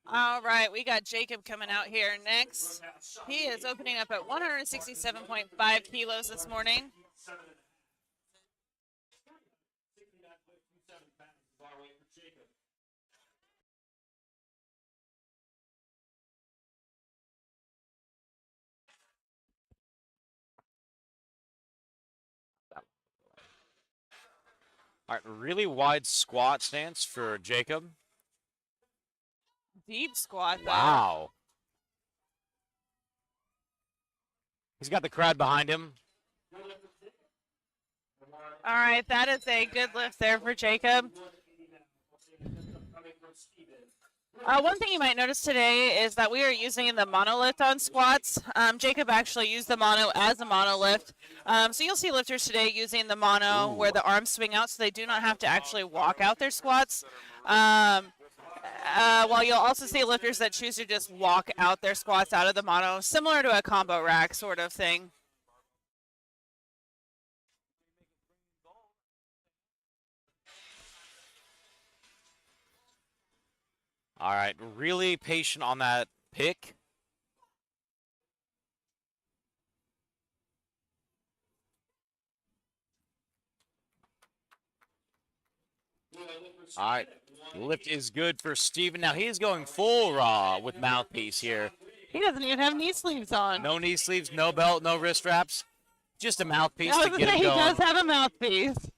All right, we got Jacob coming out here next. He is opening up at 167.5 kilos this morning. All right, really wide squat stance for Jacob. Deep squat, though. Wow. He's got the crowd behind him. All right, that is a good lift there for Jacob. One thing you might notice today is that we are using the monolift on squats. Jacob actually used the mono as a monolift. So you'll see lifters today using the mono where the arms swing out so they do not have to actually walk out their squats. While you'll also see lifters that choose to just walk out their squats out of the mono, similar to a combo rack sort of thing. All right, really patient on that pick. All right, lift is good for Steven. Now he is going full raw with mouthpiece here. He doesn't even have knee sleeves on. No knee sleeves, no belt, no wrist straps. Just a mouthpiece to get him he going. does have a mouthpiece.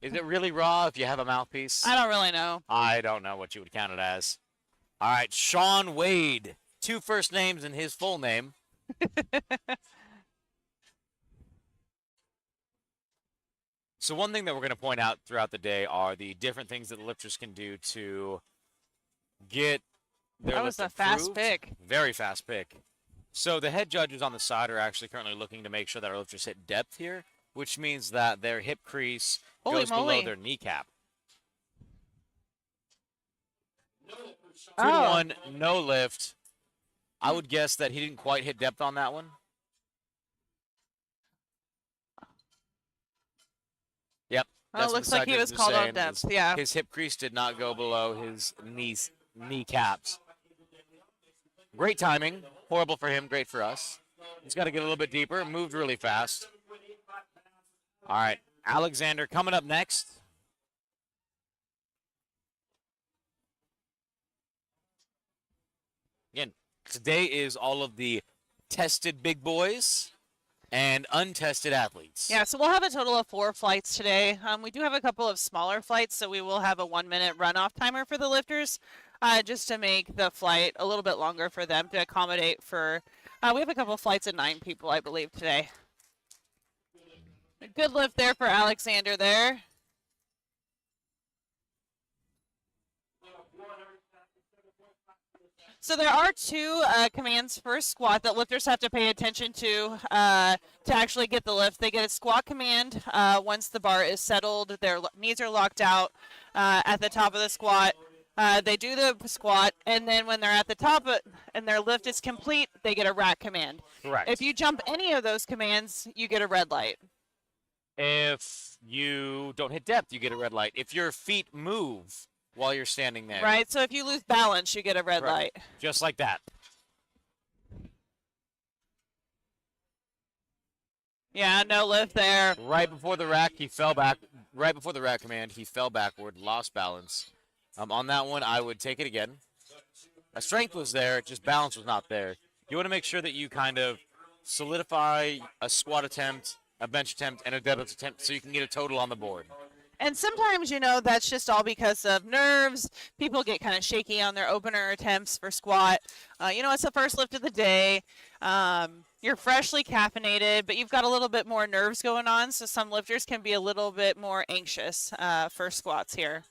Is it really raw if you have a mouthpiece? I don't really know. I don't know what you would count it as. All right, Sean Wade. 2 first names and his full name. So one thing that we're going to point out throughout the day are the different things that the lifters can do to get their That was lift a fast improved. pick. Very fast pick. So the head judges on the side are actually currently looking to make sure that our lifters hit depth here, which means that their hip crease goes below their kneecap. 2-1, no lift. I would guess that he didn't quite hit depth on that one. Yep. It looks like he was called on depth, yeah. His hip crease did not go below his kneecaps. Great timing. Horrible for him, great for us. He's got to get a little bit deeper. Moved really fast. All right, Alexander coming up next. Again, today is all of the tested big boys and untested athletes. Yeah, so we'll have a total of 4 flights today. We do have a couple of smaller flights, so we will have a 1-minute runoff timer for the lifters, just to make the flight a little bit longer for them to accommodate for, we have a couple of flights of 9 people, I believe, today. A good lift there for Alexander there. So there are 2 commands for squat that lifters have to pay attention to actually get the lift. They get a squat command once the bar is settled, their knees are locked out at the top of the squat. They do the squat, and then when they're at the top and their lift is complete, they get a rack command. Correct. If you jump any of those commands, you get a red light. If you don't hit depth, you get a red light. If your feet move while you're standing there. Right, so if you lose balance, you get a red light. Just like that. Yeah, no lift there. Right before the rack, he fell back. Right before the rack command, he fell backward, lost balance. On that one, I would take it again. Strength was there, just balance was not there. You want to make sure that you kind of solidify a squat attempt, a bench attempt, and a deadlift attempt so you can get a total on the board. And sometimes, that's just all because of nerves. People get kind of shaky on their opener attempts for squat. It's the first lift of the day. You're freshly caffeinated, but you've got a little bit more nerves going on, so some lifters can be a little bit more anxious for squats here.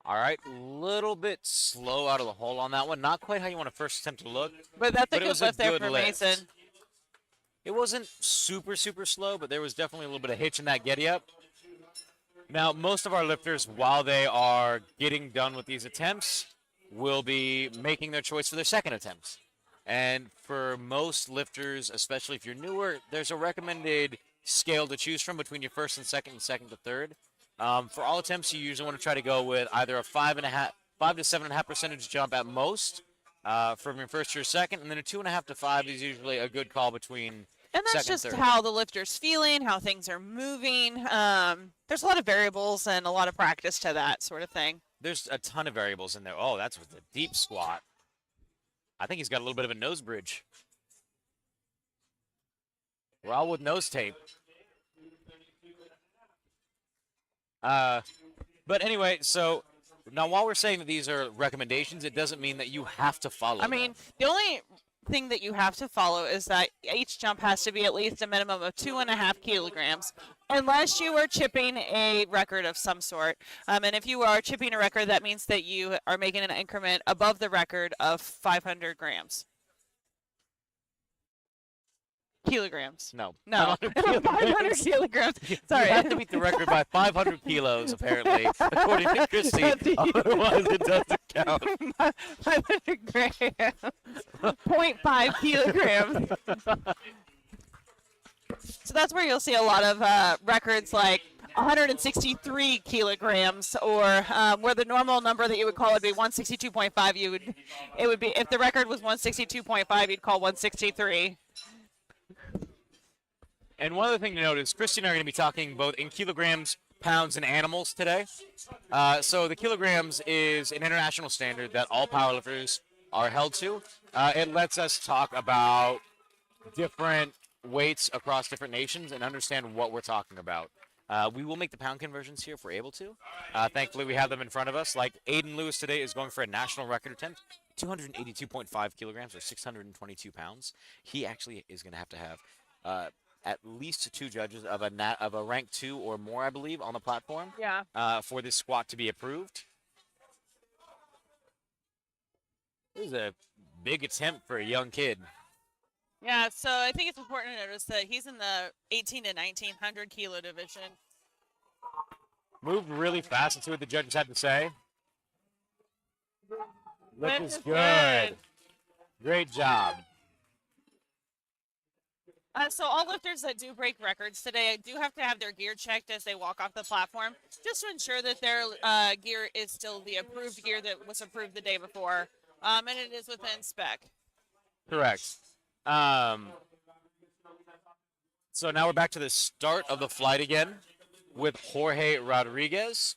All right, a little bit slow out of the hole on that one. Not quite how you want to first attempt to look. But that's a good lift there for Mason. It wasn't super, super slow, but there was definitely a little bit of hitch in that getty up. Now, most of our lifters, while they are getting done with these attempts, will be making their choice for their second attempt. And for most lifters, especially if you're newer, there's a recommended scale to choose from between your first and second to third. For all attempts, you usually want to try to go with either a 5 to 7.5 percentage jump at most from your first to your second, and then a 2.5 to 5 is usually a good call between. And that's second, just third. how the lifter's feeling, how things are moving. There's a lot of variables and a lot of practice to that sort of thing. There's a ton of variables in there. Oh, that's with the deep squat. I think he's got a little bit of a nose bridge. We're all with nose tape. But anyway, so now while we're saying that these are recommendations, it doesn't mean that you have to follow I mean, them. the only thing that you have to follow is that each jump has to be at least a minimum of 2.5 kilograms, unless you are chipping a record of some sort. And if you are chipping a record, that means that you are making an increment above the record of 500 grams. Kilograms. No. No. 500 kilograms. Sorry. You have to beat the record by 500 kilos, apparently, according to Christy. Otherwise, it doesn't count. 500 grams. 0.5 kilograms. So that's where you'll see a lot of records like 163 kilograms, or where the normal number that you would call would be 162.5. It would be, if the record was 162.5, you'd call 163. And one other thing to note is Christy and I are going to be talking both in kilograms, pounds, and animals today. So the kilograms is an international standard that all powerlifters are held to. It lets us talk about different weights across different nations and understand what we're talking about. We will make the pound conversions here if we're able to. Thankfully, we have them in front of us. Like Aiden Lewis today is going for a national record attempt, 282.5 kilograms or 622 pounds. He actually is going to have at least 2 judges of a rank 2 or more, I believe, on the platform. Yeah. For this squat to be approved. This is a big attempt for a young kid. Yeah, so I think it's important to notice that he's in the 18 to 1900 kilo division. Moved really fast into what the judges had to say. Look is Good. good. Great job. So all lifters that do break records today do have to have their gear checked as they walk off the platform, just to ensure that their gear is still the approved gear that was approved the day before, and it is within spec. Correct. So now we're back to the start of the flight again with Jorge Rodriguez.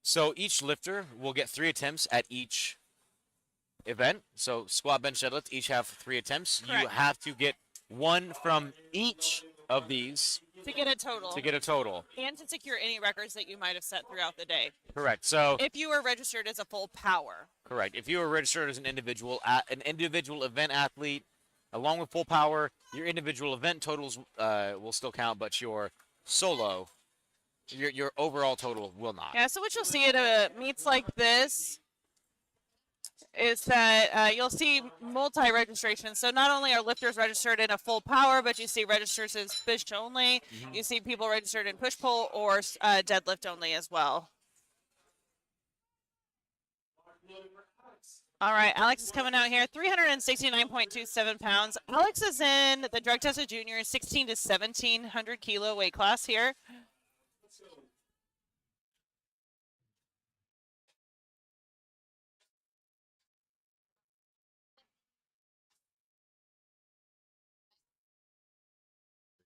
So each lifter will get 3 attempts at each event. So squat, bench, deadlift each have 3 attempts. Correct. You have to get 1 from each of these To get a total. And to secure any records that you might have set throughout the day. Correct. So if you are registered as a full power. correct. If you are registered as an individual event athlete, along with full power, your individual event totals will still count, but your solo, your overall total will not. Yeah, so what you'll see at meets like this is that you'll see multi-registration. So not only are lifters registered in a full power, but you see registers as push only. Mm-hmm. You see people registered in push-pull or deadlift only as well. All right, Alex is coming out here, 369.27 pounds. Alex is in the drug tested junior 16 to 1700 kilo weight class here.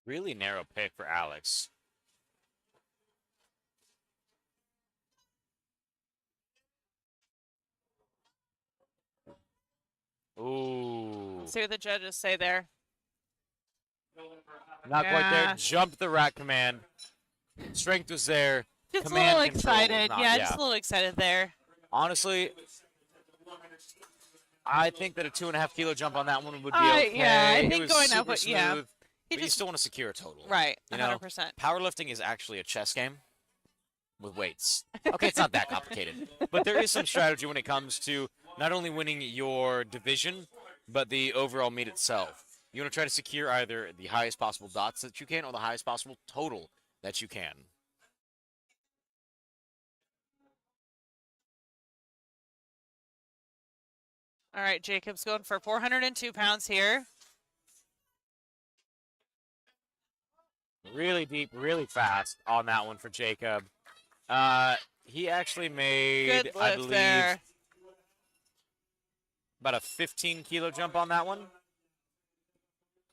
Really narrow pick for Alex. Ooh. See what the judges say there. Not quite there. Jumped the rack command. Strength was there. Just command a little excited. Not, yeah, just a little excited there. Honestly, I think that a 2.5 kilo jump on that one would be okay. Yeah, I think it was going super up with, smooth, yeah. But you still want to secure a total. Right, you 100%. know, powerlifting is actually a chess game with weights. Okay, it's not that complicated. But there is some strategy when it comes to not only winning your division, but the overall meet itself. You want to try to secure either the highest possible dots that you can or the highest possible total that you can. All right, Jacob's going for 402 pounds here. Really deep, really fast on that one for Jacob. He actually made, Good I lift believe, there. about a 15-kilo jump on that one.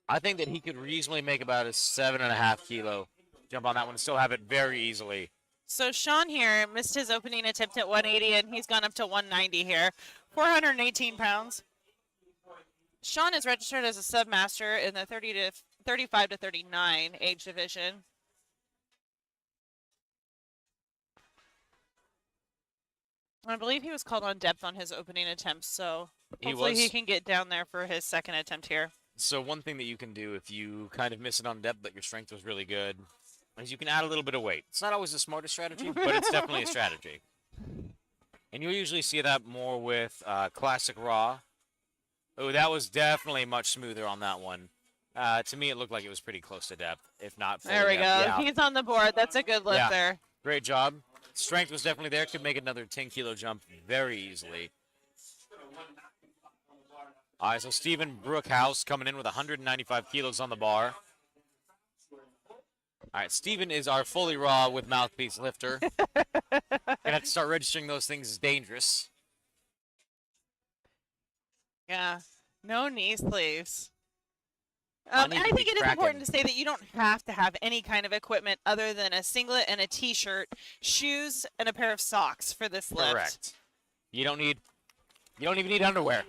I think that he could reasonably make about a 7.5-kilo jump on that one and still have it very easily. So Sean here missed his opening attempt at 180, and he's gone up to 190 here. 418 pounds. Sean is registered as a submaster in the 35 to 39 age division. I believe he was called on depth on his opening attempt, so hopefully he can get down there for his second attempt here. So one thing that you can do if you kind of miss it on depth but your strength was really good is you can add a little bit of weight. It's not always the smartest strategy, but it's definitely a strategy. And you'll usually see that more with classic raw. Oh, that was definitely much smoother on that one. To me, it looked like it was pretty close to depth, if not fully There we go. Yeah. He's on the board. That's a good lift there. Great job. Strength was definitely there. Could make another 10-kilo jump very easily. All right, so Stephen Brookhouse coming in with 195 kilos on the bar. All right, Stephen is our fully raw with mouthpiece lifter. Gonna have to start registering those things as dangerous. Yeah, no knee sleeves. I think it is important to say that you don't have to have any kind of equipment other than a singlet and a t-shirt, shoes, and a pair of socks for this lift. Correct. You don't even need underwear.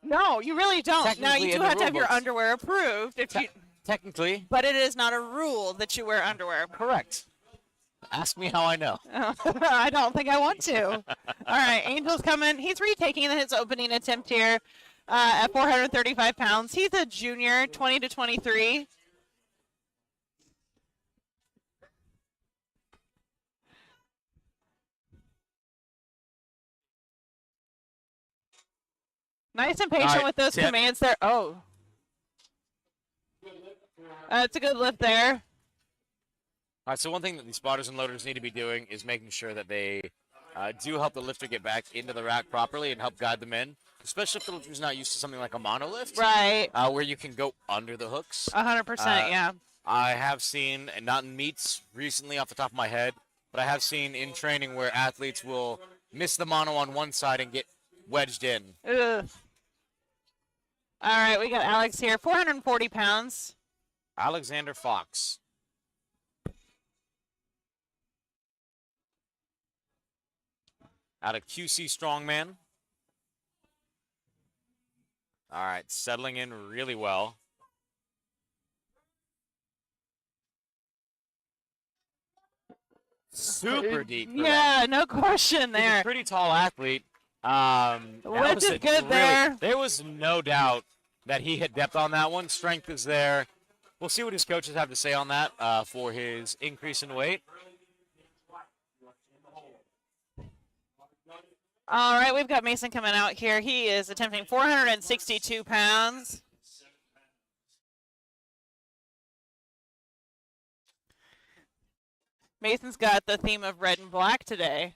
No, you really don't. Now you do have to have your underwear approved technically. But it is not a rule that you wear underwear. Correct. Ask me how I know. I don't think I want to. All right, Angel's coming. He's retaking his opening attempt here at 435 pounds. He's a junior, 20 to 23. Nice and patient with those commands there. Oh. It's a good lift there. All right, so one thing that the spotters and loaders need to be doing is making sure that they do help the lifter get back into the rack properly and help guide them in, especially if the lifter's not used to something like a monolift. Right. Where you can go under the hooks. 100%, yeah. I have seen, and not in meets recently off the top of my head, but I have seen in training where athletes will miss the mono on one side and get wedged in. Ugh. All right, we got Alex here, 440 pounds. Alexander Fox. Out of QC Strongman. All right, settling in really well. Super deep. Yeah, no question there. He's a pretty tall athlete. Which is good there. There was no doubt that he hit depth on that one. Strength is there. We'll see what his coaches have to say on that for his increase in weight. All right, we've got Mason coming out here. He is attempting 462 pounds. Mason's got the theme of red and black today.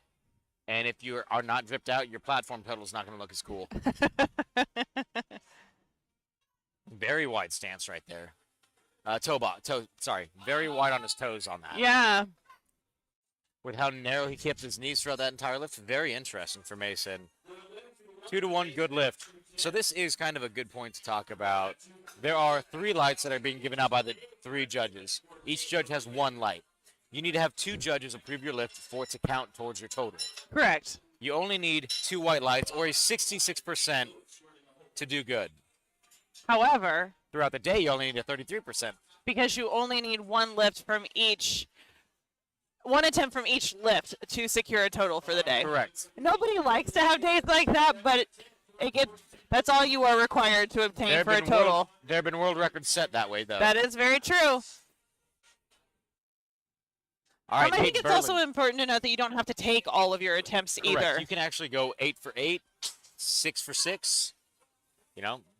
And if you are not dripped out, your platform total is not going to look as cool. Very wide stance right there. Very wide on his toes on that. Yeah. With how narrow he kept his knees throughout that entire lift, very interesting for Mason. 2-to-1, good lift. So this is kind of a good point to talk about. There are 3 lights that are being given out by the 3 judges. Each judge has 1 light. You need to have 2 judges approve your lift for it to count towards your total. Correct. You only need 2 white lights or a 66% to do good. However, throughout the day, you only need a 33%. Because you only need 1 lift from each, 1 attempt from each lift to secure a total for the day. Correct. Nobody likes to have days like that, but that's all you are required to obtain for a total. There have been world records set that way, though. That is very true. All right, I think it's also important to note that you don't have to take all of your attempts either. You can actually go 8 for 8, 6 for 6,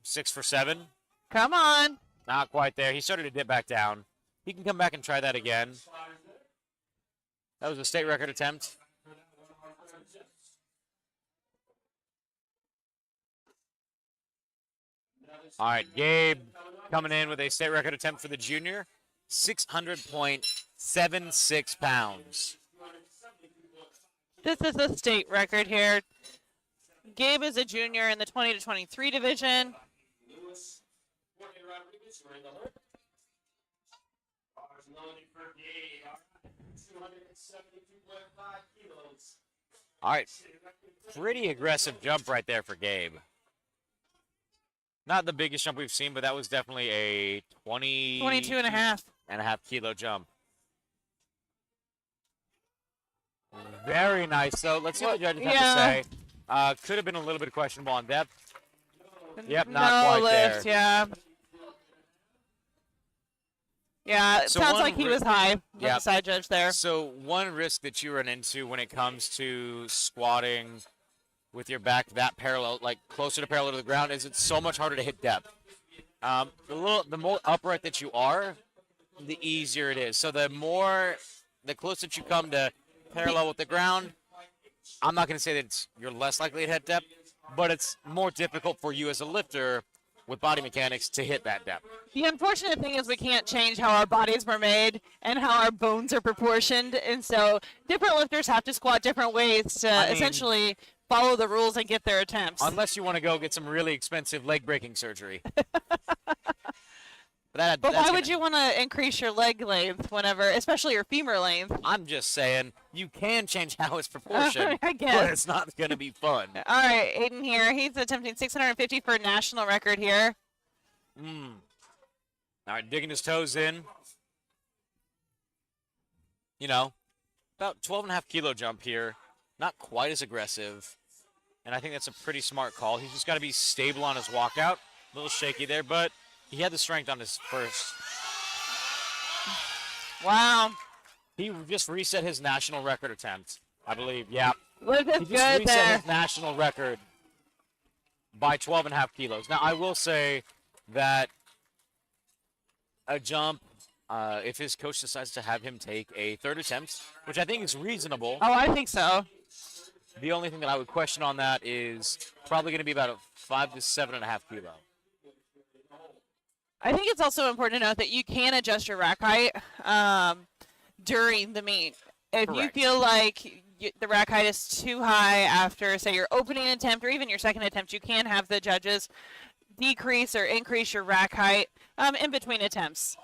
6 for 7. Come on. Not quite there. He started to dip back down. He can come back and try that again. That was a state record attempt. All right, Gabe coming in with a state record attempt for the junior, 600.76 pounds. This is a state record here. Gabe is a junior in the 20 to 23 division. All right, pretty aggressive jump right there for Gabe. Not the biggest jump we've seen, but that was definitely a 22 and a half kilo jump. Very nice. So let's see what the judges have to say. Could have been a little bit questionable on depth. Yep, not quite lift, there. Yeah. Yeah, it So sounds one like he was high with Yep. the side judge there. So one risk that you run into when it comes to squatting with your back that parallel, like closer to parallel to the ground, is it's so much harder to hit depth. The more upright that you are, the easier it is. So the closer that you come to parallel with the ground, I'm not going to say that you're less likely to hit depth, but it's more difficult for you as a lifter with body mechanics to hit that depth. The unfortunate thing is we can't change how our bodies were made and how our bones are proportioned, and so different lifters have to squat different ways to essentially follow the rules and get their attempts. Unless you want to go get some really expensive leg breaking surgery. But why would you want to increase your leg length whenever, especially your femur length? I'm just saying, you can change how it's proportioned, I guess. but it's not going to be fun. All right, Aiden here. He's attempting 650 for a national record here. All right, digging his toes in. You know, about 12.5 kilo jump here. Not quite as aggressive. And I think that's a pretty smart call. He's just got to be stable on his walkout. A little shaky there, but he had the strength on his first. Wow. He just reset his national record attempt, I believe. Yeah. Look at He just good reset there. his national record by 12.5 kilos. Now, I will say that a jump, if his coach decides to have him take a third attempt, which I think is reasonable. Oh, I think so. The only thing that I would question on that is probably going to be about a 5 to 7.5 kilo. I think it's also important to note that you can adjust your rack height during the meet. If Correct. you feel like the rack height is too high after, say, your opening attempt or even your second attempt, you can have the judges decrease or increase your rack height in between attempts.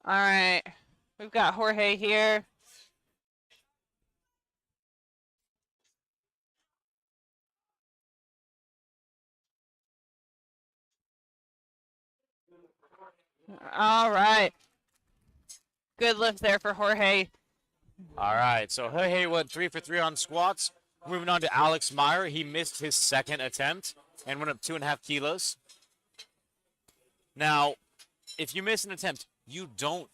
All right, we've got Jorge here. All right. Good lift there for Jorge. All right, so Jorge went 3 for 3 on squats. Moving on to Alex Meyer. He missed his second attempt and went up 2.5 kilos. Now, if you miss an attempt, you don't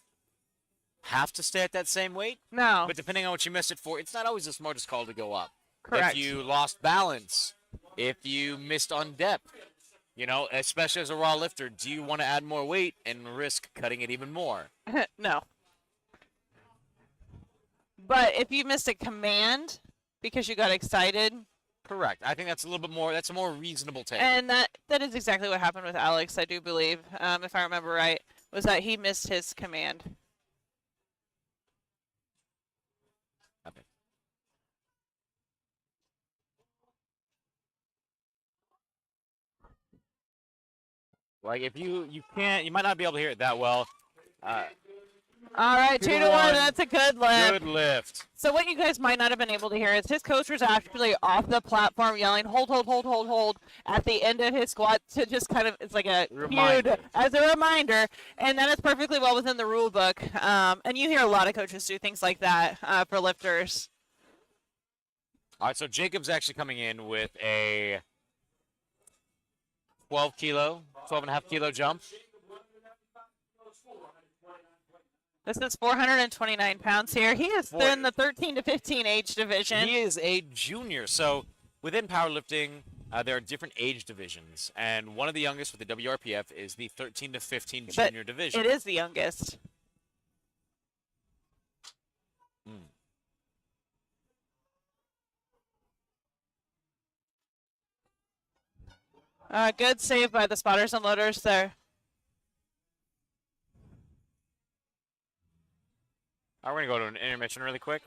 have to stay at that same weight. No. But depending on what you missed it for, it's not always the smartest call to go up. Correct. If you lost balance, if you missed on depth, you know, especially as a raw lifter, do you want to add more weight and risk cutting it even more? No. But if you missed a command because you got excited. Correct. I think that's a little bit more, that's a more reasonable take. And that is exactly what happened with Alex, I do believe, if I remember right, was that he missed his command. Okay. Like if you can't, you might not be able to hear it that well. All right, 2 to 1. That's a good lift. Good lift. So what you guys might not have been able to hear is his coach was actually off the platform yelling, hold, hold, hold, hold, hold, at the end of his squat to just kind of, it's like a Reminder. cue as a reminder. And that is perfectly well within the rule book. And you hear a lot of coaches do things like that for lifters. All right, so Jacob's actually coming in with a 12.5 kilo jump. This is 429 pounds here. He is in the 13 to 15 age division. He is a junior, so within powerlifting, there are different age divisions, and one of the youngest with the WRPF is the 13 to 15 junior division. It is the youngest. Good save by the spotters and loaders there. All right, we're going to go to an intermission really quick.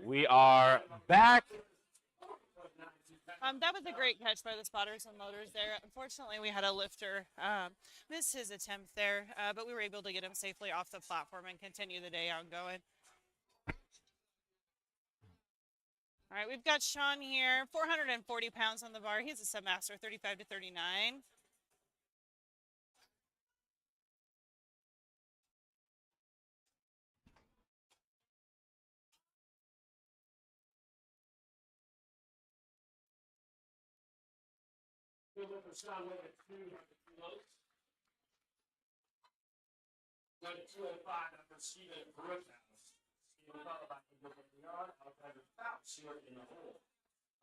We are back. That was a great catch by the spotters and loaders there. Unfortunately, we had a lifter miss his attempt there, but we were able to get him safely off the platform and continue the day ongoing. All right, we've got Sean here, 440 pounds on the bar. He's a submaster, 35 to 39.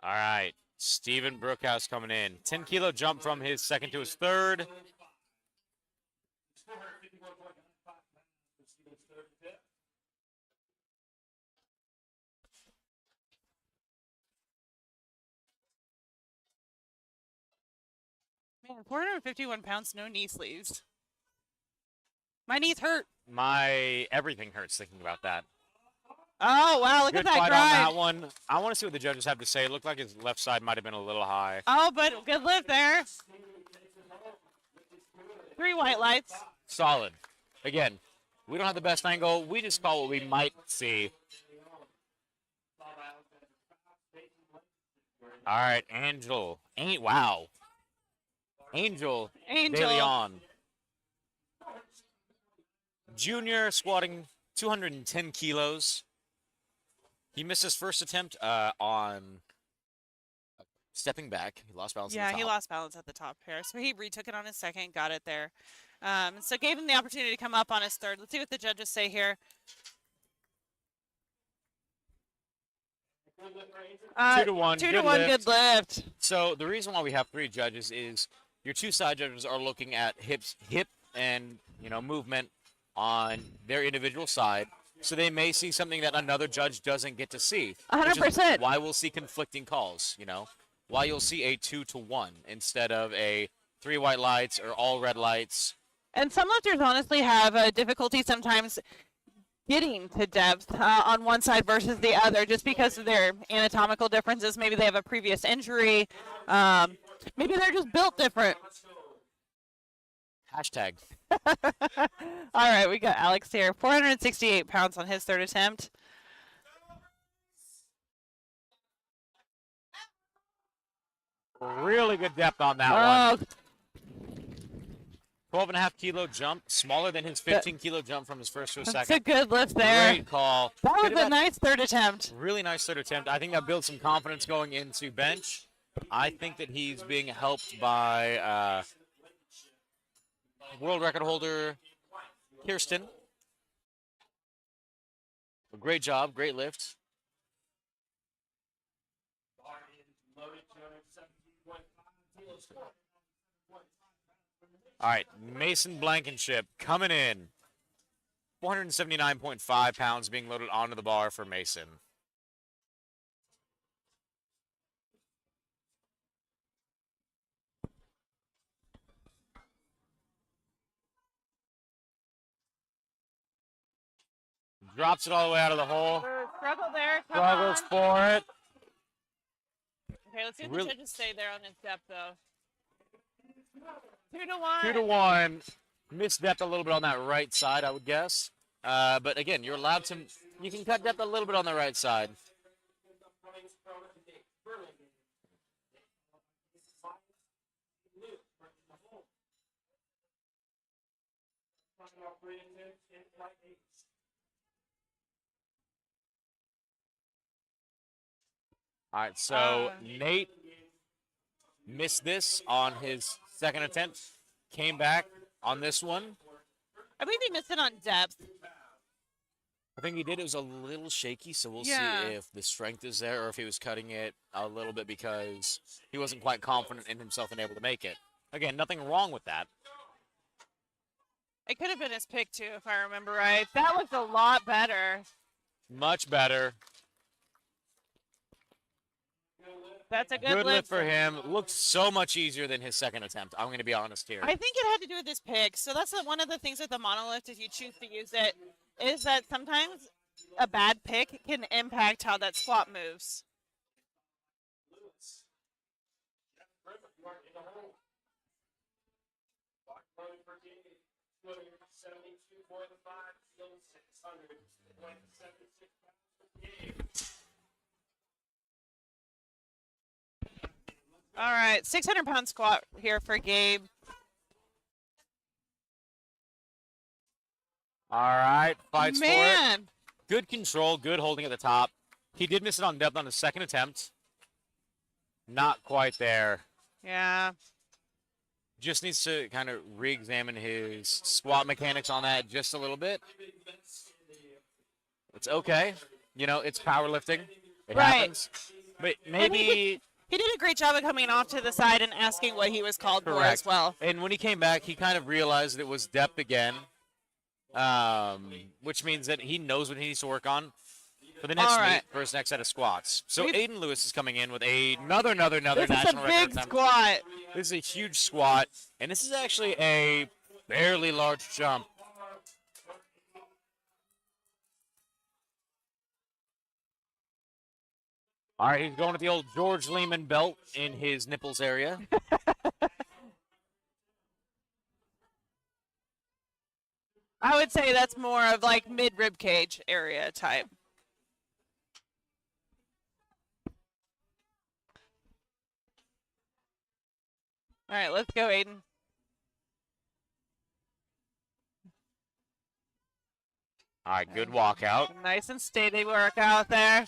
All right, Stephen Brookhouse coming in. 10-kilo jump from his second to his third. Man, 451 pounds, no knee sleeves. My knees hurt. My everything hurts thinking about that. Oh, wow, look Good at that fight grind. on that one. I want to see what the judges have to say. It looked like his left side might have been a little high. Oh, but good lift there. 3 white lights. Solid. Again, we don't have the best angle. We just call what we might see. All right, Angel. Wow. Angel. De Leon. Junior squatting 210 kilos. He missed his first attempt on stepping back. He lost balance at the top. Yeah, he lost balance at the top here. So he retook it on his second, got it there. So gave him the opportunity to come up on his third. Let's see what the judges say here. 2 to 1. 2 to 1, good lift. So the reason why we have 3 judges is your 2 side judges are looking at hip and movement on their individual side. So they may see something that another judge doesn't get to see. 100%. Why we'll see conflicting calls, Why you'll see a 2 to 1 instead of a 3 white lights or all red lights. And some lifters honestly have a difficulty sometimes getting to depth on one side versus the other, just because of their anatomical differences. Maybe they have a previous injury. Maybe they're just built different. Hashtag. All right, we got Alex here. 468 pounds on his third attempt. Really good depth on that one. 12.5 kilo jump, smaller than his 15 kilo jump from his first to his That's second. a good lift there. Great call. That was a nice third attempt. Really nice third attempt. I think that builds some confidence going into bench. I think that he's being helped by world record holder Kirsten. Great job, great lift. All right, Mason Blankenship coming in. 479.5 pounds being loaded onto the bar for Mason. Drops it all the way out of the hole. Struggle there. Come Struggles on. for it. Okay, let's see if Really- the judges stay there on his depth, though. 2-1. 2-1. Missed depth a little bit on that right side, I would guess. But again, you're allowed to. You can cut depth a little bit on the right side. All right, so Nate missed this on his second attempt. Came back on this one. I believe he missed it on depth. I think he did. It was a little shaky, so we'll Yeah. see if the strength is there or if he was cutting it a little bit because he wasn't quite confident in himself and able to make it. Again, nothing wrong with that. It could have been his pick, too, if I remember right. That looked a lot better. Much better. That's a Good good lift for him. Looked so much easier than his second attempt. I'm going to be honest here. I think it had to do with this pick. So that's one of the things with the monolift, if you choose to use it, is that sometimes a bad pick can impact how that squat moves. All right, 600-pound squat here for Gabe. All right, fights for it. Man, Good control, good holding at the top. He did miss it on depth on his second attempt. Not quite there. yeah. Just needs to kind of re-examine his squat mechanics on that just a little bit. It's okay. You know, it's powerlifting. It Right. happens. But maybe... He did a great job of coming off to the side and asking what he was called for as well. And when he came back, he kind of realized that it was depth again, which means that he knows what he needs to work on for the next meet, for his next set of squats. So Aiden Lewis is coming in with another This is national a record big attempt. squat. This is a huge squat, and this is actually a fairly large jump. All right, he's going with the old George Lehman belt in his nipples area. I would say that's more of like mid rib cage area type. All right, let's go, Aiden. All right, good walkout. Nice and steady workout there.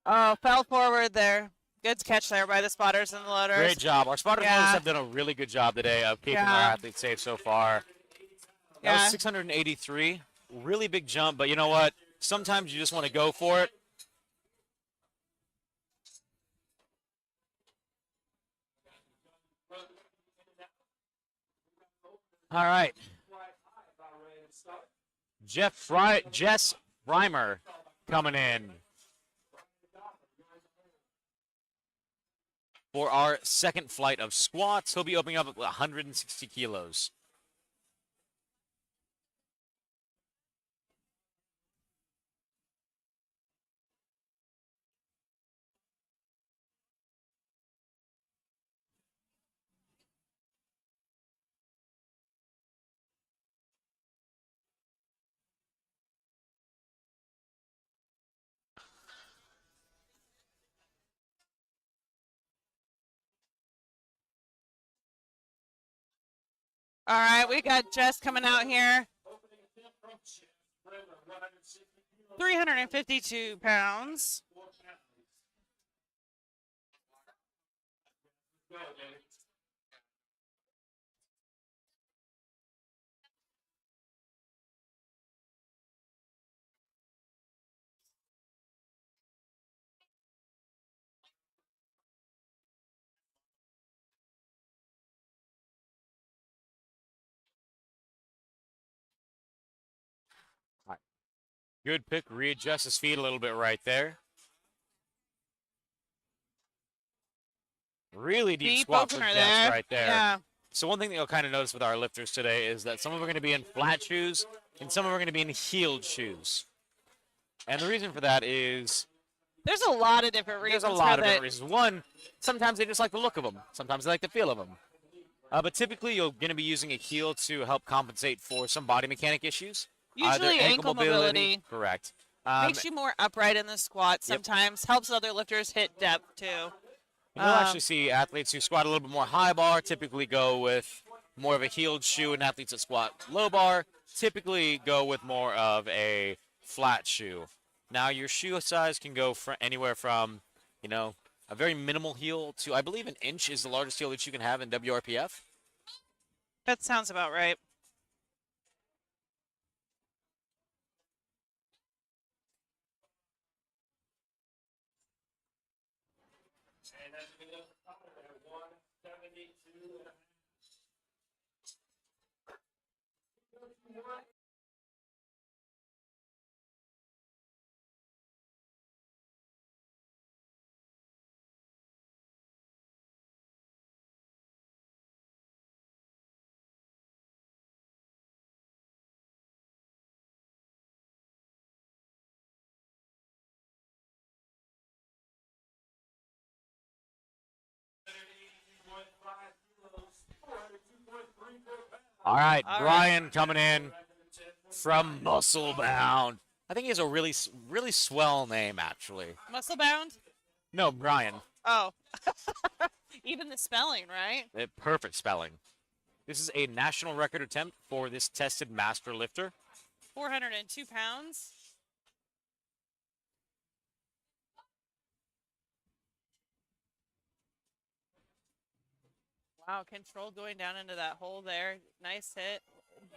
Oh, fell forward there. Good catch there by the spotters and the loaders. Great job. Our spotters and Yeah. loaders have done a really good job today of keeping our athletes safe so far. That was 683. Really big jump, but you know what? Sometimes you just want to go for it. All right. Jess Reimer coming in for our second flight of squats. He'll be opening up at 160 kilos. All right, we got Jess coming out here. 352 pounds. Good pick. Readjust his feet a little bit right there. Really deep squat for opener Jess there. right there. Yeah. So one thing that you'll kind of notice with our lifters today is that some of them are going to be in flat shoes and some of them are going to be in heeled shoes. And the reason for that is there's a lot of different reasons. there's a lot of different reasons. One, sometimes they just like the look of them. Sometimes they like the feel of them. But typically you're going to be using a heel to help compensate for some body mechanic issues. Usually Either ankle mobility. Correct. Makes you more upright in the squat sometimes. Helps other lifters hit depth too. You'll actually see athletes who squat a little bit more high bar typically go with more of a heeled shoe, and athletes that squat low bar typically go with more of a flat shoe. Now, your shoe size can go anywhere from, a very minimal heel to, I believe, an inch is the largest heel that you can have in WRPF. That sounds about right. All right, Brian coming in from Muscle Bound. I think he has a really, really swell name, actually. Muscle bound? No, Brian. Oh. Even the spelling, right? Perfect spelling. This is a national record attempt for this tested master lifter. 402 pounds. Wow, control going down into that hole there. Nice hit.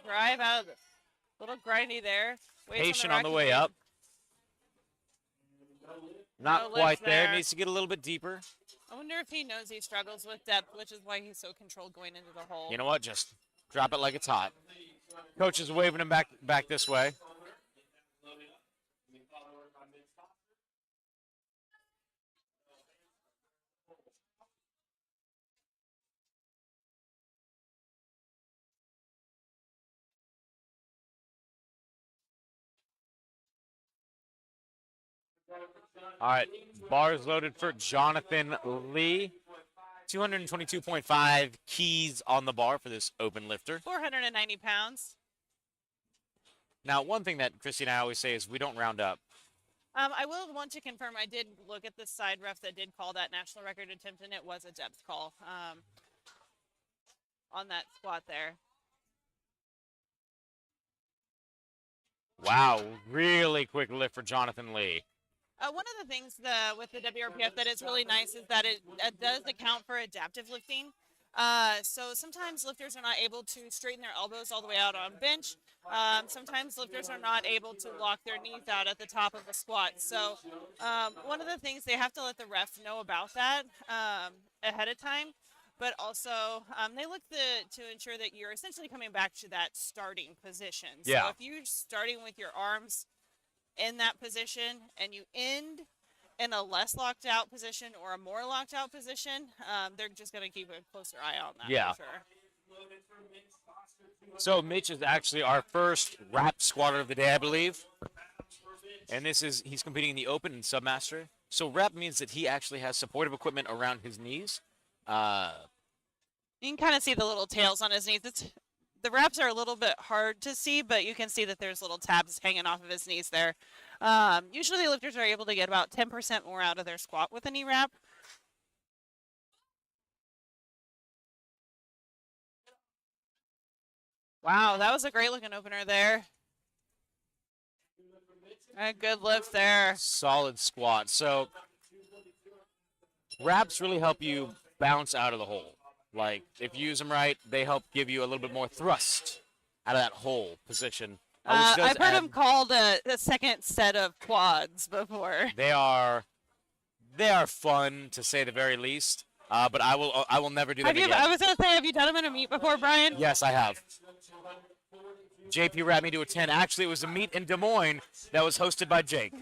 Drive out. Little grindy there. Patient on the way up. Not quite there. Needs to get a little bit deeper. I wonder if he knows he struggles with depth, which is why he's so controlled going into the hole. You know what? Just drop it like it's hot. Coach is waving him back this way. All right, bars loaded for Jonathan Lee. 222.5 keys on the bar for this open lifter. 490 pounds. Now, one thing that Christy and I always say is we don't round up. I will want to confirm, I did look at the side ref that did call that national record attempt, and it was a depth call on that squat there. Wow, really quick lift for Jonathan Lee. One of the things with the WRPF that is really nice is that it does account for adaptive lifting. So sometimes lifters are not able to straighten their elbows all the way out on bench. Sometimes lifters are not able to lock their knees out at the top of a squat. So one of the things, they have to let the ref know about that ahead of time. But also, they look to ensure that you're essentially coming back to that starting position. Yeah. So if you're starting with your arms in that position and you end in a less locked out position or a more locked out position, they're just going to keep a closer eye on that. Yeah. For sure. So Mitch is actually our first wrap squatter of the day, I believe. And he's competing in the open and submaster. So wrap means that he actually has supportive equipment around his knees. You can kind of see the little tails on his knees. The wraps are a little bit hard to see, but you can see that there's little tabs hanging off of his knees there. Usually lifters are able to get about 10% more out of their squat with a knee wrap. Wow, that was a great looking opener there. A good lift there. Solid squat. So wraps really help you bounce out of the hole. Like, if you use them right, they help give you a little bit more thrust out of that hole position. Which does I've heard add- them called a second set of quads before. They are fun, to say the very least. But I will never do them again. I was going to say, have you done them in a meet before, Brian? Yes, I have. JP wrapped me to a 10. Actually, it was a meet in Des Moines that was hosted by Jake.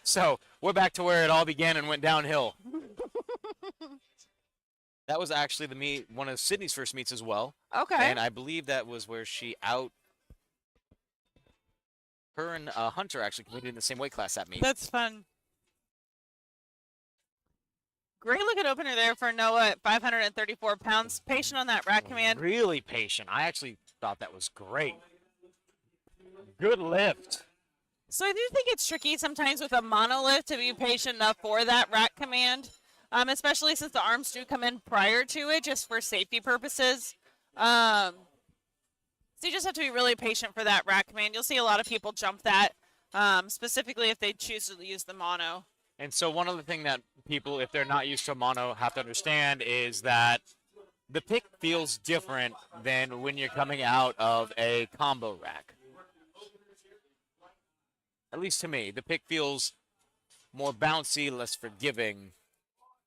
So we're back to where it all began and went downhill. That was actually the meet, one of Sydney's first meets as well. Okay. And I believe that was where her and Hunter actually competed in the same weight class that meet. That's fun. Great looking opener there for Noah at 534 pounds. Patient on that rack command. Really patient. I actually thought that was great. Good lift. So I do think it's tricky sometimes with a monolift to be patient enough for that rack command, especially since the arms do come in prior to it just for safety purposes. So you just have to be really patient for that rack command. You'll see a lot of people jump that, specifically if they choose to use the mono. And so one other thing that people, if they're not used to a mono, have to understand is that the pick feels different than when you're coming out of a combo rack. At least to me, the pick feels more bouncy, less forgiving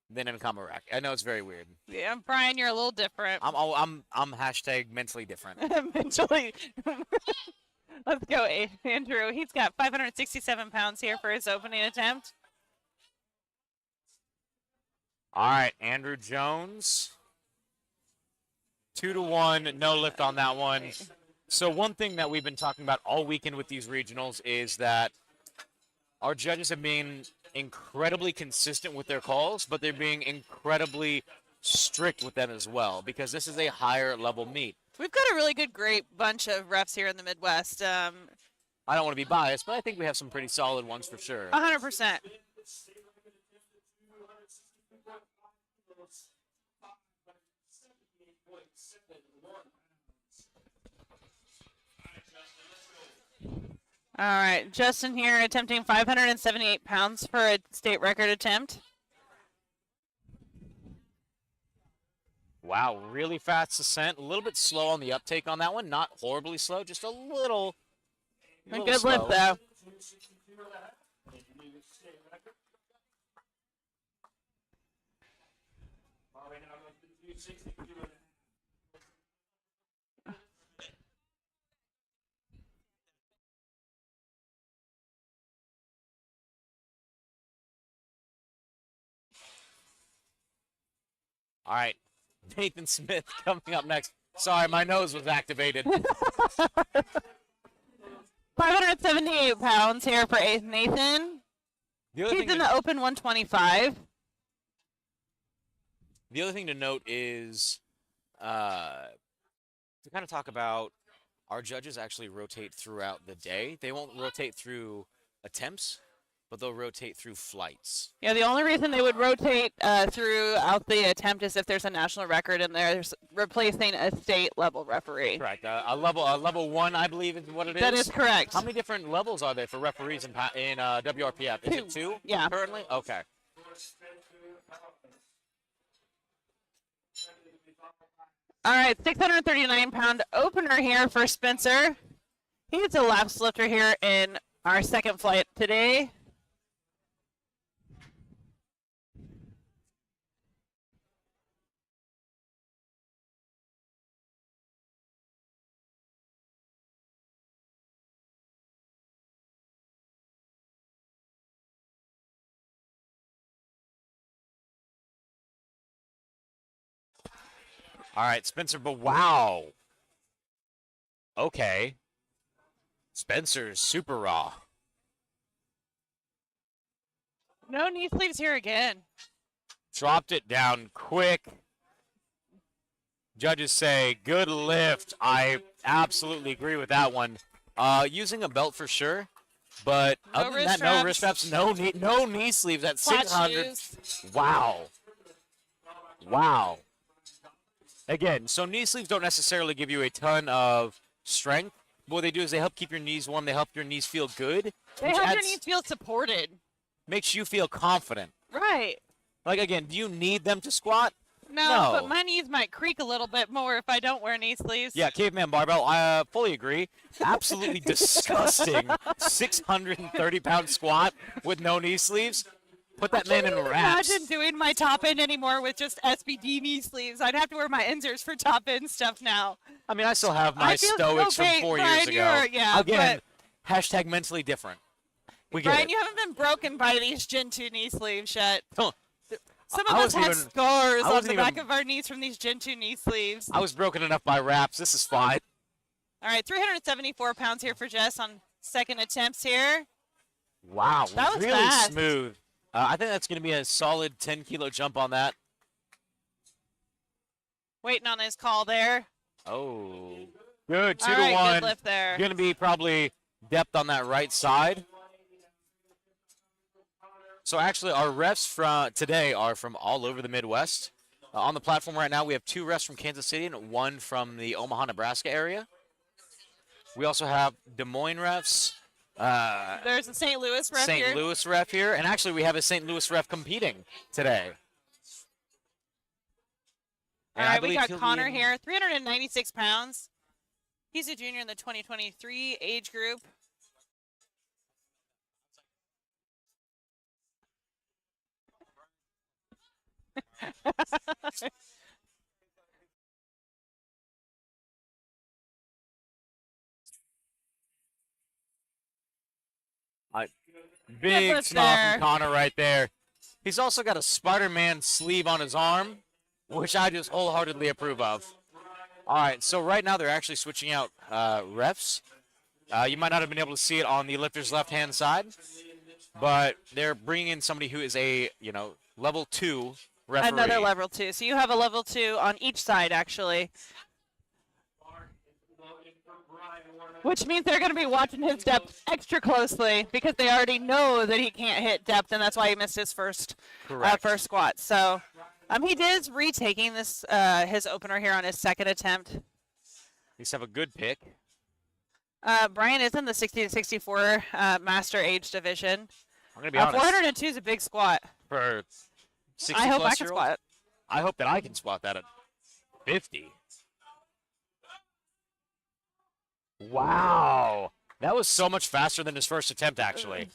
than in a combo rack. I know it's very weird. Yeah, Brian, you're a little different. I'm hashtag mentally different. Mentally. Let's go, Andrew. He's got 567 pounds here for his opening attempt. All right, Andrew Jones. 2-1, no lift on that one. So one thing that we've been talking about all weekend with these regionals is that our judges have been incredibly consistent with their calls, but they're being incredibly strict with them as well, because this is a higher level meet. We've got a really good, great bunch of refs here in the Midwest. I don't want to be biased, but I think we have some pretty solid ones for sure. 100%. All right, Justin here attempting 578 pounds for a state record attempt. Wow, really fast ascent. A little bit slow on the uptake on that one. Not horribly slow, just a little. A good lift, though. All right, Nathan Smith coming up next. Sorry, my nose was activated. 578 pounds here for Nathan. He's in the open 125. The other thing to note is to kind of talk about our judges actually rotate throughout the day. They won't rotate through attempts, but they'll rotate through flights. Yeah, the only reason they would rotate throughout the attempt is if there's a national record and there's replacing a state level referee. Correct. A level 1, I believe, is what it is. That is correct. How many different levels are there for referees in WRPF? Is it 2? Yeah. Currently? Okay. All right, 639-pound opener here for Spencer. He's a laps lifter here in our second flight today. All right, Spencer, but wow. Okay. Spencer's super raw. No knee sleeves here again. Dropped it down quick. Judges say, good lift. I absolutely agree with that one. Using a belt for sure, but No other than wrist that, no wrist straps, no knee sleeves at Flat 600. shoes. Wow. Wow. Again, so knee sleeves don't necessarily give you a ton of strength. But what they do is they help keep your knees warm. They help your knees feel good, They which help your adds- knees feel supported. makes you feel confident. Right. Like, again, do you need them to squat? No, No. but my knees might creak a little bit more if I don't wear knee sleeves. Yeah, caveman barbell. I fully agree. Absolutely disgusting. 630-pound squat with no knee sleeves. Put that man in I can't wraps. imagine doing my top end anymore with just SBD knee sleeves. I'd have to wear my Inzers for top end stuff now. I mean, I still have my I feel stoics so from 4 years Brian, ago. yeah, Again, hashtag mentally different. We get Brian, it. you haven't been broken by these Gen 2 knee sleeves yet. Huh. Some I of us wasn't have even- scars I on wasn't the even- back of our knees from these Gen 2 knee sleeves. I was broken enough by wraps. This is fine. All right, 374 pounds here for Jess on second attempts here. Wow, That was really fast. smooth. I think that's going to be a solid 10-kilo jump on that. Waiting on his call there. Oh, good. 2 All to right, 1. good lift there. Going to be probably depth on that right side. So actually, our refs from today are from all over the Midwest. On the platform right now, we have 2 refs from Kansas City and 1 from the Omaha, Nebraska area. We also have Des Moines refs, There's a St. Louis ref St. here. Louis ref here, and actually we have a St. Louis ref competing today. All And I right, we believe got he'll be Connor in- here, 396 pounds. He's a junior in the 2023 age group. Big lift smile there. from Connor right there. He's also got a Spider-Man sleeve on his arm, which I just wholeheartedly approve of. All right, so right now they're actually switching out refs. You might not have been able to see it on the lifter's left-hand side, but they're bringing in somebody who is a, level 2 referee. Another level 2. So you have a level 2 on each side, actually. Which means they're going to be watching his depth extra closely because they already know that he can't hit depth, and that's why he missed his first squat. So he is retaking this his opener here on his second attempt. He's have a good pick. Brian is in the 60 to 64 master age division. I'm going to be honest. 402 is a big squat. For 60 I hope plus I can year squat olds, I hope that I can squat that at 50. Wow. That was so much faster than his first attempt, actually.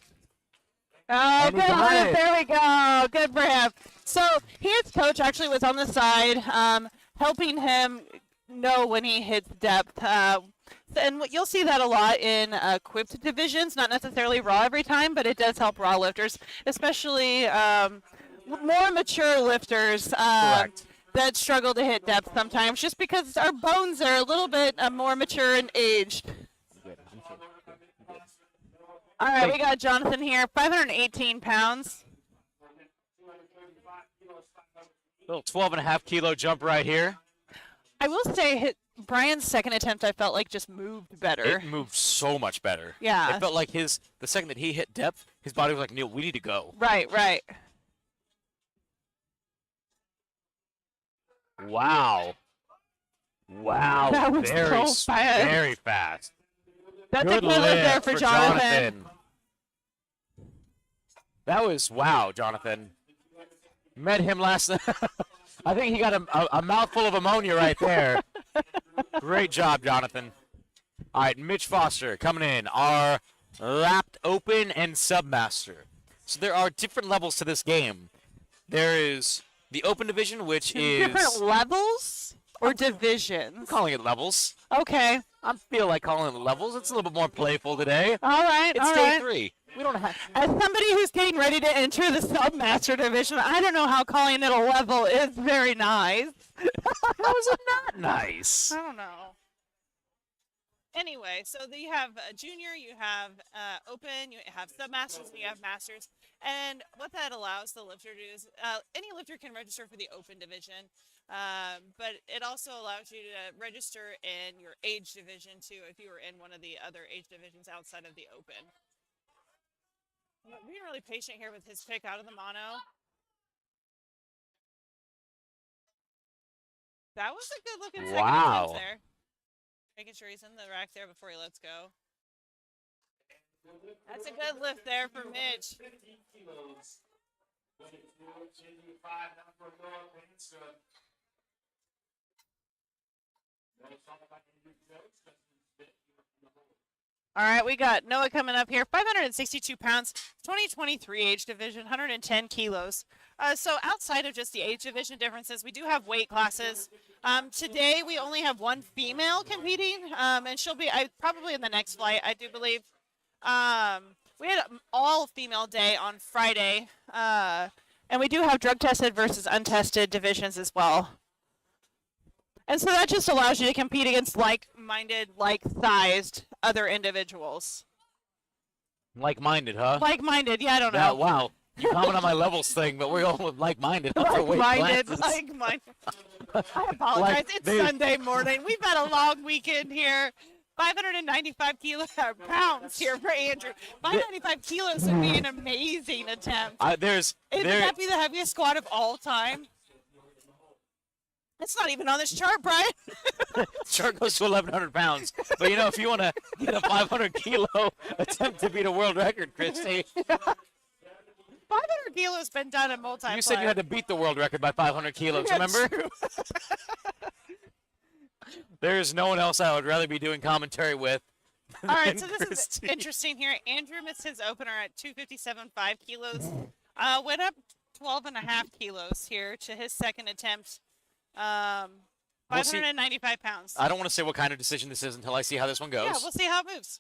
Oh, And he good got lift. it. There we go. Good for him. So his coach actually was on the side, helping him know when he hits depth. And you'll see that a lot in equipped divisions, not necessarily raw every time, but it does help raw lifters, especially more mature lifters Correct. that struggle to hit depth sometimes, just because our bones are a little bit more mature and aged. All right, we got Jonathan here, 518 pounds. Little 12.5-kilo jump right here. I will say Brian's second attempt, I felt like just moved better. It moved so much better. Yeah. It felt like the second that he hit depth, his body was like, Neil, we need to go. Right. Wow. Wow. That was very, so fast. very fast. That's Good a good lift there lift for Jonathan. That was, wow, Jonathan. Met him last night. I think he got a mouthful of ammonia right there. Great job, Jonathan. All right, Mitch Foster coming in, our lapped open and submaster. So there are different levels to this game. There is the open division, which is... Different levels or I'm divisions? calling it levels. Okay. I feel like calling it levels. It's a little bit more playful today. All right. It's all day right. 3. We don't have... As somebody who's getting ready to enter the submaster division, I don't know how calling it a level is very nice. How is it not nice? I don't know. Anyway, so you have junior, you have open, you have submasters, and you have masters. And what that allows the lifter to do is any lifter can register for the open division, but it also allows you to register in your age division too if you were in one of the other age divisions outside of the open. I'm being really patient here with his pick out of the mono. That was a good looking Wow. second attempt there. Making sure he's in the rack there before he lets go. That's a good lift there for Mitch. All right, we got Noah coming up here, 562 pounds, 2023 age division, 110 kilos. So outside of just the age division differences, we do have weight classes. Today we only have one female competing, and she'll be probably in the next flight, I do believe. We had an all-female day on Friday, and we do have drug-tested versus untested divisions as well. And so that just allows you to compete against like-minded, like-sized other individuals. Like-minded, huh? Like-minded, yeah, I don't know. Yeah, wow. You comment on my levels thing, but we're all like-minded. Like-minded, like-minded. I apologize. It's Sunday morning. We've had a long weekend here. 595 pounds here for Andrew. 595 kilos would be an amazing attempt. Would that be the heaviest squat of all time? It's not even on this chart, Brian. Chart goes to 1,100 pounds. But, if you want to get a 500-kilo attempt to beat a world record, Christy. 500 kilos been done in multi. You said you had to beat the world record by 500 kilos, remember? There's no one else I would rather be doing commentary with. All right, so this is interesting here. Andrew missed his opener at 257.5 kilos. Went up 12.5 kilos here to his second attempt. 595 pounds. I don't want to say what kind of decision this is until I see how this one goes. Yeah, we'll see how it moves.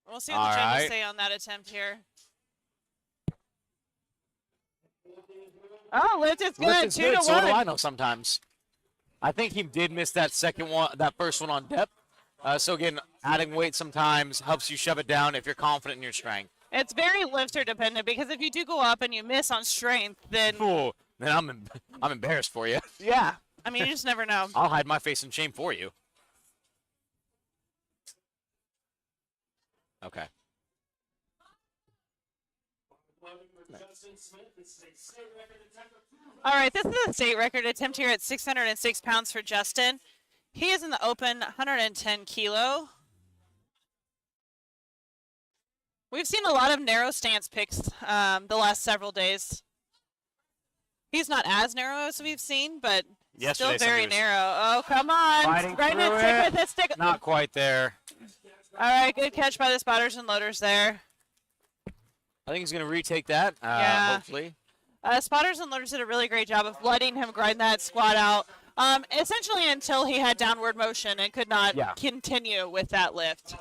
We'll see what the judges say on that attempt here. Oh, lift is good. Lift is 2 good. to So 1. do I know sometimes. I think he did miss that first one on depth. So again, adding weight sometimes helps you shove it down if you're confident in your strength. It's very lifter dependent because if you do go up and you miss on strength, then then I'm embarrassed for you. Yeah, I mean you just never know. I'll hide my face in shame for you. Okay. All right, this is a state record attempt here at 606 pounds for Justin. He is in the open 110 kilo. We've seen a lot of narrow stance picks the last several days. He's not as narrow as we've seen, but still very narrow. Oh, come on. Fighting right through in it. Stick. Not quite there. All right, good catch by the spotters and loaders there. I think he's going to retake that, hopefully. Spotters and loaders did a really great job of letting him grind that squat out, essentially until he had downward motion and could not continue with that lift.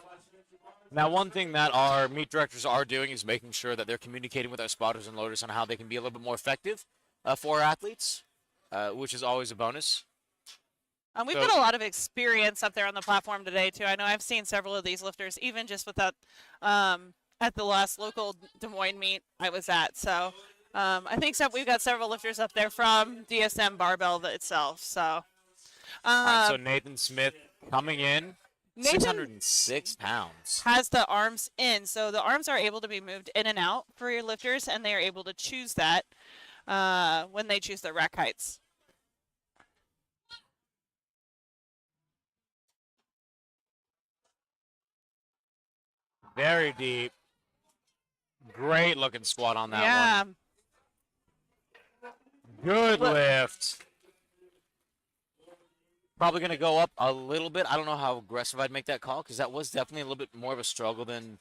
Now, one thing that our meet directors are doing is making sure that they're communicating with our spotters and loaders on how they can be a little bit more effective for our athletes, which is always a bonus. We've got a lot of experience up there on the platform today, too. I know I've seen several of these lifters, even just with that at the last local Des Moines meet I was at. So I think we've got several lifters up there from DSM Barbell itself. So, All right, so Nathan Smith coming in, 606 pounds. Has the arms in. So the arms are able to be moved in and out for your lifters, and they are able to choose that when they choose their rack heights. Very deep. Great looking squat on that one. Good lift. Probably going to go up a little bit. I don't know how aggressive I'd make that call because that was definitely a little bit more of a struggle than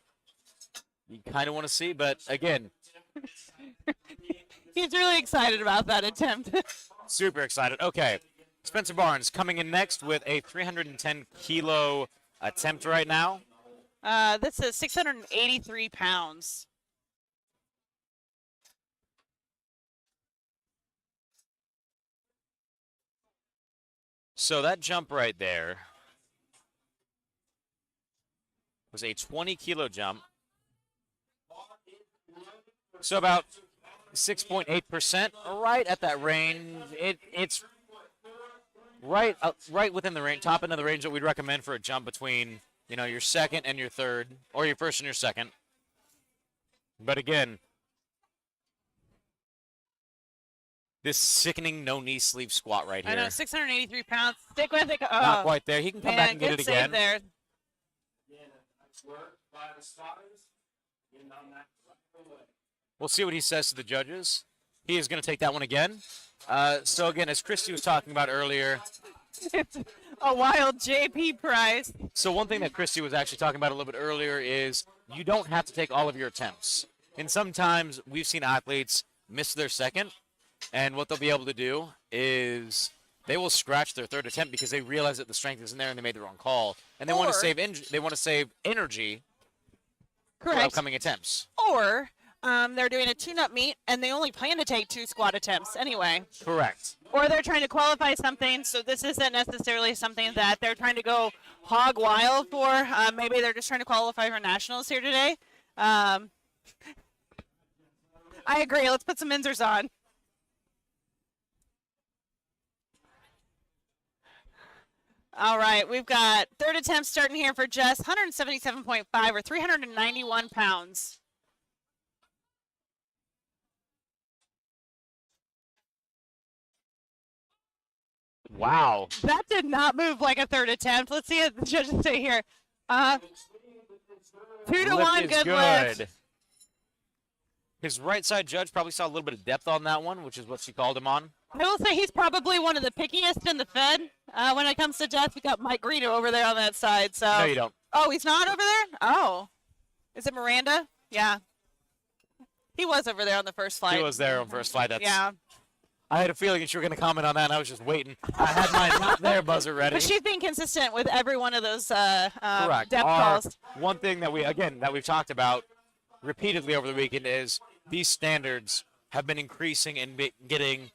you kind of want to see. But again, he's really excited about that attempt. Super excited. Okay. Spencer Barnes coming in next with a 310 kilo attempt right now. This is 683 pounds. So that jump right there was a 20 kilo jump. So about 6.8%, right at that range. It's right within the range, top end of the range that we'd recommend for a jump between, your second and your third, or your first and your second. But again, this sickening no knee sleeve squat right here. I know, 683 pounds. Stick with it. Oh, Not quite there. He can come back man, and get good it save again. there. We'll see what he says to the judges. He is going to take that one again. So again, as Christy was talking about earlier, It's a wild JP prize. so one thing that Christy was actually talking about a little bit earlier is you don't have to take all of your attempts. And sometimes we've seen athletes miss their second, and what they'll be able to do is they will scratch their third attempt because they realize that the strength isn't there and they made the wrong call, and they want to save energy for Correct. upcoming attempts. Or they're doing a tune-up meet and they only plan to take 2 squat attempts anyway. Correct. Or they're trying to qualify something, so this isn't necessarily something that they're trying to go hog wild for. Maybe they're just trying to qualify for nationals here today. I agree. Let's put some Inzers on. All right, we've got third attempt starting here for Jess, 177.5 or 391 pounds. Wow. That did not move like a third attempt. Let's see what the judges say here. 2 to 1, Lift is good lift. His right side judge probably saw a little bit of depth on that one, which is what she called him on. I will say he's probably one of the pickiest in the Fed. When it comes to death, we got Mike Greeno over there on that side. So. No, you don't. Oh, he's not over there? Oh. Is it Miranda? Yeah. He was over there on the first flight. He was there on first flight. Yeah. I had a feeling that you were going to comment on that, and I was just waiting. I had my not there buzzer ready. But she's being consistent with every one of those Correct. depth calls. One thing that we've talked about repeatedly over the weekend is these standards have been increasing and getting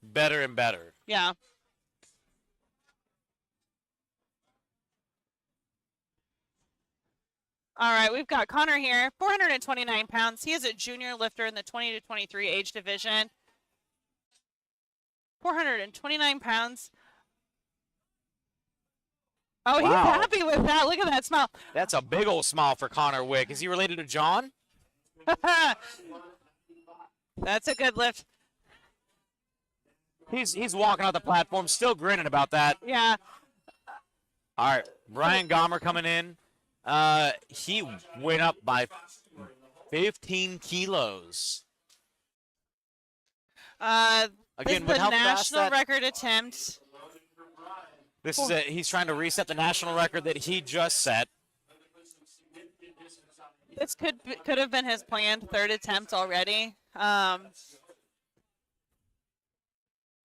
better and better. Yeah. All right, we've got Connor here, 429 pounds. He is a junior lifter in the 20 to 23 age division. 429 pounds. Oh, Wow. He's happy with that. Look at that smile. That's a big old smile for Connor Wick. Is he related to John? That's a good lift. He's walking out the platform, still grinning about that. Yeah. All right, Brian Gomer coming in. He went up by 15 kilos. This Again, is with the how fast national that record attempt. this is he's trying to reset the national record that he just set. This could have been his planned third attempt already.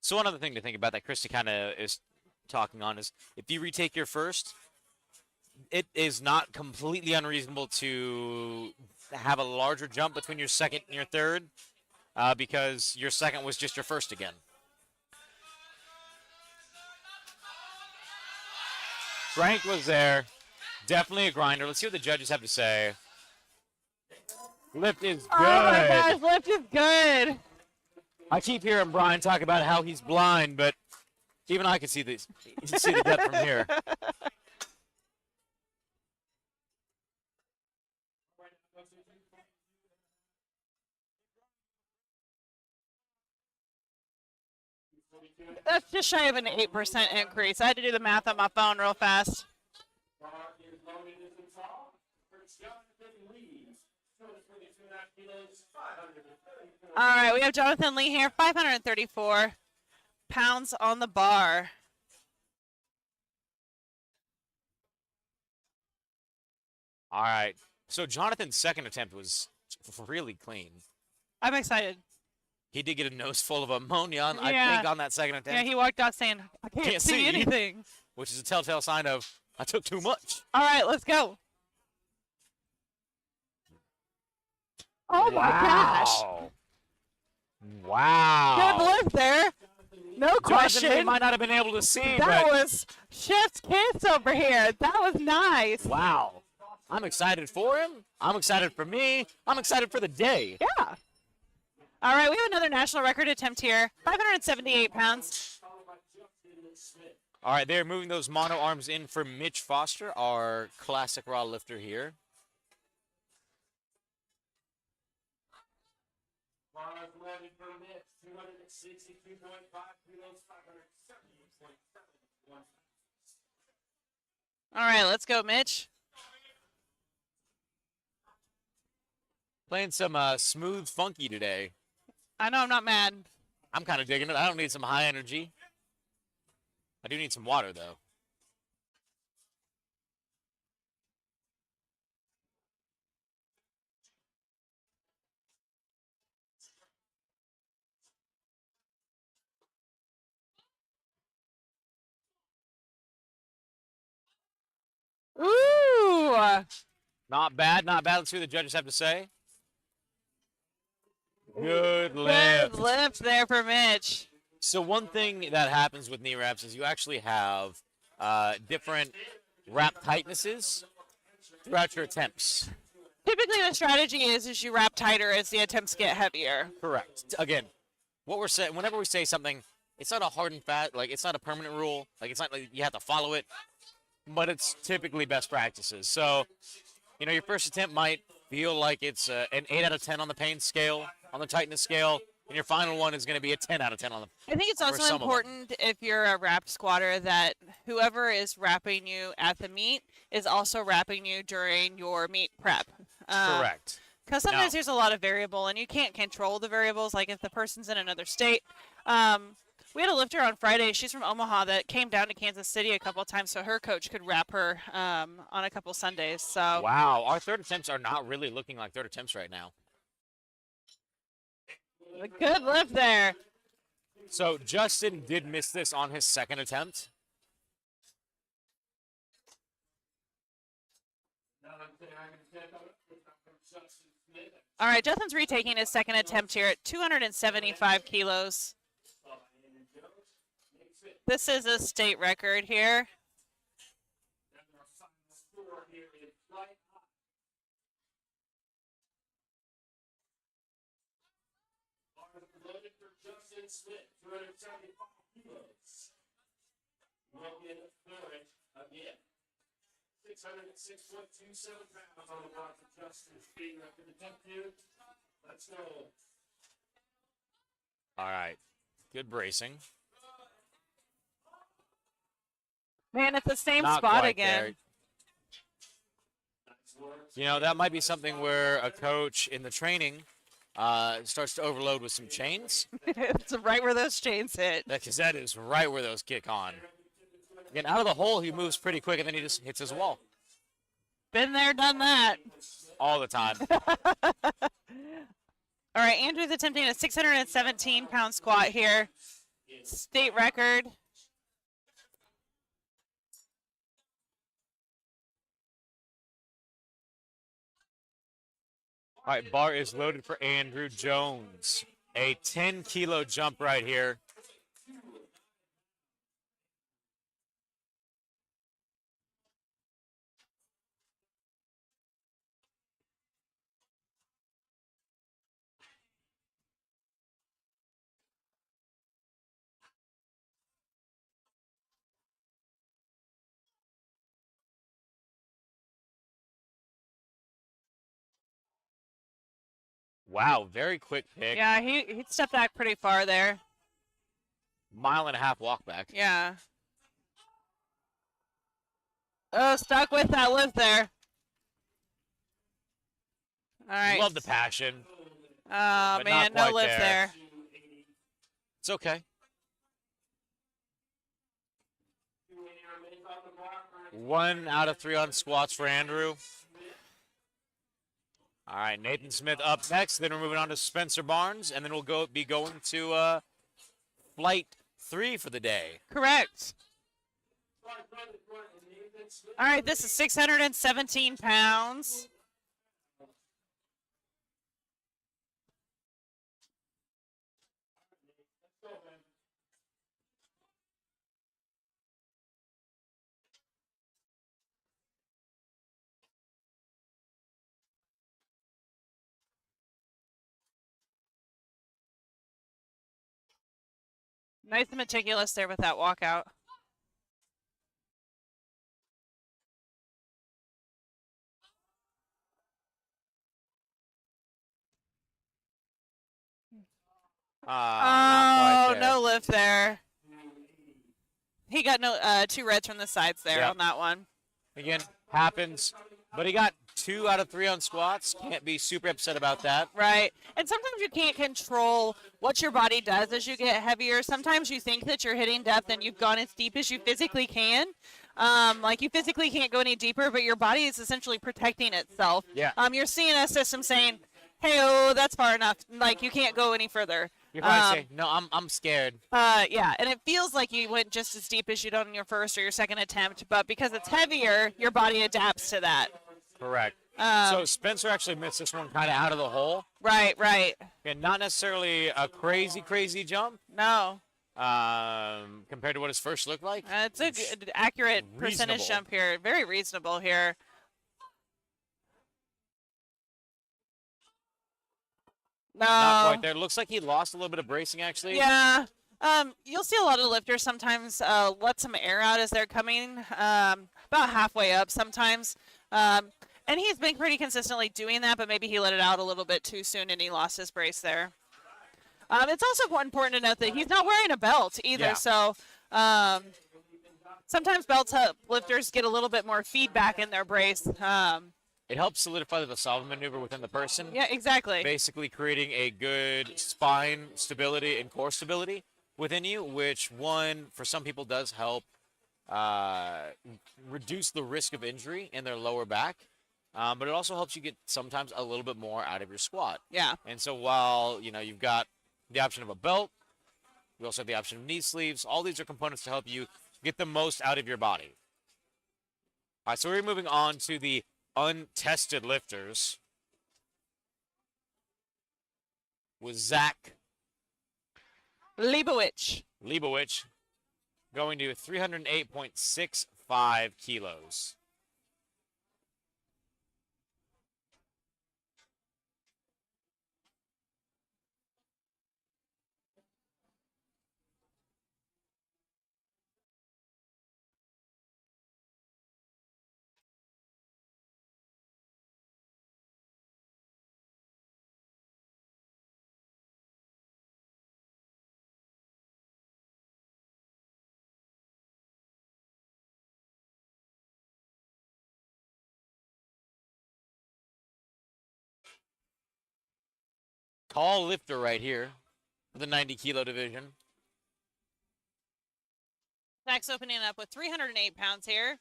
So one other thing to think about that Christy kind of is talking on is if you retake your first, it is not completely unreasonable to have a larger jump between your second and your third because your second was just your first again. Frank was there. Definitely a grinder. Let's see what the judges have to say. Lift is good. Oh my gosh, lift is good. I keep hearing Brian talk about how he's blind, but even I can see this. You can see the depth from here. That's just shy of an 8% increase. I had to do the math on my phone real fast. All right, we have Jonathan Lee here, 534 pounds on the bar. All right. So Jonathan's second attempt was really clean. I'm excited. He did get a nose full of ammonia, I Yeah. think, on that second attempt, Yeah, he walked out saying, I can't see anything. which is a telltale sign of I took too much. All right, let's go. Oh my gosh. Wow. Good lift there. No Jonathan question. Lee might not have been able to see, That but was chef's kiss over here. That was nice. wow. I'm excited for him. I'm excited for me. I'm excited for the day. Yeah. All right, we have another national record attempt here. 578 pounds. All right, they're moving those mono arms in for Mitch Foster, our classic raw lifter here. All right, let's go, Mitch. Playing some smooth funky today. I know I'm not mad. I'm kind of digging it. I don't need some high energy. I do need some water, though. Ooh. Not bad, not bad. Let's see what the judges have to say. Good lift. Good lift there for Mitch. So one thing that happens with knee wraps is you actually have different wrap tightnesses throughout your attempts. Typically, the strategy is you wrap tighter as the attempts get heavier. Correct. Again, what we're saying, whenever we say something, it's not a hard and fast, like it's not a permanent rule. Like it's not like you have to follow it, but it's typically best practices. So, you know, your first attempt might feel like it's an 8 out of 10 on the pain scale, on the tightness scale, and your final one is going to be a 10 out of 10 on the. I think it's for also some of them. important if you're a wrapped squatter that whoever is wrapping you at the meet is also wrapping you during your meet prep. Correct. Because sometimes Now- there's a lot of variable, and you can't control the variables. Like if the person's in another state. We had a lifter on Friday. She's from Omaha that came down to Kansas City a couple of times so her coach could wrap her on a couple Sundays. So Wow, our third attempts are not really looking like third attempts right now. a good lift there. So Justin did miss this on his second attempt. All right, Justin's retaking his second attempt here at 275 kilos. This is a state record here. Again, 606.27 pounds on the block for Justin. Speeding up to the 10th dude. Let's go. All right, good bracing. Man, it's the same Not spot quite again. there. You know, that might be something where a coach in the training starts to overload with some chains. It's right where those chains hit. Because that is right where those kick on. Again, out of the hole, he moves pretty quick, and then he just hits his wall. Been there, done that. All the time. All right, Andrew's attempting a 617-pound squat here. State record. All right, bar is loaded for Andrew Jones. A 10-kilo jump right here. Wow, very quick pick. Yeah, he stepped back pretty far there. Mile and a half walk back. Yeah. Oh, stuck with that lift there. All right. Love the passion. Oh, but man, not no quite lift there. It's okay. 1 out of 3 on squats for Andrew. All right, Nathan Smith up next. Then we're moving on to Spencer Barnes, and then we'll be going to flight 3 for the day. Correct. All right, this is 617 pounds. Nice and meticulous there with that walkout. Not quite there. no lift there. He got no 2 reds from the sides there Yep. on that one. Again, happens. But he got 2 out of 3 on squats. Can't be super upset about that. Right. And sometimes you can't control what your body does as you get heavier. Sometimes you think that you're hitting depth and you've gone as deep as you physically can. Like you physically can't go any deeper, but your body is essentially protecting itself. Yeah. Your CNS system saying, hey, oh, that's far enough. Like you can't go any further. You're probably saying, no, I'm scared. Yeah, and it feels like you went just as deep as you did on your first or your second attempt, but because it's heavier, your body adapts to that. Correct. So Spencer actually missed this one kind of out of the hole. Right. And not necessarily a crazy jump No. compared to what his first looked like. It's a good, accurate percentage Reasonable. jump here. Very reasonable here. No. Not quite there. Looks like he lost a little bit of bracing, actually. Yeah. You'll see a lot of lifters sometimes let some air out as they're coming, about halfway up sometimes. And he's been pretty consistently doing that, but maybe he let it out a little bit too soon and he lost his brace there. It's also important to note that he's not wearing a belt either, Yeah. so sometimes belts help lifters get a little bit more feedback in their brace. It helps solidify the Valsalva maneuver within the person. Yeah, exactly. Basically creating a good spine stability and core stability within you, which for some people does help reduce the risk of injury in their lower back. But it also helps you get sometimes a little bit more out of your squat. Yeah. And so while, you've got the option of a belt, you also have the option of knee sleeves. All these are components to help you get the most out of your body. All right, so we're moving on to the untested lifters with Zach Leibowich. going to 308.65 kilos. Tall lifter right here for the 90 kilo division. Zach's opening up with 308 pounds here. I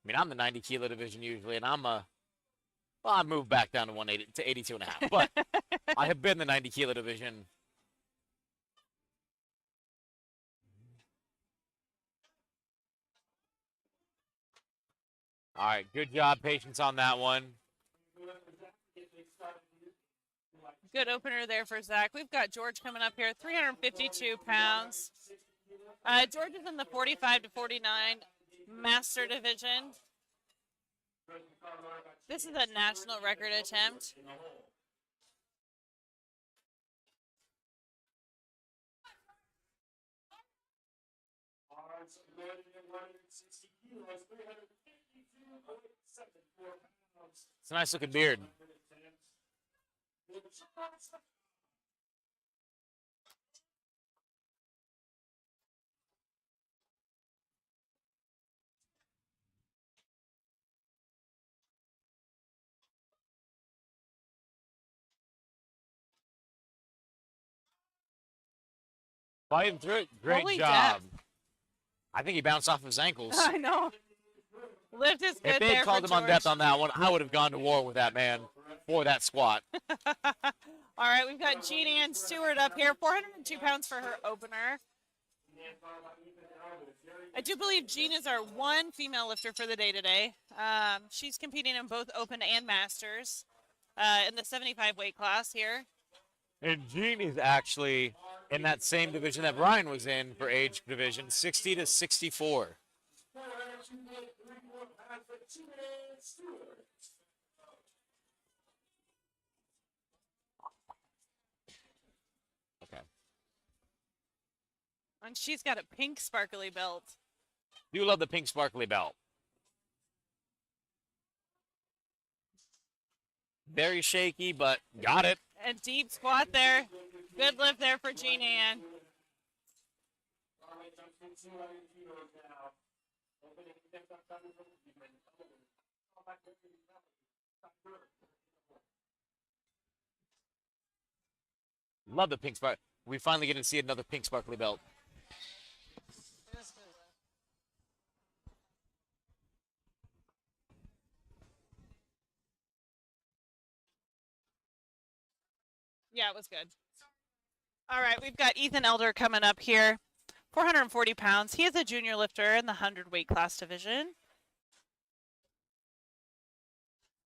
mean, I'm the 90 kilo division usually, and I moved back down to 180 to 82 and a half, but I have been the 90 kilo division. All right, good job, patience on that one. Good opener there for Zach. We've got George coming up here, 352 pounds. George is in the 45 to 49 master division. This is a national record attempt. It's a nice looking beard. Fighting through it. Great Holy job. I think he bounced off his ankles. I know. Lift is good If they there had called for him on George. depth on that one, I would have gone to war with that man for that squat. All right, we've got Jean Ann Stewart up here, 402 pounds for her opener. I do believe Jean is our one female lifter for the day today. She's competing in both open and masters in the 75 weight class here. And Jean is actually in that same division that Brian was in for age division, 60 to 64. Okay. And she's got a pink sparkly belt. Do love the pink sparkly belt. Very shaky, but got it. And deep squat there. Good lift there for Jean Ann. Love the pink spark. We finally get to see another pink sparkly belt. Yeah, it was good. All right, we've got Ethan Elder coming up here. 440 pounds. He is a junior lifter in the 100 weight class division.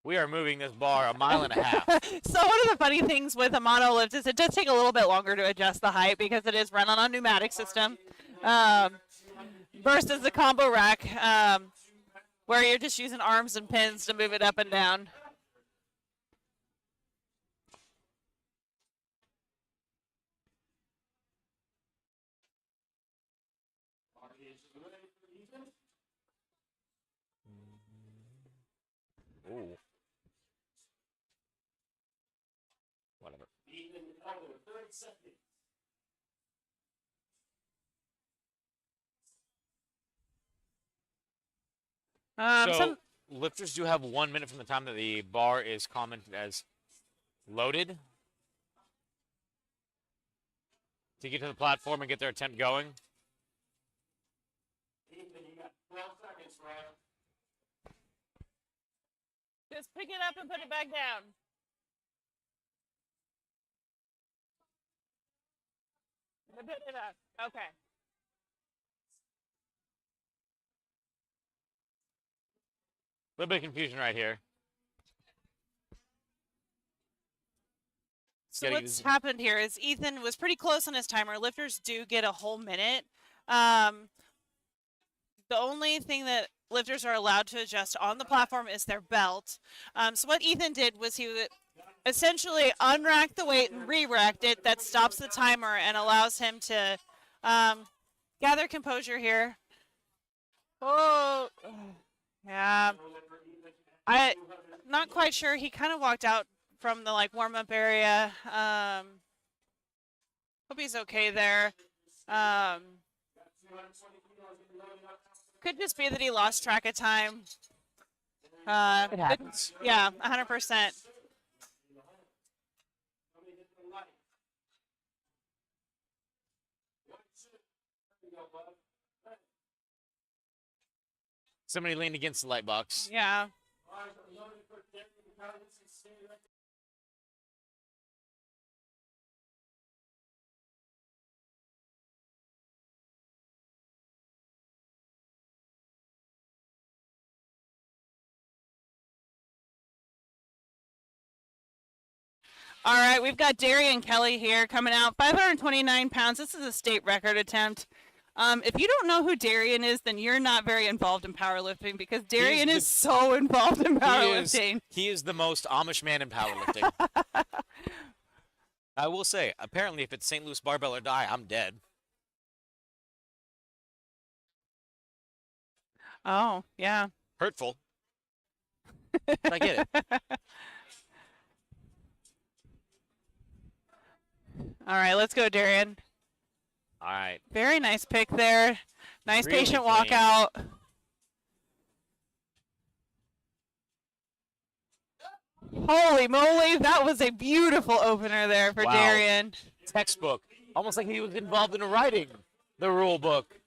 We are moving this bar a mile and a half. So one of the funny things with a mono lift is it does take a little bit longer to adjust the height because it is run on a pneumatic system versus the combo rack where you're just using arms and pins to move it up and down. Ooh. Whatever. So lifters do have 1 minute from the time that the bar is commented as loaded to get to the platform and get their attempt going. Just pick it up and put it back down. Put it up. Okay. A little bit of confusion right here. So what's happened here is Ethan was pretty close on his timer. Lifters do get a whole minute. The only thing that lifters are allowed to adjust on the platform is their belt. So what Ethan did was he essentially unracked the weight and re-racked it. That stops the timer and allows him to gather composure here. Oh, yeah. I'm not quite sure. He kind of walked out from the warm-up area. Hope he's okay there. Could just be that he lost track of time. It happens. Yeah, 100%. Somebody leaned against the light box. Yeah. All right, we've got Darian Kelly here coming out, 529 pounds. This is a state record attempt. If you don't know who Darian is, then you're not very involved in powerlifting because Darian is so involved in powerlifting. He is the most Amish man in powerlifting. I will say, apparently, if it's St. Louis barbell or die, I'm dead. Oh, yeah. Hurtful. But I get it. All right, let's go, Darian. All right. Very nice pick there. Nice Really patient clean. walkout. Holy moly, that was a beautiful opener there for Wow. Darian. Textbook. Almost like he was involved in writing the rule book.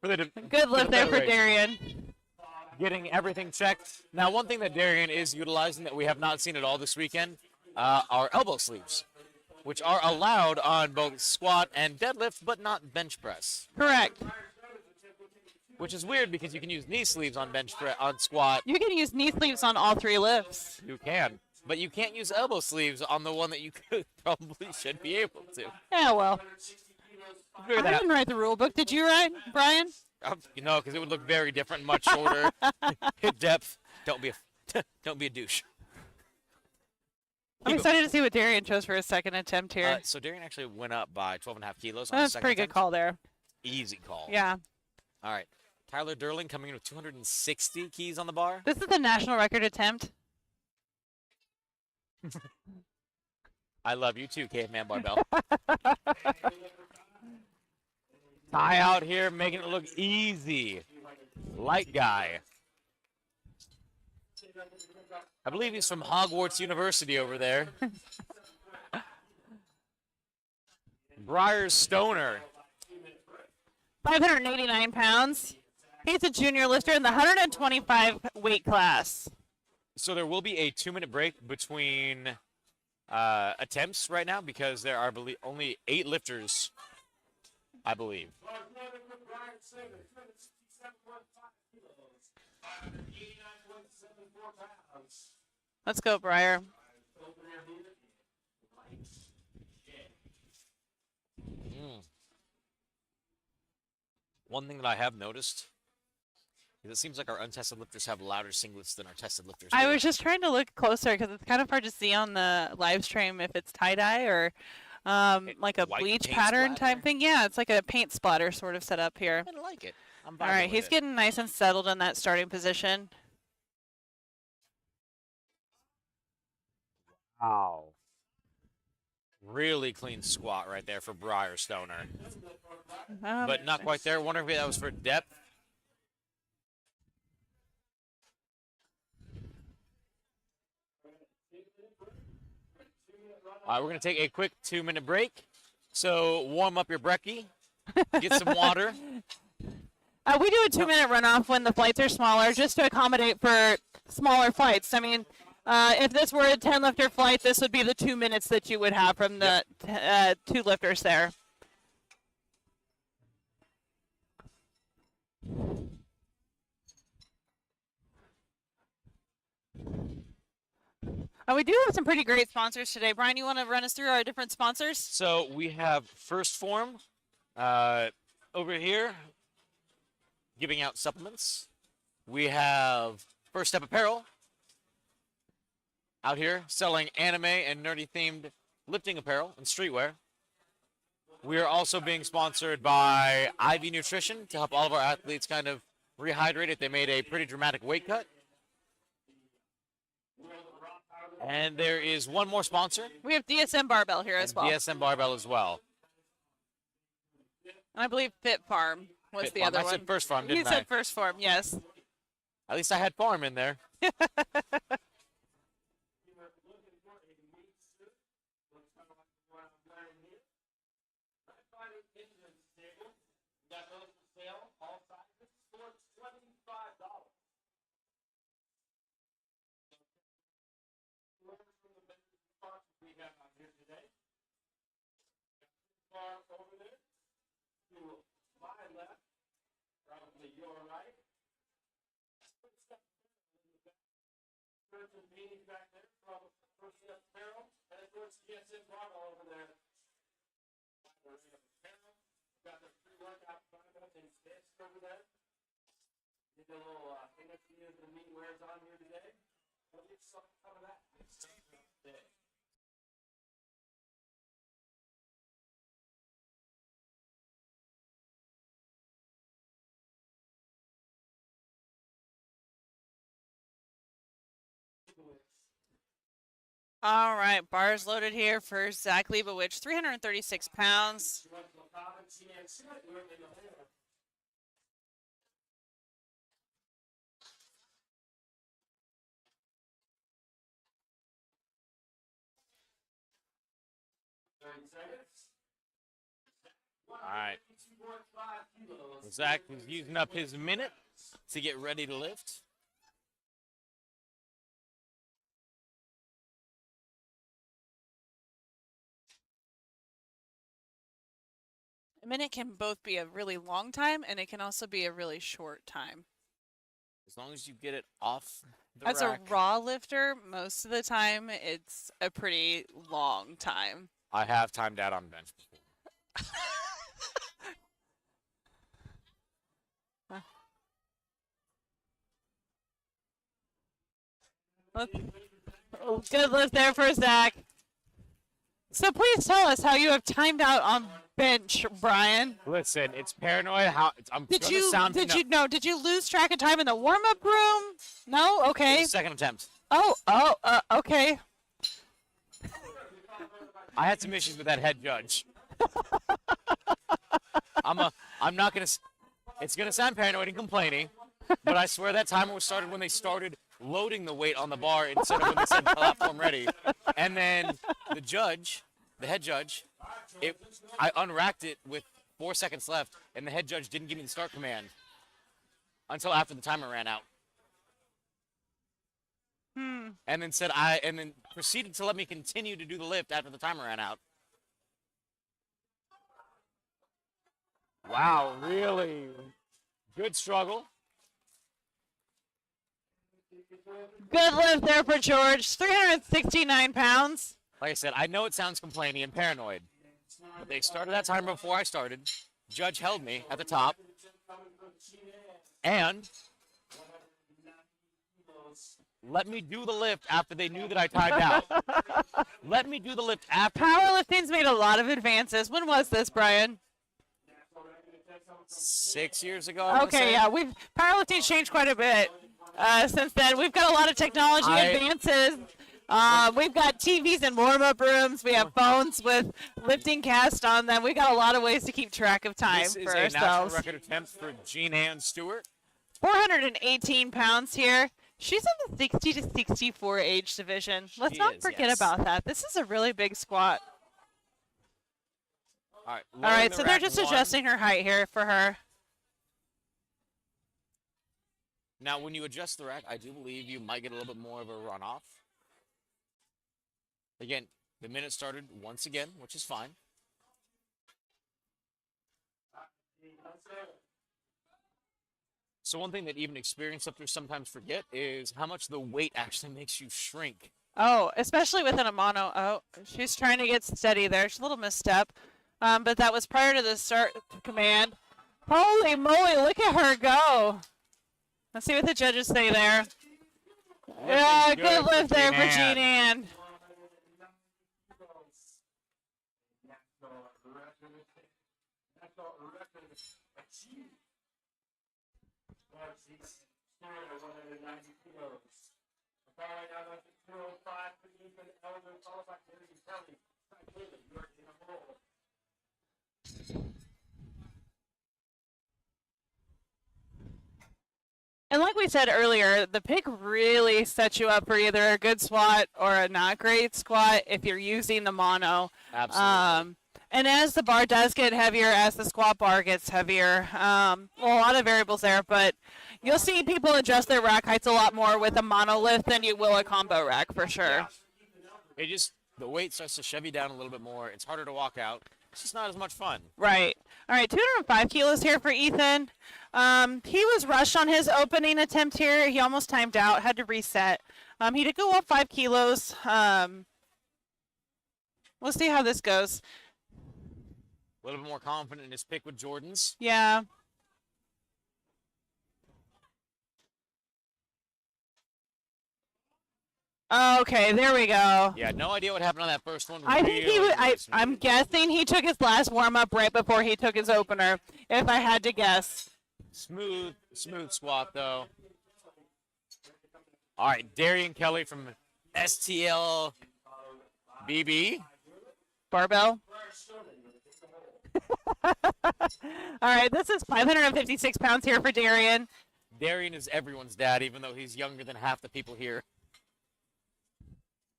For the Good lift there for Federation. Darian. Getting everything checked. Now, one thing that Darian is utilizing that we have not seen at all this weekend are elbow sleeves, which are allowed on both squat and deadlift, but not bench press. Correct. Which is weird because you can use knee sleeves on on squat. You can use knee sleeves on all three lifts. You can, but you can't use elbow sleeves on the one that you could probably should be able to. Yeah, well. Figure I that out. didn't write the rule book. Did you write, Brian? You know, because it would look very different, much shorter, hip depth. Don't be a douche. I'm excited to see what Darian chose for his second attempt here. So Darian actually went up by 12.5 kilos on That's the a second pretty good attempt. call there. Easy call. Yeah. All right. Tyler Durling coming in with 260 keys on the bar. This is the national record attempt. I love you too, Caveman Barbell. Ty out here making it look easy. Light guy. I believe he's from Hogwarts University over there. Briar Stoner. 589 pounds. He's a junior lifter in the 125 weight class. So there will be a 2-minute break between attempts right now because there are only 8 lifters, I believe. Let's go, Briar. One thing that I have noticed is it seems like our untested lifters have louder singlets than our tested lifters I do. was just trying to look closer because it's kind of hard to see on the live stream if it's tie-dye or like a white bleach paint pattern splatter? type thing. Yeah, it's like a paint splatter sort of setup here. I like it. I'm All vibing right, with he's it. getting nice and settled in that starting position. Wow. Really clean squat right there for Briar Stoner. But not quite there. Wondering if that was for depth. All right, we're going to take a quick 2-minute break. So warm up your brekkie. Get some water. We do a 2-minute runoff when the flights are smaller, just to accommodate for smaller flights. I mean, if this were a 10-lifter flight, this would be the 2 minutes that you would have from the 2 lifters there. We do have some pretty great sponsors today. Brian, you want to run us through our different sponsors? So we have First Form over here giving out supplements. We have First Step Apparel out here selling anime and nerdy themed lifting apparel and streetwear. We are also being sponsored by IV Nutrition to help all of our athletes kind of rehydrate if they made a pretty dramatic weight cut. And there is one more sponsor. We have DSM Barbell here as well. DSM Barbell as well. And I believe Fit Farm was Fit the Farm. other I one. said First Farm, You didn't I? said First Farm, yes. At least I had farm in there. Over there to my left, probably your right. Person meeting back there from First Step Apparel, and of course DSM Barbell over there. Got the pre-workout product and disc over there. Did a little interview of the meat wears on here today. We'll get some of that today. All right, bars loaded here for Zach Leibowich, 336 pounds. All right. Zach is using up his minute to get ready to lift. A minute can both be a really long time and it can also be a really short time. As long as you get it off the As rack. a raw lifter, most of the time it's a pretty long time. I have timed out on bench before. Good lift there for Zach. So please tell us how you have timed out on bench, Brian. Listen, it's paranoid. I'm Did gonna you sound did you lose track of time in the warm-up room? No? Okay. Second attempt. Okay. I had some issues with that head judge. I'm not gonna. It's gonna sound paranoid and complaining, but I swear that timer was started when they started loading the weight on the bar instead of when they said platform ready. And then the head judge, I unracked it with 4 seconds left, and the head judge didn't give me the start command until after the timer ran out. And then proceeded to let me continue to do the lift after the timer ran out. Wow, really good struggle. Good lift there for George. 369 pounds. Like I said, I know it sounds complaining and paranoid, but they started that timer before I started. Judge held me at the top, and let me do the lift after they knew that I timed out. Let me do the lift after. Powerlifting's made a lot of advances. When was this, Brian? 6 years ago. I wanna Okay, say. yeah, powerlifting's changed quite a bit since then. We've got a lot of technology advances. We've got TVs and warm-up rooms. We have phones with lifting cast on them. We've got a lot of ways to keep track of time This is for a national ourselves. record attempt for Jean Ann Stewart. 418 pounds here. She's in the 60 to 64 age division. Let's She not is, forget yes. about that. This is a really big squat. All right. All right, so they're just one. adjusting her height here for her. Now, when you adjust the rack, I do believe you might get a little bit more of a runoff. Again, the minute started once again, which is fine. So one thing that even experienced lifters sometimes forget is how much the weight actually makes you shrink. Oh, especially within a mono. Oh, she's trying to get steady there. She's a little misstep. But that was prior to the start command. Holy moly, look at her go. Let's see what the judges say there. Yeah, good lift there for Jean Ann. And like we said earlier, the pick really sets you up for either a good squat or a not great squat if you're using the mono. Absolutely. And as the bar does get heavier, as the squat bar gets heavier, well, a lot of variables there, but you'll see people adjust their rack heights a lot more with a mono lift than you will a combo rack for sure. Yeah. The weight starts to shove you down a little bit more. It's harder to walk out. It's just not as much fun. Right. All right, 205 kilos here for Ethan. He was rushed on his opening attempt here. He almost timed out, had to reset. He did go up 5 kilos. We'll see how this goes. A little bit more confident in his pick with Jordans. Yeah. Okay, there we go. Yeah, no idea what happened on that first one. I think he Really was, smooth. I'm guessing he took his last warm-up right before he took his opener, if I had to guess. Smooth squat, though. All right, Darian Kelly from STL BB. Barbell. All right, this is 556 pounds here for Darian. Darian is everyone's dad, even though he's younger than half the people here.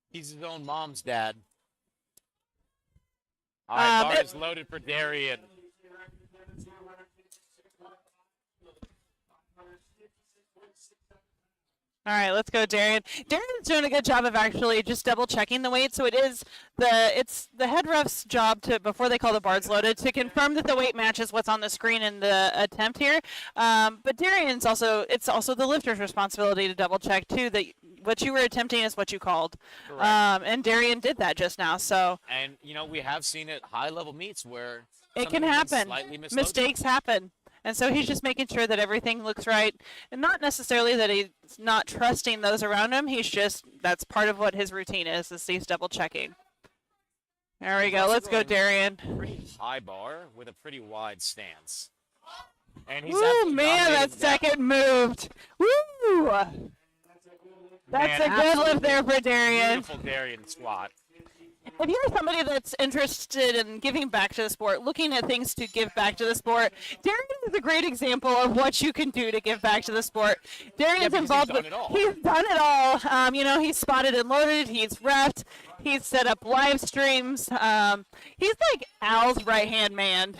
He's his own mom's dad. All right, bar is loaded for Darian. All right, let's go, Darian. Darian's doing a good job of actually just double checking the weight. So it's the head ref's job to, before they call the bars loaded, to confirm that the weight matches what's on the screen in the attempt here. But Darian's it's also the lifter's responsibility to double check too that what you were attempting is what you called. And Darian did that just now. So. And we have seen at high level meets where It can something's been happen. slightly misloaded. Mistakes happen. And so he's just making sure that everything looks right. And not necessarily that he's not trusting those around him. That's part of what his routine is he's double checking. There we go. Let's go, Darian. Pretty high bar with a pretty wide stance. And he's Woo, man, that second moved. Woo! That's a good lift there for Darian. Beautiful Darian squat. if you're somebody that's interested in giving back to the sport, looking at things to give back to the sport, Darian is a great example of what you can do to give back to the sport. Darian's because involved he's done it all. He's done it all. You know, he's spotted and loaded, he's reffed, he's set up live streams. He's like Al's right-hand man.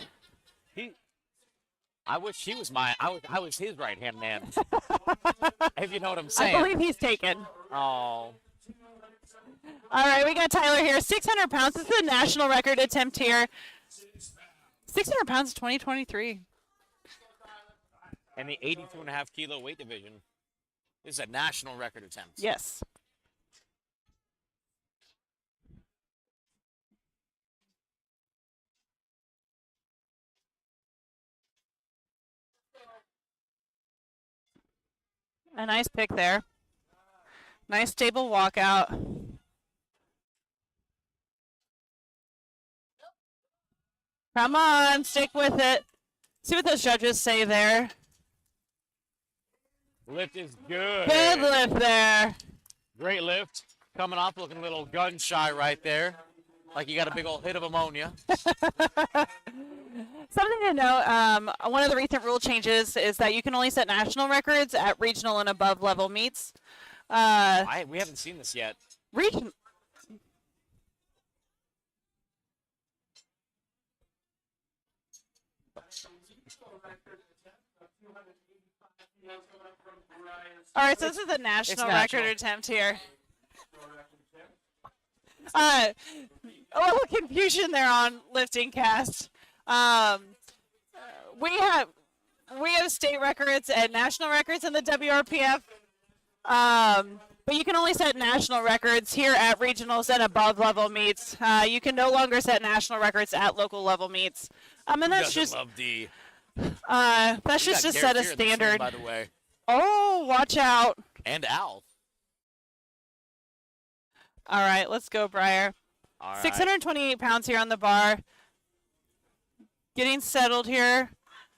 I wish he was I was his right-hand man. If you know what I'm saying. I believe he's taken. Oh. All right, we got Tyler here. 600 pounds. This is a national record attempt here. 600 pounds, 2023. And the 82.5 kilo weight division. This is a national record attempt. Yes. A nice pick there. Nice stable walkout. Come on, stick with it. See what those judges say there. Lift is good. Good lift there. Great lift. Coming off looking a little gun shy right there. Like you got a big old hit of ammonia. Something to note, one of the recent rule changes is that you can only set national records at regional and above level meets. We haven't seen this yet. Region. All right, so this is a national record attempt here. A little confusion there on lifting cast. We have state records and national records in the WRPF, but you can only set national records here at regionals and above level meets. You can no longer set national records at local level meets, and that's just love D. that's just to set a standard. By the way. Oh, watch out! And Al. All right, let's go, Briar. All right. 628 pounds here on the bar. Getting settled here.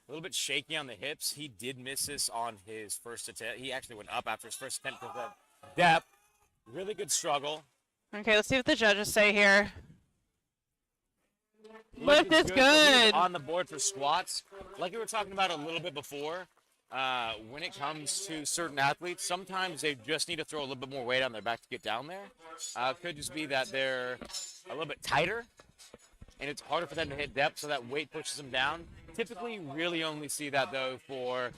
A little bit shaky on the hips. He did miss this on his first attempt. He actually went up after his first attempt because of depth. Really good struggle. Okay, let's see what the judges say here. Lift is good. On the board for squats. Like we were talking about a little bit before, when it comes to certain athletes, sometimes they just need to throw a little bit more weight on their back to get down there. Could just be that they're a little bit tighter, and it's harder for them to hit depth, so that weight pushes them down. Typically, you really only see that, though, for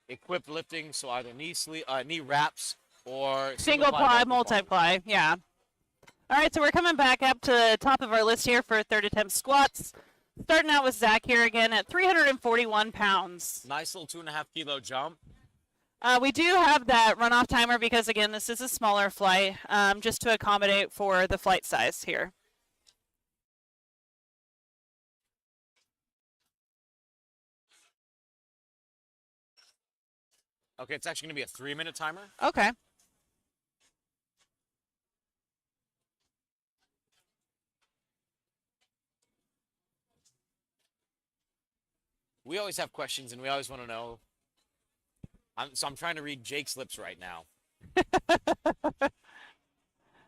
equipped lifting, so either knee wraps or single ply, multi-ply, yeah. All right, so we're coming back up to the top of our list here for third attempt squats. Starting out with Zach here again at 341 pounds. Nice little 2.5 kilo jump. We do have that runoff timer because, again, this is a smaller flight, just to accommodate for the flight size here. Okay, it's actually going to be a 3-minute timer. Okay. We always have questions, and we always want to know. So I'm trying to read Jake's lips right now. But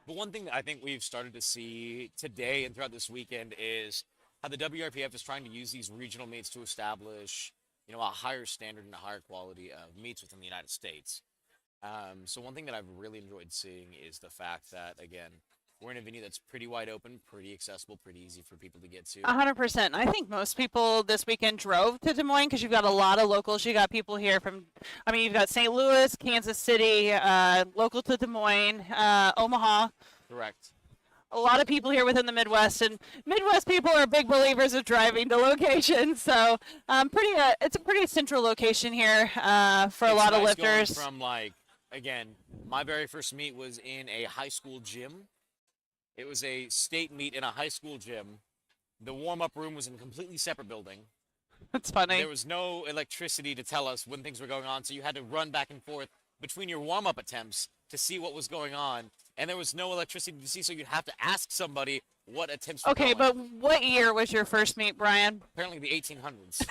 one thing that I think we've started to see today and throughout this weekend is how the WRPF is trying to use these regional meets to establish, a higher standard and a higher quality of meets within the United States. So one thing that I've really enjoyed seeing is the fact that, again, we're in a venue that's pretty wide open, pretty accessible, pretty easy for people to get to. 100%. I think most people this weekend drove to Des Moines because you've got a lot of locals. You got people here from, you've got St. Louis, Kansas City, local to Des Moines, Omaha. Correct. A lot of people here within the Midwest, and Midwest people are big believers of driving to locations. So, it's a pretty central location here for a lot of lifters. From again, my very first meet was in a high school gym. It was a state meet in a high school gym. The warm-up room was in a completely separate building. That's funny. There was no electricity to tell us when things were going on, so you had to run back and forth between your warm-up attempts to see what was going on. And there was no electricity to see, so you'd have to ask somebody what attempts were going. But what year was your first meet, Brian? Apparently the 1800s.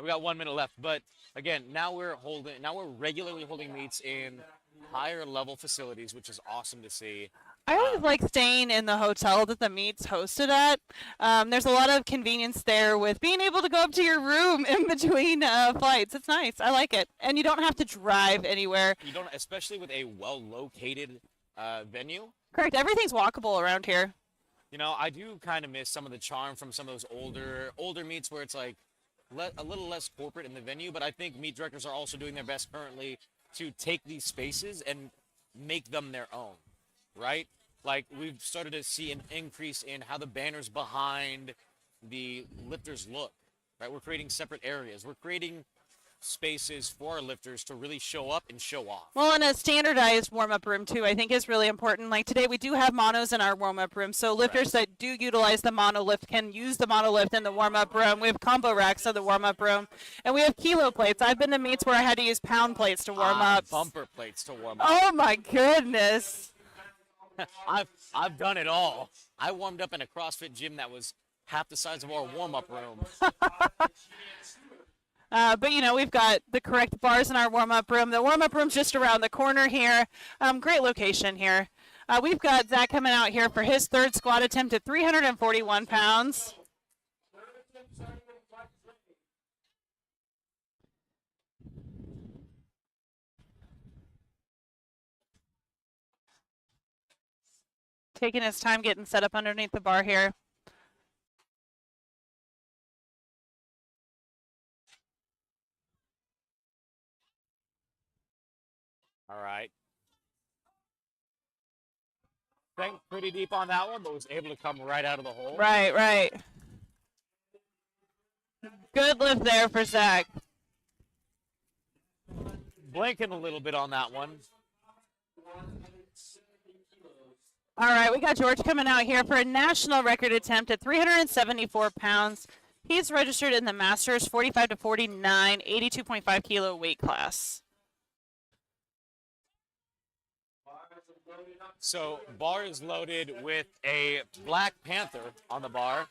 We got 1 minute left, but again, now we're regularly holding meets in higher level facilities, which is awesome to see. I always like staying in the hotel that the meet's hosted at. There's a lot of convenience there with being able to go up to your room in between flights. It's nice. I like it. And you don't have to drive anywhere. You don't, especially with a well-located venue. Correct. Everything's walkable around here. You know, I do kind of miss some of the charm from some of those older meets where it's like a little less corporate in the venue. But I think meet directors are also doing their best currently to take these spaces and make them their own, right? Like, we've started to see an increase in how the banners behind the lifters look, right? We're creating separate areas. We're creating spaces for our lifters to really show up and show off. Well, and a standardized warm-up room, too, I think is really important. Like today, we do have monos in our warm-up room, so lifters that do utilize the monolift can use the monolift in the warm-up room. We have combo racks in the warm-up room, and we have kilo plates. I've been to meets where I had to use pound plates to warm up. Bumper plates to warm up. Oh, my goodness. I've done it all. I warmed up in a CrossFit gym that was half the size of our warm-up room. But, you know, we've got the correct bars in our warm-up room. The warm-up room's just around the corner here. Great location here. We've got Zach coming out here for his third squat attempt at 341 pounds. Taking his time getting set up underneath the bar here. All right. Sank pretty deep on that one, but was able to come right out of the hole. Right, right. Good lift there for Zach. Blinking a little bit on that one. All right, we got George coming out here for a national record attempt at 374 pounds. He's registered in the Masters 45 to 49, 82.5 kilo weight class. So bar is loaded with a Black Panther on the bar.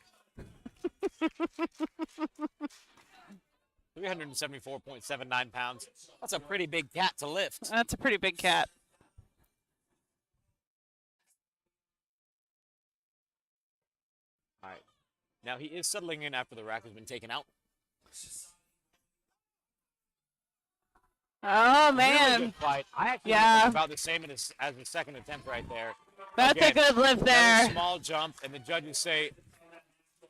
374.79 pounds. That's a pretty big cat to lift. That's a pretty big cat. All right. Now he is settling in after the rack has been taken out. Oh, Really man. good fight. I actually Yeah. think about the same as the second attempt right there. That's Again, a good lift another there. small jump, and the judges say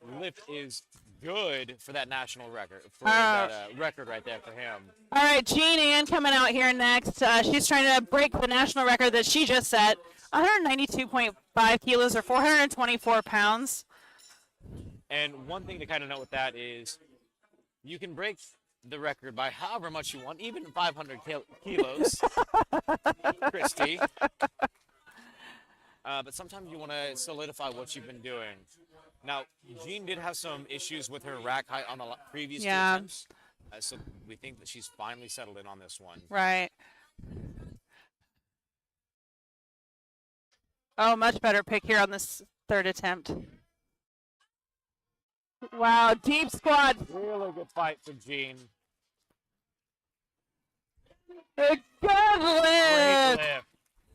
lift is good for that national record, for that record right there for him. All right, Jean Ann coming out here next. She's trying to break the national record that she just set. 192.5 kilos or 424 pounds. And one thing to kind of note with that is you can break the record by however much you want, even 500 kilos, Christy. But sometimes you want to solidify what you've been doing. Now, Jean did have some issues with her rack height on the previous two attempts, so we think that she's finally settled in on this one. Right. Oh, much better pick here on this third attempt. Wow, deep squat. Really good fight for Jean. A good Great lift. lift.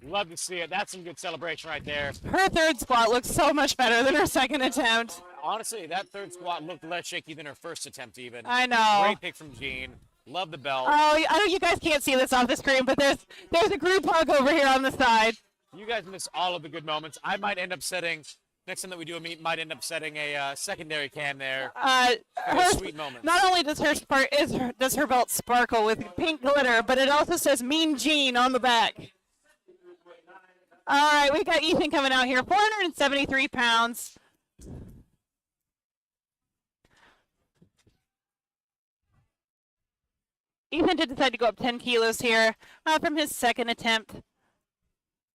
Love to see it. That's some good celebration right there. Her third squat looks so much better than her second attempt. Honestly, that third squat looked less shaky than her first attempt even. I know. Great pick from Jean. Love the belt. Oh, I know you guys can't see this off the screen, but there's a group hug over here on the side. You guys miss all of the good moments. I might end up setting, next time that we do a meet, might end up setting a secondary cam there. For those sweet moments. Not only does does her belt sparkle with pink glitter, but it also says Mean Gene on the back. All right, we got Ethan coming out here, 473 pounds. Ethan did decide to go up 10 kilos here from his second attempt.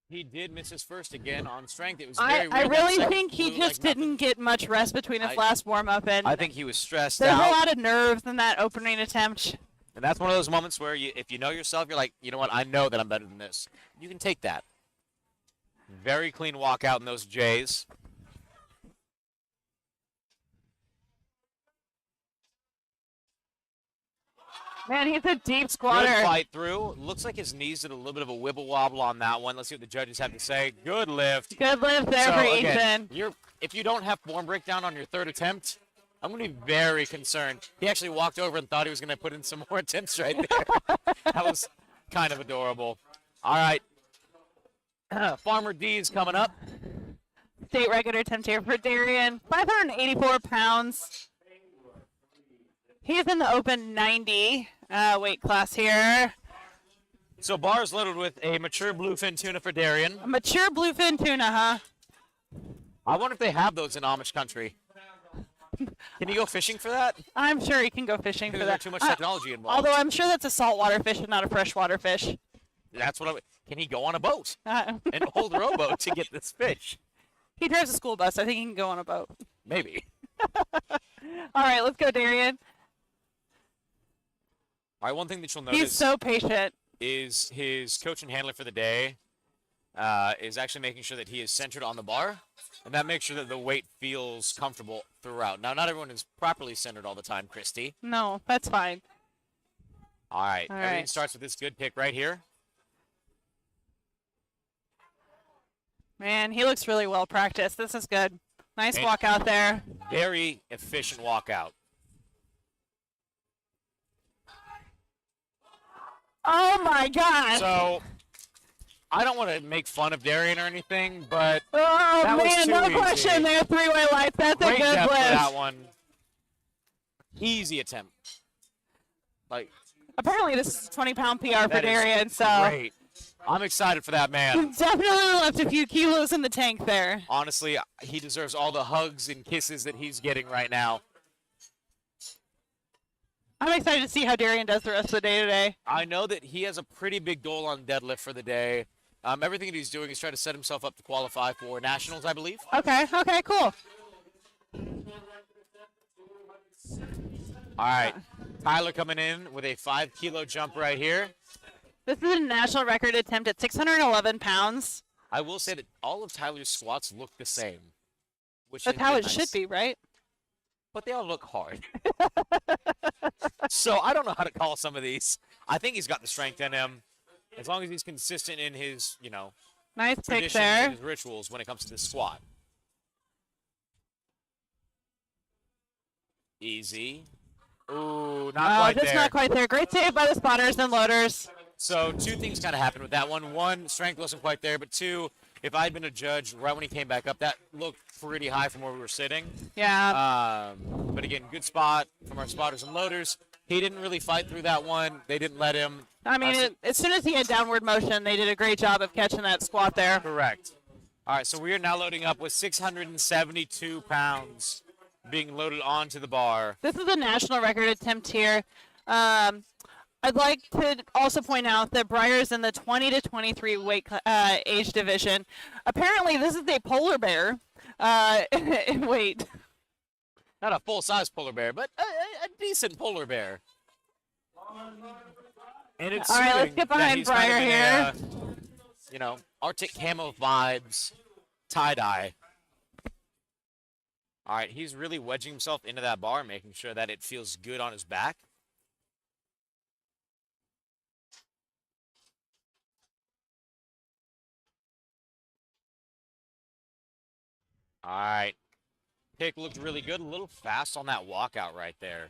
He did miss his first again on strength. It was very I weird. That really second think he flew just like nothing. didn't get much rest between his last warm-up, and I think he was stressed there's out. a lot of nerves in that opening attempt. And that's one of those moments where if you know yourself, you're like, you know what, I know that I'm better than this. You can take that. Very clean walkout in those J's. Man, he's a deep Good squatter. fight through. Looks like his knees did a little bit of a wibble wobble on that one. Let's see what the judges have to say. Good lift. Good lift there So for again, Ethan. if you don't have form breakdown on your third attempt, I'm going to be very concerned. He actually walked over and thought he was going to put in some more attempts right there. That was kind of adorable. All right. Farmer D is coming up. State record attempt here for Darian. 584 pounds. He's in the open 90 weight class here. So bars loaded with a mature bluefin tuna for Darian. A mature bluefin tuna, huh? I wonder if they have those in Amish country. Can you go fishing for that? I'm sure he can go fishing for There's that. too much technology involved. Although I'm sure that's a saltwater fish and not a freshwater fish. That's what can he go on a boat? An old rowboat to get this fish? He drives a school bus. I think he can go on a boat. Maybe. All right, let's go, Darian. All right, one thing that you'll He's notice so patient. is his coach and handler for the day is actually making sure that he is centered on the bar, and that makes sure that the weight feels comfortable throughout. Now, not everyone is properly centered all the time, Christy. No, that's fine. All right, All everything right. starts with this good pick right here. Man, he looks really well practiced. This is good. Nice And- walk out there. Very efficient walkout. Oh, my gosh. So, I don't want to make fun of Darian or anything, but Oh, that was man, too no easy. question there. Three-way lights. That's a great good depth for that lift. one. Easy attempt. Like, Apparently, this is a 20-pound PR for that is Darian, so great. I'm excited for that man. definitely left a few kilos in the tank there. Honestly, he deserves all the hugs and kisses that he's getting right now. I'm excited to see how Darian does the rest of the day today. I know that he has a pretty big goal on deadlift for the day. Everything that he's doing is trying to set himself up to qualify for nationals, I believe. Okay, cool. All right, Tyler coming in with a 5-kilo jump right here. This is a national record attempt at 611 pounds. I will say that all of Tyler's squats look the same, which That's is how it nice. should be, right? But they all look hard. So I don't know how to call some of these. I think he's got the strength in him. As long as he's consistent in his, Nice pick traditions there. and his rituals when it comes to this squat. Easy. Ooh, not quite Just there. not quite there. Great save by the spotters and loaders. So two things kind of happened with that one. One, strength wasn't quite there, but two, if I'd been a judge right when he came back up, that looked pretty high from where we were sitting. Yeah. But again, good spot from our spotters and loaders. He didn't really fight through that one. They didn't let him. I mean, as soon as he had downward motion, they did a great job of catching that squat there. Correct. All right, so we are now loading up with 672 pounds being loaded onto the bar. This is a national record attempt here. I'd like to also point out that Breyer's in the 20 to 23 age division. Apparently, this is a polar bear. Wait. Not a full-size polar bear, but a decent polar bear. And it's All right, let's suiting get that behind he's kind of Breyer in a, Arctic camo vibes, tie-dye. All right, he's really wedging himself into that bar, making sure that it feels good on his back. All right. Pick looked really good. A little fast on that walkout right there.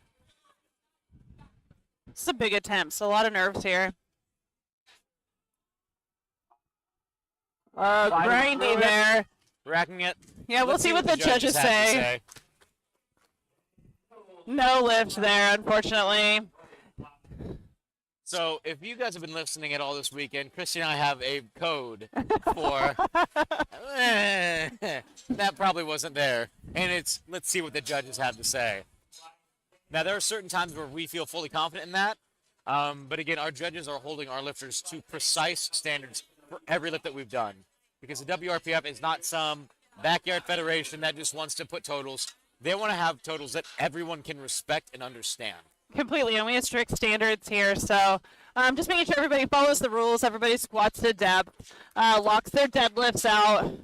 This is a big attempt, so a lot of nerves here. Fighting through Grindy it. there. Racking it. Yeah, we'll Let's see what the judges have to say. No lift there, unfortunately. So, if you guys have been listening at all this weekend, Christy and I have a code for that probably wasn't there. And it's, let's see what the judges have to say. Now, there are certain times where we feel fully confident in that. But again, our judges are holding our lifters to precise standards for every lift that we've done. Because the WRPF is not some backyard federation that just wants to put totals. They want to have totals that everyone can respect and understand. Completely, and we have strict standards here, so just making sure everybody follows the rules, everybody squats to depth, locks their deadlifts out. All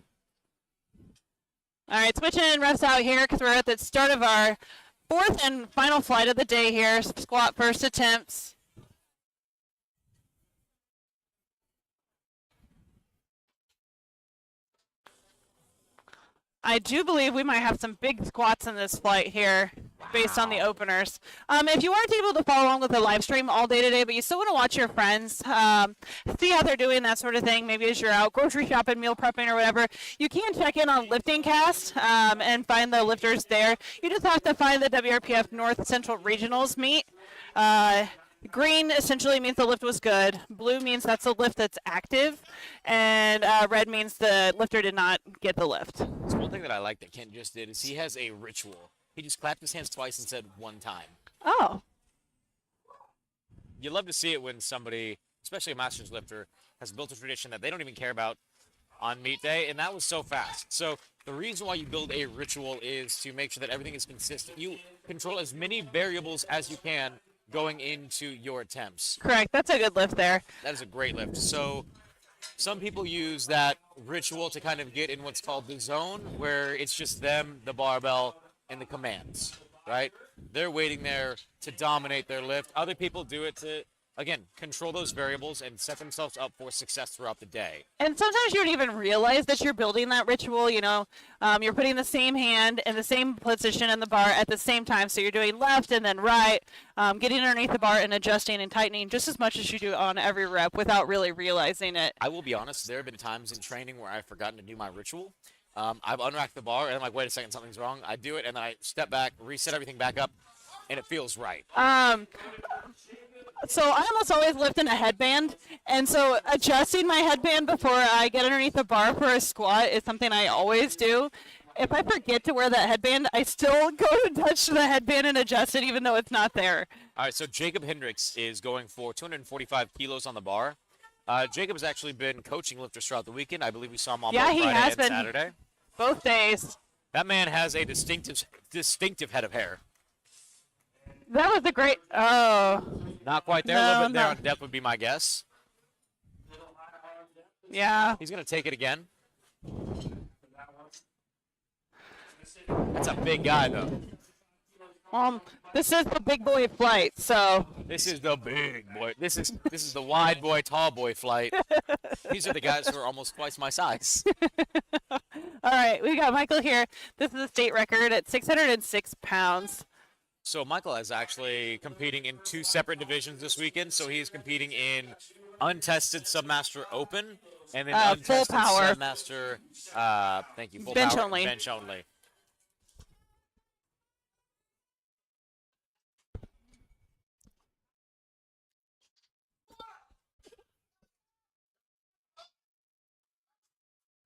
right, switching refs out here because we're at the start of our fourth and final flight of the day here, squat first attempts. I do believe we might have some big squats in this flight here based on the openers. If you weren't able to follow along with the live stream all day today, but you still want to watch your friends, see how they're doing, that sort of thing, maybe as you're out grocery shopping, meal prepping, or whatever, you can check in on Lifting Cast and find the lifters there. You just have to find the WRPF North Central Regionals meet. Green essentially means the lift was good. Blue means that's the lift that's active. And red means the lifter did not get the lift. So one thing that I like that Kent just did is he has a ritual. He just clapped his hands twice and said one time. Oh. You love to see it when somebody, especially a master's lifter, has built a tradition that they don't even care about on meet day, and that was so fast. So the reason why you build a ritual is to make sure that everything is consistent. You control as many variables as you can going into your attempts. Correct. That's a good lift there. That is a great lift. So some people use that ritual to kind of get in what's called the zone, where it's just them, the barbell, and the commands, right? They're waiting there to dominate their lift. Other people do it to, again, control those variables and set themselves up for success throughout the day. And sometimes you don't even realize that you're building that ritual, you know. You're putting the same hand in the same position in the bar at the same time. So you're doing left and then right, getting underneath the bar and adjusting and tightening just as much as you do on every rep without really realizing it. I will be honest, there have been times in training where I've forgotten to do my ritual. I've unracked the bar, and I'm like, wait a second, something's wrong. I do it, and then I step back, reset everything back up, and it feels right. So I almost always lift in a headband, and so adjusting my headband before I get underneath the bar for a squat is something I always do. If I forget to wear that headband, I still go to touch the headband and adjust it even though it's not there. All right, so Jacob Hendricks is going for 245 kilos on the bar. Jacob has actually been coaching lifters throughout the weekend. I believe we saw him on both Friday and Saturday. Both days. That man has a distinctive head of hair. That was a great. Oh. Not quite there. A little bit there on depth would be my guess. Yeah. He's going to take it again. That's a big guy, though. This is the big boy flight, so. This is the big boy. This is the wide boy, tall boy flight. These are the guys who are almost twice my size. All right, we got Michael here. This is a state record at 606 pounds. So Michael is actually competing in two separate divisions this weekend. So he's competing in untested Submaster Open and then untested full power. Submaster. Thank you. Full bench power, only. Bench only.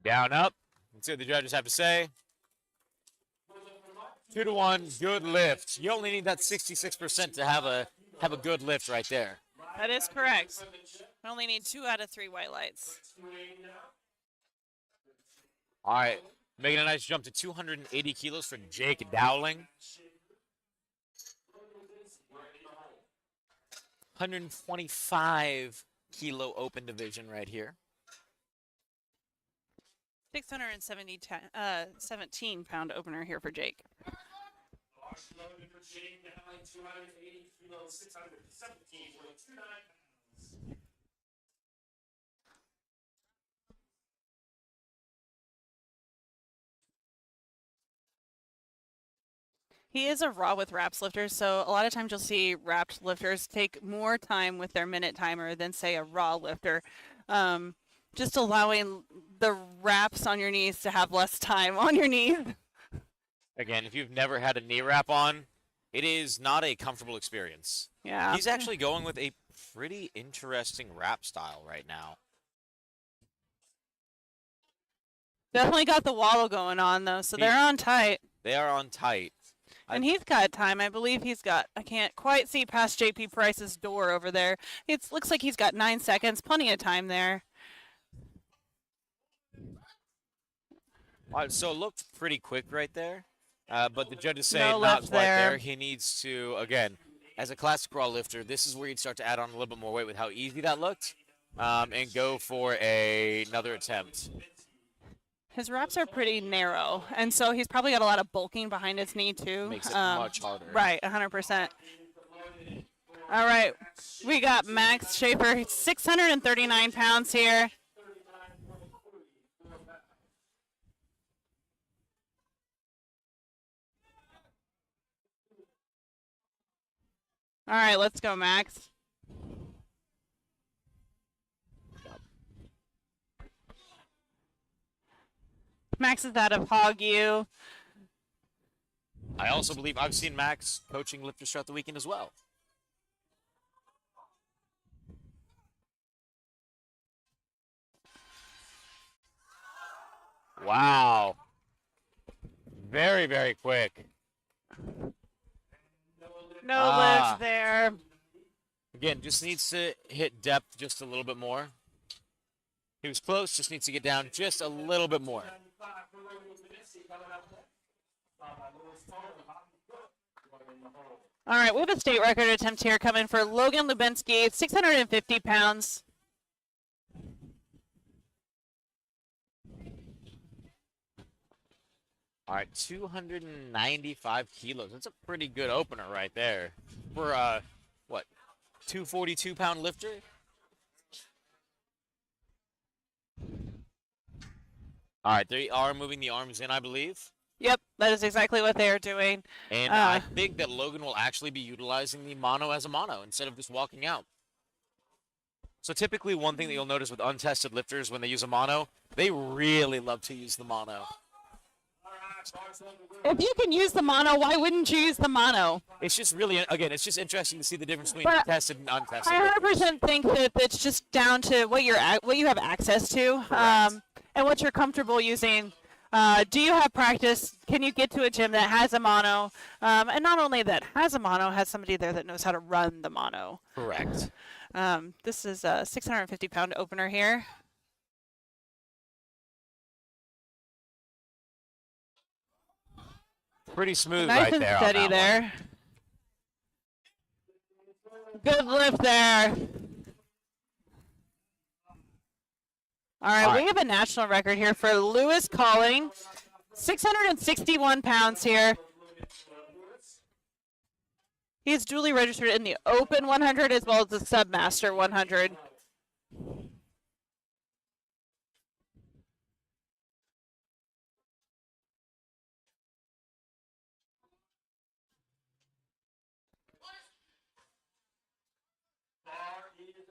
Down, up. Let's see what the judges have to say. 2-1, good lift. You only need that 66% to have a good lift right there. That is correct. We only need 2 out of 3 white lights. All right, making a nice jump to 280 kilos for Jake Dowling. 125 kilo open division right here. 17 pound opener here for Jake. He is a raw with wraps lifter, so a lot of times you'll see wrapped lifters take more time with their minute timer than, say, a raw lifter. Just allowing the wraps on your knees to have less time on your knees. Again, if you've never had a knee wrap on, it is not a comfortable experience. Yeah. He's actually going with a pretty interesting wrap style right now. Definitely got the waddle going on, though, so they're on tight. They are on tight. And he's got time. I believe he's got, I can't quite see past JP Price's door over there. It looks like he's got 9 seconds, plenty of time there. All right, so it looked pretty quick right there, but the judges say No not lift quite there. there. He needs to, again, as a classic raw lifter, this is where you'd start to add on a little bit more weight with how easy that looked and go for another attempt. His wraps are pretty narrow, and so he's probably got a lot of bulking behind his knee, too. Makes it much harder. Right, 100%. All right, we got Max Schaefer. He's 639 pounds here. All right, let's go, Max. Max is out of Hog U. I also believe I've seen Max coaching lifters throughout the weekend as well. Wow. Very, very quick. No lift there. Again, just needs to hit depth just a little bit more. He was close, just needs to get down just a little bit more. All right, we have a state record attempt here coming for Logan Lubinsky, 650 pounds. All right, 295 kilos. That's a pretty good opener right there for what, 242-pound lifter? All right, they are moving the arms in, I believe. Yep, that is exactly what they are doing. And I think that Logan will actually be utilizing the mono as a mono instead of just walking out. So typically one thing that you'll notice with untested lifters when they use a mono, they really love to use the mono. If you can use the mono, why wouldn't you use the mono? It's just really, again, it's just interesting to see the difference between But tested and untested. I lifters. 100% think that it's just down to what you have access to, and what you're comfortable using. Do you have practice? Can you get to a gym that has a mono? And not only that has a mono, has somebody there that knows how to run the mono. Correct. This is a 650-pound opener here. Pretty smooth Nice right and there. steady on that there. Good lift there. All right, we have a national record here for Lewis Calling, 661 pounds here. He is duly registered in the Open 100 as well as the Submaster 100.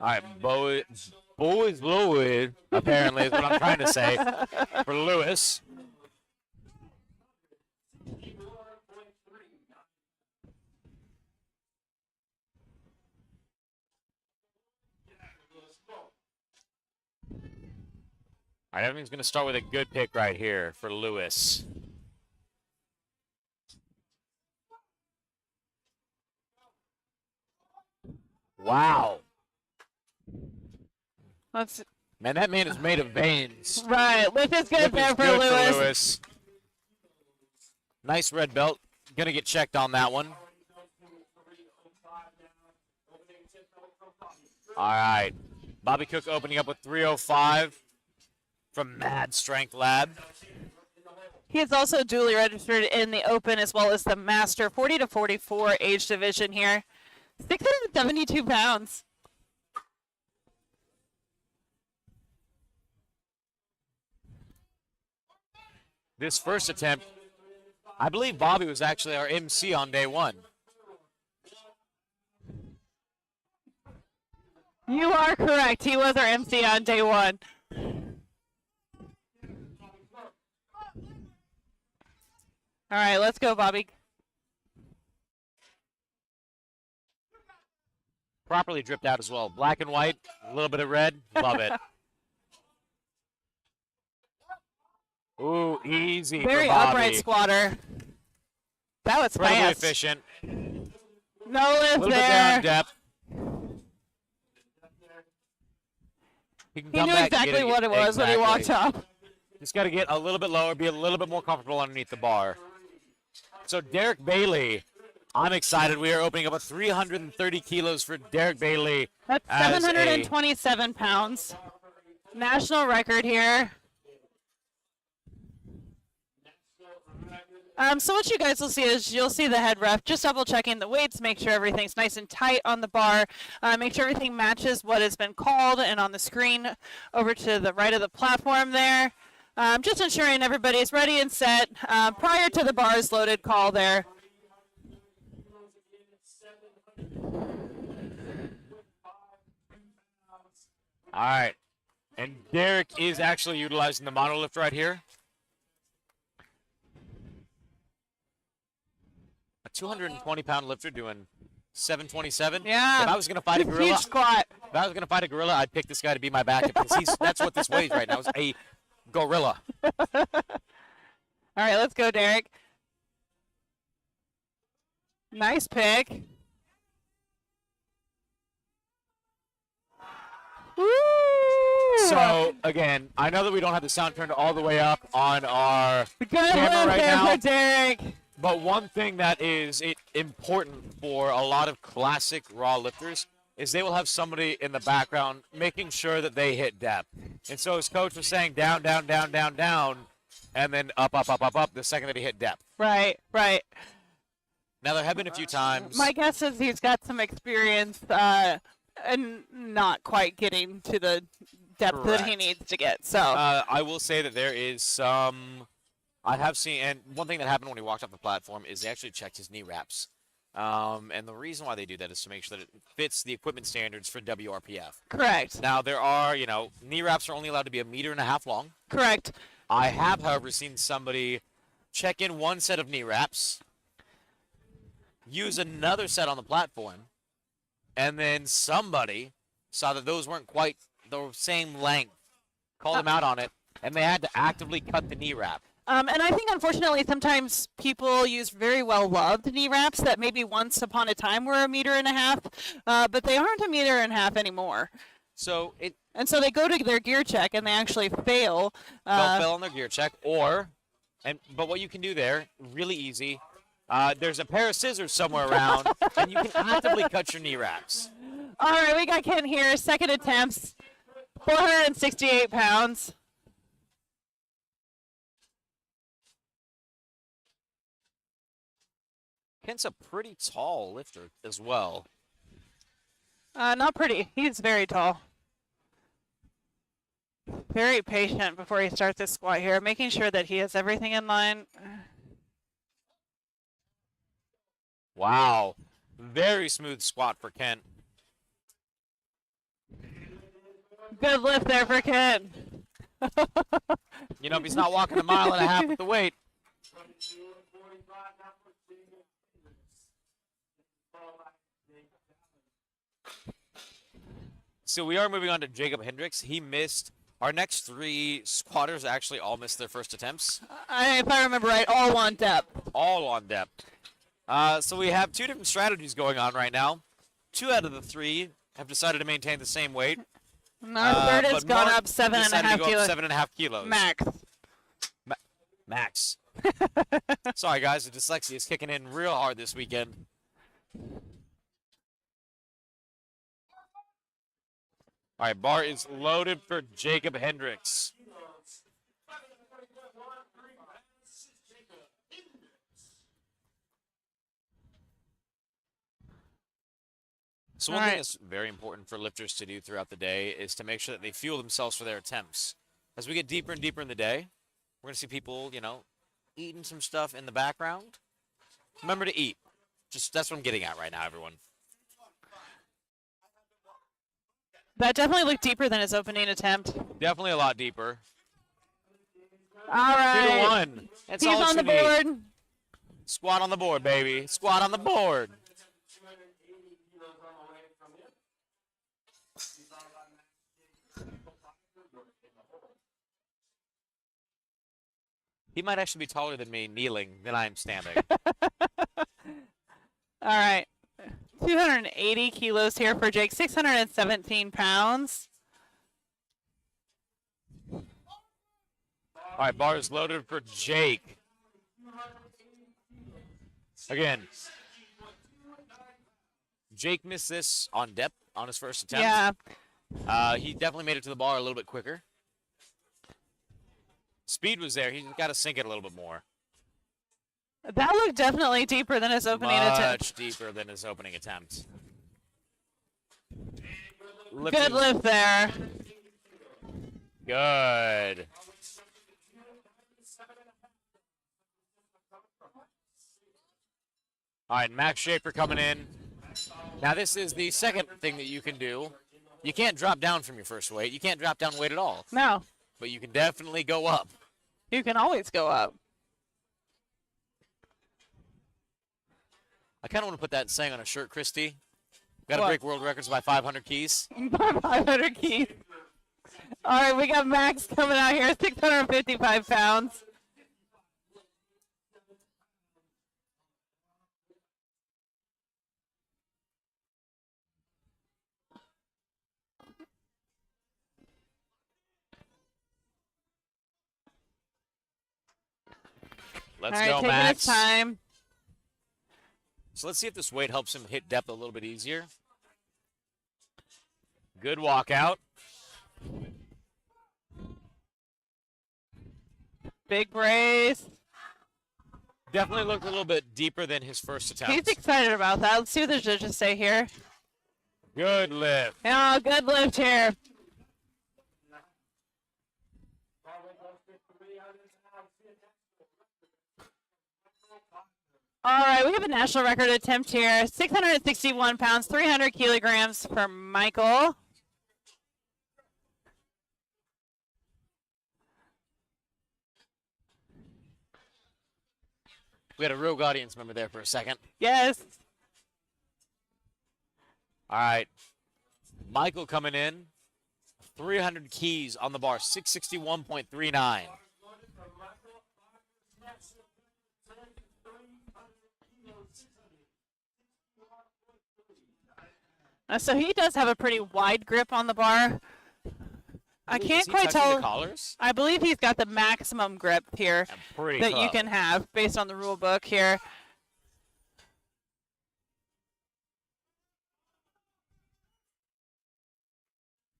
All right, boys fluid, apparently, is what I'm trying to say for Lewis. All right, everything's going to start with a good pick right here for Lewis. Wow. Man, that man is made of veins. Right, lift is good Lift there is for good Lewis. for Lewis. Nice red belt. Going to get checked on that one. All right. Bobby Cook opening up with 305 from Mad Strength Lab. He is also duly registered in the Open as well as the Master 40 to 44 age division here. 672 pounds. This first attempt, I believe Bobby was actually our MC on day one. You are correct. He was our MC on day one. All right, let's go, Bobby. Properly dripped out as well. Black and white, a little bit of red. Love it. Ooh, easy Very for Bobby. upright squatter. That was Incredibly fast. efficient. No A lift little bit down there. depth. He can He come knew back and exactly get what it was when he walked exactly. up. Just got to get a little bit lower, be a little bit more comfortable underneath the bar. So Derek Bailey, I'm excited. We are opening up a 330 kilos for Derek Bailey. That's as 727 pounds. National record here. So what you guys will see is you'll see the head ref just double checking the weights, make sure everything's nice and tight on the bar, make sure everything matches what has been called and on the screen over to the right of the platform there. Just ensuring everybody's ready and set prior to the bar's loaded call there. All right. And Derek is actually utilizing the monolift right here. A 220-pound lifter doing 727. Yeah. If I was going to fight a gorilla, Huge squat. if I was going to fight a gorilla, I'd pick this guy to be my backup because that's what this weighs right now, is a gorilla. All right, let's go, Derek. Nice pick. Woo! So, again, I know that we don't have the sound turned all the way up on our Good camera lift right there now. for Derek. But one thing that is important for a lot of classic raw lifters is they will have somebody in the background making sure that they hit depth. And so his coach was saying down, down, down, down, down, and then up, up, up, up, up the second that he hit depth. Right, right. Now, there have been a few times. My guess is he's got some experience and not quite getting to the depth that he Correct. needs to get. So I will say that there is some. I have seen, and one thing that happened when he walked off the platform is they actually checked his knee wraps. And the reason why they do that is to make sure that it fits the equipment standards for WRPF. correct, Now, there are, knee wraps are only allowed to be 1.5 meters long. correct. I have, however, seen somebody check in one set of knee wraps, use another set on the platform, and then somebody saw that those weren't quite the same length, called them out on it, and they had to actively cut the knee wrap. And I think, unfortunately, sometimes people use very well-loved knee wraps that maybe once upon a time were 1.5 meters, but they aren't 1.5 meters anymore. So And so they go to their gear check and they actually fail. they'll fail on their gear check, but what you can do there, really easy, there's a pair of scissors somewhere around, and you can actively cut your knee wraps. All right, we got Kent here. Second attempts, 468 pounds. Kent's a pretty tall lifter as well. Not pretty. He's very tall. Very patient before he starts his squat here, making sure that he has everything in line. Wow. Very smooth squat for Kent. Good lift there for Kent. If he's not walking 1.5 miles with the weight. So we are moving on to Jacob Hendricks. He missed. Our next 3 squatters actually all missed their first attempts. If I remember right, all on depth. All on depth. So we have 2 different strategies going on right now. 2 out of the 3 have decided to maintain the same weight. And our third has but gone Mark up 7.5 decided to go kilos. up 7.5 kilos. Max. Max. Sorry, guys. The dyslexia is kicking in real hard this weekend. All right, bar is loaded for Jacob Hendricks. So one thing that's very important for lifters to do throughout the day is to make sure that they fuel themselves for their attempts. As we get deeper and deeper in the day, we're going to see people, eating some stuff in the background. Remember to eat. That's what I'm getting at right now, everyone. That definitely looked deeper than his opening attempt. Definitely a lot deeper. All 2 right. to 1. That's He's all on the you need. board. Squat on the board, baby. Squat on the board. He might actually be taller than me kneeling than I am standing. All right. 280 kilos here for Jake, 617 pounds. All right, bar is loaded for Jake. Again, Jake missed this on depth on his first attempt. Yeah. He definitely made it to the bar a little bit quicker. Speed was there. He just got to sink it a little bit more. That looked definitely deeper than his opening attempt. Much deeper than his opening attempt. Good lift there. Good. All right, Max Schaefer coming in. Now, this is the second thing that you can do You can't drop down from your first weight. You can't drop down weight at all. No, But you can definitely go up. you can always go up. I kind of want to put that saying on a shirt, Christy. Got to What? break world records by 500 keys. 500 keys. All right, we got Max coming out here, 655 pounds. Let's All right, go, taking Max. his time. So let's see if this weight helps him hit depth a little bit easier. Good walkout. Big brace. Definitely looked a little bit deeper than his first attempt. He's excited about that. Let's see what the judges say here. Good lift. Oh, good lift here. All right, we have a national record attempt here. 661 pounds, 300 kilograms for Michael. We had a rogue audience member there for a second. Yes. All right. Michael coming in. 300 keys on the bar. 661.39. So he does have a pretty wide grip on the bar. I can't Is he quite touching tell. the collars? I believe he's got the maximum grip here I'm pretty that you close. can have based on the rule book here.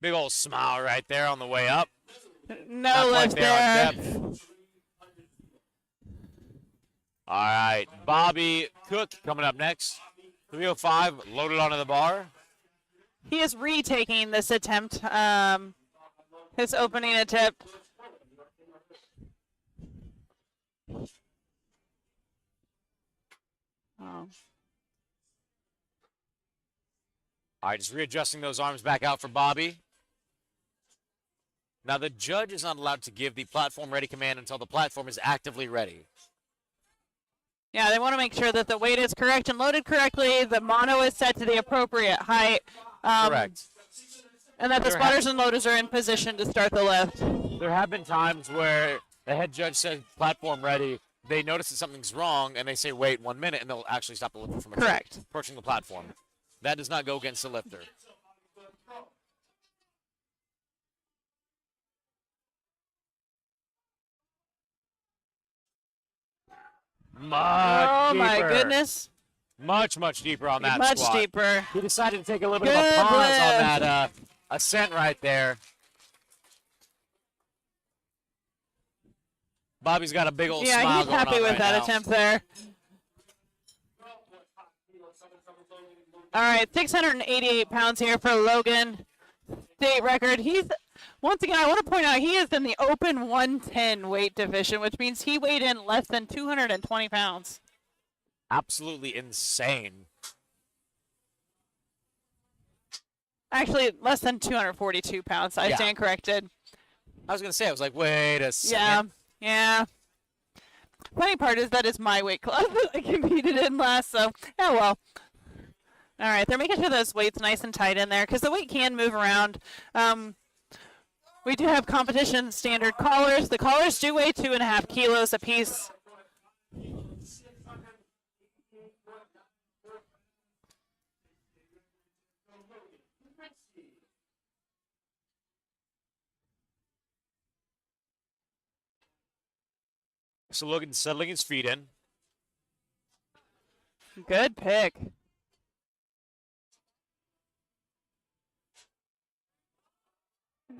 Big old smile right there on the way up. No Not quite lift there on there. depth. All right, Bobby Cook coming up next. 305 loaded onto the bar. He is retaking this attempt, his opening attempt. Oh. All right, just readjusting those arms back out for Bobby. Now, the judge is not allowed to give the platform ready command until the platform is actively ready. Yeah, they want to make sure that the weight is correct and loaded correctly. The mono is set to the appropriate height. Correct. And that the There spotters and loaders are in position to start the lift. There have been times where the head judge said platform ready. They notice that something's wrong, and they say, wait 1 minute, and they'll actually stop the lifter from Correct. approaching the platform. That does not go against the lifter. Much Oh, my deeper. goodness. Much deeper on that Much squat. deeper. He decided to take a little bit of Good a pause on lift. that ascent right there. Bobby's got a big old smile Yeah, he's going happy on with right that now. attempt there. All right, 688 pounds here for Logan. State record. He's, once again, I want to point out, he is in the open 110 weight division, which means he weighed in less than 220 pounds. Absolutely insane. Actually, less than 242 pounds. I Yeah. stand corrected. I was going to say, I was like, wait a Yeah, second. yeah. Funny part is that is my weight class that I competed in last, so, oh well. All right, they're making sure those weights nice and tight in there because the weight can move around. We do have competition standard collars. The collars do weigh 2.5 kilos apiece. So Logan's settling his feet in. Good pick.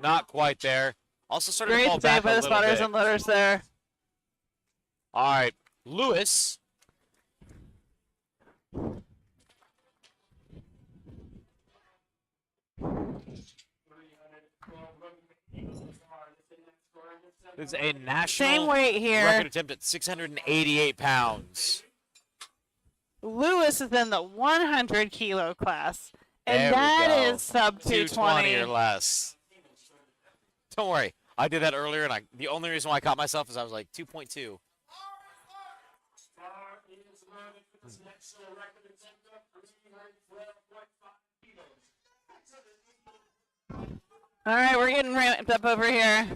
Not quite there. Also started to Great fall save back by a the little spotters bit. and loaders there. All right, Lewis. This is a national Same weight here. record attempt at 688 pounds. Lewis is in the 100 kilo class. And There we that go. is sub 220 or 220. less. Don't worry. I did that earlier, and the only reason why I caught myself is I was like 2.2. Bar is loaded for this next record attempt of 312.5 kilos. All right, we're getting ramped up over here.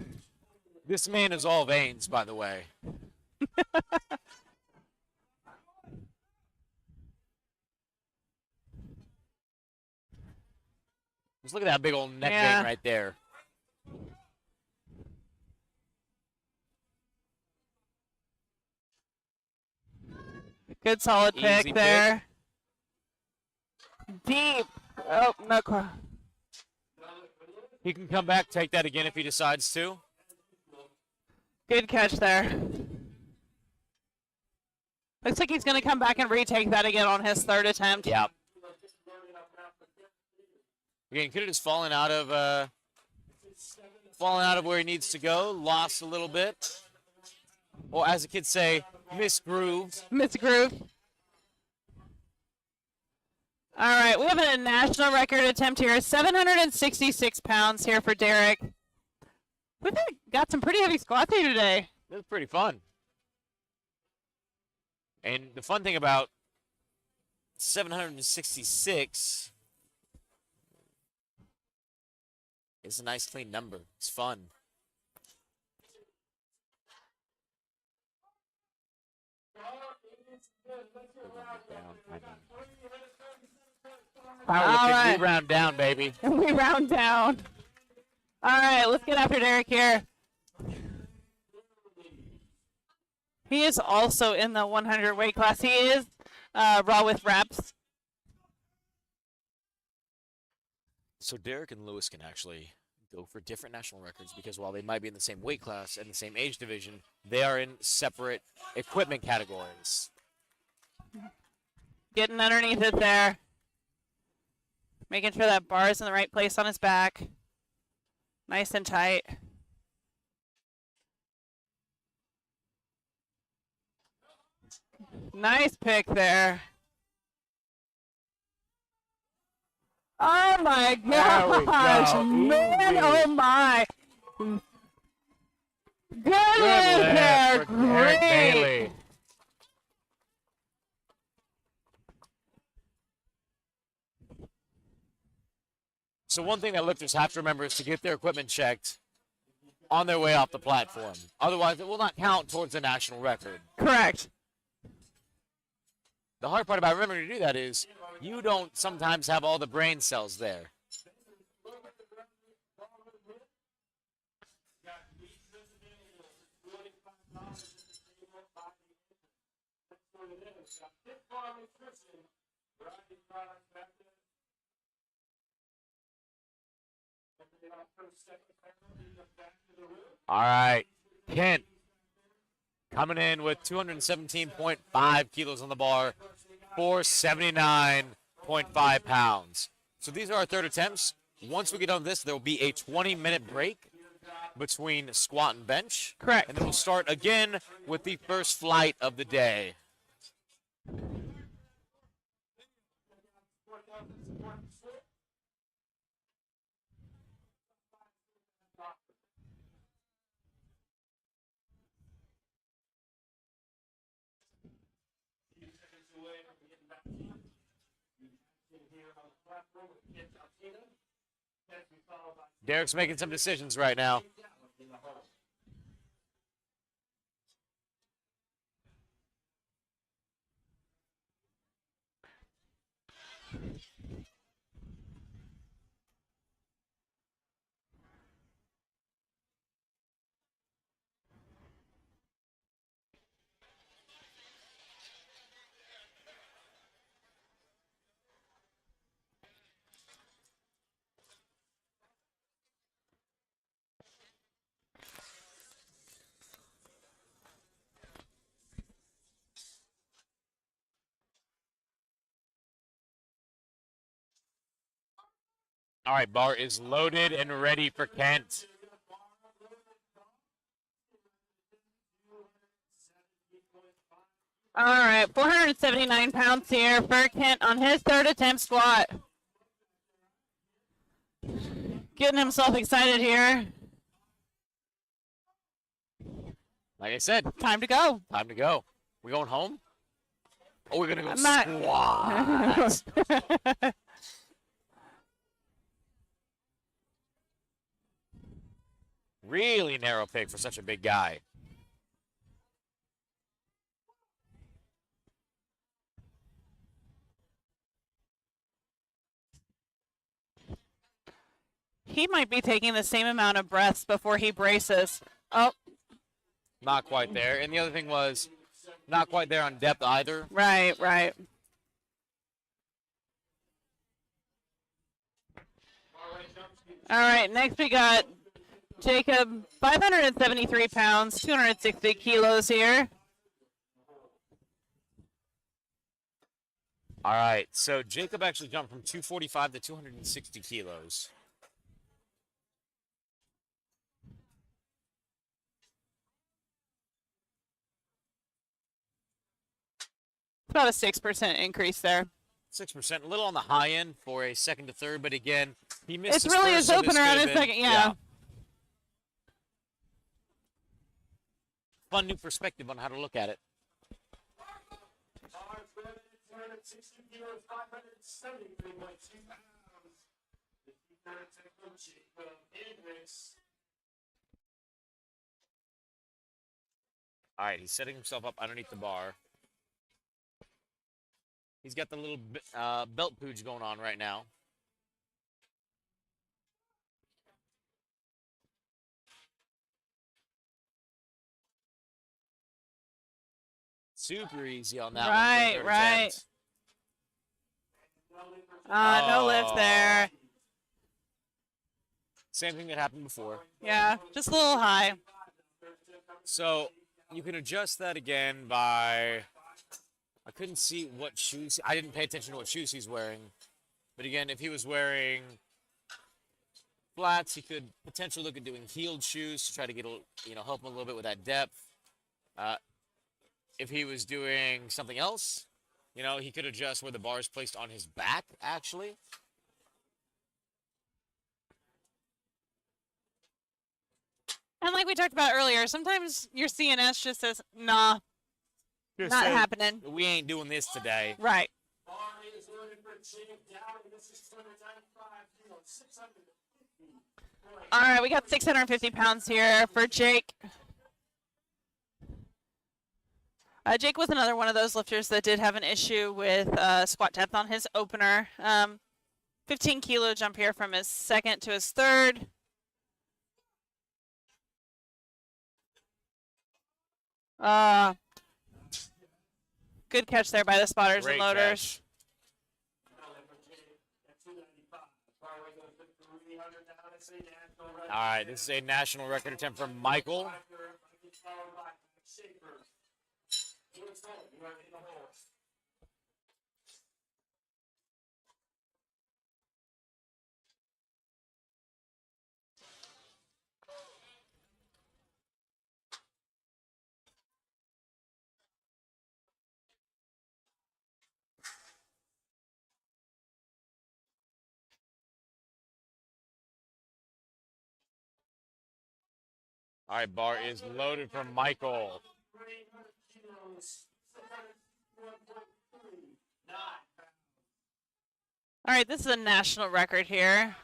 This man is all veins, by the way. Just look at that big old neck Yeah. vein right there. Good solid Easy pick pick. there. Deep. Oh, no. He can come back, take that again if he decides to. Good catch there. Looks like he's going to come back and retake that again on his third attempt. Yeah. Again, could have just fallen out of where he needs to go, lost a little bit. Or as the kids say, misgrooved. Miss Groove. All right, we have a national record attempt here. 766 pounds here for Derek. We've got some pretty heavy squats here today. This is pretty fun. And the fun thing about 766 is a nice clean number. It's fun. All Powerlifting, right. we round down, baby. We round down. All right, let's get after Derek here. He is also in the 100 weight class. He is raw with reps. So Derek and Lewis can actually go for different national records because while they might be in the same weight class and the same age division, they are in separate equipment categories. Getting underneath it there. Making sure that bar is in the right place on his back. Nice and tight. Nice pick there. Oh my There we gosh, go. man, Ooh-wee. oh my. Good Good lift there, lift for Derek great. Bailey. So one thing that lifters have to remember is to get their equipment checked on their way off the platform. Otherwise, it will not count towards the national record. Correct. The hard part about remembering to do that is you don't sometimes have all the brain cells there. All right, Kent coming in with 217.5 kilos on the bar, 479.5 pounds. So these are our third attempts. Once we get on this, there will be a 20-minute break between squat and bench. Correct. And then we'll start again with the first flight of the day. Derek's making some decisions right now. All right, bar is loaded and ready for Kent. All right, 479 pounds here for Kent on his third attempt squat. Getting himself excited here. Like I said, Time to go. time to go. We going home? Oh, we're gonna go I'm not- squat. Really narrow pick for such a big guy. He might be taking the same amount of breaths before he braces. Oh, Not quite there. And the other thing was not quite there on depth either. right, right. All right, next we got Jacob, 573 pounds, 260 kilos here. All right, so Jacob actually jumped from 245 to 260 kilos. About a 6% increase there. 6%, a little on the high end for a second to third, but again, he missed It's his really first, his so this opener could on have his been- second, yeah. Fun new perspective on how to look at it. Bars loaded, 260 kilos, 573.2 pounds. The third technical Jacob Hendricks. All right, he's setting himself up underneath the bar. He's got the little belt pooch going on right now. Super easy on that one. Right, for a third right. attempt. No lift there. Same thing that happened before. Yeah, just a little high. So you can adjust that again by. I couldn't see what shoes. I didn't pay attention to what shoes he's wearing. But again, if he was wearing flats, he could potentially look at doing heeled shoes to try to get help him a little bit with that depth. If he was doing something else, he could adjust where the bar is placed on his back, actually. And like we talked about earlier, sometimes your CNS just says, nah, not happening. We ain't doing this today. Right. Bar is loaded for Jacob Dowdy. This is 295 kilos, 650. All right, we got 650 pounds here for Jake. Jake was another one of those lifters that did have an issue with squat depth on his opener. 15 kilo jump here from his second to his third. Good catch there by the spotters Great and loaders. catch. All right, this is a national record attempt from Michael. All right, bar is loaded from Michael. All right, this is a national record here.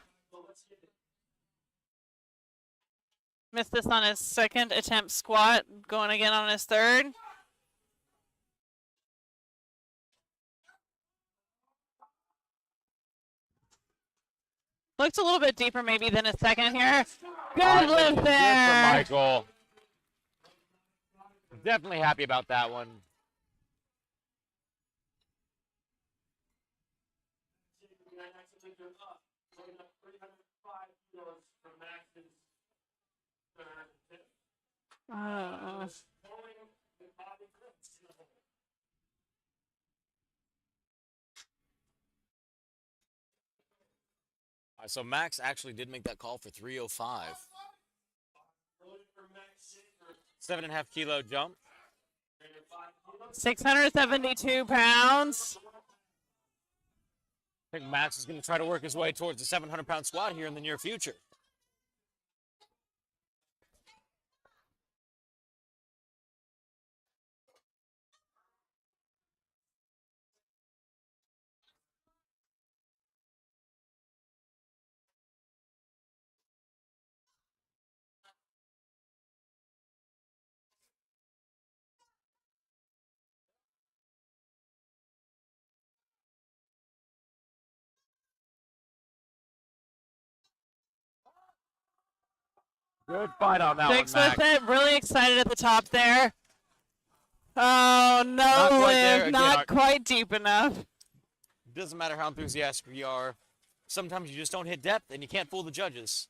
Missed this on his second attempt squat, going again on his third. Looks a little bit deeper maybe than a second here. Good All right, lift good there. for Michael. Definitely happy about that one. So Max actually did make that call for 305. 7.5 kilo jump. 672 pounds. I think Max is going to try to work his way towards the 700-pound squat here in the near future. Good fight on that Sticks one, with Max. it. Really excited at the top there. Oh, no Not quite there. lift. Again, Not quite deep enough. Doesn't matter how enthusiastic you are. Sometimes you just don't hit depth, and you can't fool the judges.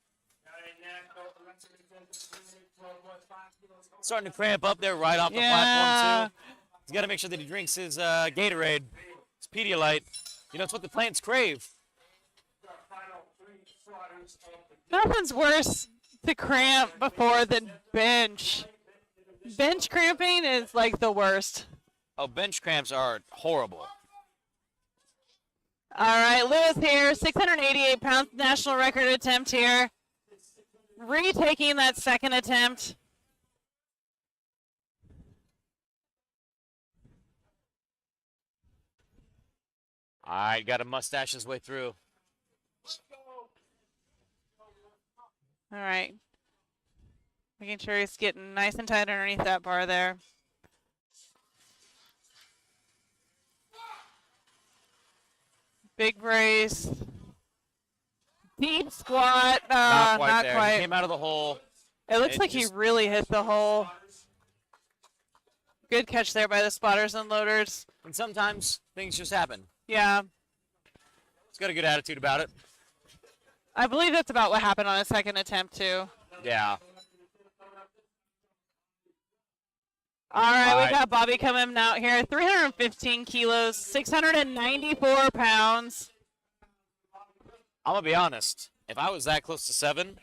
Starting to cramp up there right off the platform, too. He's got to make sure that he drinks his Gatorade, his Pedialyte. You know, it's what the plants crave. Nothing's worse to cramp before than bench. Bench cramping is like the worst. Oh, bench cramps are horrible. All right, Lewis here, 688 pounds, national record attempt here. Retaking that second attempt. All right, got to mustache his way through. All right. Making sure he's getting nice and tight underneath that bar there. Big brace. Deep squat. Not quite not there. quite. He came out of the hole. It looks It like just- he really hit the hole. Good catch there by the spotters and loaders. And sometimes things just happen. Yeah. He's got a good attitude about it. I believe that's about what happened on his second attempt, too. Yeah. All right, All we right. got Bobby coming out here. 315 kilos, 694 pounds. I'm going to be honest. If I was that close to 7,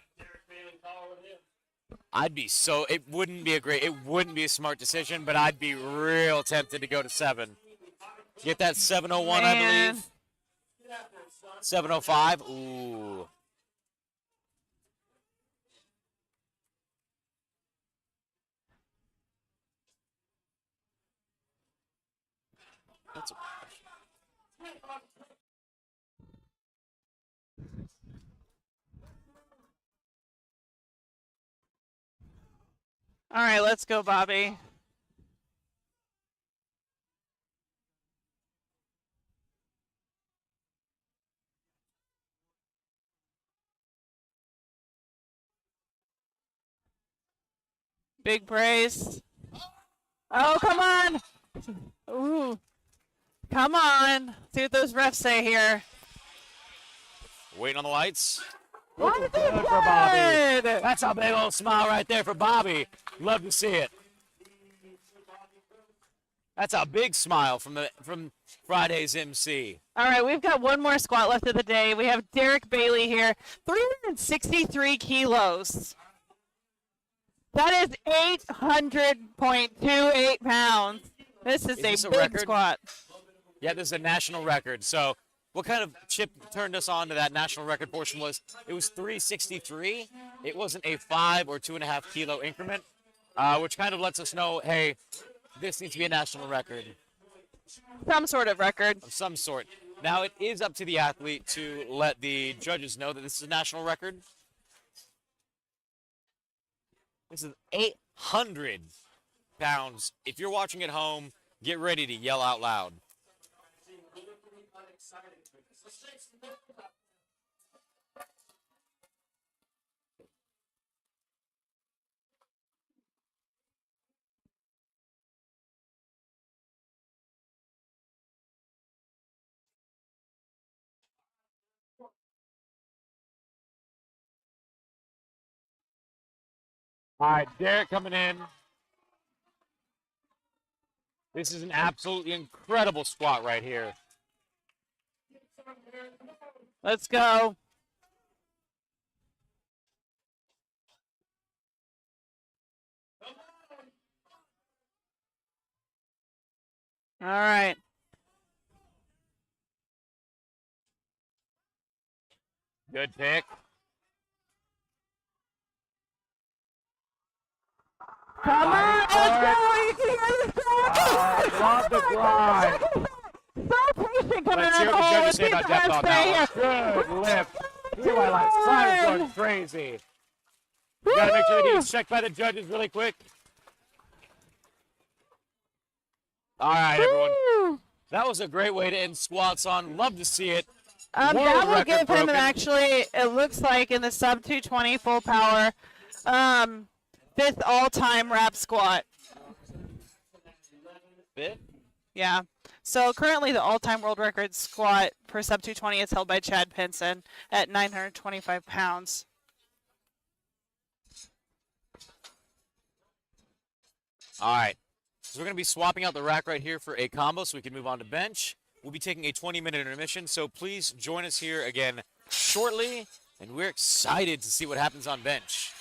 I'd be so, it wouldn't be a smart decision, but I'd be real tempted to go to 7. Get that 701, I Man. believe. 705. Ooh. That's All right, let's go, Bobby. Big brace. Oh, come on. Ooh. Come on. See what those refs say here. waiting on the lights. What Good for Bobby. good. That's a big old smile right there for Bobby. Love to see it. That's a big smile from Friday's MC. All right, we've got one more squat left of the day. We have Derek Bailey here, 363 kilos. That is 800.28 pounds. This is this a a big record? squat. Yeah, this is a national record. So what kind of chip turned us on to that national record portion was it was 363. It wasn't a 5 or 2.5 kilo increment, which kind of lets us know, hey, this needs to be a national record Some sort of record. of some sort. Now, it is up to the athlete to let the judges know that this is a national record. This is 800 pounds. If you're watching at home, get ready to yell out loud. All right, Derek coming in. This is an absolutely incredible squat right here. Let's go. All right. Good pick. Come on, let's go! You can hear the crowd! Love the grind. So patient coming Let's out hear of what the the hole. judges say Let's about see if depth the on refs that say one. yes. Good lift. Eli Lance Slime's going crazy. You got to make sure that he gets checked by the judges really quick. All right, everyone. Woo! That was a great way to end squats on. Love to see it. That World will record give him broken. actually, it looks like in the sub 220 full power, 5th all-time rap squat. Fifth? Yeah. So currently the all-time world record squat for sub 220 is held by Chad Pinson at 925 pounds. All right. So we're going to be swapping out the rack right here for a combo so we can move on to bench. We'll be taking a 20-minute intermission, so please join us here again shortly, and we're excited to see what happens on bench.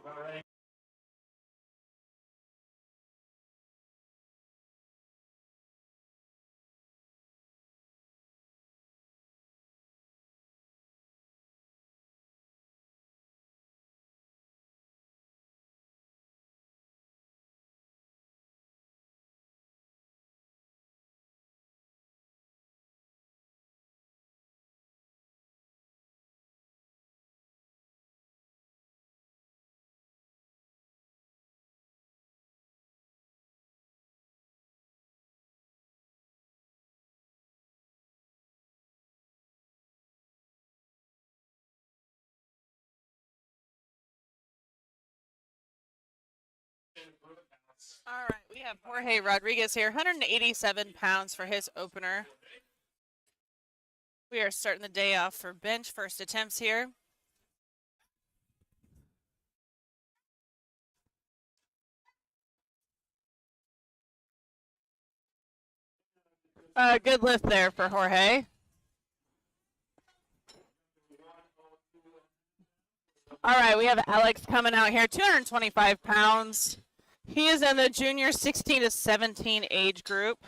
All right, we have Jorge Rodriguez here, 187 pounds for his opener. We are starting the day off for bench first attempts here. Good lift there for Jorge. All right, we have Alex coming out here, 225 pounds. He is in the junior 16 to 17 age group.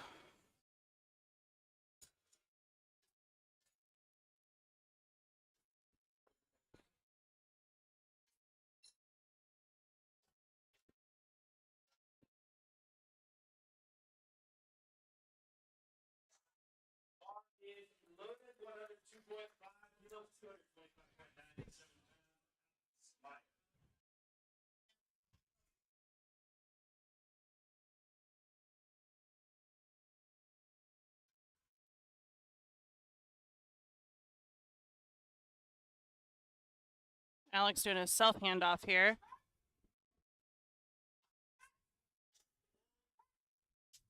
Alex doing a self handoff here.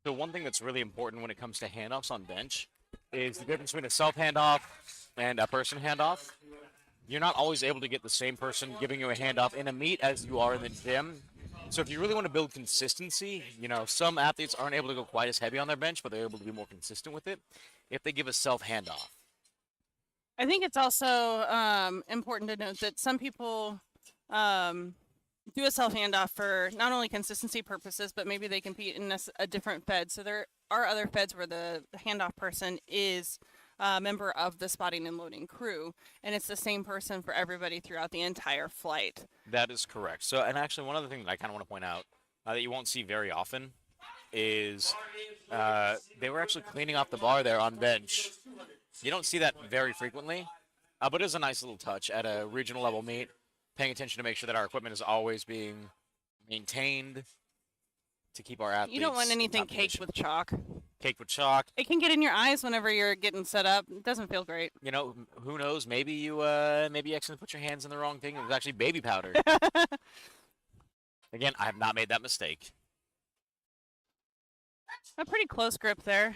So one thing that's really important when it comes to handoffs on bench is the difference between a self handoff and a person handoff. You're not always able to get the same person giving you a handoff in a meet as you are in the gym. So if you really want to build consistency, you know, some athletes aren't able to go quite as heavy on their bench, but they're able to be more consistent with it if they give a self handoff. I think it's also important to note that some people do a self handoff for not only consistency purposes, but maybe they compete in a different fed. So there are other feds where the handoff person is a member of the spotting and loading crew, and it's the same person for everybody throughout the entire flight. That is correct. So, and actually, one other thing that I kind of want to point out that you won't see very often is they were actually cleaning off the bar there on bench. You don't see that very frequently, but it is a nice little touch at a regional level meet, paying attention to make sure that our equipment is always being maintained to keep our athletes. You don't want in anything top caked condition. with chalk. Caked with chalk. It can get in your eyes whenever you're getting set up. It doesn't feel great. You know, who knows? Maybe you accidentally put your hands in the wrong thing. It was actually baby powder. Again, I have not made that mistake. A pretty close grip there.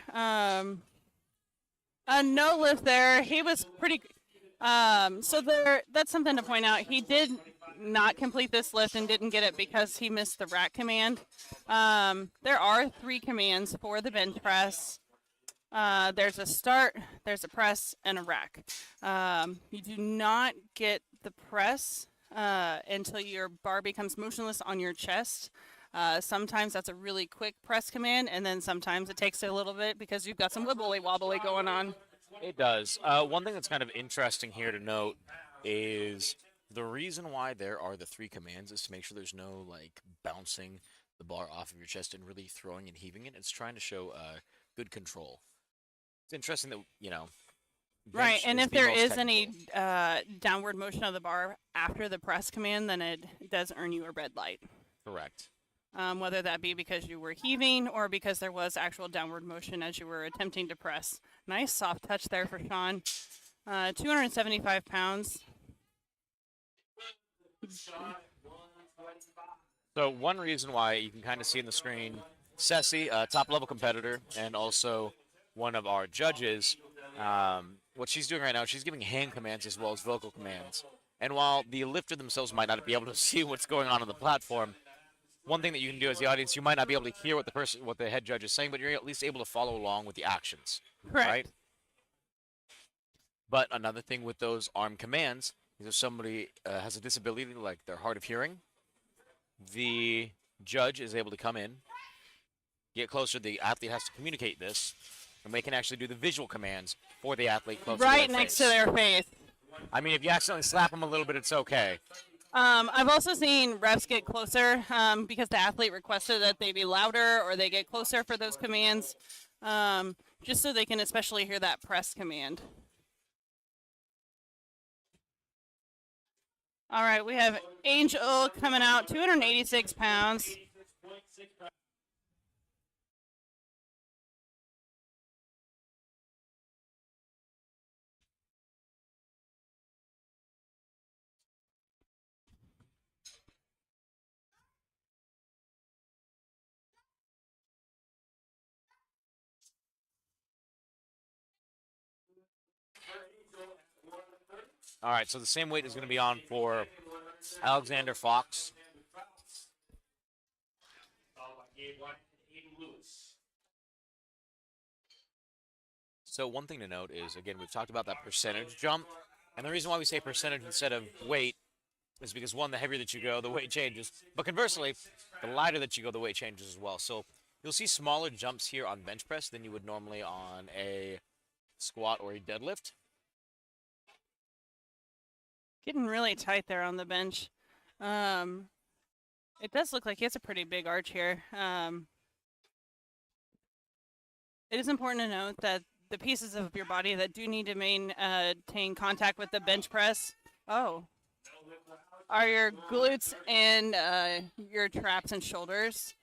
A no lift there. He was pretty. So there. That's something to point out. He did not complete this lift and didn't get it because he missed the rack command. There are 3 commands for the bench press. There's a start, there's a press, and a rack. You do not get the press until your bar becomes motionless on your chest. Sometimes that's a really quick press command, and then sometimes it takes a little bit because you've got some wibbly-wobbly going on. It does. One thing that's kind of interesting here to note is the reason why there are the 3 commands is to make sure there's no, like, bouncing the bar off of your chest and really throwing and heaving it. It's trying to show good control. It's interesting that, you know, Right, bench and is if the there most is technical. any downward motion of the bar after the press command, then it does earn you a red light. Correct. Whether that be because you were heaving or because there was actual downward motion as you were attempting to press. Nice soft touch there for Sean. 275 pounds. So one reason why you can kind of see in the screen, Ceci, a top-level competitor, and also one of our judges, what she's doing right now, she's giving hand commands as well as vocal commands. And while the lifter themselves might not be able to see what's going on the platform, one thing that you can do as the audience, you might not be able to hear what the head judge is saying, but you're at least able to follow along with the actions. Correct. Right? But another thing with those arm commands is if somebody has a disability like they're hard of hearing, the judge is able to come in, get closer. The athlete has to communicate this, and they can actually do the visual commands for the athlete closer Right to their next face. to their face. I mean, if you accidentally slap them a little bit, it's okay. I've also seen refs get closer because the athlete requested that they be louder or they get closer for those commands, just so they can especially hear that press command. All right, we have Angel coming out, 286 pounds. All right, so the same weight is going to be on for Alexander Fox. So one thing to note is, again, we've talked about that percentage jump. And the reason why we say percentage instead of weight is because, one, the heavier that you go, the weight changes. But conversely, the lighter that you go, the weight changes as well. So you'll see smaller jumps here on bench press than you would normally on a squat or a deadlift. Getting really tight there on the bench. It does look like he has a pretty big arch here. It is important to note that the pieces of your body that do need to maintain contact with the bench press, are your glutes and your traps and shoulders.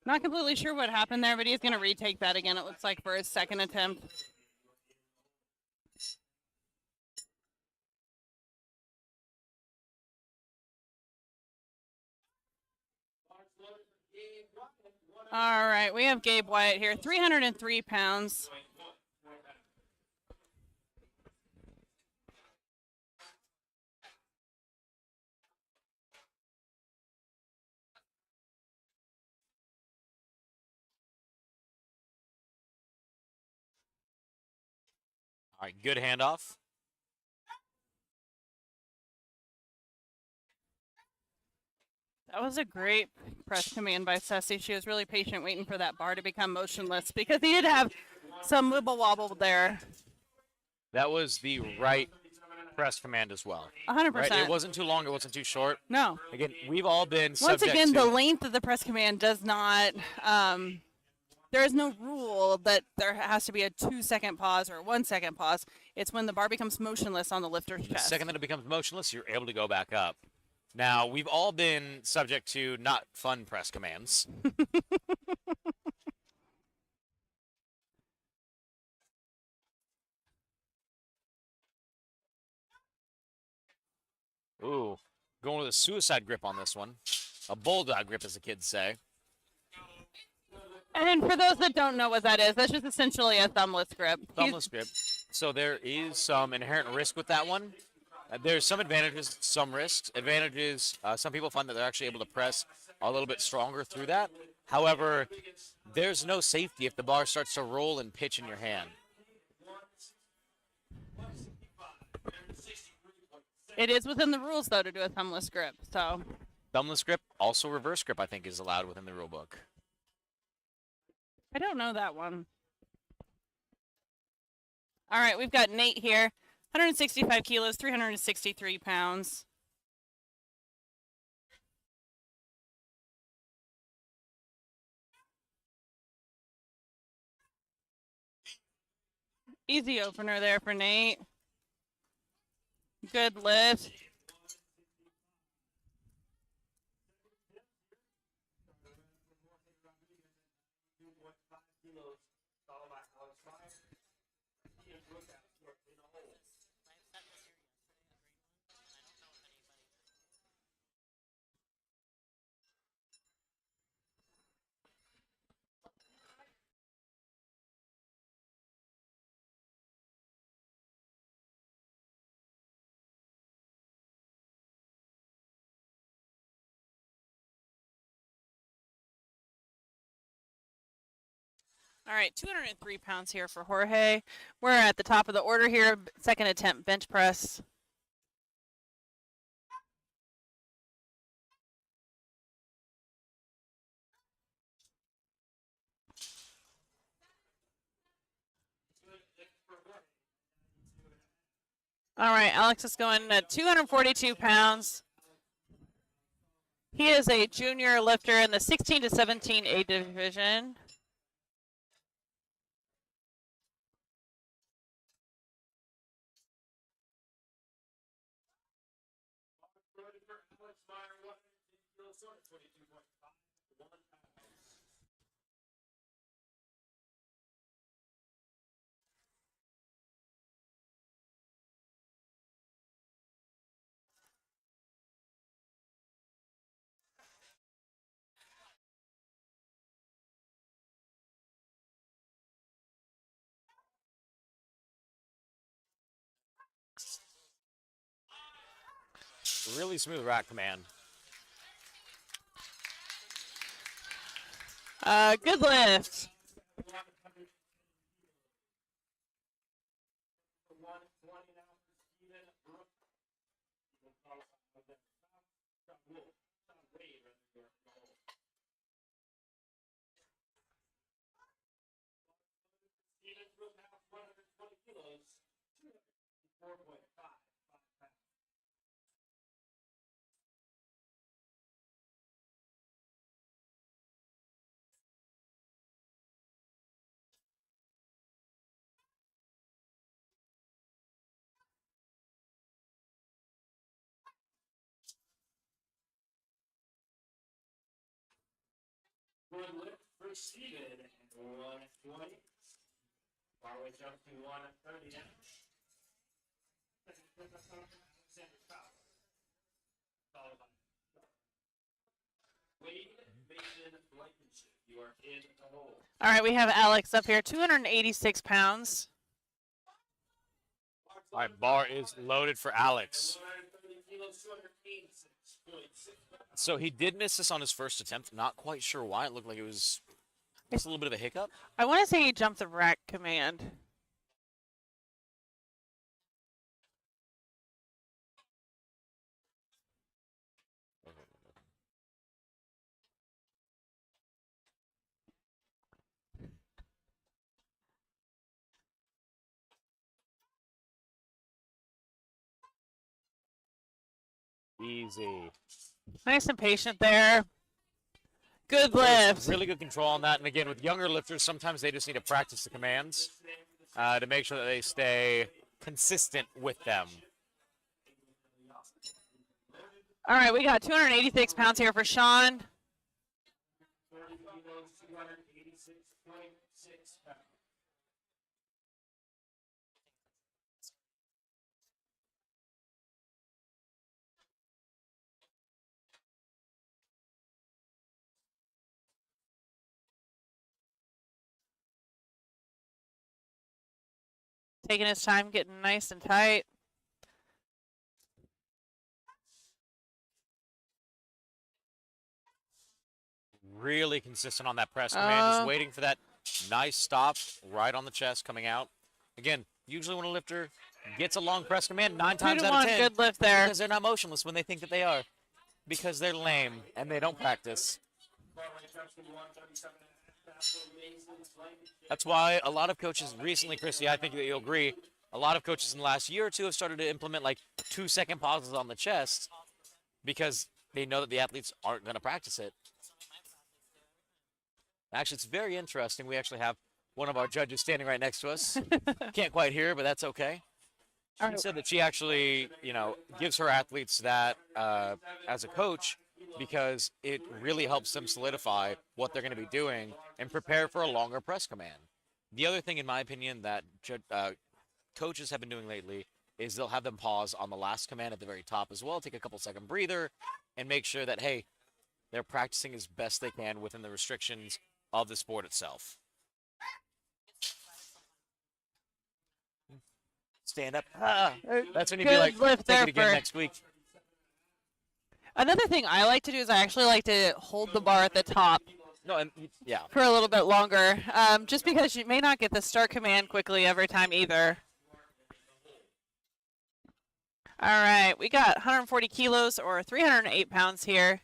Not completely sure what happened there, but he's going to retake that again, it looks like, for his second attempt. All right, we have Gabe Wyatt here, 303 pounds. All right, good handoff. That was a great press command by Ceci. She was really patient waiting for that bar to become motionless because he did have some wibble wobble there. That was the right press command as well. 100%. Right? It wasn't too long. It wasn't too short. No. Again, we've all been Once subject again, to... the length of the press command does not, there is no rule that there has to be a 2-second pause or a 1-second pause. It's when the bar becomes motionless on the lifter's The chest. second that it becomes motionless, you're able to go back up. Now, we've all been subject to not fun press commands. Ooh, going with a suicide grip on this one. A bulldog grip, as the kids say. And for those that don't know what that is, that's just essentially a thumbless grip. Thumbless grip. So there is some inherent risk with that one. There's some advantages, some risks. Advantages, some people find that they're actually able to press a little bit stronger through that. However, there's no safety if the bar starts to roll and pitch in your hand. It is within the rules, though, to do a thumbless grip. So Thumbless grip, also reverse grip, I think, is allowed within the rule book. I don't know that one. All right, we've got Nate here, 165 kilos, 363 pounds. Easy opener there for Nate. Good lift. All right, 203 pounds here for Jorge. We're at the top of the order here. Second attempt bench press. All right, Alex is going at 242 pounds. He is a junior lifter in the 16 to 17 A division. Really smooth rack command. Good lift. Good lift for Steven at 120. Bar weight jump to 130 now. Alexander Fowler. Followed by Wade Mason Blankenship. You are in the hole. All right, we have Alex up here, 286 pounds. All right, bar is loaded for Alex. 130 kilos, 286.6. So he did miss this on his first attempt. Not quite sure why. It looked like it was just a little bit of a hiccup. I want to say he jumped the rack command. Easy. Nice and patient there. Good There's lift. really good control on that. And again, with younger lifters, sometimes they just need to practice the commands to make sure that they stay consistent with them. All right, we got 286 pounds here for Sean. 30 kilos, 286.6 pounds. Taking his time, getting nice and tight. Really consistent on that press command, just waiting for that nice stop right on the chest coming out. Again, usually when a lifter gets a long press command, 9 times out of 10, Good lift there. because they're not motionless when they think that they are, because they're lame and they don't practice. Bar weight jumps to 137.5. Mason Blankenship. That's why a lot of coaches recently, Christy, I think that you'll agree, a lot of coaches in the last year or two have started to implement like 2-second pauses on the chest because they know that the athletes aren't going to practice it. Actually, it's very interesting. We actually have one of our judges standing right next to us. Can't quite hear, but that's okay. She said that she actually, gives her athletes that as a coach because it really helps them solidify what they're going to be doing and prepare for a longer press command. The other thing, in my opinion, that coaches have been doing lately is they'll have them pause on the last command at the very top as well, take a couple-second breather, and make sure that, hey, they're practicing as best they can within the restrictions of the sport itself. Stand up. That's when you'd be Good like, lift take there it again for- next week. Another thing I like to do is I actually like to hold the bar at the top No, and yeah. for a little bit longer, just because you may not get the start command quickly every time either. All right, we got 140 kilos or 308 pounds here.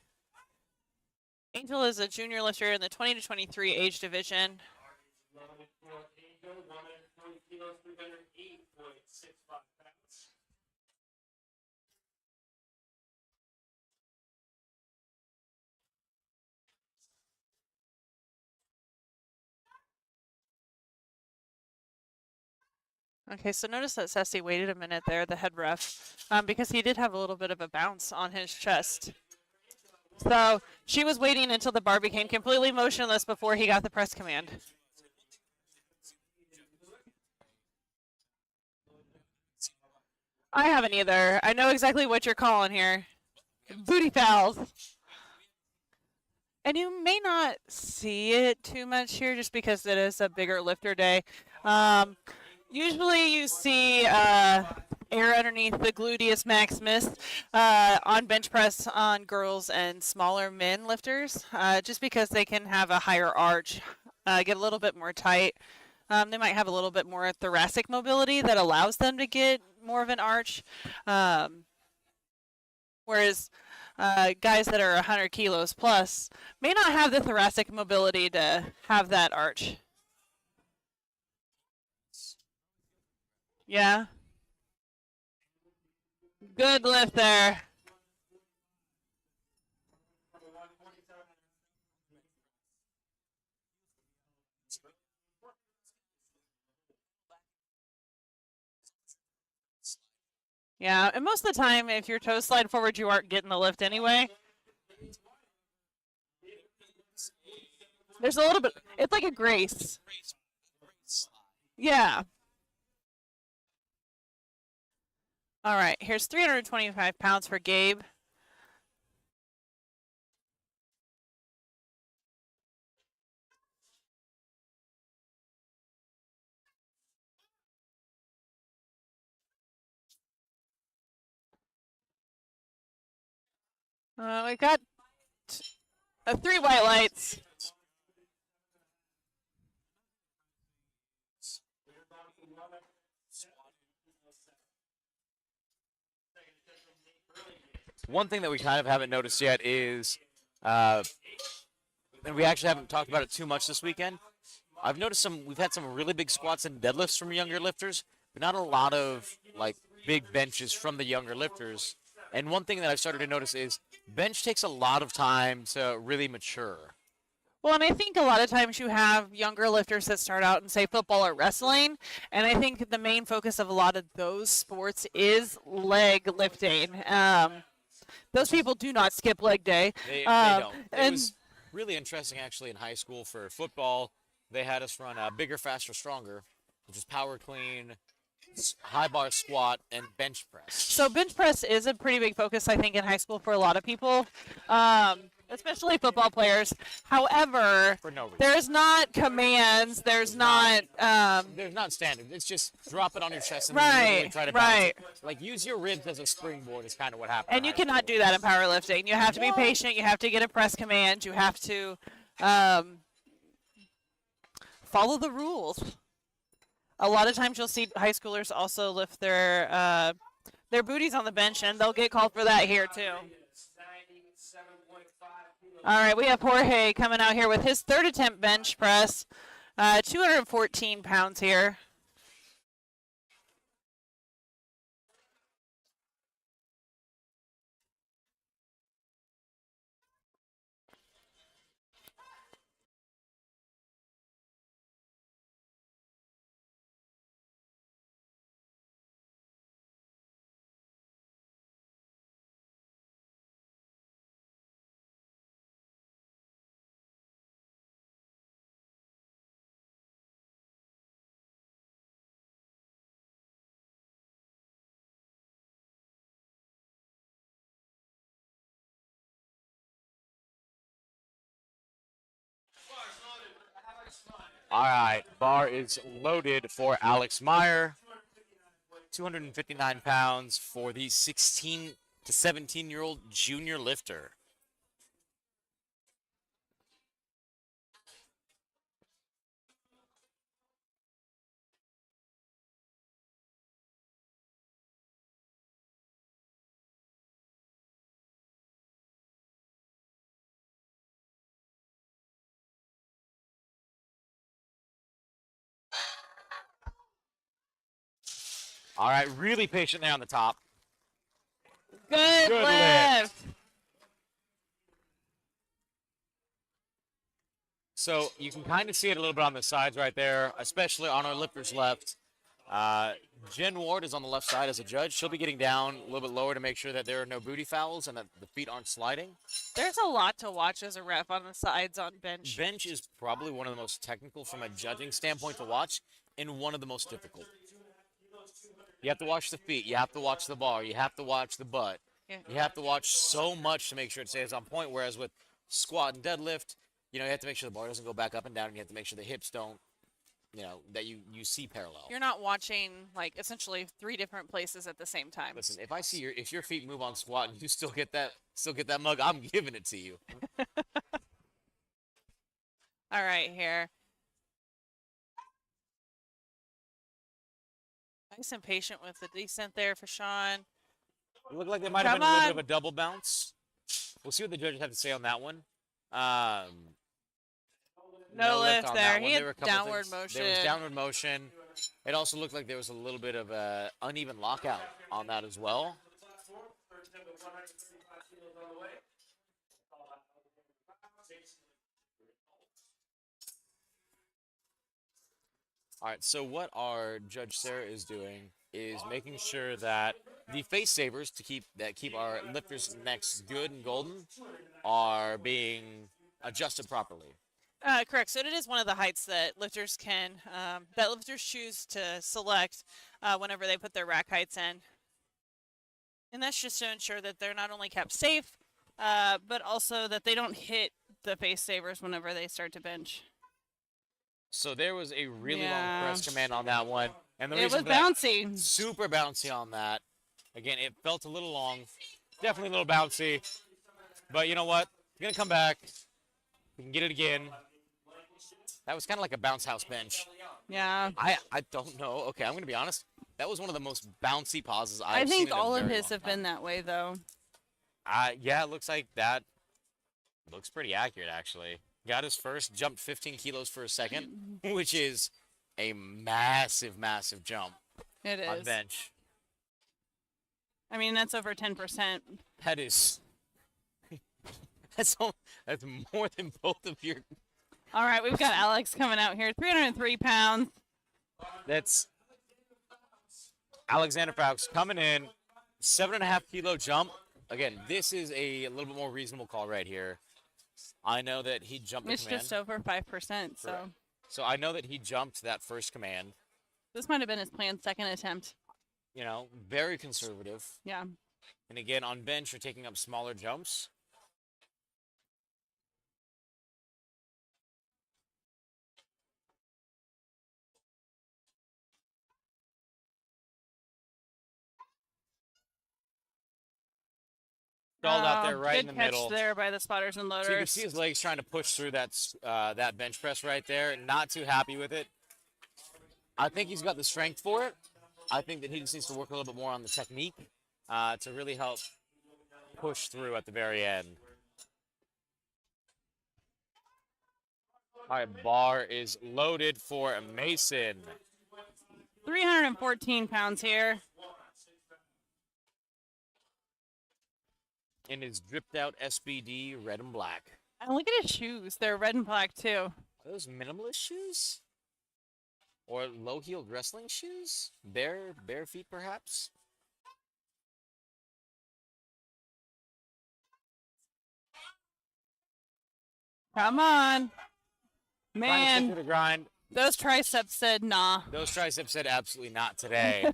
Angel is a junior lifter in the 20 to 23 age division. Angel, 120 kilos, 308.65 pounds. Okay, so notice that Sassy waited a minute there, the head ref, because he did have a little bit of a bounce on his chest. So she was waiting until the bar became completely motionless before he got the press command. I haven't either. I know exactly what you're calling here. Booty pals. And you may not see it too much here just because it is a bigger lifter day. Usually you see air underneath the gluteus maximus on bench press on girls and smaller men lifters, just because they can have a higher arch, get a little bit more tight. They might have a little bit more thoracic mobility that allows them to get more of an arch. Whereas guys that are 100 kilos plus may not have the thoracic mobility to have that arch. Yeah. Good lift there. Yeah, and most of the time, if your toes slide forward, you aren't getting the lift anyway. There's a little bit, it's like a grace. Yeah. All right, here's 325 pounds for Gabe. We got 3 white lights. One thing that we kind of haven't noticed yet is, and we actually haven't talked about it too much this weekend. I've noticed we've had some really big squats and deadlifts from younger lifters, but not a lot of like big benches from the younger lifters. And one thing that I've started to notice is bench takes a lot of time to really mature. Well, and I think a lot of times you have younger lifters that start out in, say, football or wrestling, and I think the main focus of a lot of those sports is leg lifting. Those people do not skip leg day. They don't. It And was really interesting, actually, in high school for football. They had us run bigger, faster, stronger, which is power clean, high bar squat, and bench press. so bench press is a pretty big focus, I think, in high school for a lot of people, especially football players. However, For no reason. there's not commands. There's not. There's not standard. It's just drop it on your chest and Right, literally try to balance right. it. Like, use your ribs as a springboard is kind of what happened. And you cannot do that in powerlifting. You have to be patient. You have to get a press command. You have to follow the rules. A lot of times you'll see high schoolers also lift their booties on the bench, and they'll get called for that here too. 97.5 kilos. All right, we have Jorge coming out here with his third attempt bench press, 214 pounds here. All right, bar is loaded for Alex Meyer. 259 pounds for the 16 to 17-year-old junior lifter. All right, really patient there on the top. Good Good lift. So you can kind of see it a little bit on the sides right there, especially on our lifter's left. Jen Ward is on the left side as a judge. She'll be getting down a little bit lower to make sure that there are no booty fouls and that the feet aren't sliding. There's a lot to watch as a ref on the sides on bench. Bench is probably one of the most technical from a judging standpoint to watch and one of the most difficult. You have to watch the feet. You have to watch the bar. You have to watch the butt. Yeah. You have to watch so much to make sure it stays on point, whereas with squat and deadlift, you have to make sure the bar doesn't go back up and down, and you have to make sure the hips don't, that you see parallel. You're not watching like essentially 3 different places at the same time. Listen, if your feet move on squat and you still get that mug, I'm giving it to you. All right, here. Nice and patient with the descent there for Sean. It looked like there might have been a little bit of a double bounce. We'll see what the judges have to say on that one. No lift on there. that one. He had There were a couple downward things. motion. There was downward motion. It also looked like there was a little bit of a uneven lockout on that as well. All right, so what our Judge Sarah is doing is making sure that the face savers keep our lifters' necks good and golden are being adjusted properly. Correct. So it is one of the heights that lifters choose to select whenever they put their rack heights in. And that's just to ensure that they're not only kept safe, but also that they don't hit the face savers whenever they start to bench. So there was a really long press command on that one. And the It reason was for that, bouncy. super bouncy on that. Again, it felt a little long. Definitely a little bouncy. But you know what? We're going to come back. We can get it again. That was kind of like a bounce house bench. Yeah. I don't know. Okay, I'm going to be honest. That was one of the most bouncy pauses I've I seen think in a all of very his long have time. been that way, though. Yeah, it looks like that. Looks pretty accurate, actually. Got his first, jumped 15 kilos for a second, which is a massive, massive jump It is. on bench. I mean, that's over 10%. That is. That's more than both of your. All right, we've got Alex coming out here, 303 pounds. That's Alexander Fowkes coming in, 7.5 kilo jump. Again, this is a little bit more reasonable call right here. I know that he jumped the It's command. just over 5%, so. Correct. So I know that he jumped that first command. This might have been his planned second attempt. Very conservative. Yeah. And again, on bench, you're taking up smaller jumps. Stalled out there right in the middle. Good catch there by the spotters and loaders. So you can see his legs trying to push through that bench press right there. Not too happy with it. I think he's got the strength for it. I think that he just needs to work a little bit more on the technique to really help push through at the very end. All right, bar is loaded for Mason. 314 pounds here. In his dripped out SBD red and black. And look at his shoes. They're red and black, too. Are those minimalist shoes? Or low-heeled wrestling shoes? Bare feet, perhaps? Come on. Trying to Man, stick to the grind. those triceps said nah. Those triceps said absolutely not today.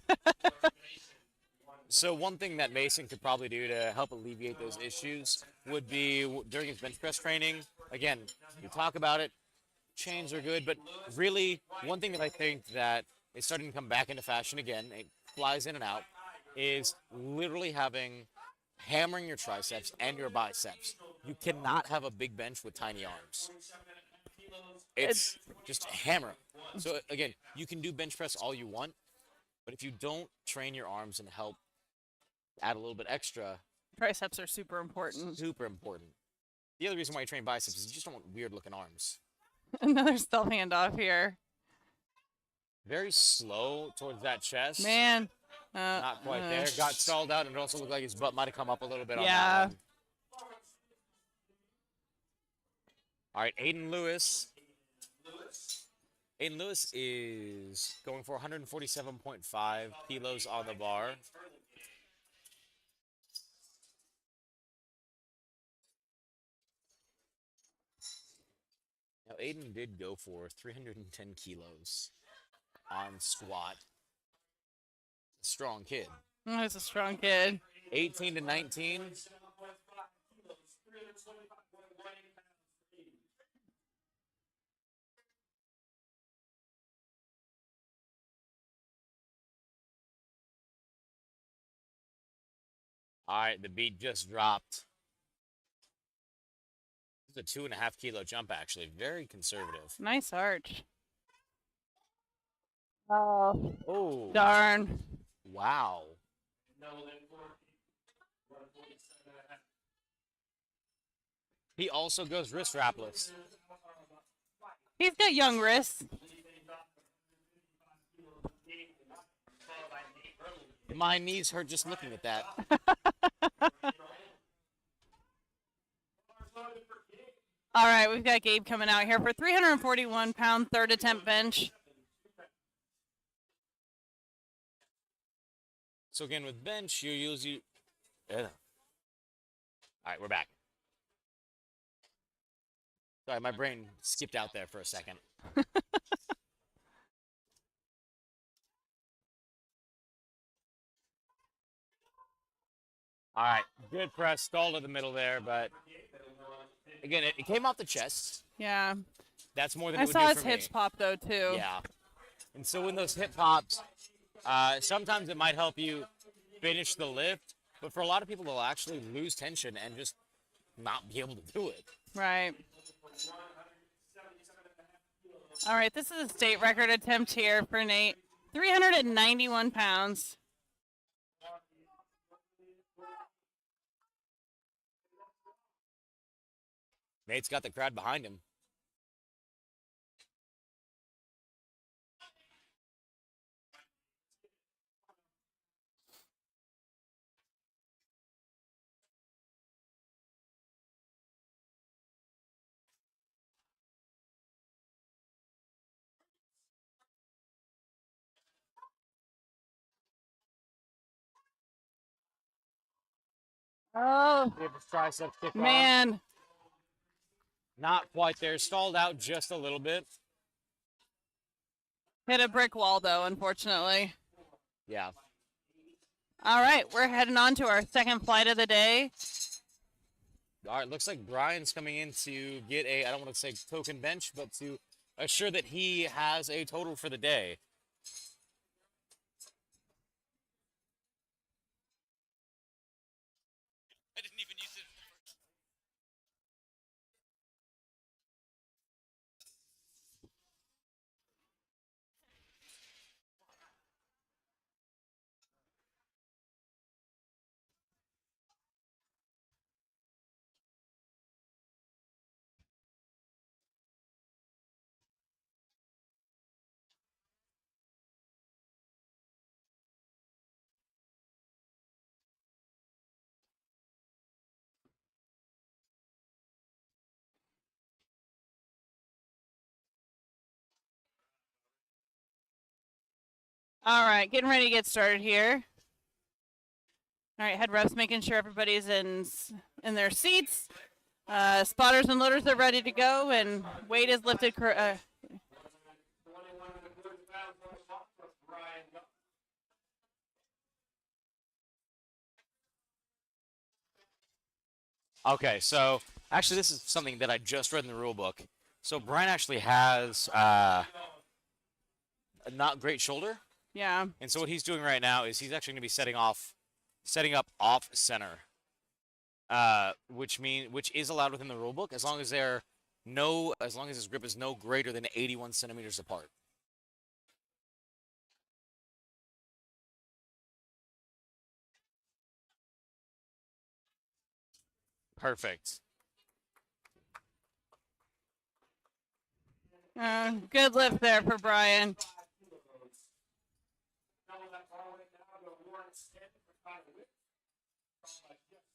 So one thing that Mason could probably do to help alleviate those issues would be during his bench press training. Again, you talk about it, chains are good, but really one thing that I think that is starting to come back into fashion again, it flies in and out, is literally hammering your triceps and your biceps. You cannot have a big bench with tiny arms. It's just hammer. So again, you can do bench press all you want, but if you don't train your arms and help add a little bit extra, Triceps are super important. super important. The other reason why you train biceps is you just don't want weird looking arms. Another stealth handoff here. Very slow towards that chest. Man, Not quite there. Got stalled out, and it also looked like his butt might have come up a little bit on Yeah. that one. All right, Aiden Lewis. Aiden Lewis is going for 147.5 kilos on the bar. Now, Aiden did go for 310 kilos on squat. Strong kid. He's a strong kid. 18 to 19. All right, the beat just dropped. This is a 2.5 kilo jump, actually. Very conservative. Nice arch. Oh, Oh, darn. wow. He also goes wrist wrapless. He's got young wrists. My knees hurt just looking at that. All right, we've got Gabe coming out here for 341-pound third attempt bench. So again, with bench, you usually... All right, we're back. Sorry, my brain skipped out there for a second. All right, good press, stall to the middle there, but again, it came off the chest. Yeah. That's more than I it would saw do his for hips me. pop, though, too. Yeah. And so when those hip pops, sometimes it might help you finish the lift, but for a lot of people, they'll actually lose tension and just not be able to do it. Right. All right, this is a state record attempt here for Nate. 391 pounds. Nate's got the crowd behind him. Oh, Tricep kick on. man. Not quite there. Stalled out just a little bit. Hit a brick wall, though, unfortunately. Yeah. All right, we're heading on to our second flight of the day. All right, looks like Brian's coming in to get a, I don't want to say token bench, but to assure that he has a total for the day. I didn't even use it. All right, getting ready to get started here. All right, head reps making sure everybody's in their seats. Spotters and loaders are ready to go, and weight is lifted. Okay, so actually this is something that I just read in the rule book. So Brian actually has a not great shoulder. Yeah. And so what he's doing right now is he's actually going to be setting up off center, which is allowed within the rule book as long as his grip is no greater than 81 centimeters apart. Perfect. Good lift there for Brian.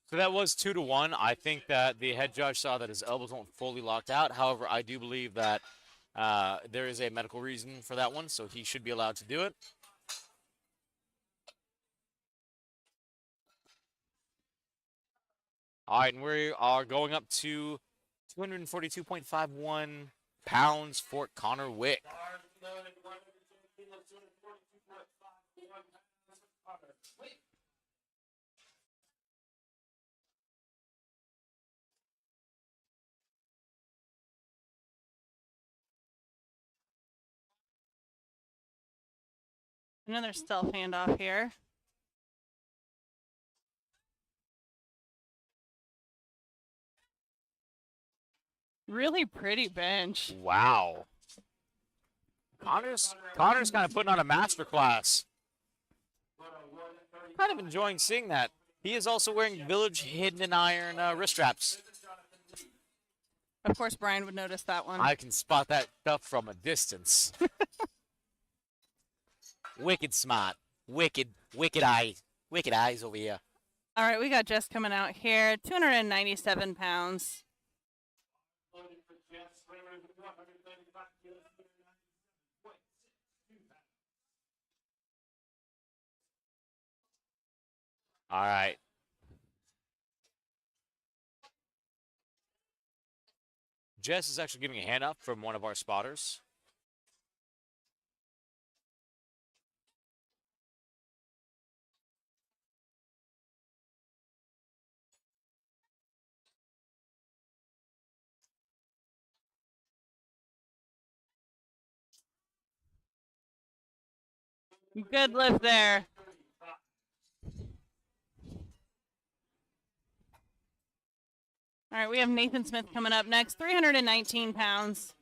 So that was 2-1. I think that the head judge saw that his elbows weren't fully locked out. However, I do believe that there is a medical reason for that one, so he should be allowed to do it. All right, and we are going up to 242.51 pounds for Connor Wick. Another stealth handoff here. Really pretty bench. Wow. Connor's kind of putting on a masterclass. Kind of enjoying seeing that. He is also wearing Village Hidden Iron wrist straps. Of course, Brian would notice that one. I can spot that stuff from a distance. Wicked smart. Wicked eyes over here. All right, we got Jess coming out here, 297 pounds. All right. Jess is actually getting a hand up from one of our spotters. Good lift there. All right, we have Nathan Smith coming up next, 319 pounds.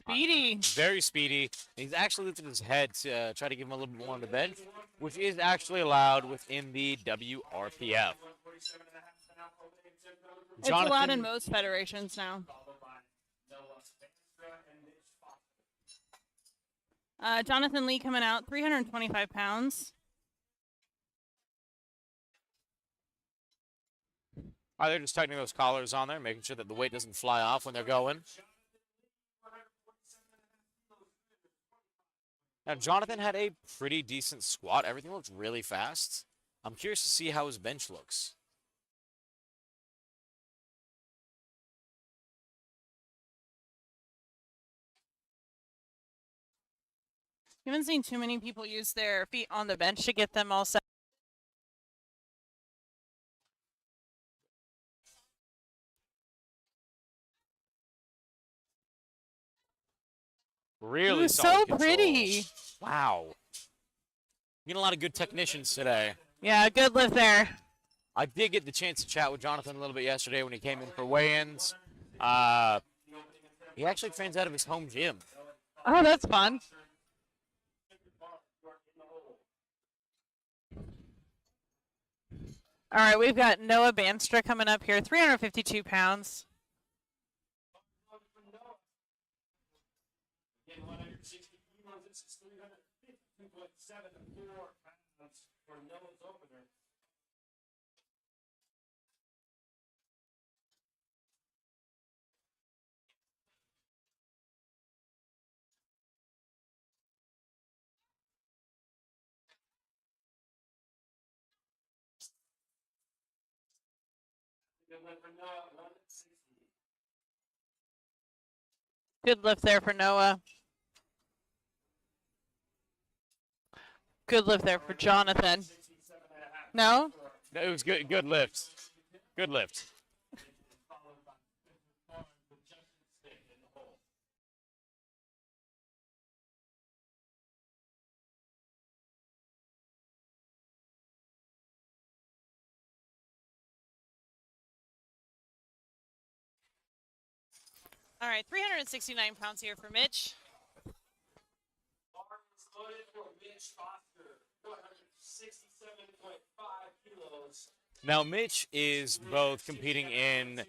Speedy. Very speedy. He's actually lifted his head to try to give him a little bit more on the bench, which is actually allowed within the WRPF. It's allowed in most federations now. Jonathan Lee coming out, 325 pounds. They're just tightening those collars on there, making sure that the weight doesn't fly off when they're going. Now, Jonathan had a pretty decent squat. Everything looked really fast. I'm curious to see how his bench looks. You haven't seen too many people use their feet on the bench to get them all set. Really Ooh, solid so control. pretty. Wow. Getting a lot of good technicians today. Yeah, good lift there. I did get the chance to chat with Jonathan a little bit yesterday when he came in for weigh-ins. He actually trains out of his home gym. Oh, that's fun. All right, we've got Noah Banstra coming up here, 352 pounds. Good lift there for Noah. Good lift there for Jonathan. No? It was good. Good lift. Good lift. All right, 369 pounds here for Mitch. Bar is loaded for Mitch Foster, 467.5 kilos. Now, Mitch is both competing in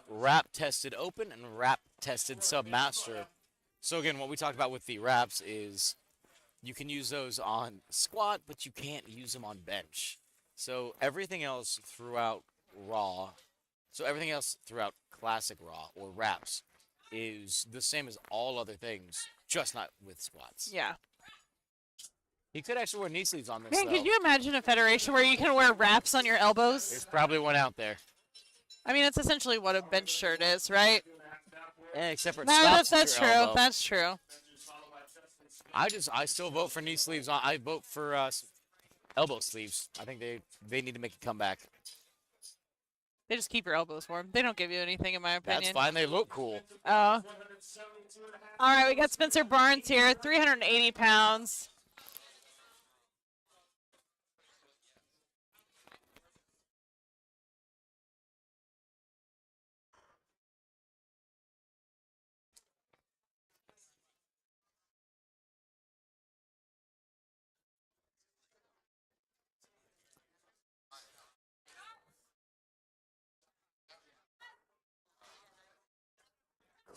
wrap-tested open and wrap-tested submaster. So again, what we talked about with the wraps is you can use those on squat, but you can't use them on bench. So everything else throughout classic raw or wraps is the same as all other things, just not with squats. Yeah. He could actually wear knee sleeves on this, Man, though. could you imagine a federation where you can wear wraps on your elbows? There's probably one out there. I mean, it's essentially what a bench shirt is, right? Except for it No, stops that's at your true. elbow. That's true. I still vote for knee sleeves. I vote for elbow sleeves. I think they need to make a comeback. They just keep your elbows warm. They don't give you anything, in my opinion. That's fine. They look cool. Oh. All right, we got Spencer Barnes here, 380 pounds.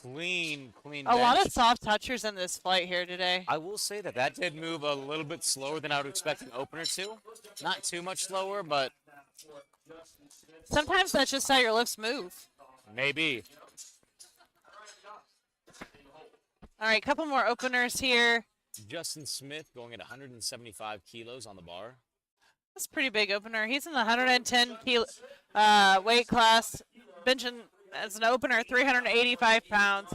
Clean A lot bench. of soft touchers in this flight here today. I will say that did move a little bit slower than I would expect an opener to. Not too much slower, but Sometimes that's just how your lifts move. maybe. All right, couple more openers here. Justin Smith going at 175 kilos on the bar. That's a pretty big opener. He's in the 110 kilo weight class, benching as an opener, 385 pounds.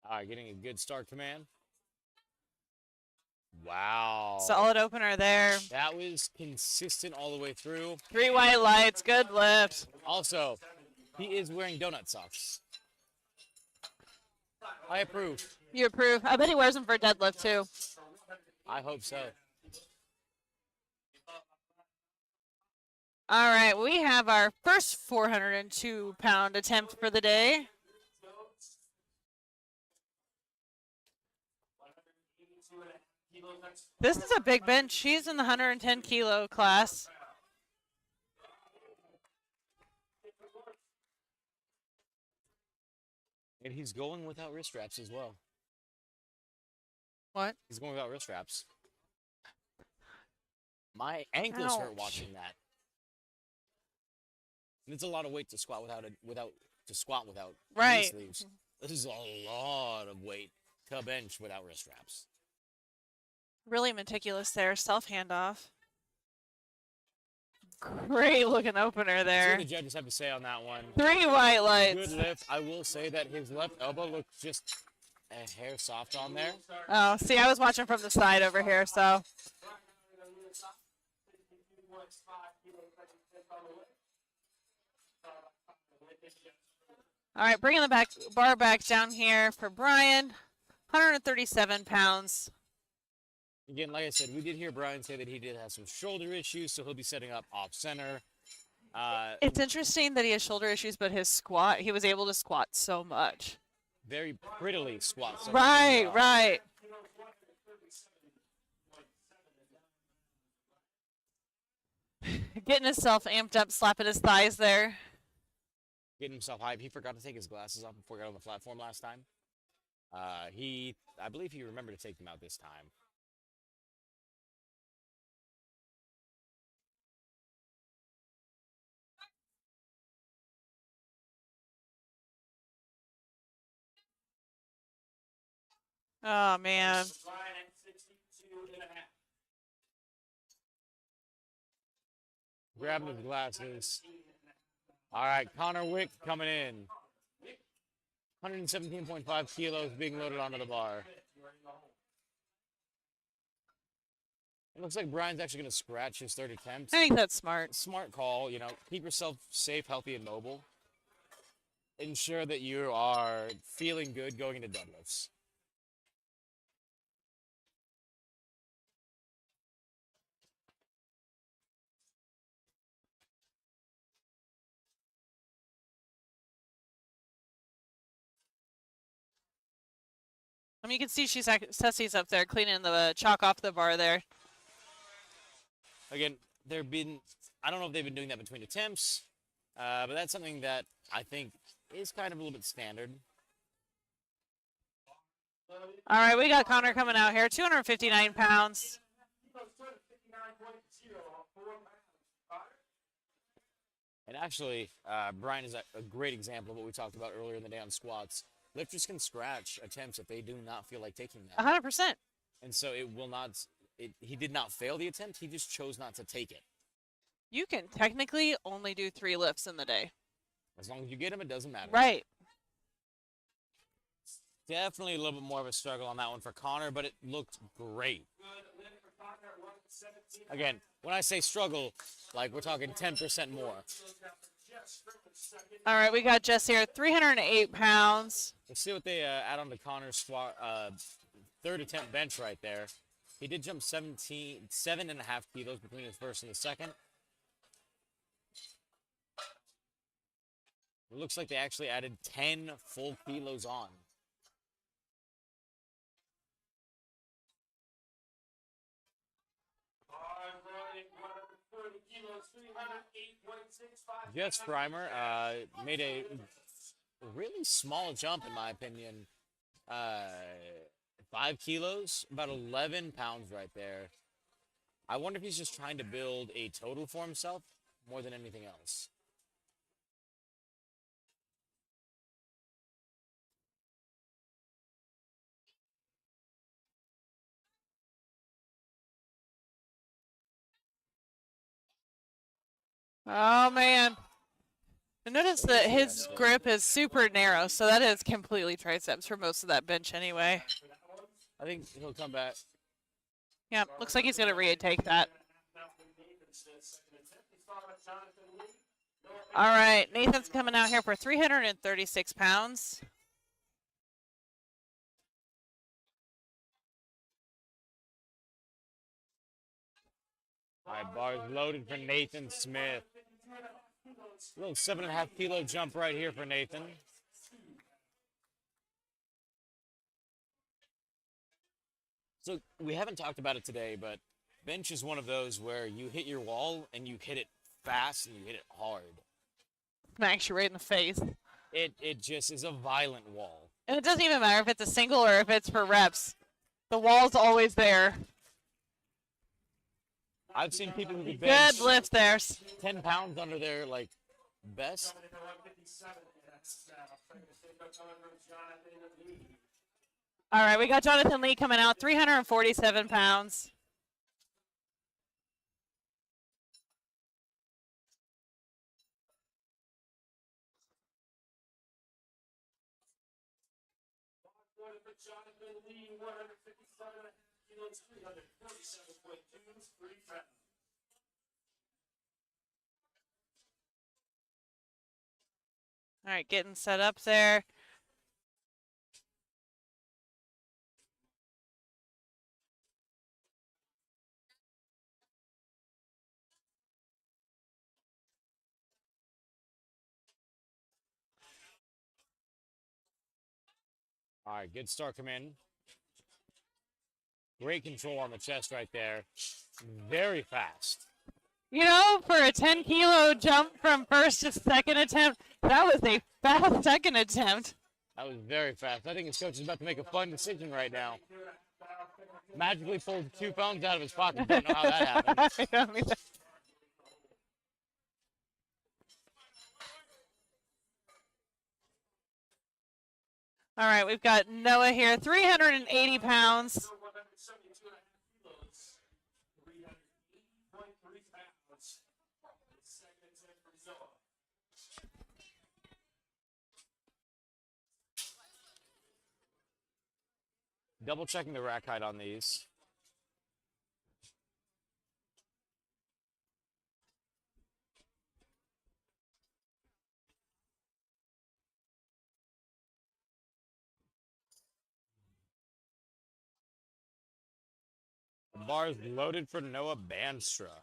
All right, getting a good start command. Wow. Solid opener there. That was consistent all the way through. 3 white lights, good lift. Also, he is wearing donut socks. I approve. You approve? I bet he wears them for deadlift too. I hope so. All right, we have our first 402-pound attempt for the day. This is a big bench. She's in the 110 kilo class. And he's going without wrist straps as well. What? He's going without wrist straps. My ankles hurt Ouch. watching that. And it's a lot of weight to squat without knee Right. sleeves. This is a lot of weight to bench without wrist straps. Really meticulous there. Self handoff. Great looking opener See there. what the judges have to say on that one. 3 white lights. Good lift. I will say that his left elbow looked just a hair soft on there. Oh, see, I was watching from the side over here, so. All right, bringing the bar back down here for Brian. 137 pounds. Again, like I said, we did hear Brian say that he did have some shoulder issues, so he'll be setting up off center. It's interesting that he has shoulder issues, but his squat, he was able to squat so much. Very prettily squats. Right, right. Getting himself amped up, slapping his thighs there. Getting himself hyped. He forgot to take his glasses off before he got on the platform last time. I believe he remembered to take them out this time. Oh, man. Grabbing his glasses. All right, Connor Wick coming in. 117.5 kilos being loaded onto the bar. It looks like Brian's actually going to scratch his third attempt. I think that's smart. Smart call, you know, keep yourself safe, healthy, and mobile. ensure that you are feeling good going into deadlifts. I mean, you can see Ceci's up there cleaning the chalk off the bar there. Again, I don't know if they've been doing that between attempts, but that's something that I think is kind of a little bit standard. All right, we got Connor coming out here, 259 pounds. And actually, Brian is a great example of what we talked about earlier in the day on squats. Lifters can scratch attempts if they do not feel like taking that. 100%. And so it will not, he did not fail the attempt, he just chose not to take it. You can technically only do 3 lifts in the day. As long as you get them, it doesn't matter. Right. Definitely a little bit more of a struggle on that one for Connor, but it looked great. Again, when I say struggle, like we're talking 10% more. All right, we got Jess here, 308 pounds. Let's see what they add on to Connor's squat, third attempt bench right there. He did jump 7.5 kilos between his first and the second. It looks like they actually added 10 full kilos on. Jess Primer made a really small jump, in my opinion. 5 kilos, about 11 pounds right there. I wonder if he's just trying to build a total for himself more than anything else. Oh, man. And notice that his grip is super narrow, so that is completely triceps for most of that bench anyway. I think he'll come back. Yeah, looks like he's going to retake that. All right, Nathan's coming out here for 336 pounds. All right, bars loaded for Nathan Smith. A little 7.5 kilo jump right here for Nathan. So we haven't talked about it today, but bench is one of those where you hit your wall and you hit it fast and you hit it hard. Smacks you right in the face. It just is a violent wall. And it doesn't even matter if it's a single or if it's for reps. The wall's always there. I've seen people who could bench Good lift there. 10 pounds under their like best. All right, we got Jonathan Lee coming out, 347 pounds. Jonathan Lee, 157 kilos, 347.2 pounds. All right, getting set up there. All right, good start come in. Great control on the chest right there. Very fast. You know, for a 10-kilo jump from first to second attempt, that was a fast second attempt. That was very fast. I think his coach is about to make a fun decision right now. Magically pulled 2 phones out of his pocket. Don't know how that happened. All right, we've got Noah here, 380 pounds. Double checking the rack height on these. Bars loaded for Noah Banstra.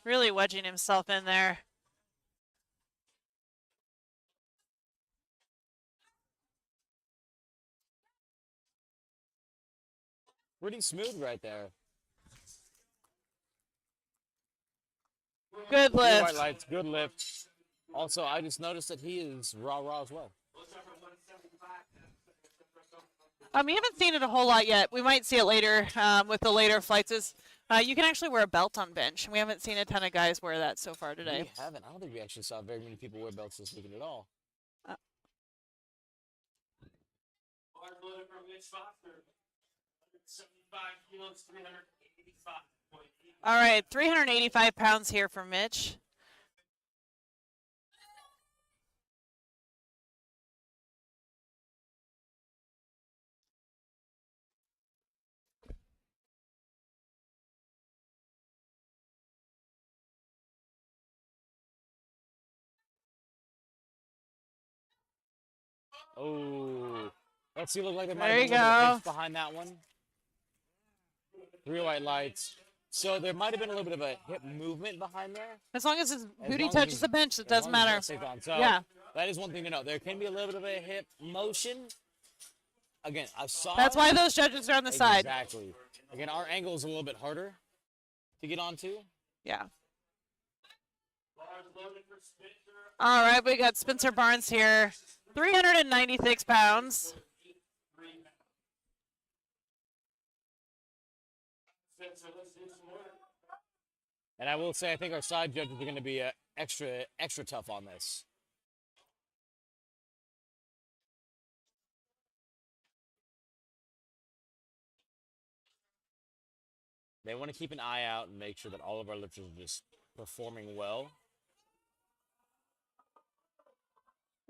Really wedging himself in there. Pretty smooth right there. Good Three white lift. lights, good lift. Also, I just noticed that he is raw as well. We haven't seen it a whole lot yet. We might see it later with the later flights. You can actually wear a belt on bench. We haven't seen a ton of guys wear that so far today. We haven't. I don't think we actually saw very many people wear belts this weekend at all. Bars loaded from Mitch Foster. 175 kilos, 385. All right, 385 pounds here for Mitch. Oh, let's see. Look like there might There be a you little bit of go. hitch behind that one. Three white lights. So there might have been a little bit of a hip movement behind there. As long as his booty long as touches he's- the bench, it as doesn't long as matter. it's safe on. So Yeah. that is one thing to know. There can be a little bit of a hip motion. Again, I saw. That's why those judges are on the side. Exactly. Again, our angle is a little bit harder to get onto. Yeah. Bars loaded for Spencer. All right, we got Spencer Barnes here, 396 pounds. Spencer, let's do some more. And I will say, I think our side judges are going to be extra tough on this. They want to keep an eye out and make sure that all of our lifters are just performing well.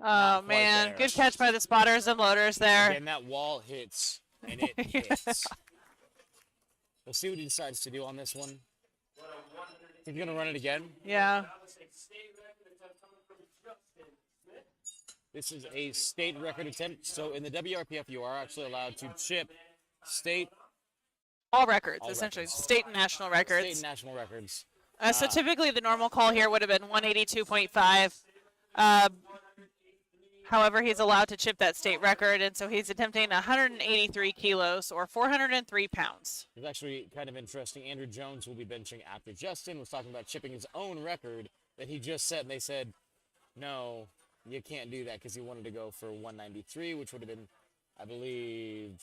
Oh, Not quite man. there. Good catch by the spotters and loaders there. Again, that wall hits, and it hits. We'll see what he decides to do on this one. He's going to run it again. Yeah. This is a state record attempt. So in the WRPF, you are actually allowed to chip state, All records, All essentially. records. State and national records. state and national records. So typically the normal call here would have been 182.5. However, he's allowed to chip that state record, and so he's attempting 183 kilos or 403 pounds. It's actually kind of interesting. Andrew Jones will be benching after Justin was talking about chipping his own record that he just set, and they said, no, you can't do that because he wanted to go for 193, which would have been, I believe,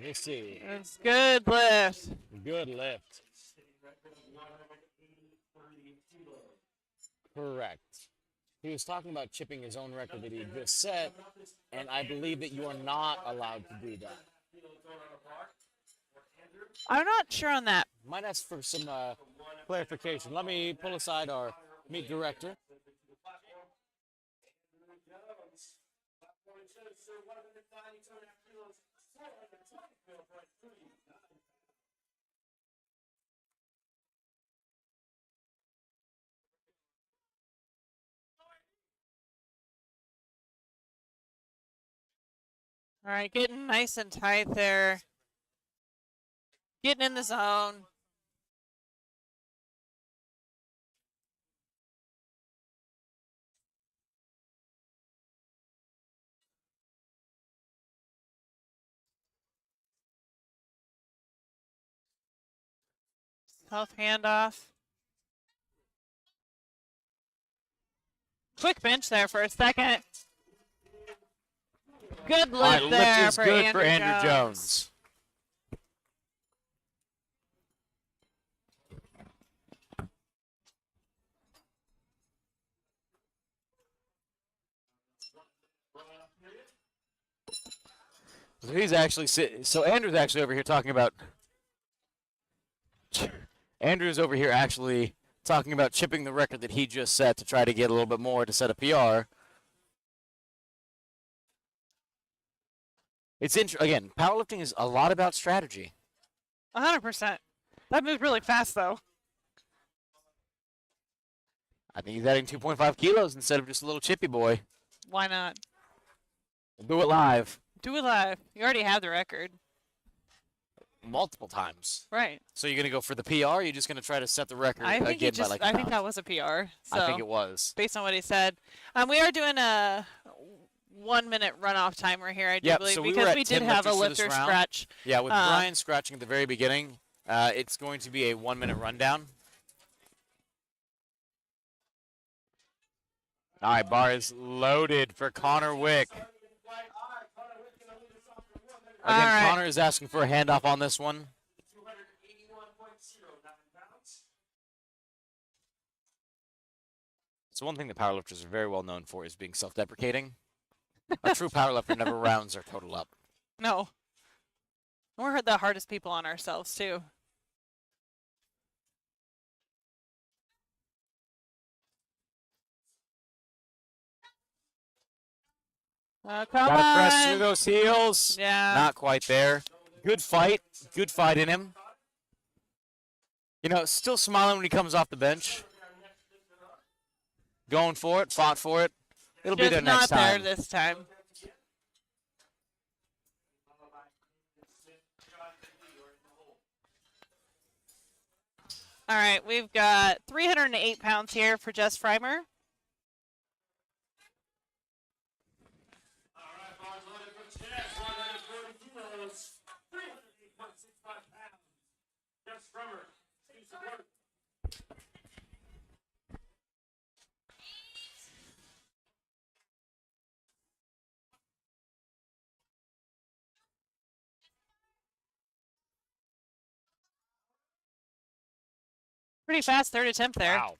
let's see. It's good lift. Good lift. Correct. He was talking about chipping his own record that he had just set, and I believe that you are not allowed to do that. I'm not sure on that. Might ask for some clarification. Let me pull aside our meet director. All right, getting nice and tight there. Getting in the zone. Self handoff. Quick bench there for a second. Good All right, lift lift there is for good Andrew for Andrew Jones. Jones. So he's actually so Andrew's actually over here talking about Andrew's over here actually talking about chipping the record that he just set to try to get a little bit more to set a PR. Again, powerlifting is a lot about strategy. 100%. That moved really fast, though. I think he's adding 2.5 kilos instead of just a little chippy boy. Why not? We'll do it live. Do it live. You already have the record. Multiple times. Right. So you're going to go for the PR, or you're just going to try to set the record I think again by like a I think pound? that was a PR. So I think it was. based on what he said. We are doing a 1 minute runoff timer here, I do Yep, believe, so we were because at we did 10 have a lifters for this lifter round. scratch. Yeah, with Brian scratching at the very beginning, it's going to be a 1 minute rundown. All right, bar is loaded for Connor Wick. Again, All right. Connor is asking for a handoff on this one. 281.09 pounds. So one thing that powerlifters are very well known for is being self-deprecating. A true powerlifter never rounds their total up. No. We're the hardest people on ourselves, too. Come Gotta press through on. those heels. Yeah. Not quite there. Good fight. Good fight in him. You know, still smiling when he comes off the bench. Going for it. Fought for it. It'll be Just there not next there time. this time. All right, we've got 308 pounds here for Jess Freimer. All right, bars loaded for chest. 140 kilos. 308.65 pounds. Jeff Strummer. Do some work. Pretty fast third attempt there. Wow.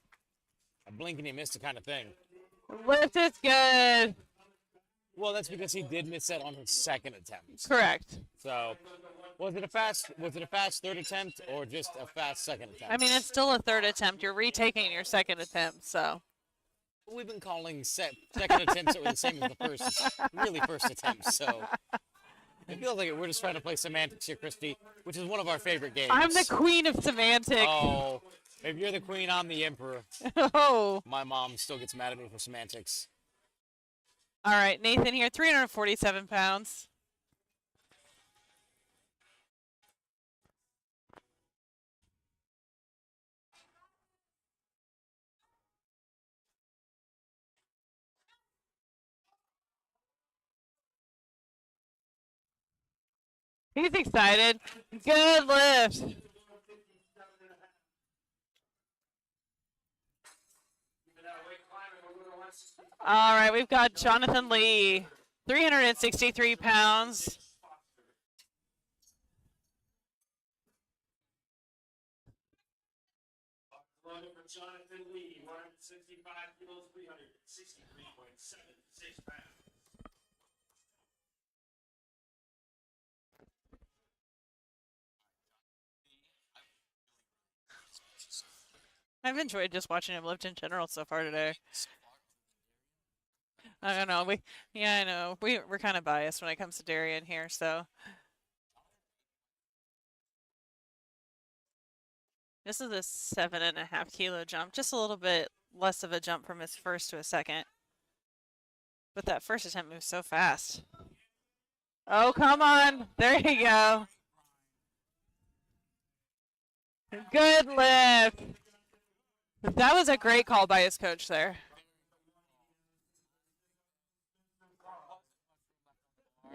A blink and he missed the kind of thing. Lift is good. Well, that's because he did miss that on his second attempt. Correct. So, was it a fast third attempt or just a fast second attempt? I mean, it's still a third attempt. You're retaking your second attempt, so. We've been calling second attempts that were the same as the first, really first attempts. So, it feels like we're just trying to play semantics here, Christy, which is one of our favorite games. I'm the queen of semantics. Oh, if you're the queen, I'm the emperor. Oh. My mom still gets mad at me for semantics. All right, Nathan here, 347 pounds. He's excited. Good lift. All right, we've got Jonathan Lee, 363 pounds. Loaded for Jonathan Lee. 165 kilos. 363.76 pounds. I've enjoyed just watching him lift in general so far today. I don't know. I know. We're kind of biased when it comes to Darian here, so. This is a 7.5 kilo jump, just a little bit less of a jump from his first to a second. But that first attempt moves so fast. Oh, come on. There you go. Good lift. That was a great call by his coach there.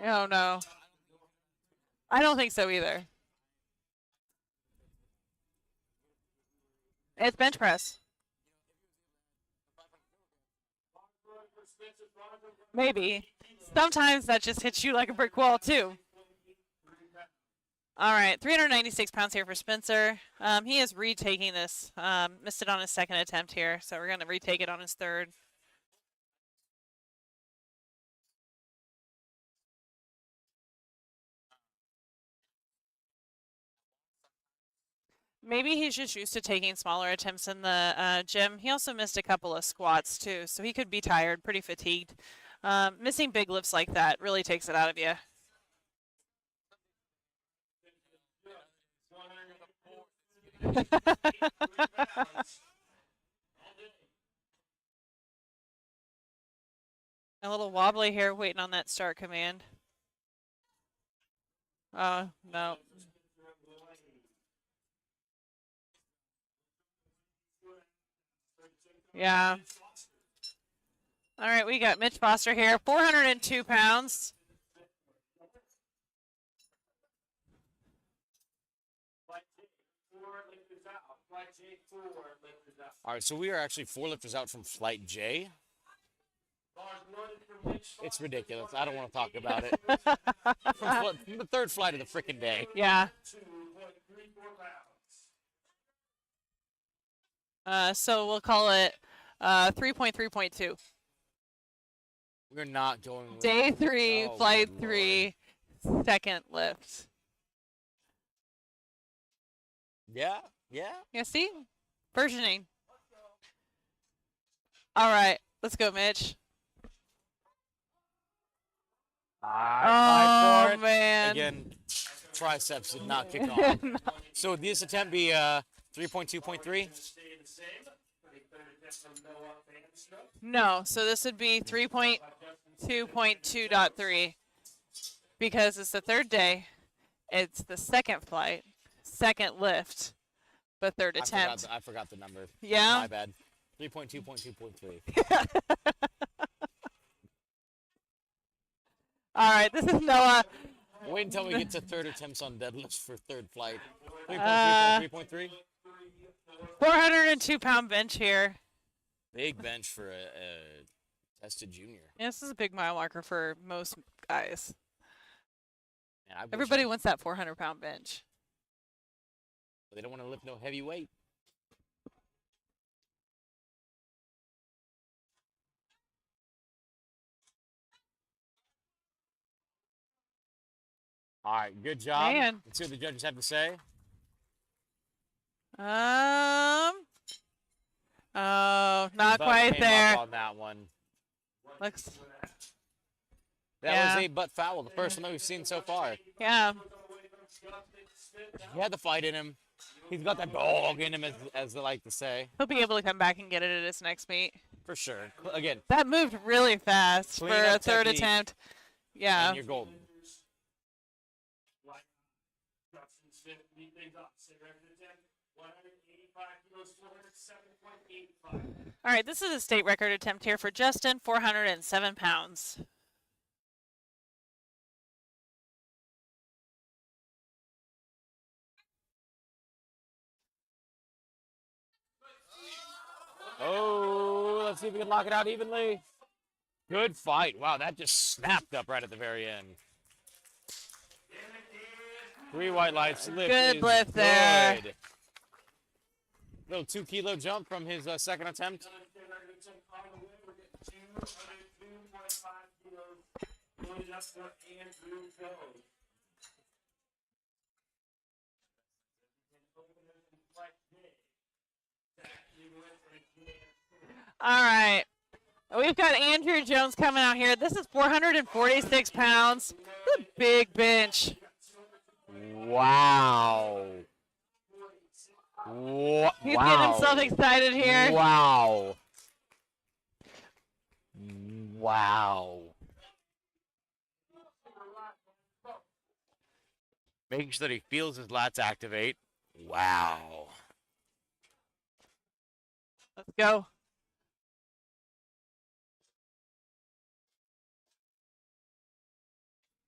Oh, no. I don't think so either. It's bench press. Maybe. Sometimes that just hits you like a brick wall, too. All right, 396 pounds here for Spencer. He is retaking this. Missed it on his second attempt here, so we're going to retake it on his third. Maybe he's just used to taking smaller attempts in the gym. He also missed a couple of squats, too, so he could be tired, pretty fatigued. Missing big lifts like that really takes it out of you. A little wobbly here, waiting on that start command. Oh, no. Yeah. All right, we got Mitch Foster here, 402 pounds. All right, so we are actually 4 lifters out from Flight J. It's ridiculous. I don't want to talk about it. from the 3rd flight of the freaking day. Yeah. So we'll call it 3.3.2. We're not going with Day 3, Oh, flight good 3, second lift. Yeah, yeah. Yeah, see? Versioning. All right, let's go, Mitch. Fight for it. Man. Again, triceps did not kick on. So would this attempt be 3.2.3? No, so this would be 3.2.2.3 because it's the 3rd day. It's the 2nd flight, 2nd lift, but 3rd attempt. I forgot the number. Yeah? My bad. 3.2.2.3. All right, this is Noah. Wait until we get to 3rd attempts on deadlifts for 3rd flight. 3.3.3.3. 402-pound bench here. Big bench for a tested junior. Yeah, this is a big mile marker for most guys. Man, I wish Everybody wants that 400-pound bench. they don't want to lift no heavy weight. All right, good job. Man. Let's see what the judges have to say. Oh, not Butt quite came there. up on that one. Looks, That Yeah. was a butt foul, the first one that we've seen so far. yeah. He had the fight in him. He's got that dog in him, as they like to say. He'll be able to come back and get it at his next meet. For sure. Again, That moved really fast Clean for a up 3rd technique. attempt. Yeah. and you're golden. All right, this is a state record attempt here for Justin, 407 pounds. Oh, let's see if we can lock it out evenly. Good fight. Wow, that just snapped up right at the very end. 3 white lights. Lift Good is lift there. good. Little 2-kilo jump from his 2nd attempt. All right. We've got Andrew Jones coming out here. This is 446 pounds. That's a big bench. Wow. He's getting himself excited here. Wow. Wow. Making sure that he feels his lats activate. Wow. Let's go.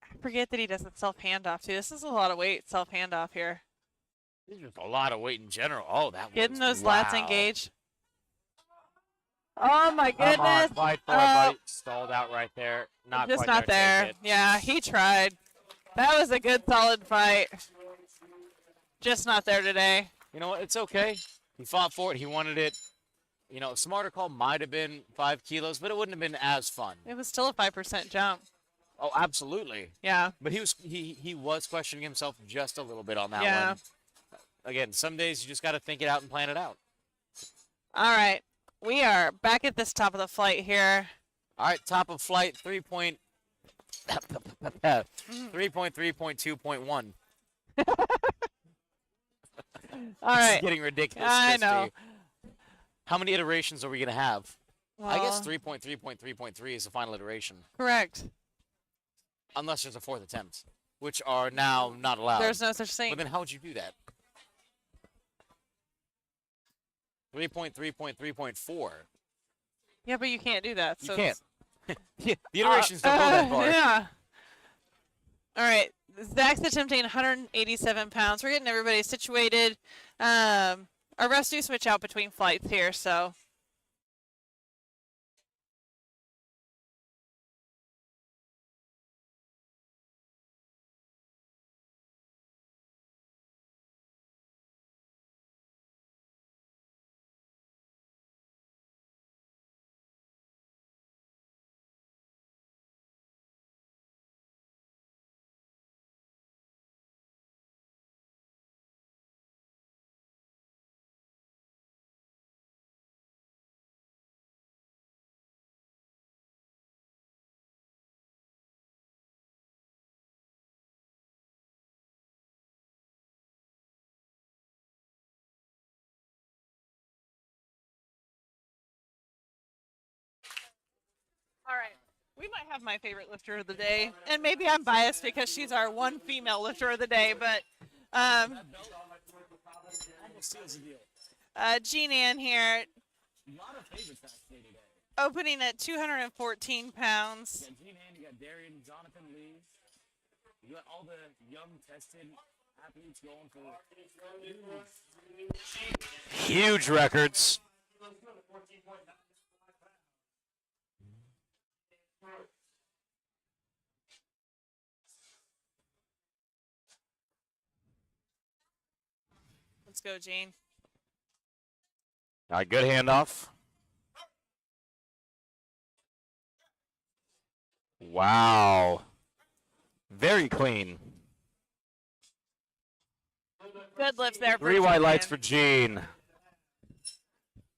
I forget that he doesn't self handoff too. This is a lot of weight self handoff here. This is just a lot of weight in general. Oh, that Getting was, those wow. lats engaged. Oh my Come on, goodness. fight for it, buddy. Stalled out right there. Not Just quite not there. there. Take it. Yeah, he tried. That was a good solid fight. Just not there today. You know what? It's okay. He fought for it. He wanted it. You know, a smarter call might have been 5 kilos, but it wouldn't have been as fun. It was still a 5% jump. Oh, absolutely. Yeah. But he was questioning himself just a little bit on that Yeah. one. Again, some days you just got to think it out and plan it out. All right. We are back at this top of the flight here. All right, top of flight 3.3.2.1. All This is right. getting ridiculous. I Christy. know. How many iterations are we going to have? I guess Well, 3.3.3.3 is the final iteration. correct. Unless there's a fourth attempt, which are now not allowed. There's no such thing. But then how would you do that? 3.3.3.4. Yeah, but you can't do that. You So can't. it's- Yeah, the iterations don't go that far. Yeah. All right. Zach's attempting 187 pounds. We're getting everybody situated. Our refs do switch out between flights here, so. All right. We might have my favorite lifter of the day, and maybe I'm biased because she's our one female lifter of the day, but Jean Ann here, A lot of favorites actually today. opening at 214 pounds. You got Gene Hand, you got Darian, Jonathan Lee. You got all the young, tested athletes going for Huge records. Let's go, Jean. All right, good handoff. Wow. Very clean. Good lift there. for 3 white Jean lights Ann. for Gene.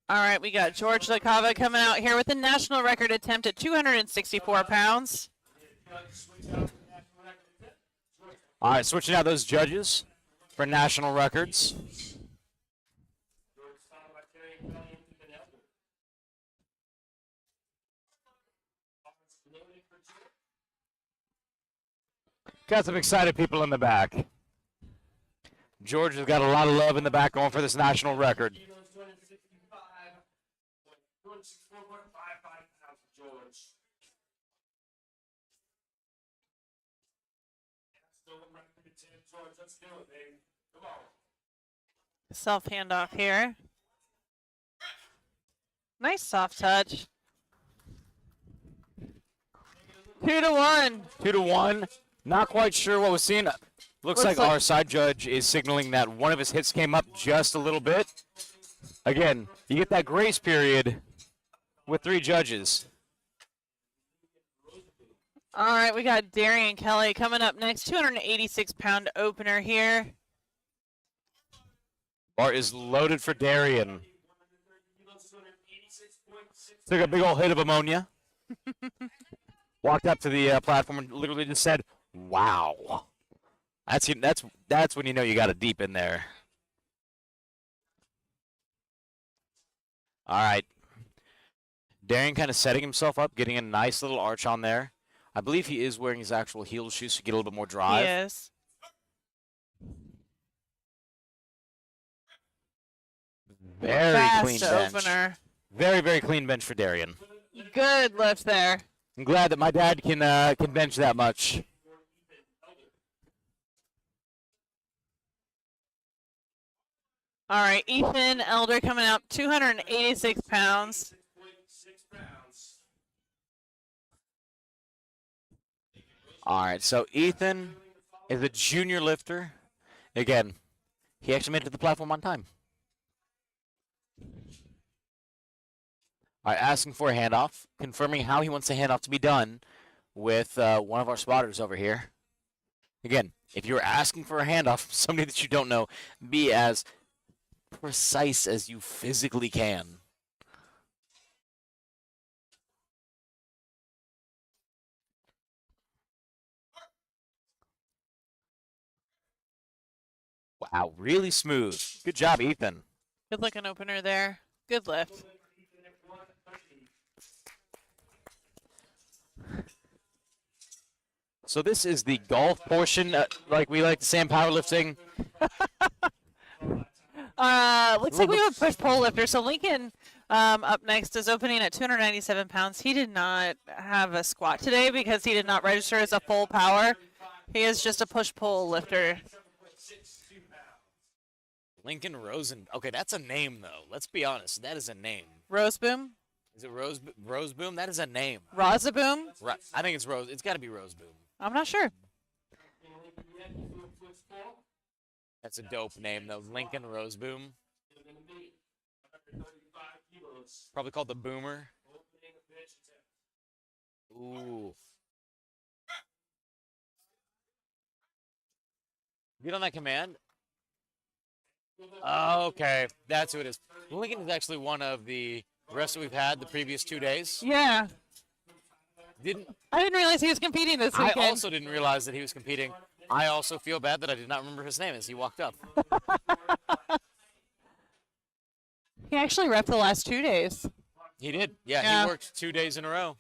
All right, we got George LaCava coming out here with a national record attempt at 264 pounds. All right, switching out those judges for national records. Got some excited people in the back. George has got a lot of love in the back going for this national record. 264.55 pounds for George. Still a record attempt, George. Let's do it, baby. Come on. Self handoff here. Nice soft touch. 2-1. 2-1. Not quite sure what was seen. Looks like our side judge is signaling that one of his hits came up just a little bit. Again, you get that grace period with 3 judges. All right, we got Darian Kelly coming up next. 286-pound opener here. Bar is loaded for Darian. Took a big old hit of ammonia. Walked up to the platform and literally just said, "Wow." That's when you know you got it deep in there. All right. Darian kind of setting himself up, getting a nice little arch on there. I believe he is wearing his actual heel shoes to get a little bit more drive. Yes. Very Fast clean bench. opener. Very, very clean bench for Darian. Good lift there. I'm glad that my dad can bench that much. All right, Ethan Elder coming up, 286 pounds. All right, so Ethan is a junior lifter. Again, he actually made it to the platform on time. All right, asking for a handoff, confirming how he wants the handoff to be done with one of our spotters over here. Again, if you're asking for a handoff from somebody that you don't know, be as precise as you physically can. Wow, really smooth. Good job, Ethan. Good looking opener there. Good lift. So this is the golf portion, like we like to say in powerlifting. Looks like we have a push pull lifter. So Lincoln up next is opening at 297 pounds. He did not have a squat today because he did not register as a full power. He is just a push pull lifter. Lincoln Rosen. Okay, that's a name though. Let's be honest. That is a name. Roseboom? Is it Roseboom? That is a name. Rosaboom? Right. I think it's Rose. It's got to be Roseboom. I'm not sure. That's a dope name though. Lincoln Roseboom. Probably called the Boomer. Ooh. Get on that command. Okay, that's who it is. Lincoln is actually one of the reps that we've had the previous 2 days. Yeah. I didn't realize he was competing this weekend. I also didn't realize that he was competing. I also feel bad that I did not remember his name as he walked up. He actually repped the last 2 days. He did. Yeah, he worked 2 days in a row.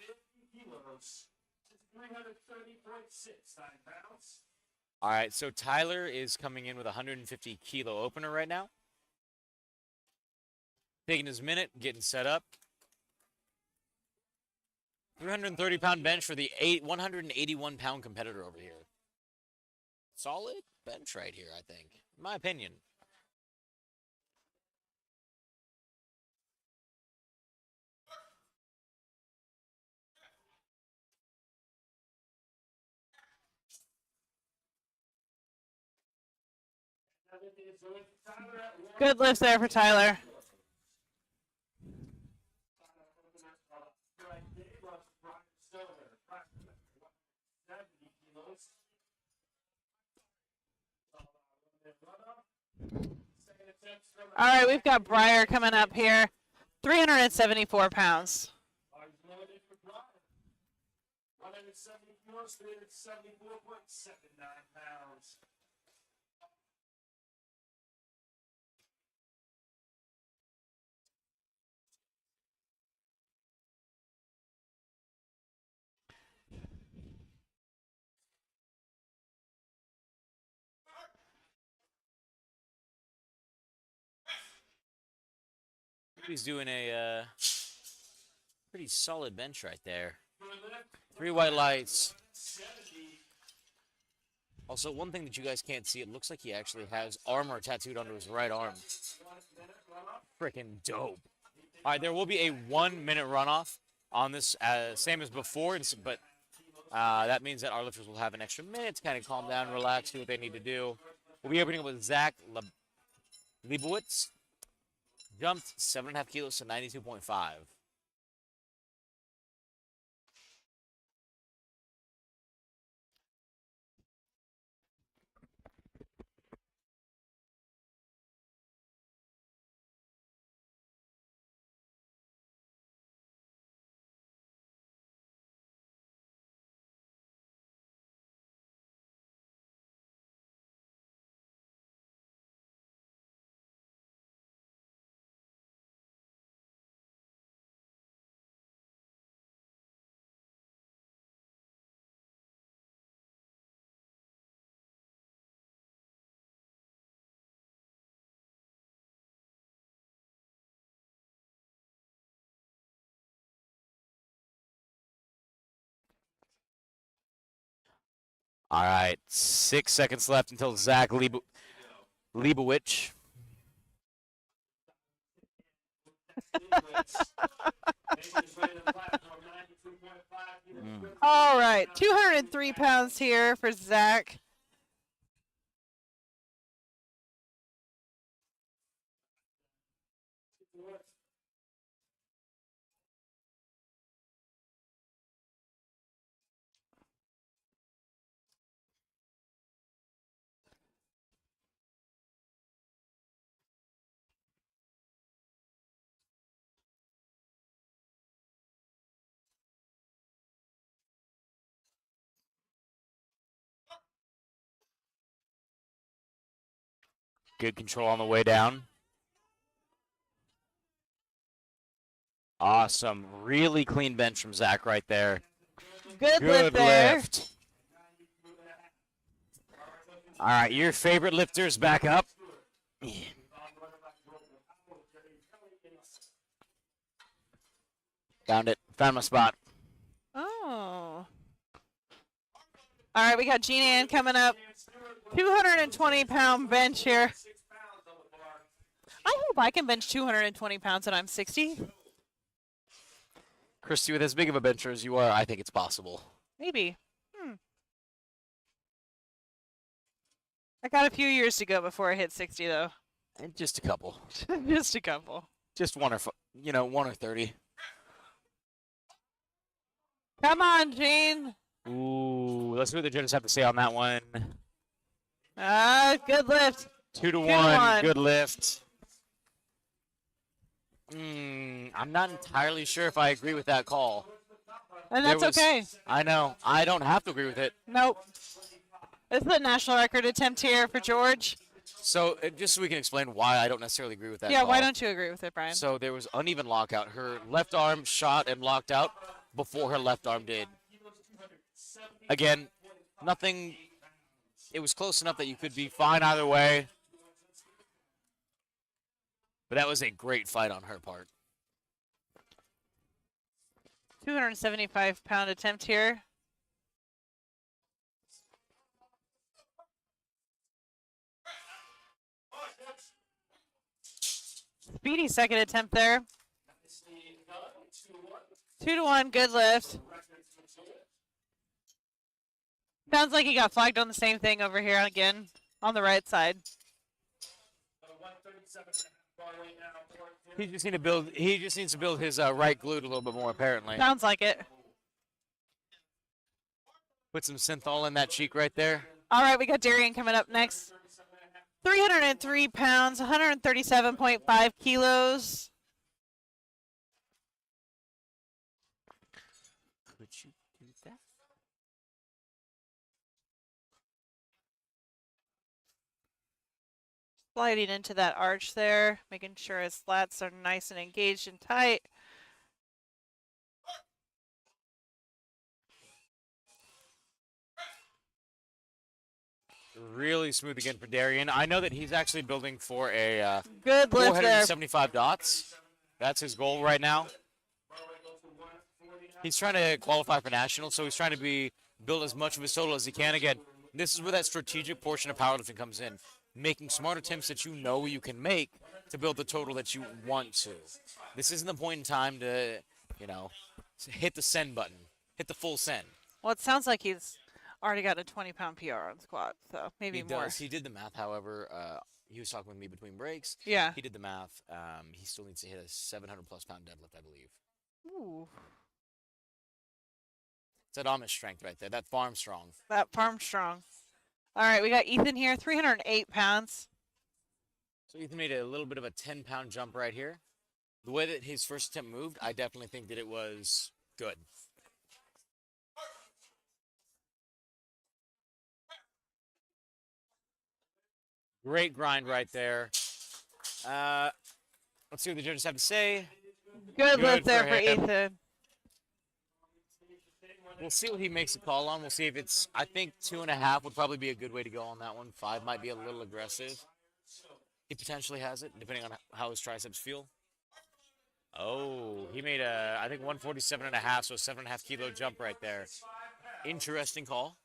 All right, so Tyler is coming in with a 150 kilo opener right now. Taking his minute, getting set up. 330-pound bench for the 181-pound competitor over here. Solid bench right here, I think, in my opinion. Good lifts there for Tyler. All right, we've got Breyer coming up here. 374 pounds. 170 kilos, 374.79 pounds. He's doing a pretty solid bench right there. 3 white lights. Also, one thing that you guys can't see, it looks like he actually has armor tattooed onto his right arm. Freaking dope. All right, there will be a 1-minute runoff on this, same as before, but that means that our lifters will have an extra minute to kind of calm down, relax, do what they need to do. We'll be opening up with Zach Leibowitz. Jumped 7.5 kilos to 92.5. All right, 6 seconds left until Zach Leibowitz. All right, 203 pounds here for Zach. Good control on the way down. Awesome. Really clean bench from Zach right there. Good lift Good there. lift. All right, your favorite lifter's back up. Found it. Found my spot. Oh. All right, we got Jean Ann coming up. 220-pound bench here. I hope I can bench 220 pounds and I'm 60. Christy, with as big of a bencher as you are, I think it's possible. Maybe. I got a few years to go before I hit 60, though. And just a couple. Just a couple. Just 1 or 30. Come on, Jean. Ooh, let's see what the judges have to say on that one. Good lift. 2 to 1. 1. Good lift. I'm not entirely sure if I agree with that call. And that's okay. I know. I don't have to agree with it. Nope. This is the national record attempt here for George. So, just so we can explain why I don't necessarily agree with that Yeah, call. why don't you agree with it, Brian? So, there was uneven lockout. Her left arm shot and locked out before her left arm did. Again, nothing. It was close enough that you could be fine either way. But that was a great fight on her part. 275-pound attempt here. Speedy second attempt there. 2 to 1, good lift. Sounds like he got flagged on the same thing over here again on the right side. He just needs to build his right glute a little bit more, apparently. Sounds like it. Put some synthol in that cheek right there. All right, we got Darian coming up next. 303 pounds, 137.5 kilos. Could you do that? Sliding into that arch there, making sure his lats are nice and engaged and tight. Really smooth again for Darian. I know that he's actually building for a Good lift there. 475 dots. That's his goal right now. He's trying to qualify for nationals, so he's trying to build as much of his total as he can. Again, this is where that strategic portion of powerlifting comes in. Making smart attempts that you know you can make to build the total that you want to. This isn't the point in time to, hit the send button. Hit the full send. Well, it sounds like he's already got a 20-pound PR on squat, so maybe more. Does. He did the math, however. He was talking with me between breaks. Yeah. He did the math. He still needs to hit a 700-plus pound deadlift, I believe. Ooh. It's that Amish strength right there. That farm strong. That farm strong. All right, we got Ethan here, 308 pounds. So Ethan made a little bit of a 10-pound jump right here. The way that his first attempt moved, I definitely think that it was good. Great grind right there. Let's see what the judges have to say. Good lift there for for him. Ethan. We'll see what he makes a call on. We'll see if it's, I think 2.5 would probably be a good way to go on that one. 5 might be a little aggressive. He potentially has it, depending on how his triceps feel. Oh, he made I think 147.5, so a 7.5 kilo jump right there. Interesting call.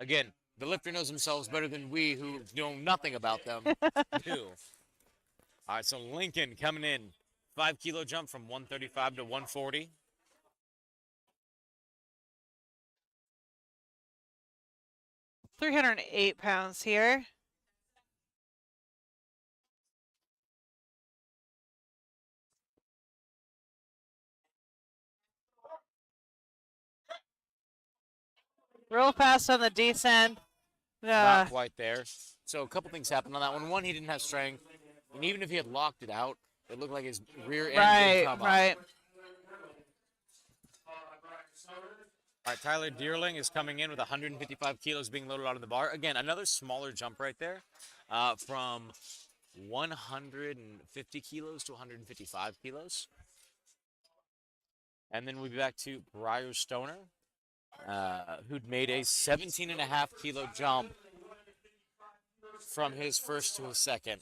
Again, the lifter knows themselves better than we who know nothing about them do. All right, so Lincoln coming in. 5 kilo jump from 135 to 140. £308 here. Real fast on the descent. Not quite there. So a couple things happened on that one. One, he didn't have strength. And even if he had locked it out, it looked like his rear end didn't come up. Right. All right, Tyler Deerling is coming in with 155 kilos being loaded onto the bar. Again, another smaller jump right there, from 150 kilos to 155 kilos. And then we'll be back to Briar Stoner, who'd made a 17.5 kilo jump from his first to his second.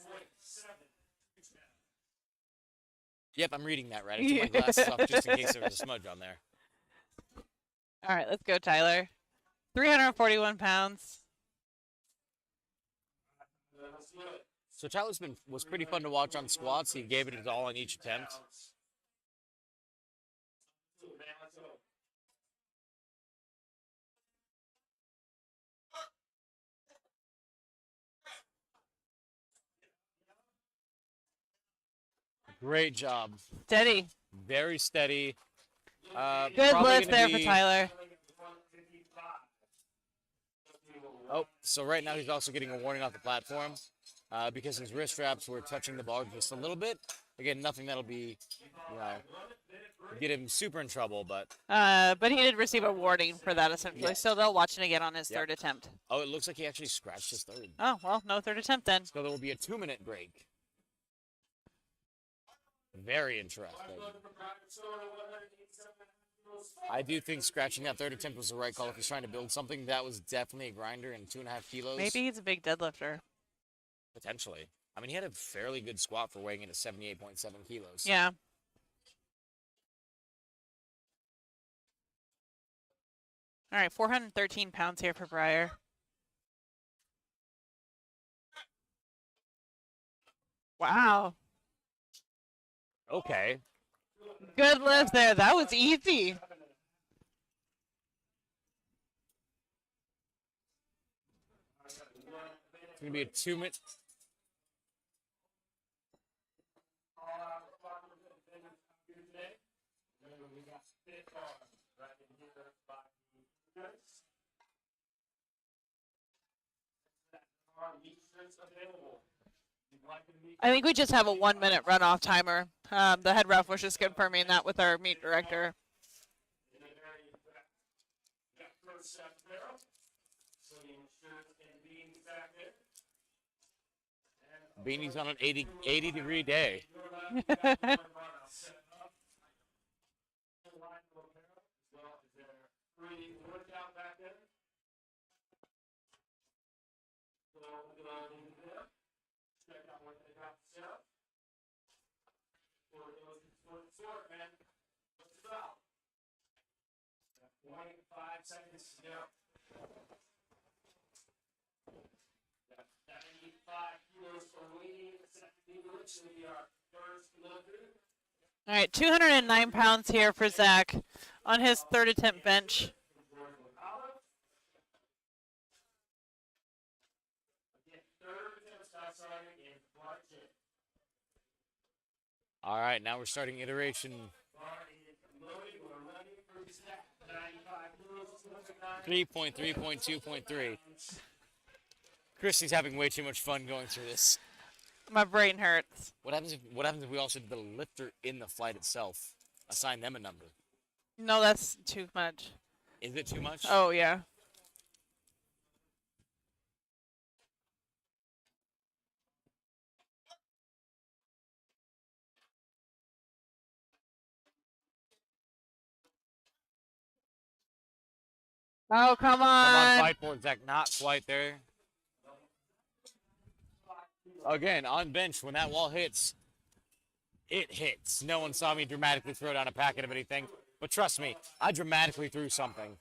Yep, I'm reading that right. I took my glasses off just in case there was a smudge on there. All right, let's go, Tyler. 341 pounds. So Tyler's was pretty fun to watch on squats. He gave it his all on each attempt. Great job. Steady. Very steady. Good Probably lift gonna there be- for Tyler. Oh, so right now he's also getting a warning off the platform because his wrist straps were touching the bar just a little bit. Again, nothing that'll be, get him super in trouble, but... But he did receive a warning for that, essentially. Yeah. So they'll watch it again on his Yep. third attempt. Oh, it looks like he actually scratched his third. Oh, well, no third attempt then. So there will be a 2-minute break. Very interesting. I do think scratching that third attempt was the right call. If he's trying to build something, that was definitely a grinder in 2.5 kilos. Maybe he's a big deadlifter. Potentially. I mean, he had a fairly good squat for weighing in at 78.7 kilos. Yeah. All right, 413 pounds here for Briar. Wow. Okay. Good lift there. That was easy. It's going to be a 2-minute. I think we just have a 1-minute runoff timer. The head ref was just confirming that with our meet director. Beanie's on an 80-degree day. All right, 209 pounds here for Zach on his third attempt bench. All right, now we're starting iteration 3.3.2.3. Christy's having way too much fun going through this. My brain hurts. What happens if we also did the lifter in the flight itself? Assign them a number. No, that's too much. Is it too much? Oh, yeah. Oh, come Come on, on. fight for it, Zach. Not quite there. Again, on bench, when that wall hits, it hits. No one saw me dramatically throw down a packet of anything, but trust me, I dramatically threw something.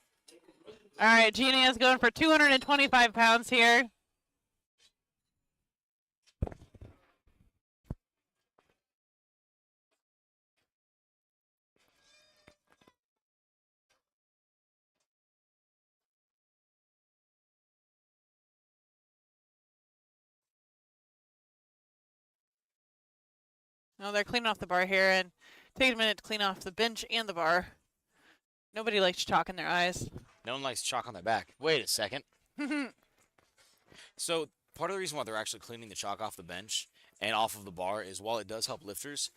All right, Gina is going for 225 pounds here. Oh, they're cleaning off the bar here and taking a minute to clean off the bench and the bar. Nobody likes chalk in their eyes. No one likes chalk on their back. Wait a second. So part of the reason why they're actually cleaning the chalk off the bench and off of the bar is while it does help lifters,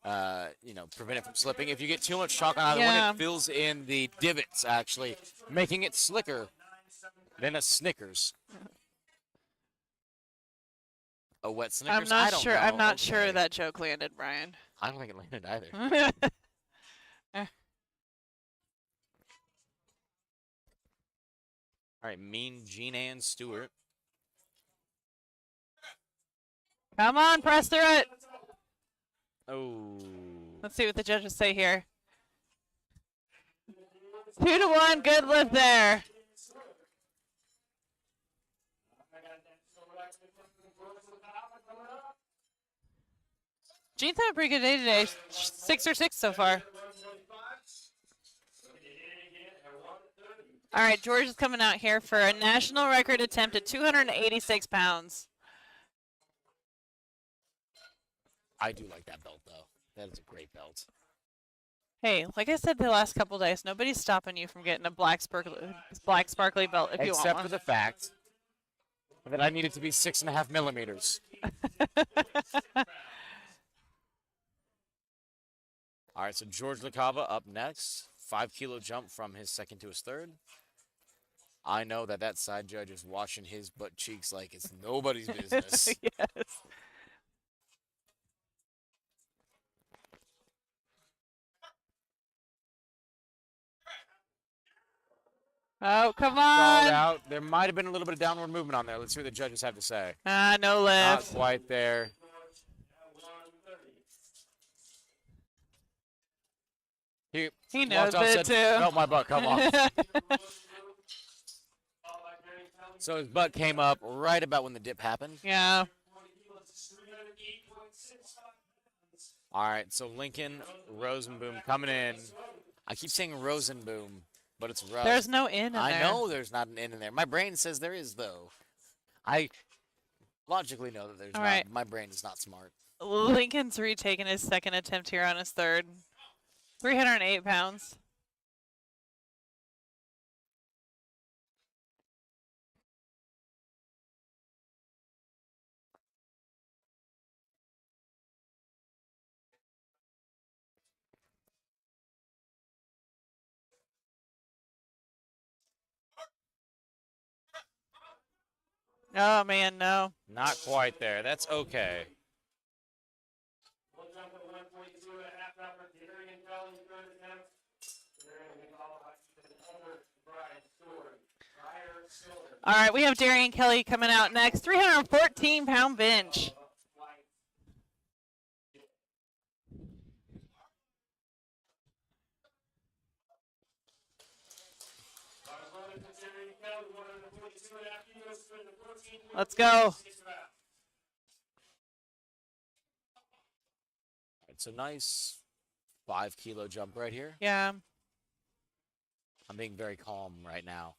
prevent it from slipping. If you get too much chalk on either one, Yeah. it fills in the divots, actually, making it slicker than a Snickers. A wet Snickers? I'm not I don't sure. know. I'm not sure Okay. that joke landed, Brian. I don't think it landed either. All right, Mean Jean Ann Stewart. Come on, press through it. Oh. Let's see what the judges say here. 2-1, good lift there. Jean's had a pretty good day today. 6 or 6 so far. All right, George is coming out here for a national record attempt at 286 pounds. I do like that belt, though. That is a great belt. Hey, like I said the last couple days, nobody's stopping you from getting a black sparkly belt if you want Except one. for the fact that I need it to be 6.5 millimeters. All right, so George LaCava up next. 5-kilo jump from his second to his third. I know that side judge is washing his butt cheeks like it's nobody's business. Yes. Oh, come Called on. out. There might have been a little bit of downward movement on there. Let's see what the judges have to say. No Not lift. quite there. He knows walked off, it said, too. Felt my butt come off. So his butt came up right about when the dip happened. Yeah. All right, so Lincoln Rosenboom coming in. I keep saying Rosenboom, but it's Rose. There's no in there. I know there's not an in there. My brain says there is, though. I logically know that there's All not. right. My brain is not smart. Lincoln's retaking his second attempt here on his third. 308 pounds. Oh, man, no. Not quite there. That's okay. All right, we have Darian Kelly coming out next. 314-pound bench. Let's go. It's a nice 5-kilo jump right here. Yeah. I'm being very calm right now.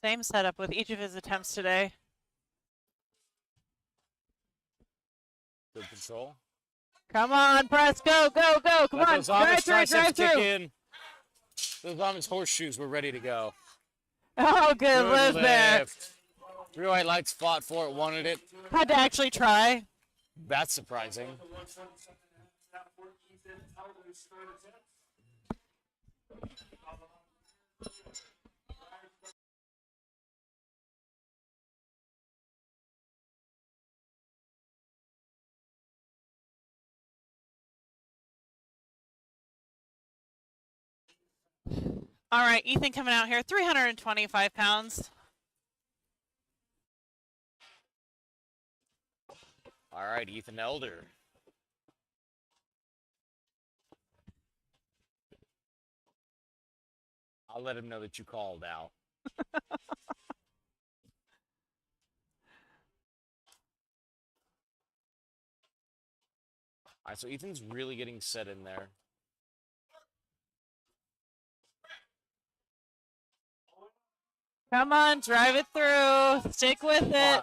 Same setup with each of his attempts today. Good control. Come on, press, go, go, go. Come Let on, those drive Amish through, triceps drive kick through. in. Those Amish horseshoes were ready to go. Oh, good lift there. 308 Lights fought for it, wanted it. Had to actually try. That's surprising. All right, Ethan coming out here, 325 pounds. All right, Ethan Elder. I'll let him know that you called out. All right, so Ethan's really getting set in there. Come on, drive it through. Stick with it.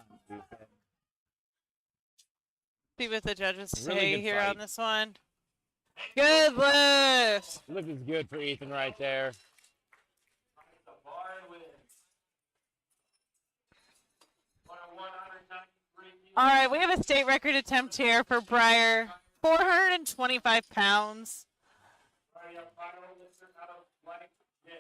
See what the judges Really say good here fight. on this one. Good lift. Lift is good for Ethan right there. All right, we have a state record attempt here for Breyer, 425 pounds. Right up, final lifter out of blank J.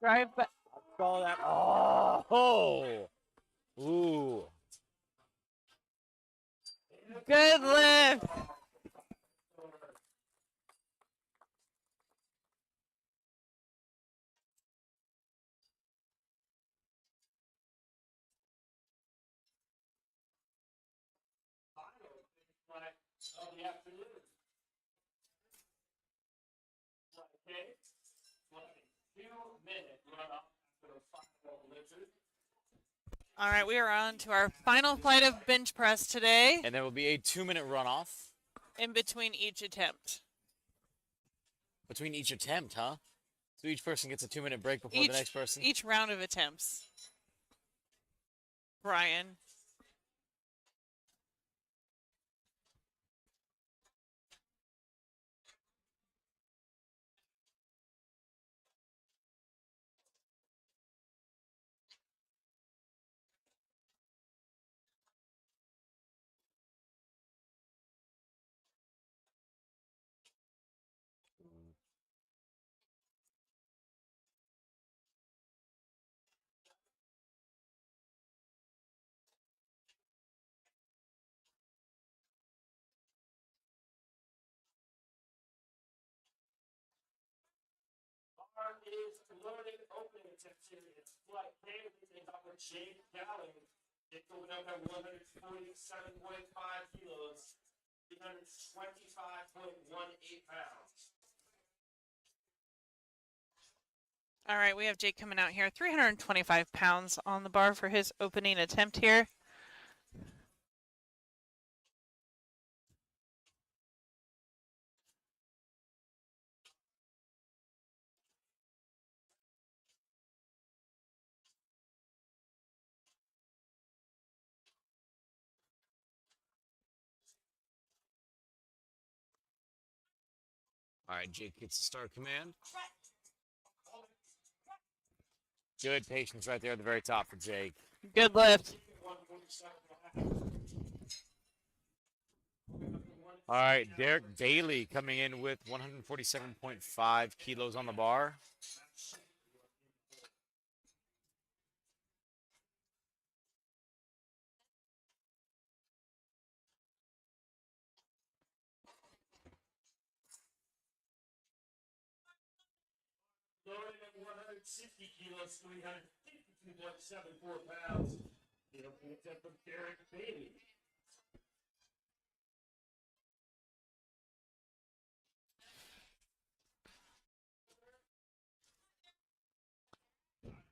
Drive back. Saw that. Oh. Ooh. Good lift. Of the afternoon. Okay. 2-minute run up after the final lifter. All right, we are on to our final flight of bench press today, And there will be a 2-minute runoff in between each attempt. between each attempt, huh? So each person gets a 2-minute break before the next person. Each round of attempts. Brian. Bar is loaded opening attempt here. It's flight K, which is up with Jake Gallen. It's going up at 147.5 kilos, 325.18 pounds. All right, we have Jake coming out here, 325 pounds on the bar for his opening attempt here. All right, Jake gets the start command. Good patience right there at the very top for Jake. Good lift. All right, Derek Bailey coming in with 147.5 kilos on the bar. Loaded at 160 kilos, 352.74 pounds. The opening attempt from Derek Bailey.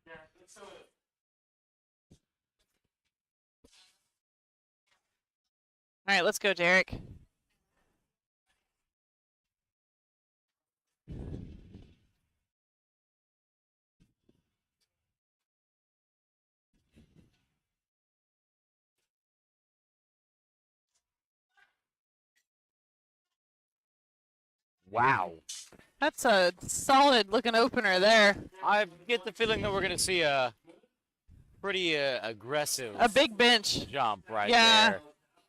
Yeah, so All right, let's go, Derek. Wow. That's a solid looking opener there. I get the feeling that we're going to see a pretty aggressive A big bench. jump right Yeah. there.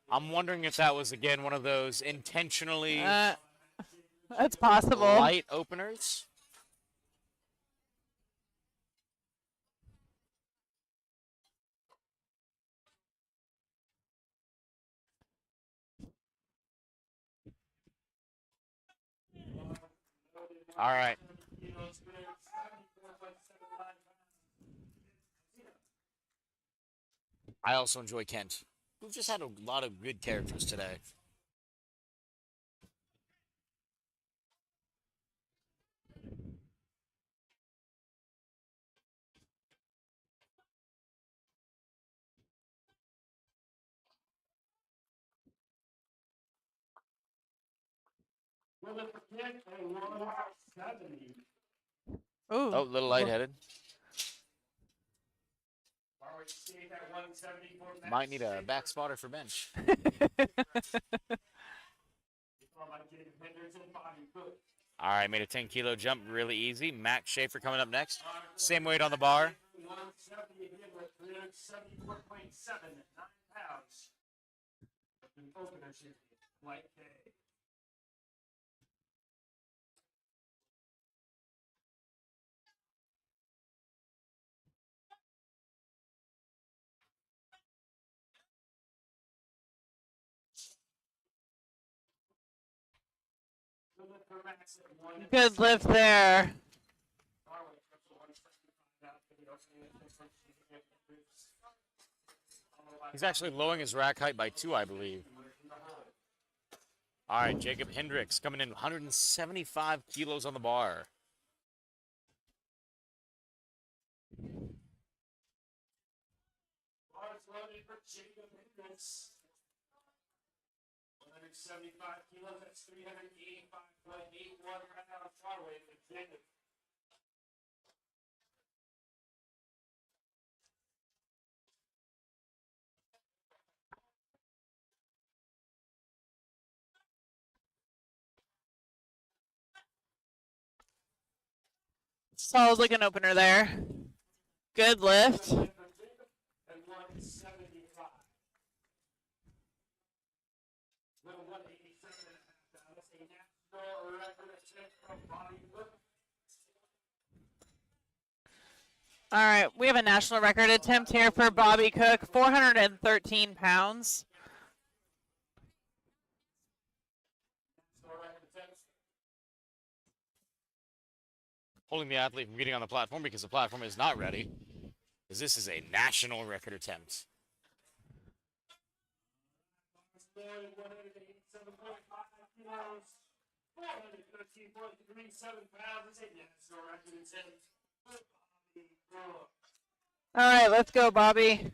I'm wondering if that was, again, one of those intentionally That's possible. light openers. All right. I also enjoy Kent. We've just had a lot of good characters today. Will it forget a 170? Ooh. Oh, a little lightheaded. Are we staying at 170 for bench? Might need a back spotter for bench. All right, made a 10-kilo jump really easy. Max Schaefer coming up next. Same weight on the bar. 170 again with 374.7, 9 pounds. The opener should be light K. Good lift there. He's actually lowering his rack height by 2, I believe. All right, Jacob Hendricks coming in 175 kilos on the bar. Bars loaded for Jacob Hendricks. 175 kilos, that's 385.81 pounds bar weight for Jacob. Solid looking opener there. Good lift. And 175. Little 187 and a half. That's a national record attempt from Bobby Cook. All right, we have a national record attempt here for Bobby Cook, 413 pounds. National record attempt. Holding the athlete from getting on the platform because the platform is not ready. Because this is a national record attempt. 187.5 kilos. 413.37 pounds. That's a national record attempt. for Bobby Cook. All right, let's go, Bobby.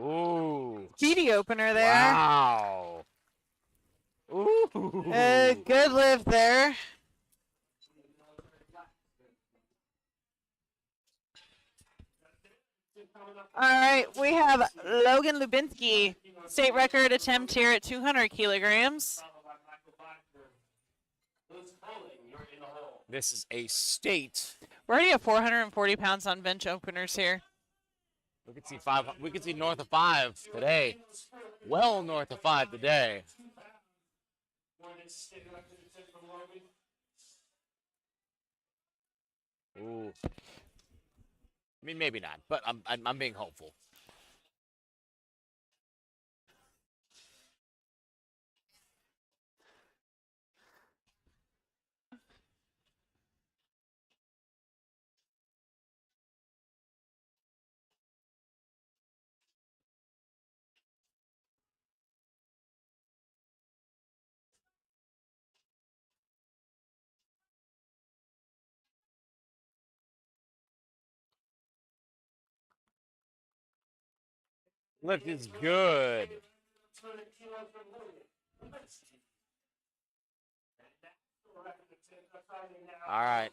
Ooh. Speedy opener there. Wow. Ooh. Good lift there. All right, we have Logan Lubinsky, state record attempt here at 200 kilograms. This is a state. We're already at 440 pounds on bench openers here. We could see 5. We could see north of 5 today. Well north of 5 today. Ooh. I mean, maybe not, but I'm being hopeful. Lift is good. All right.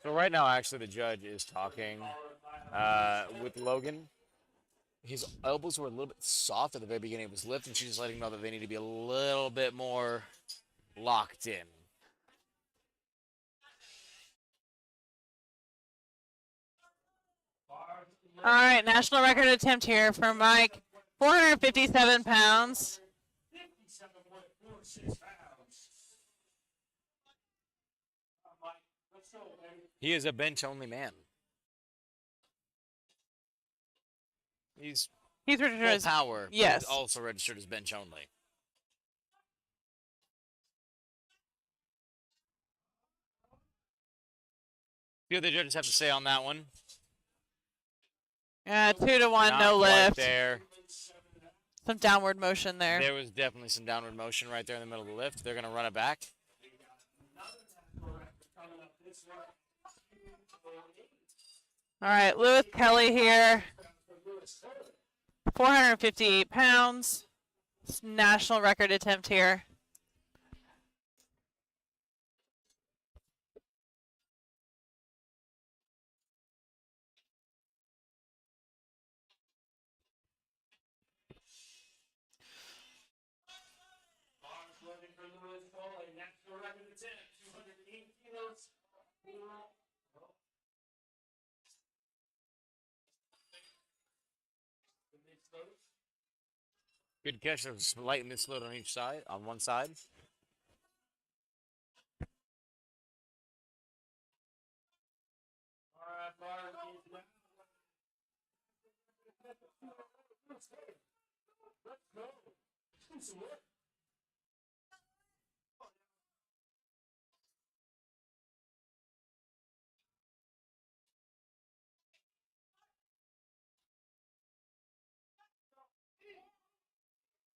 So right now, actually, the judge is talking with Logan. His elbows were a little bit soft at the very beginning of his lift, and she's just letting him know that they need to be a little bit more locked in. All right, national record attempt here for Mike, 457 pounds. 57.46 pounds. Mike, let's go, baby. He is a bench-only man. He's He's registered full as power. But yes. he's also registered as bench only. See what the judges have to say on that one. 2-1, Not no quite lift. there. Some downward motion there. There was definitely some downward motion right there in the middle of the lift. They're going to run it back. All right, Lewis Kelly here. 458 pounds. National record attempt here. Good catch. There was a slight misload on each side, on one side.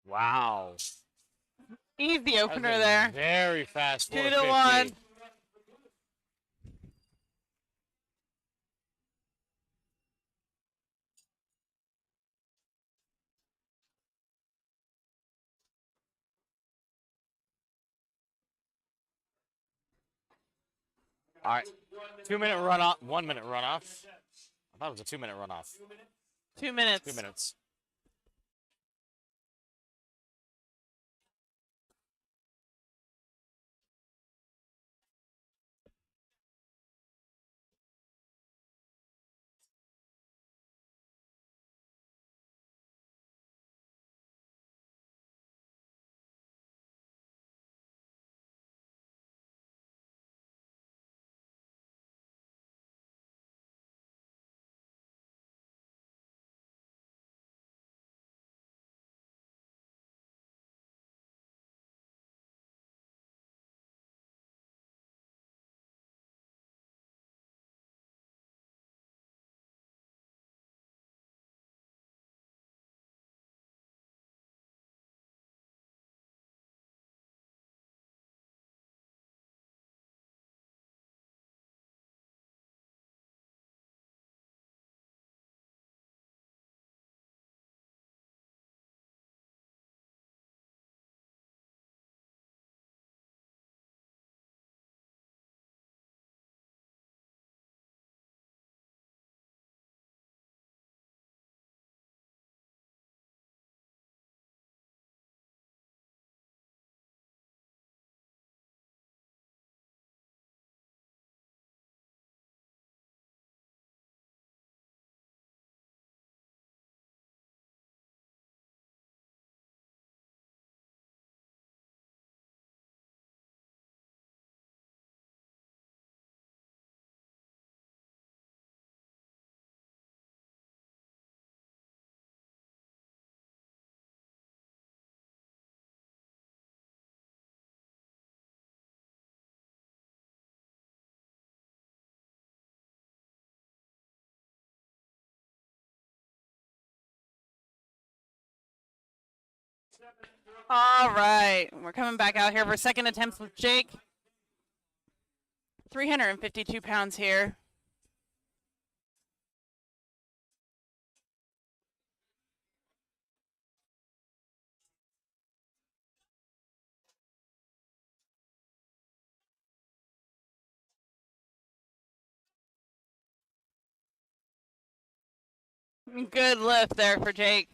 Wow. Easy opener That was a there. Very fast. 2-1. All right. 2-minute run off. 1 minute run off. I thought it was a 2-minute run off. 2 minutes. 2 minutes. All right, we're coming back out here for second attempts with Jake. 352 pounds here. Good lift there for Jake.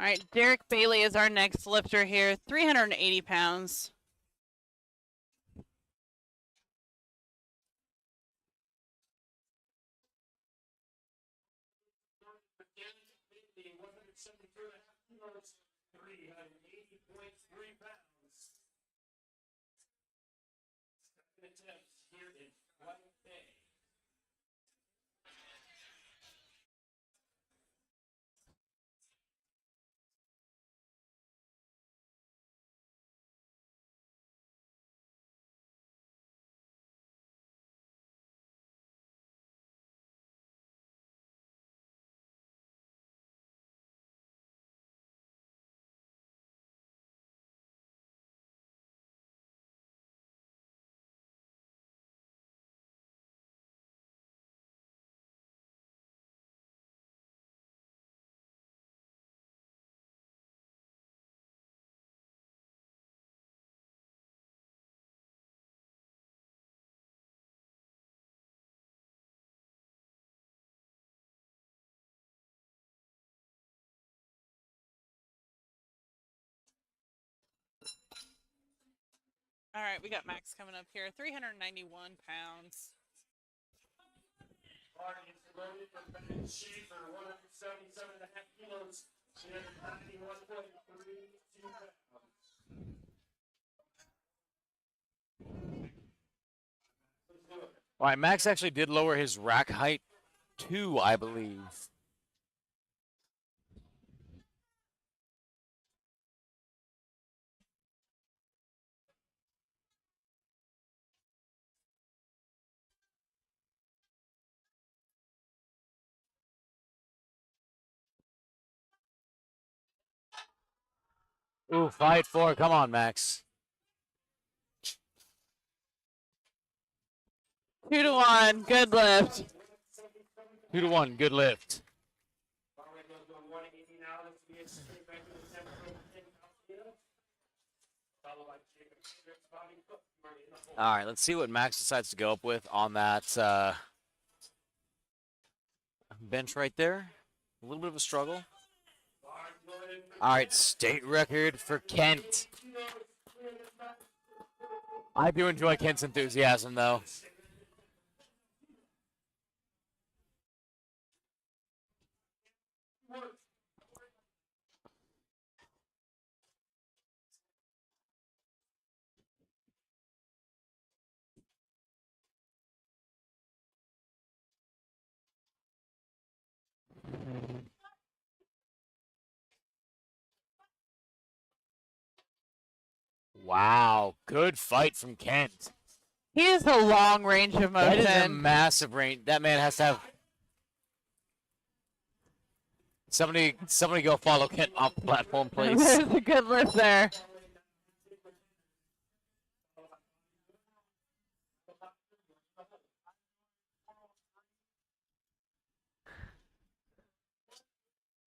All right, Derek Bailey is our next lifter here, 380 pounds. kilos, 380.3 pounds. Second attempt here in White Bay. All right, we got Max coming up here, 391 pounds. Bar is loaded for bench sheet for 177.5 kilos, 91.32 pounds. Let's do it. All right, Max actually did lower his rack height too, I believe. Ooh, fight for it. Come on, Max. 2-1, good lift. 2-1, good lift. Bar rate goes to 180 now. This will be a straight back to the 10 pound scale. Followed by Jacob Hendricks, Bobby Cook. Ready in the hole. All right, let's see what Max decides to go up with on that bench right there. A little bit of a struggle. Bars loaded for All right, state record for Kent. I do enjoy Kent's enthusiasm, though. Wow, good fight from Kent. He has a long range of That is a motion. massive range. That man has to have. Somebody go follow Kent off the platform, please. There's a good lift there.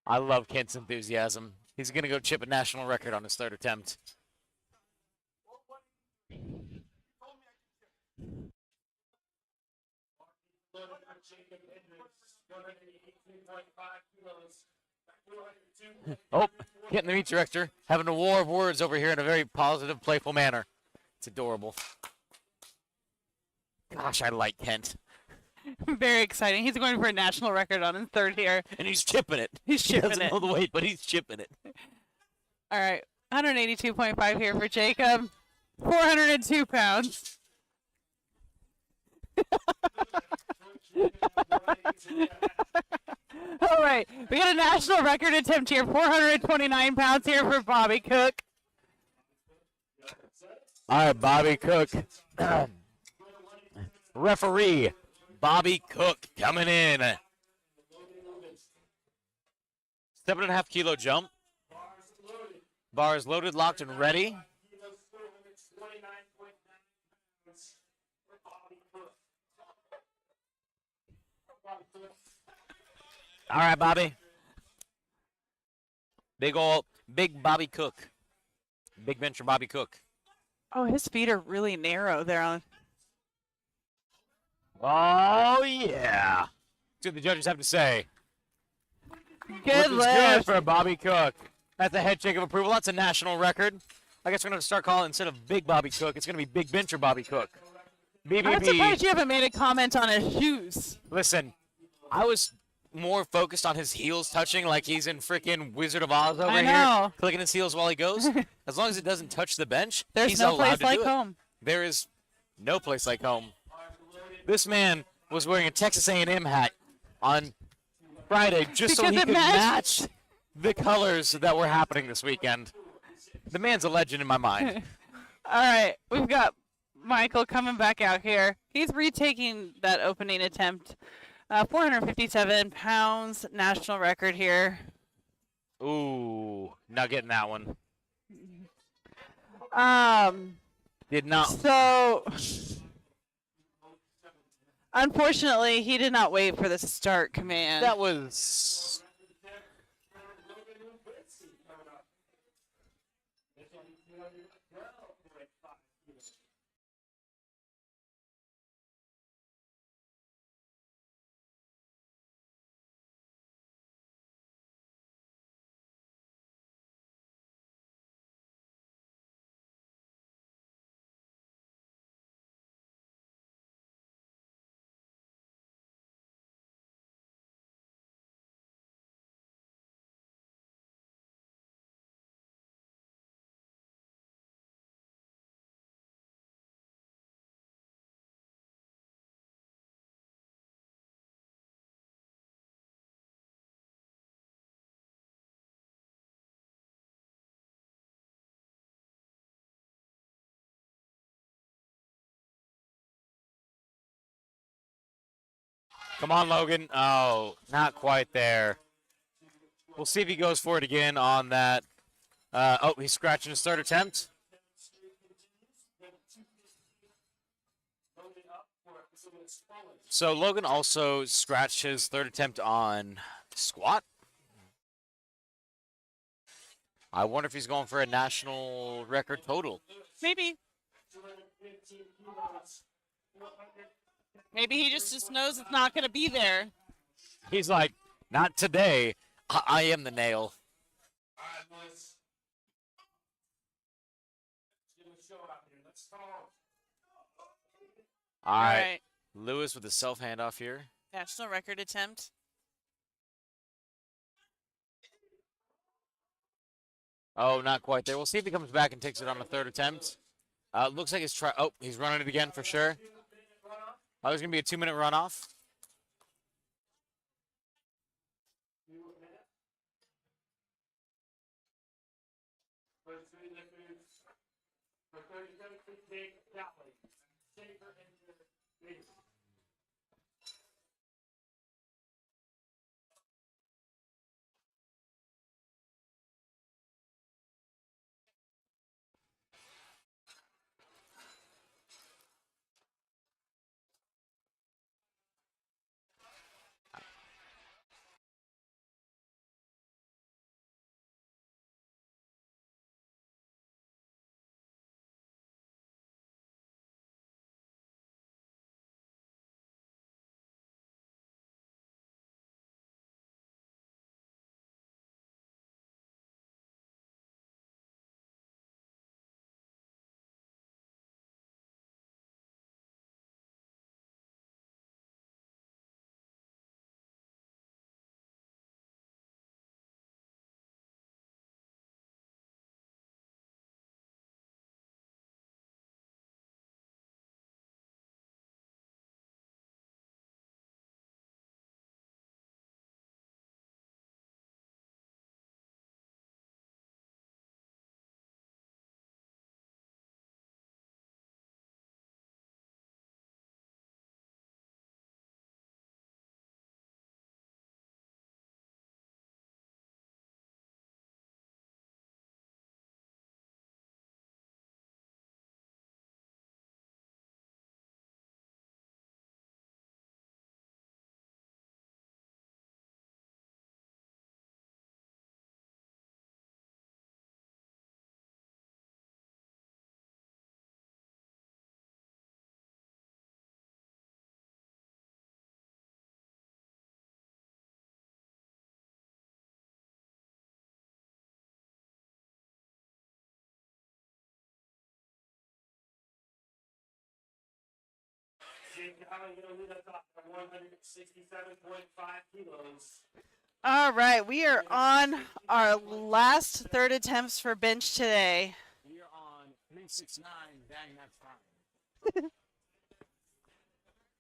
I love Kent's enthusiasm. He's going to go chip a national record on his third attempt. Loaded for Jacob Hendricks, 118.5 kilos. 202. Oh, Kent, the meet director, having a war of words over here in a very positive, playful manner. It's adorable. Gosh, I like Kent. Very exciting. He's going for a national record on his third here. And he's chipping it. He's He chipping doesn't it. know the weight, but he's chipping it. All right, 182.5 here for Jacob. 402 pounds. All right, we got a national record attempt here. 429 pounds here for Bobby Cook. All right, Bobby Cook. Referee, Bobby Cook coming in. 7.5 kilo jump. Bars loaded, locked, and ready. All right, Bobby. Big Bobby Cook. Big bench for Bobby Cook. Oh, his feet are really narrow there. On Oh, yeah. See what the judges have to say. good Which is good lift. for Bobby Cook. That's a head shake of approval. That's a national record. I guess we're going to start calling, instead of Big Bobby Cook, it's going to be Big Bencher Bobby Cook. I'm BBB. surprised you haven't made a comment on his shoes. Listen, I was more focused on his heels touching, like he's in freaking Wizard of Oz over I here, know. clicking his heels while he goes. As long as it doesn't touch the bench, There's he's no allowed place to like do it. home. There is no place like home. This man was wearing a Texas A&M hat on Friday just so Because he it could matched. match the colors that were happening this weekend. The man's a legend in my mind. All right, we've got Michael coming back out here. He's retaking that opening attempt. 457 pounds, national record here. Ooh, not getting that one. Did not. So, unfortunately, he did not wait for the start command. That was. Come on, Logan. Oh, not quite there. We'll see if he goes for it again on that. Oh, he's scratching his third attempt. So Logan also scratched his third attempt on squat. I wonder if he's going for a national record total. Maybe. Maybe he just knows it's not going to be there. He's like, not today. I am the nail. All right, boys. Let's give him a show out here. Let's talk. All right. Lewis with the self handoff here. National record attempt. Oh, not quite there. We'll see if he comes back and takes it on the third attempt. Looks like he's running it again for sure. Oh, there's going to be a 2-minute runoff. For 30 seconds, take that way. Safer and Jake, how are you going to lead us off at 167.5 kilos? All right, we are on our last third attempts for bench today. We are on 369. Dang, that's fine.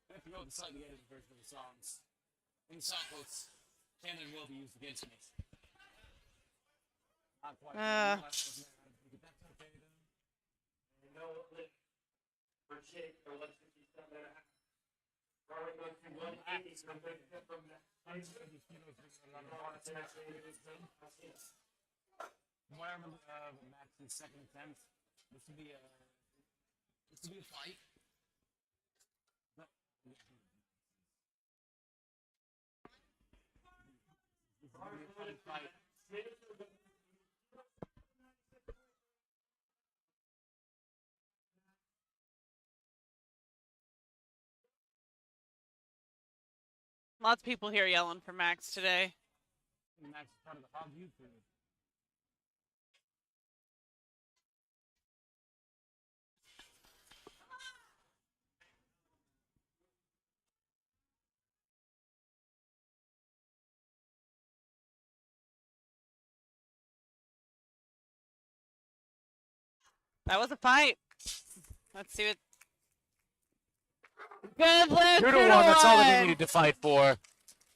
I have to go with the slightly edited version of the songs. In the song quotes, can and will be used against me. Not quite. That's okay then. You know, for Jake, for 167 and a half. Probably going to 180 from that. From what I remember of Max's second attempt, this would be a fight. But, this would be a fun fight. Lots of people here yelling for Max today. Max is part of the Hog Youth League. That was a fight. Let's see what. Good lift. 2 to 1. That's all that he needed to fight for.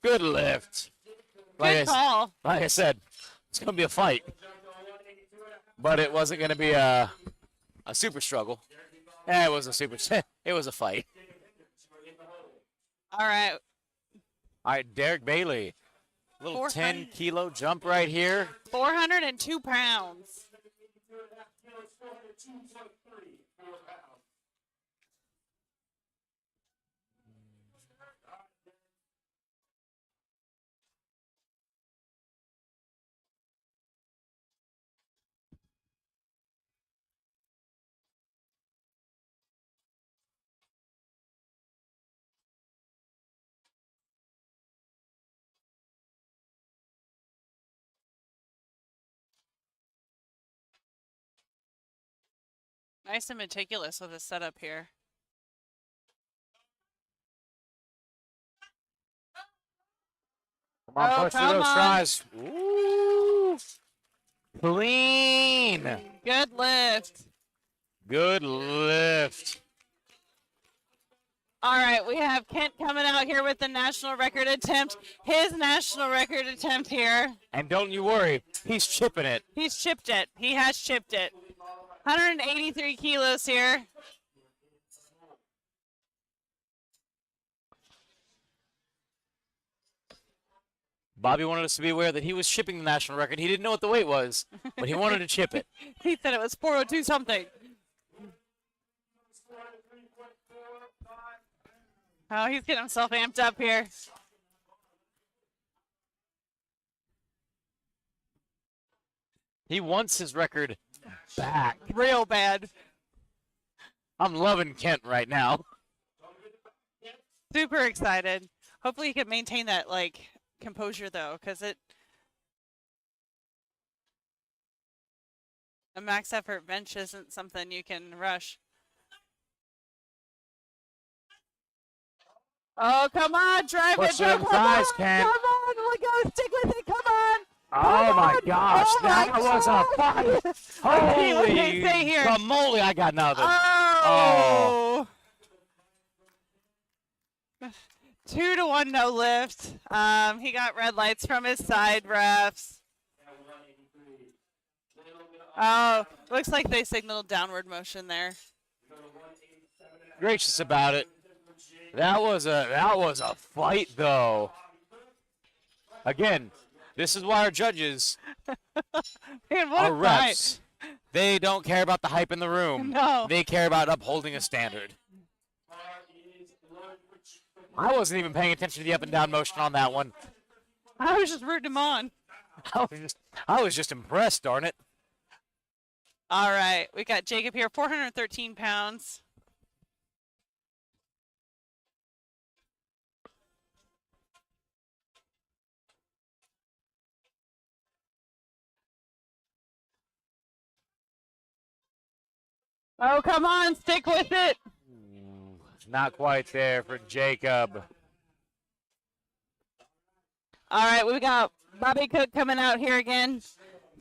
Good lift. Good call. Like I said, it's going to be a fight. But it wasn't going to be a super struggle. Yeah, it was a super. It was a fight. All right. All right, Derek Bailey. Little 10-kilo jump right here. 402 pounds. Nice and meticulous with the setup here. Come on, Oh, push through come those on. tries. Ooh. Clean. Good lift. Good lift. All right, we have Kent coming out here with the national record attempt. His national record attempt here. And don't you worry, he's chipping it. He's chipped it. He has chipped it. 183 kilos here. Bobby wanted us to be aware that he was chipping the national record. He didn't know what the weight was, but he wanted to chip it. He said it was 402 something. Oh, he's getting himself amped up here. He wants his record back. Real bad. I'm loving Kent right now. Super excited. Hopefully he can maintain that, like, composure, though, because a max effort bench isn't something you can rush. Oh, come on, drive Push it. them Come thighs, on, Kent. come on, let go, stick with it, come on. Oh my on. gosh, Oh my that was a fight. Okay, Holy okay, stay here. guacamole, I got nothing. Oh. 2 to 1 no lift. He got red lights from his side refs. Oh, looks like they signaled downward motion there. Gracious about it. That was a fight though. Again, this is why our judges Man, what are a fight. refs. They don't care about the hype in the room. No. They care about upholding a standard. I wasn't even paying attention to the up and down motion on that one. I was just rooting him on. I was just impressed, darn it. All right, we got Jacob here, 413 pounds. Oh, come on, stick with it. Not quite there for Jacob. All right, we got Bobby Cook coming out here again.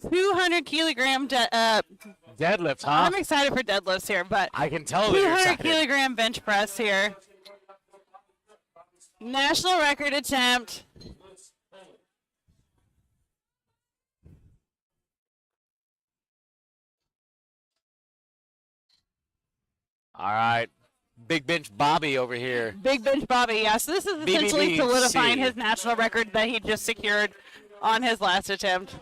200 kilogram. Deadlift, huh? I'm excited for deadlifts here, but I can tell that you're 200 excited. kilogram bench press here. National record attempt. All right. Big bench Bobby over here. Big bench Bobby, yeah. So this is essentially BBBC. solidifying his national record that he just secured on his last attempt.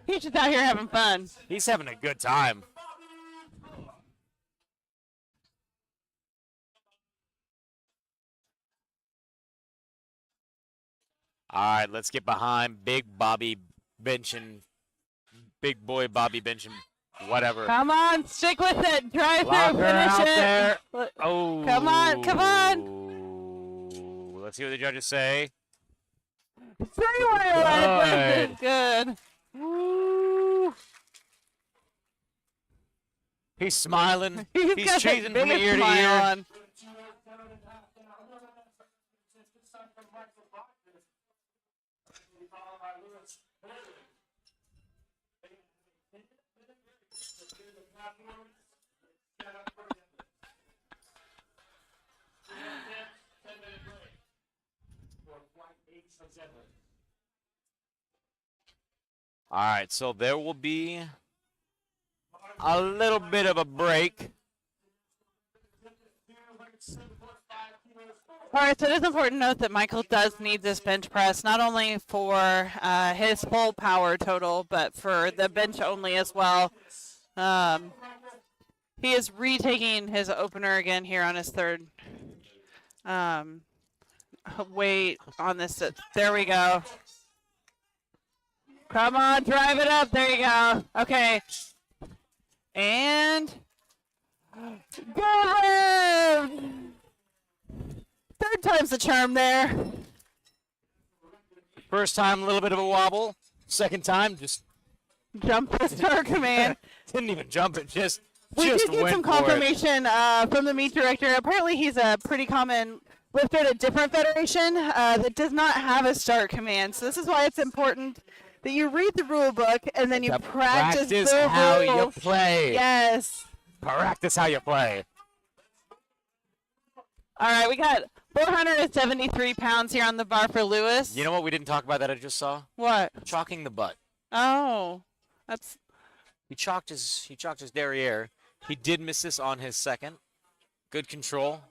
He's just out here having fun. He's having a good time. All right, let's get behind Big Bobby benching, Big Boy Bobby benching, whatever. Come on, stick with it. Drive Lock through, her finish out it. there. Oh. Come on, come on. Let's see what the judges say. 3 Good. Woo. He's smiling. He's He's got chasing the from ear biggest to smile ear. on. All right, so there will be a little bit of a break. All right, so it is important to note that Michael does need this bench press, not only for his full power total, but for the bench only as well. He is retaking his opener again here on his third weight on this. There we go. Come on, drive it up. There you go. Okay. And go! Third time's the charm there. First time, a little bit of a wobble. Second time, just Jump the star command. didn't even jump it. Just We did get went some for it. confirmation from the meet director. Apparently, he's a pretty common lifter at a different federation that does not have a start command. So this is why it's important that you read the rule book and then you To practice practice the how you rules. play. Yes. Practice how you play. All right, we got 473 pounds here on the bar for Lewis. You know what we didn't talk about that I just saw? What? Chalking the butt. Oh, that's He chalked his derriere. He did miss this on his second. Good control.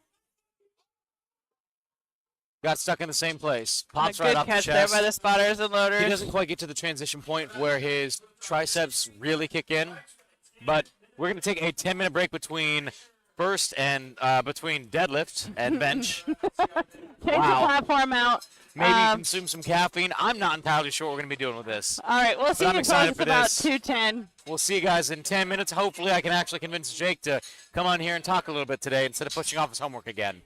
Got stuck in the same place. Pops a right good off the catch chest. there by the spotters and loaders. He doesn't quite get to the transition point where his triceps really kick in. But we're going to take a 10-minute break between first and between deadlift and bench. Change Wow. the platform out. Maybe consume some caffeine. I'm not entirely sure what we're going to be doing with this. All right, we'll see I'm you excited for about this. 210. We'll see you guys in 10 minutes. Hopefully I can actually convince Jake to come on here and talk a little bit today instead of pushing off his homework again.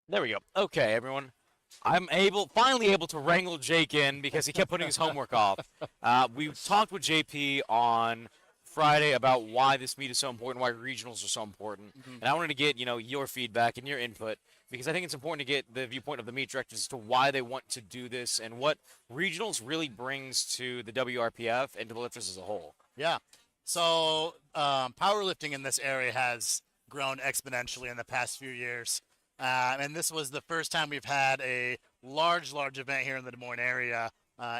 There we go. Okay, everyone. Finally able to wrangle Jake in because he kept putting his homework off. We talked with JP on Friday about why this meet is so important, why regionals are so important, and I wanted to get your feedback and your input because I think it's important to get the viewpoint of the meet directors as to why they want to do this and what regionals really brings to the WRPF and to the lifters as a whole. Yeah. So powerlifting in this area has grown exponentially in the past few years. And this was the first time we've had a large event here in the Des Moines area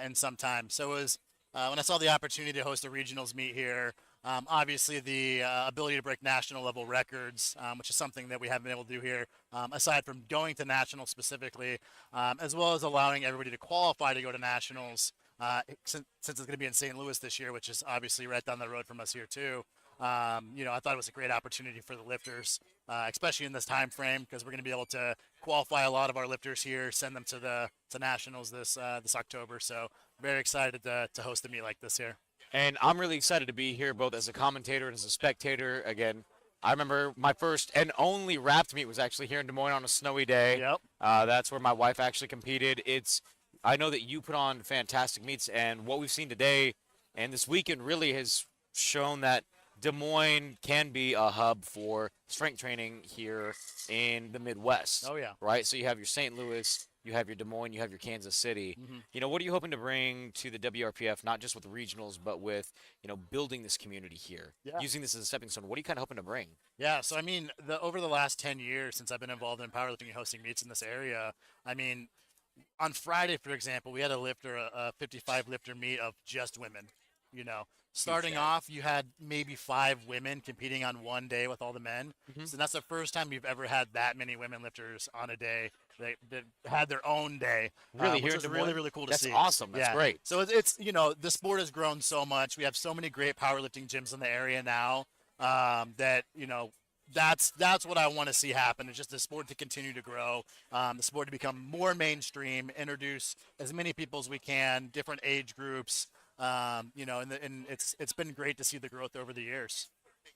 in some time. So it was when I saw the opportunity to host a regionals meet here, obviously the ability to break national level records, which is something that we haven't been able to do here, aside from going to nationals specifically, as well as allowing everybody to qualify to go to nationals. Since it's going to be in St. Louis this year, which is obviously right down the road from us here too, I thought it was a great opportunity for the lifters, especially in this time frame, because we're going to be able to qualify a lot of our lifters here, send them to nationals this October. So very excited to host a meet like this here. And I'm really excited to be here, both as a commentator and as a spectator. Again, I remember my first and only wrapped meet was actually here in Des Moines on a snowy day. Yep. That's where my wife actually competed. I know that you put on fantastic meets, and what we've seen today and this weekend really has shown that Des Moines can be a hub for strength training here in the Midwest. Oh, yeah. Right? So you have your St. Louis, you have your Des Moines, you have your Kansas City. What are you hoping to bring to the WRPF, not just with the regionals, but with, building this community here, using this as a stepping stone? What are you kind of hoping to bring? Yeah, so I mean, over the last 10 years since I've been involved in powerlifting and hosting meets in this area, I mean, on Friday, for example, we had a 55 lifter meet of just women. Starting off, you had maybe 5 women competing on one day with all the men. So that's the first time you've ever had that many women lifters on a day that had their own day. Really, which was really cool to see. That's awesome. That's great. So it's the sport has grown so much. We have so many great powerlifting gyms in the area now that that's what I want to see happen. It's just the sport to continue to grow, the sport to become more mainstream, introduce as many people as we can, different age groups, and it's been great to see the growth over the years.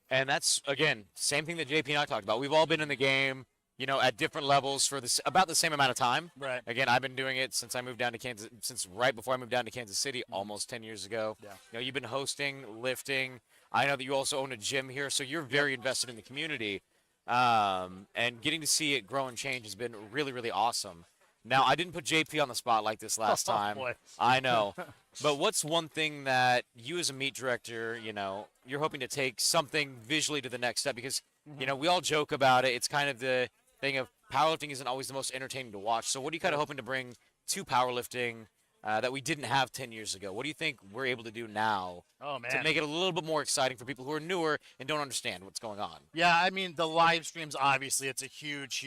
And that's, again, same thing that JP and I talked about. We've all been in the game, at different levels for about the same amount of time. Right. Again, I've been doing it since I moved down to Kansas, since right before I moved down to Kansas City, almost 10 years ago. Yeah. You've been hosting, lifting. I know that you also own a gym here, so you're very invested in the community. And getting to see it grow and change has been really, really awesome. Now, I didn't put JP on the spot like this last time. Boy. I know. But what's one thing that you as a meet director, you're hoping to take something visually to the next step? Because, we all joke about it. It's kind of the thing of powerlifting isn't always the most entertaining to watch. So what are you kind of hoping to bring to powerlifting that we didn't have 10 years ago? What do you think we're able to do now to make it a little bit more exciting for people who are newer and don't understand what's going on? Yeah, I mean, the live streams, obviously, it's a huge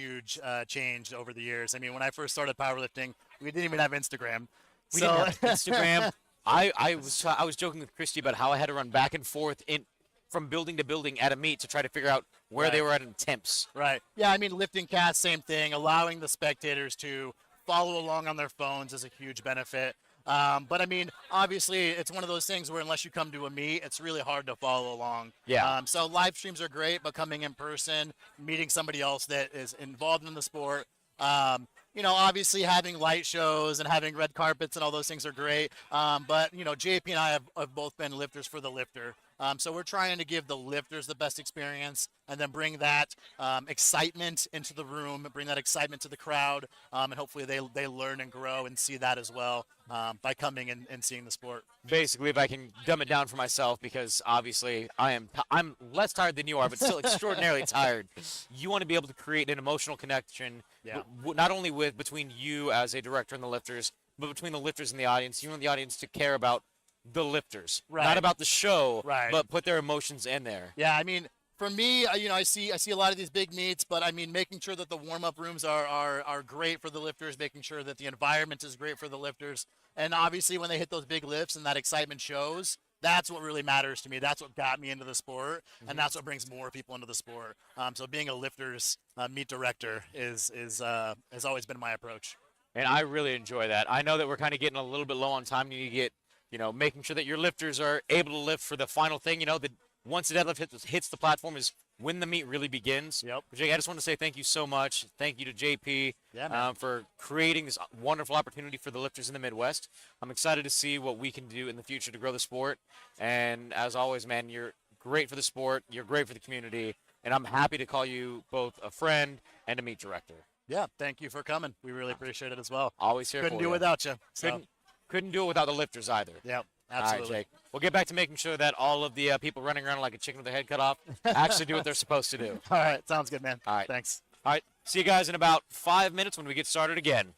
change over the years. I mean, when I first started powerlifting, we didn't even have Instagram. We didn't have Instagram. I was joking with Christy about how I had to run back and forth from building to building at a meet to try to figure out where they were at in temps. Right. Yeah, I mean, lifting cast, same thing. Allowing the spectators to follow along on their phones is a huge benefit. But I mean, obviously, it's one of those things where unless you come to a meet, it's really hard to follow along. Yeah. So live streams are great, but coming in person, meeting somebody else that is involved in the sport, obviously having light shows and having red carpets and all those things are great. But, JP and I have both been lifters for the lifter. So we're trying to give the lifters the best experience and then bring that excitement into the room, bring that excitement to the crowd, and hopefully they learn and grow and see that as well by coming and seeing the sport. Basically, if I can dumb it down for myself, because obviously I'm less tired than you are, but still extraordinarily tired. You want to be able to create an emotional connection, not only between you as a director and the lifters, but between the lifters and the audience. You want the audience to care about the lifters, not about the show, but put their emotions in there. Yeah, I mean, for me, I see a lot of these big meets, but I mean, making sure that the warm-up rooms are great for the lifters, making sure that the environment is great for the lifters, and obviously when they hit those big lifts and that excitement shows, that's what really matters to me. That's what got me into the sport, and that's what brings more people into the sport. So being a lifters meet director has always been my approach. And I really enjoy that. I know that we're kind of getting a little bit low on time. You get making sure that your lifters are able to lift for the final thing. That once the deadlift hits the platform is when the meet really begins. Yep. Jake, I just want to say thank you so much. Thank you to JP Yeah, man. for creating this wonderful opportunity for the lifters in the Midwest. I'm excited to see what we can do in the future to grow the sport. And as always, man, you're great for the sport. You're great for the community. And I'm happy to call you both a friend and a meet director. Yeah, thank you for coming. We really appreciate it as well. Always here Couldn't for do it you. without you. So, Couldn't do it without the lifters either. yeah, All absolutely. right, Jake. We'll get back to making sure that all of the people running around like a chicken with their head cut off actually do what they're supposed to do. All right, sounds good, man. All right. Thanks. All right. See you guys in about 5 minutes when we get started again.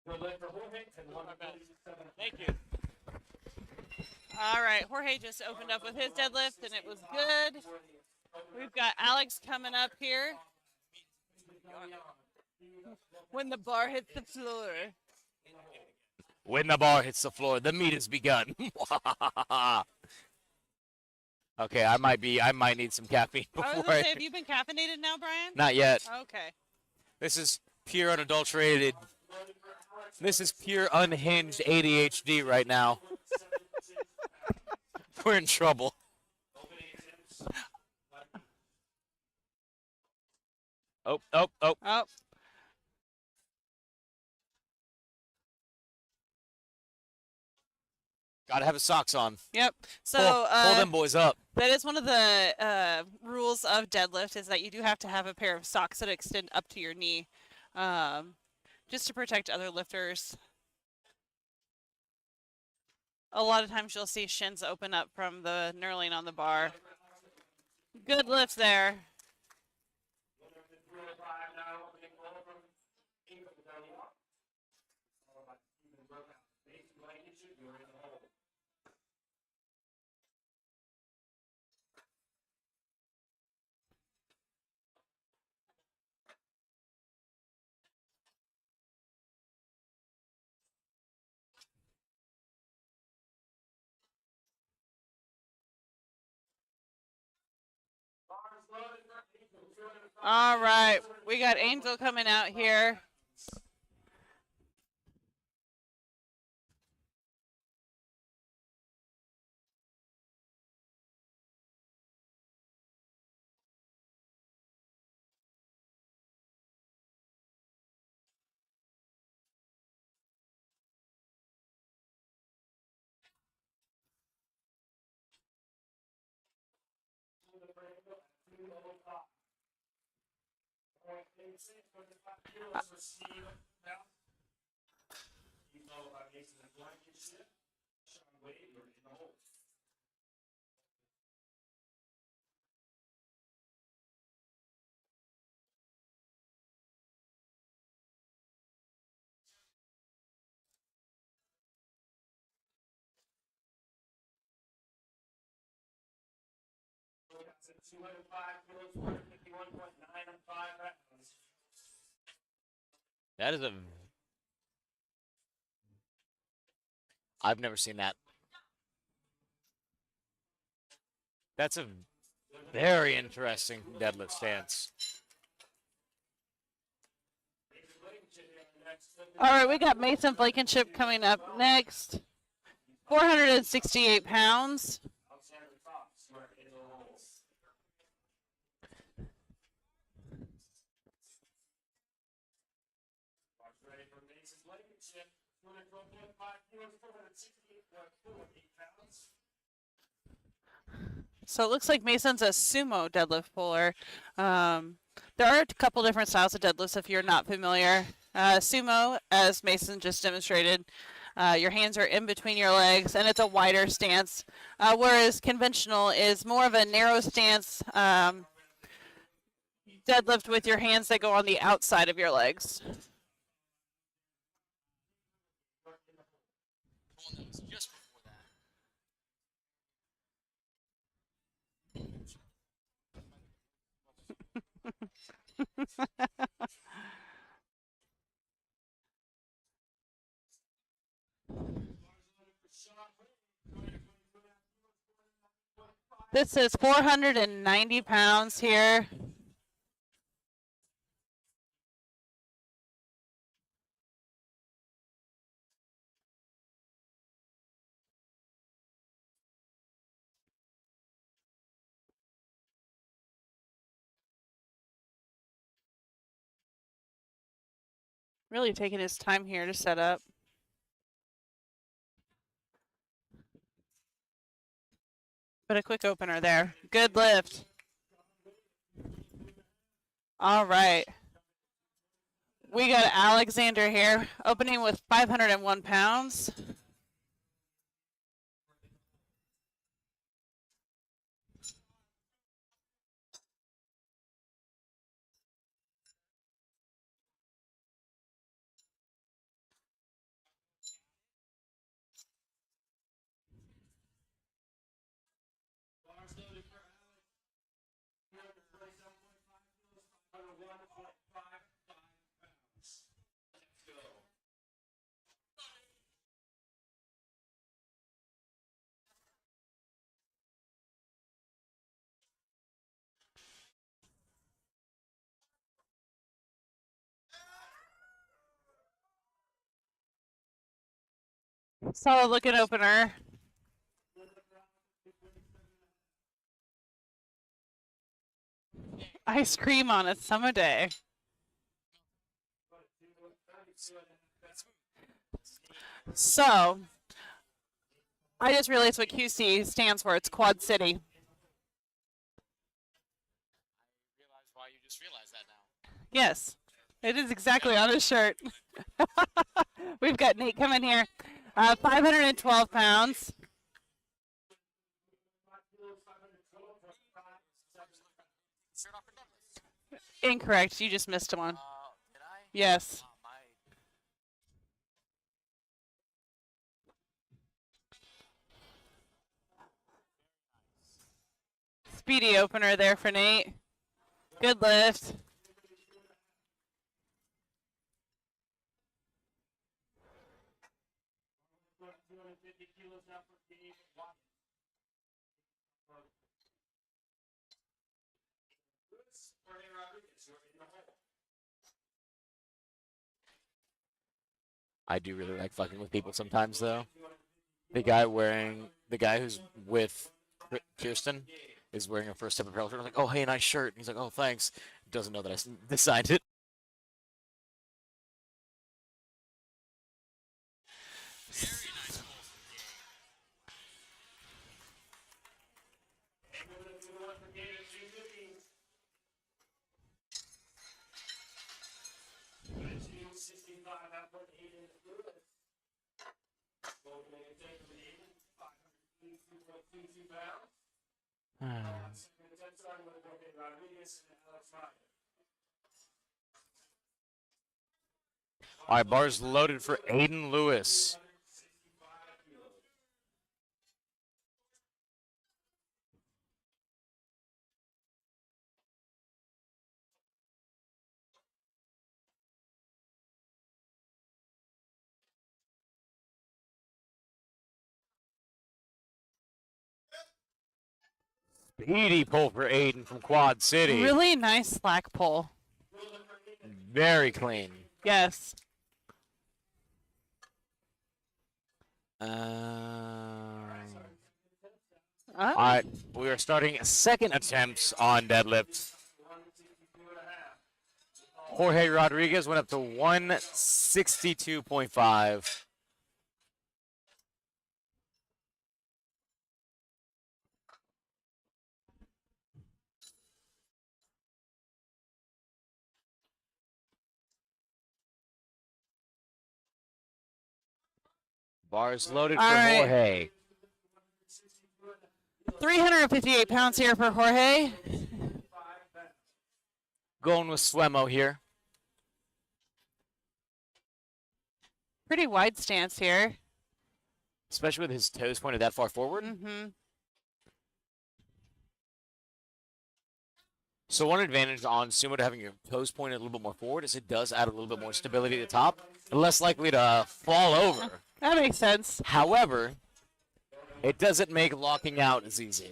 Good lift for Jorge and 147. Thank you. All right, Jorge just opened up with his deadlift, and it was good. We've got Alex coming up here. When the bar hits the floor. When the bar hits the floor, the meet has begun. Okay, I might need some caffeine I was before gonna say, have you been caffeinated now, Brian? Not yet. Okay. This is pure unadulterated. This is pure unhinged ADHD right now. We're in trouble. Oh. Oh, Gotta have his socks on. yep. So Pull them boys up. that is one of the rules of deadlift is that you do have to have a pair of socks that extend up to your knee, just to protect other lifters. A lot of times you'll see shins open up from the knurling on the bar. Good lift there. All right, we got Angel coming out here. That's at 205 kilos, 151.95 pounds. That is a. I've never seen that. That's a very interesting deadlift stance. All right, we got Mason Blankenship coming up next. 468 pounds. Ready for Mason Blankenship, 212.5 kilos, 468.48 pounds. So it looks like Mason's a sumo deadlift puller. There are a couple different styles of deadlifts if you're not familiar. Sumo, as Mason just demonstrated, your hands are in between your legs and it's a wider stance, whereas conventional is more of a narrow stance deadlift with your hands that go on the outside of your legs. This is 490 pounds here. Really taking his time here to set up. But a quick opener there. Good lift. All right. We got Alexander here, opening with 501 pounds. Solid looking opener. Ice cream on a summer day. So, I just realized what QC stands for. It's Quad City. Realize why you just realized that now. Yes, it is exactly on his shirt. We've got Nate coming here. 512 pounds. Shirt off for deadlift. Incorrect. You just missed one. Did I? Yes. Oh, my. Speedy opener there for Nate. Good lift. I do really like fucking with people sometimes, though. The guy who's with Kirsten is wearing a first step apparel shirt. I'm like, oh, hey, nice shirt. And he's like, oh, thanks. Doesn't know that I designed it. All right, bars loaded for Aiden Lewis. Speedy pull for Aiden from Quad City. Really nice slack pull. Very clean. Yes. All right, we are starting second attempts on deadlift. Jorge Rodriguez went up to 162.5. Bars loaded for All right. Jorge. 358 pounds here for Jorge. Going with Swemo here. Pretty wide stance here. Especially with his toes pointed that far forward. Mm-hmm. So one advantage on sumo to having your toes pointed a little bit more forward is it does add a little bit more stability at the top. And less likely to fall over. That makes sense. However, it doesn't make locking out as easy.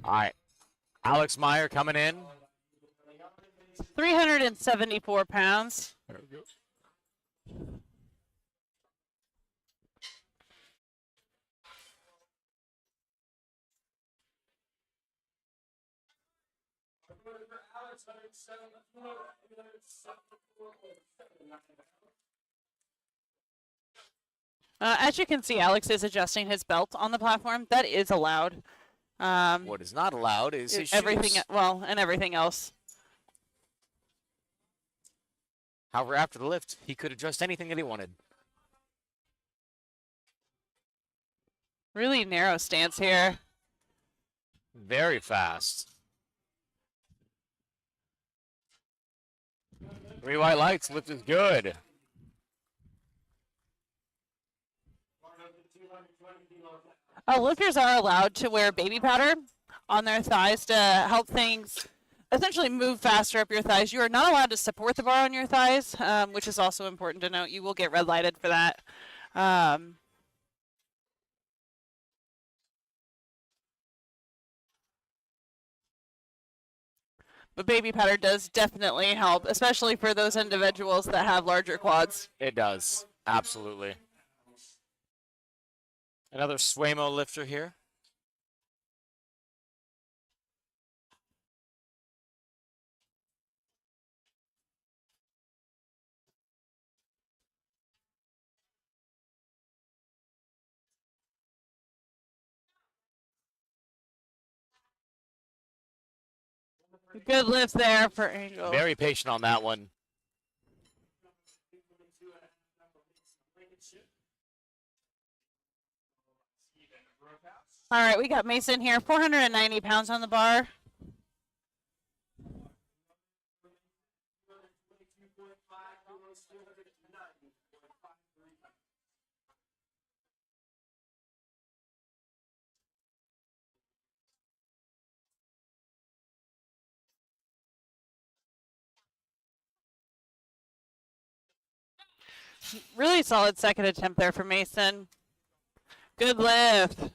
All right. Alex Meyer coming in. 374 pounds. There we go. As you can see, Alex is adjusting his belt on the platform. That is allowed. What is not allowed is his everything. shoes. Well, and everything else. However, after the lift, he could adjust anything that he wanted. Really narrow stance here. Very fast. 3 white lights, lift is good. Lifters are allowed to wear baby powder on their thighs to help things essentially move faster up your thighs. You are not allowed to support the bar on your thighs, which is also important to note. You will get red lighted for that. But baby powder does definitely help, especially for those individuals that have larger quads. It does. Absolutely. Another Swaymo lifter here. Good lift there for Angel. Very patient on that one. All right, we got Mason here, 490 pounds on the bar. Really solid second attempt there for Mason. Good lift.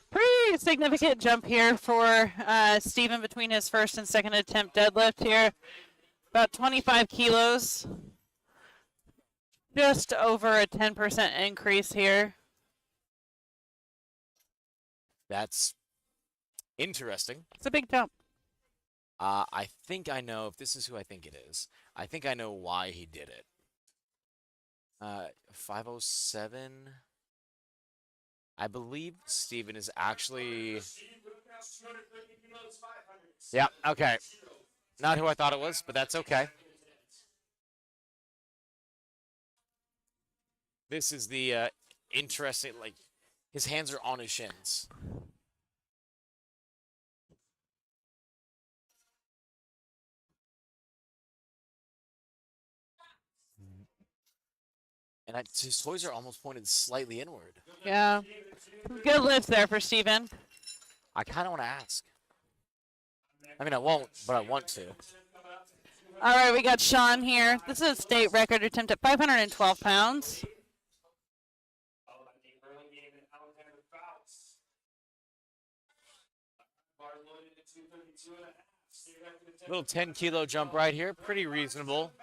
Pretty significant jump here for Steven between his first and second attempt deadlift here. About 25 kilos. Just over a 10% increase here. That's interesting. It's a big jump. I think I know, if this is who I think it is, I think I know why he did it. 507. I believe Steven is actually... Yeah, okay. Not who I thought it was, but that's okay. This is the interesting, like, his hands are on his shins. And his toes are almost pointed slightly inward. Yeah. Good lift there for Steven. I kind of want to ask. I mean, I won't, but I want to. All right, we got Sean here. This is a state record attempt at 512 pounds. Little 10-kilo jump right here. Pretty reasonable.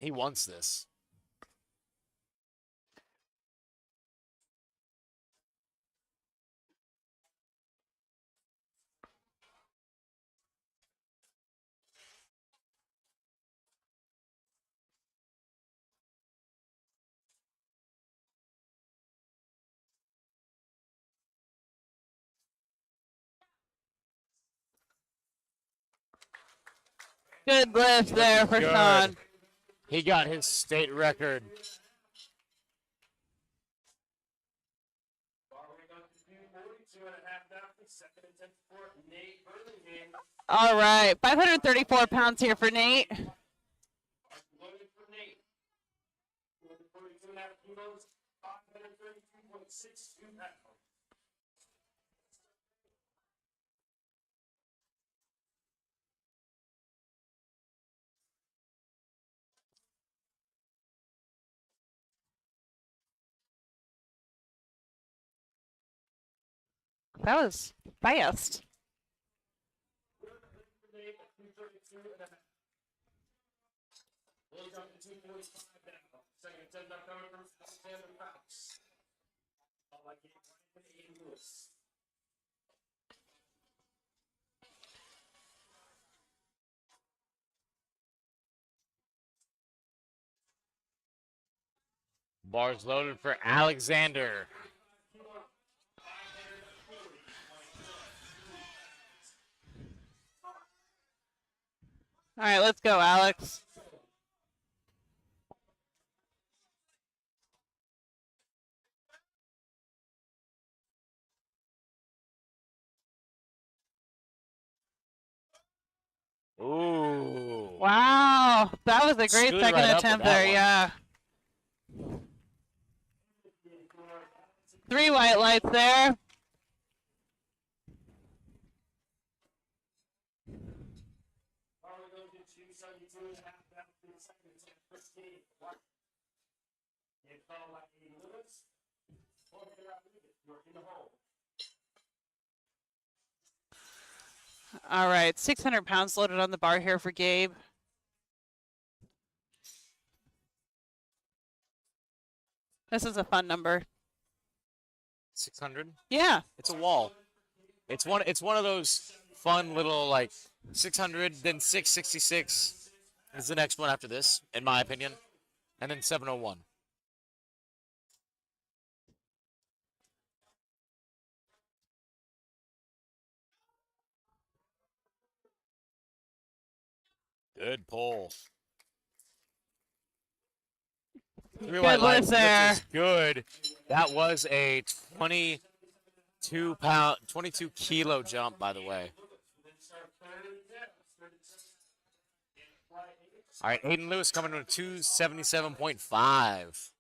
He wants this. Good lift there for Good. Sean. He got his state record. All right, 534 pounds here for Nate. That was fast. Bars loaded for Alexander. All right, let's go, Alex. Ooh. Wow, that was a great Screwed second right up with attempt that there, one. yeah. 3 white lights there. You're in the hole. All right, 600 pounds loaded on the bar here for Gabe. This is a fun number. 600. Yeah. It's a wall. It's one of those fun little like 600, then 666 is the next one after this, in my opinion, and then 701. Good pull. Three white lights. lift there. Lift is good. That was a 22 kilo jump, by the way. All right, Aiden Lewis coming to a 277.5.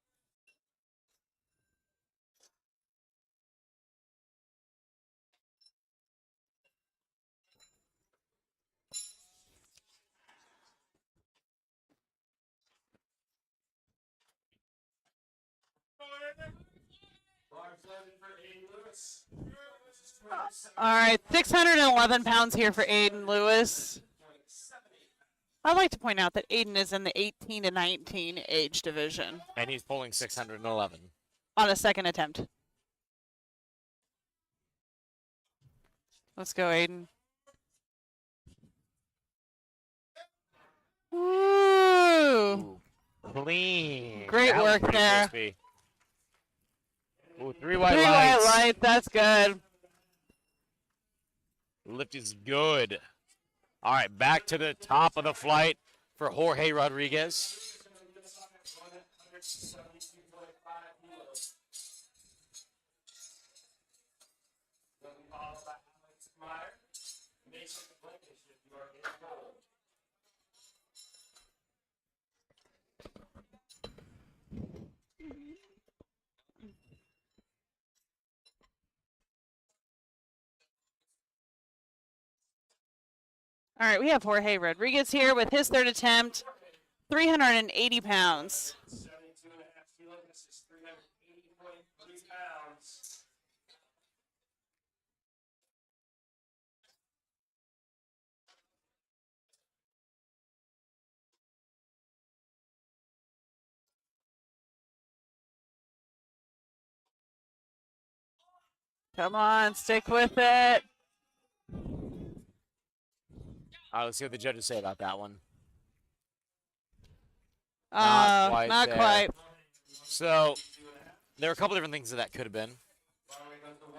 All right, 611 pounds here for Aiden Lewis. I'd like to point out that Aiden is in the 18 to 19 age division And he's pulling 611. on a second attempt. Let's go, Aiden. Woo! Clean. Great That was work pretty there. crispy. Ooh, three white Three lights. white lights, that's good. Lift is good. All right, back to the top of the flight for Jorge Rodriguez. All right, we have Jorge Rodriguez here with his third attempt, 380 pounds. 72.5 kilos. This is 380.3 pounds. Come on, stick with it. All right, let's see what the judges say about that one. Not quite there. quite. So there are a couple different things that could have been.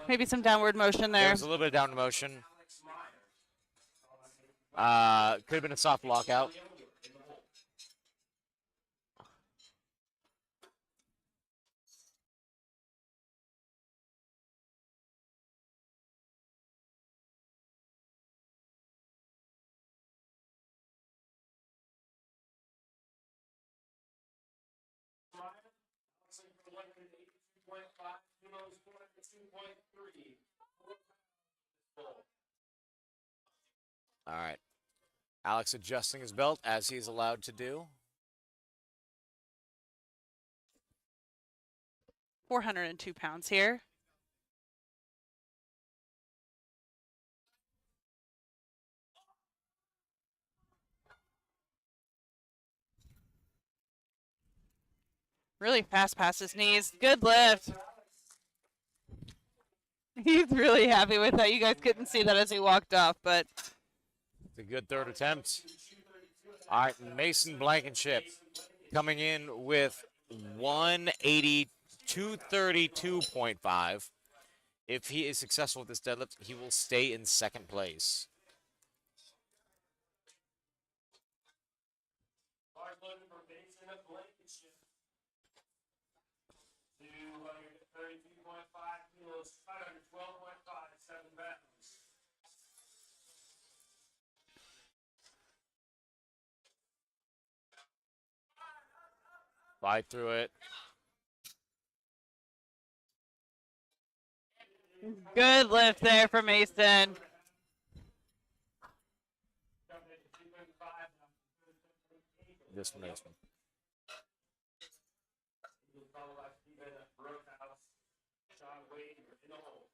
Maybe some downward motion There there. was a little bit of downward motion. Could have been a soft lockout. All right. Alex adjusting his belt as he's allowed to do. 402 pounds here. Really fast past his knees. Good lift. He's really happy with that. You guys couldn't see that as he walked off, but It's a good third attempt. All right, Mason Blankenship coming in with 232.5. If he is successful with this deadlift, he will stay in second place. Large loaded for Mason Blankenship. 232.5 kilos, 512.57 pounds. Fight through it. good lift there for Mason. This one. the hole.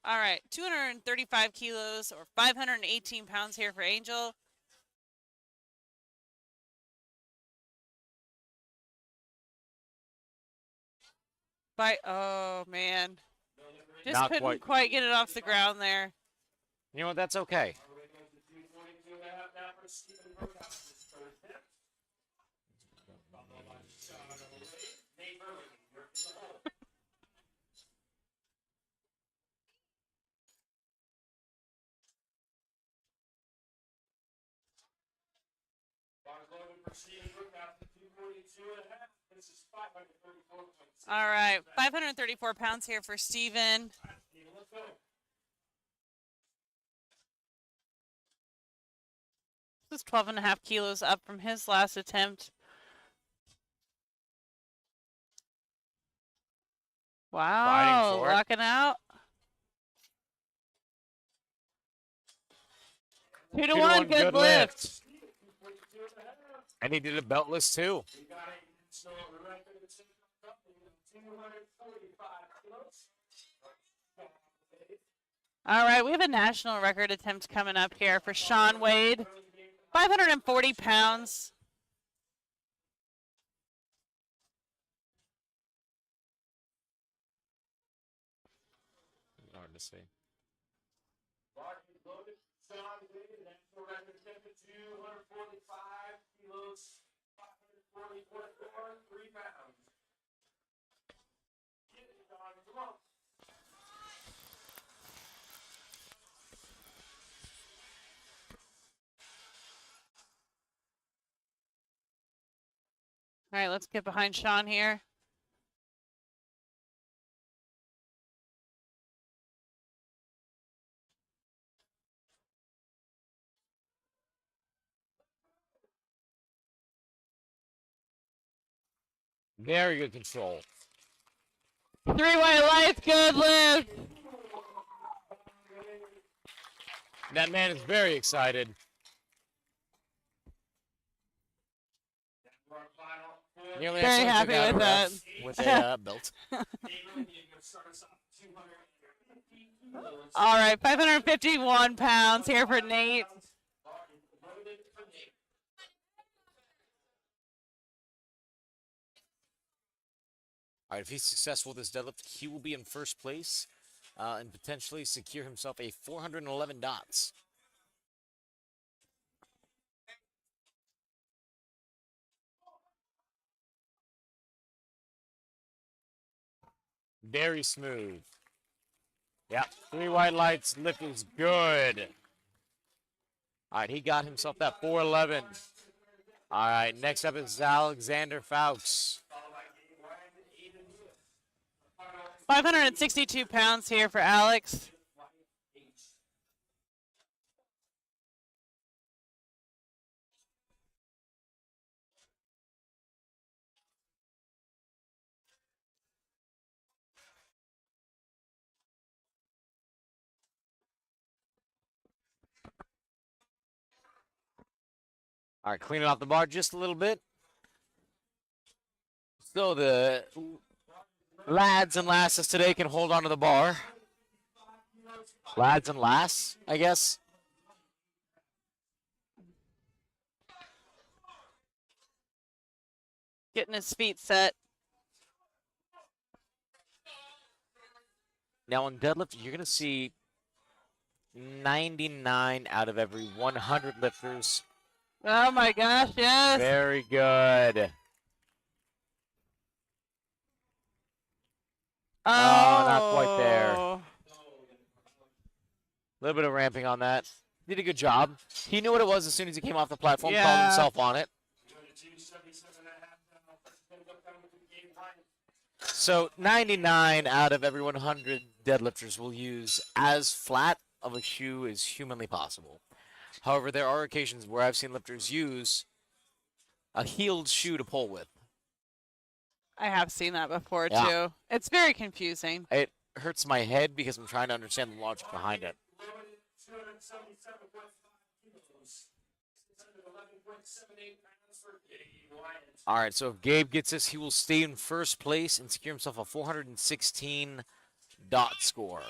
All right, 235 kilos or 518 pounds here for Angel. Oh man, just Not couldn't quite. quite get it off the ground there. You know what? That's okay. All the way down to 242.5 now for Stephen Brookhouse, his third attempt. Followed by Sean O'Leary. Nate Burlington, you're in the hole. Bars loaded for Stephen Brookhouse at 242.5. This is 534 points. All right, 534 pounds here for Steven. Stephen, let's go. This is 12.5 kilos up from his last attempt. Wow, for it. locking out. 2 to 1, good lift. And he did a beltless too. We got a national record at 245 kilos. All right, we have a national record attempt coming up here for Sean Wade. 540 pounds. Hard to say. Bar is loaded. Sean Wade, national record attempt at 245 kilos. 540.4, 3 pounds. Get it, Sean. Come on. All right, let's get behind Sean here. Very good control. 3 white lights, good lift. That man is very excited. For our final four. Nearly Very actually took happy out a with ref that. with a belt. Nate Burlington, you're going to start us off at 250 kilos. All right, 551 pounds here for Nate. Bar is loaded for Nate. All right, if he's successful with this deadlift, he will be in first place and potentially secure himself a 411 dots. Very smooth. Yeah, 3 white lights. Lift is good. All right, he got himself that 411. All right, next up is Alexander Fauks. 562 pounds here for Alex. All right, cleaning off the bar just a little bit. So the lads and lasses today can hold on to the bar. Lads and lass, I guess. Getting his feet set. Now on deadlift, you're going to see 99 out of every 100 lifters. Oh my gosh, yes. Very good. Oh, not quite there. A little bit of ramping on that. Did a good job. He knew what it was as soon as he came off the platform, called Yeah. himself on it. So 99 out of every 100 deadlifters will use as flat of a shoe as humanly possible. However, there are occasions where I've seen lifters use a heeled shoe to pull with. I have seen that before Yeah. too. It's very confusing. It hurts my head because I'm trying to understand the logic behind it. 277.5 kilos. 611.78 pounds for Gabe Wyatt. All right, so if Gabe gets this, he will stay in first place and secure himself a 416 dot score.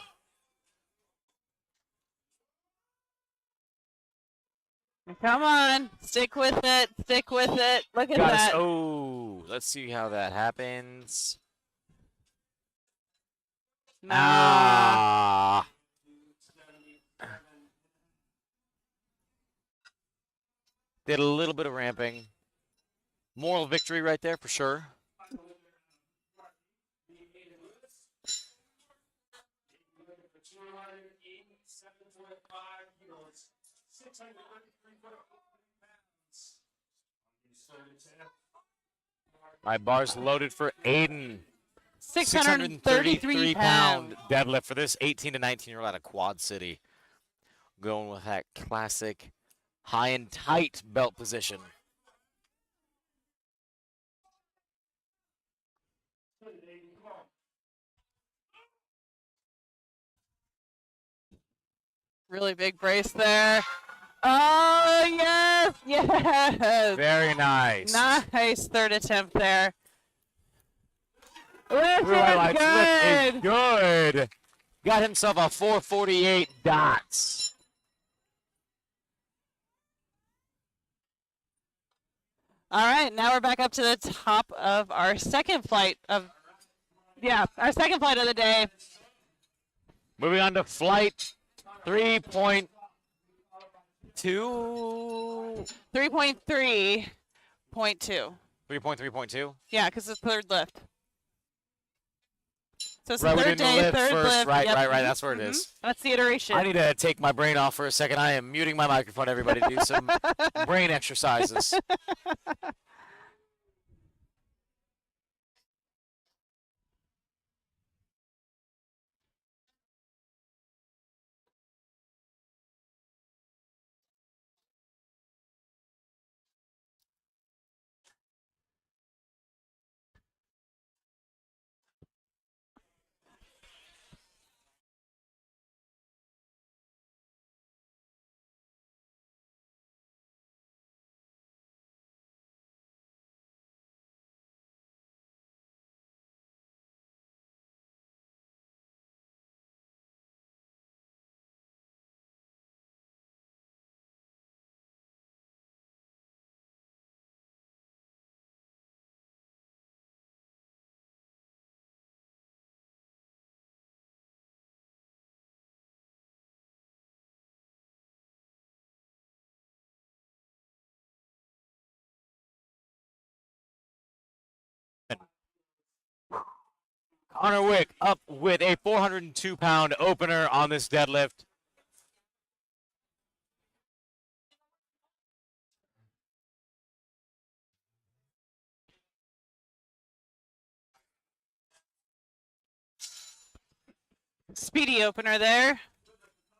Come on, stick with it. Stick with it. Look at Got us. that. Oh, let's see how that happens. Nah. Ah. Did a little bit of ramping. Moral victory right there for sure. My bar's loaded for Aiden. 633 pound pounds. deadlift for this 18 to 19-year-old out of Quad City. Going with that classic high and tight belt position. Really big brace there. Oh, yes. Yes. Very nice. Nice third attempt there. Lift Blue highlights. is Lift good. is good. Got himself a 448 dots. All right, now we're back up to the top of our second flight of, our second flight of the day. Moving on to flight 3.2. 3.3.2. 3.3.2. Yeah, because it's third lift. So it's Right, the we're third doing the day, lift third first. lift. Right, Yep. right. That's where it is. That's the iteration. I need to take my brain off for a second. I am muting my microphone, everybody, to do some brain exercises. Connor Wick up with a 402-pound opener on this deadlift. Speedy opener there.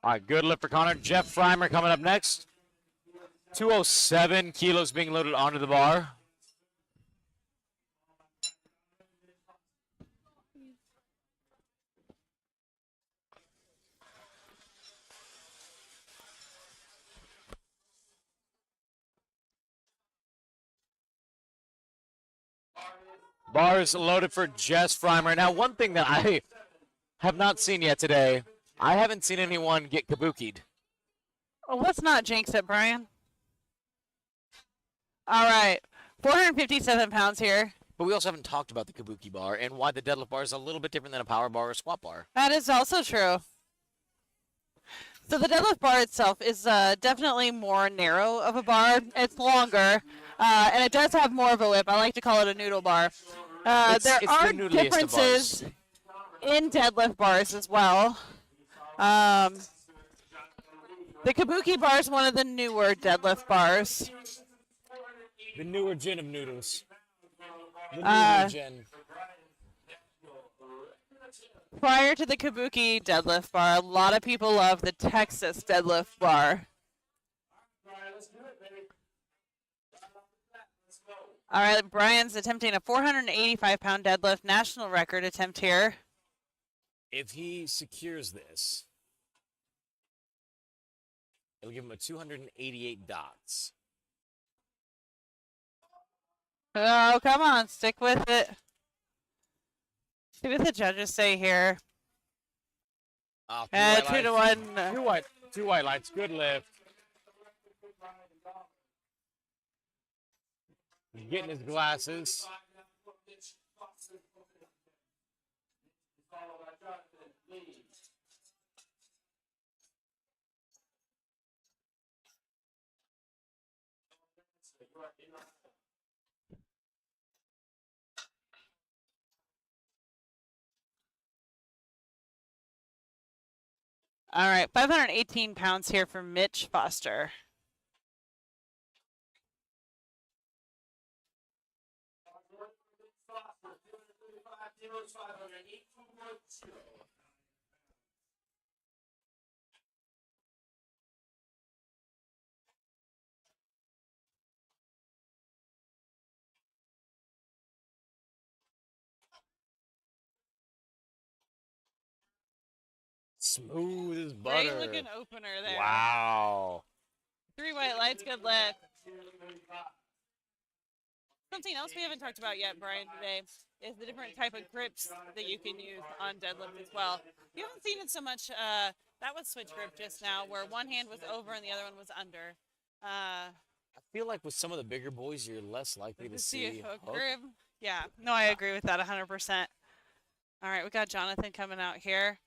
All right, good lift for Connor. Jeff Freimer coming up next. 207 kilos being loaded onto the bar. Bars loaded for Jess Freimer. Now, one thing that I have not seen yet today, I haven't seen anyone get kabukied. Oh, let's not jinx it, Brian. All right, 457 pounds here. But we also haven't talked about the kabuki bar and why the deadlift bar is a little bit different than a power bar or squat bar. That is also true. So the deadlift bar itself is definitely more narrow of a bar. It's longer, and it does have more of a whip. I like to call it a noodle bar. It's There the are noodliest of differences bars. in deadlift bars as well. The kabuki bar is one of the newer deadlift bars. The newer gin of noodles. The Uh, newer gin. Prior to the kabuki deadlift bar, a lot of people love the Texas deadlift bar. All right, Brian's attempting a 485-pound deadlift national record attempt here. If he secures this, it'll give him a 288 dots. Oh, come on, stick with it. See what the judges say here. Oh, 2 to 1. Two white lights. Good lift. He's getting his glasses. All right, 518 pounds here for Mitch Foster. Smooth as butter. Great looking opener there. Wow. 3 white lights, good lift. Something else we haven't talked about yet, Brian, today is the different type of grips that you can use on deadlift as well. You haven't seen it so much. That was switch grip just now, where one hand was over and the other one was under. I feel like with some of the bigger boys, you're less likely to see a hook hook. grip. Yeah, no, I agree with that 100%. All right, we got Jonathan coming out here.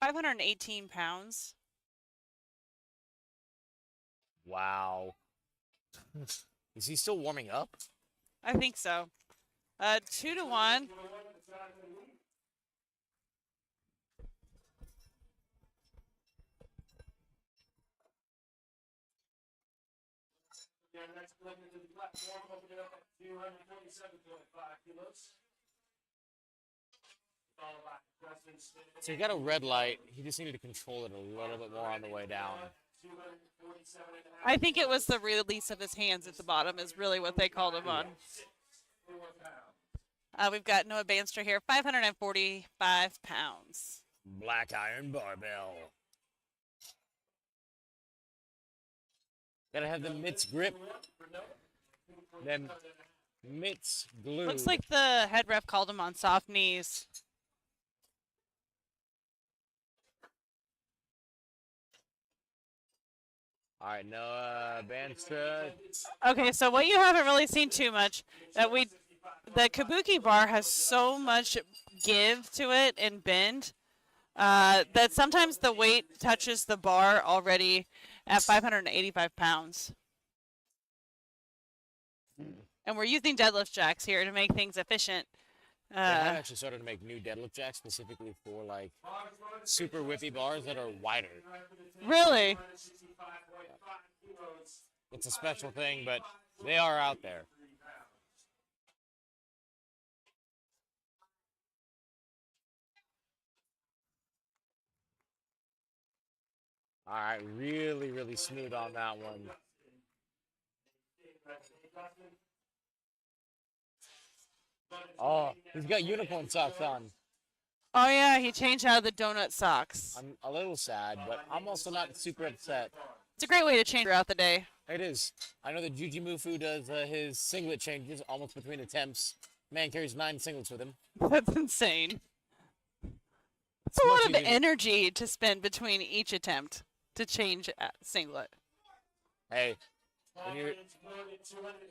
518 pounds. Wow. Is he still warming up? I think so. 2 to 1. Your next movement to the platform, open it up at 247.5 kilos. Followed by Justin Smith. So he got a red light. He just needed to control it a little bit more on the way down. 247.5. I think it was the release of his hands at the bottom is really what they called him on. We've got Noah Banster here, 545 pounds. Black iron barbell. Gotta have the mitts grip. Then mitts glue. Looks like the head ref called him on soft knees. All right, Noah Banster. Okay, so what you haven't really seen too much, the Kabuki bar has so much give to it and bend that sometimes the weight touches the bar already at 585 pounds. And we're using deadlift jacks here to make things efficient. They have actually started to make new deadlift jacks specifically for like super whippy bars that are wider. Really? It's a special thing, but they are out there. All right, really, really smooth on that one. Oh, he's got unicorn socks on. Oh yeah, he changed out of the donut socks. I'm a little sad, but I'm also not super upset. It's a great way to change throughout the day. It is. I know that Juji Mufu does his singlet changes almost between attempts. Man carries 9 singlets with him. That's insane. It's It's a much lot of easier. energy to spend between each attempt to change a singlet. Hey, when you're,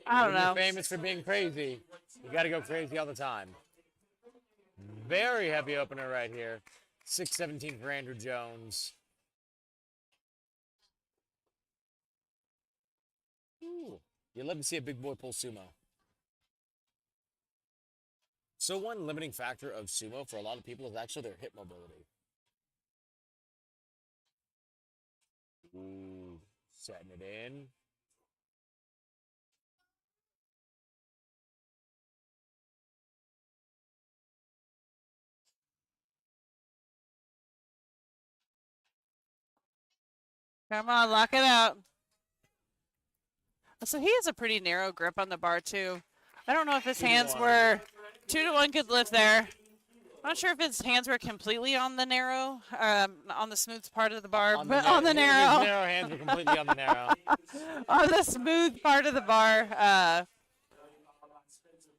I don't when you're know. famous for being crazy, you got to go crazy all the time. Very heavy opener right here. 617 for Andrew Jones. Ooh, you love to see a big boy pull sumo. So one limiting factor of sumo for a lot of people is actually their hip mobility. Ooh, setting it in. Come on, lock it out. So he has a pretty narrow grip on the bar too. I don't know if his 2 to hands 1. were 2-to-1 good lift there. I'm not sure if his hands were completely on the narrow, on the smooth part of the bar, but on the His narrow, narrow hands were completely on the narrow. on the smooth part of the bar.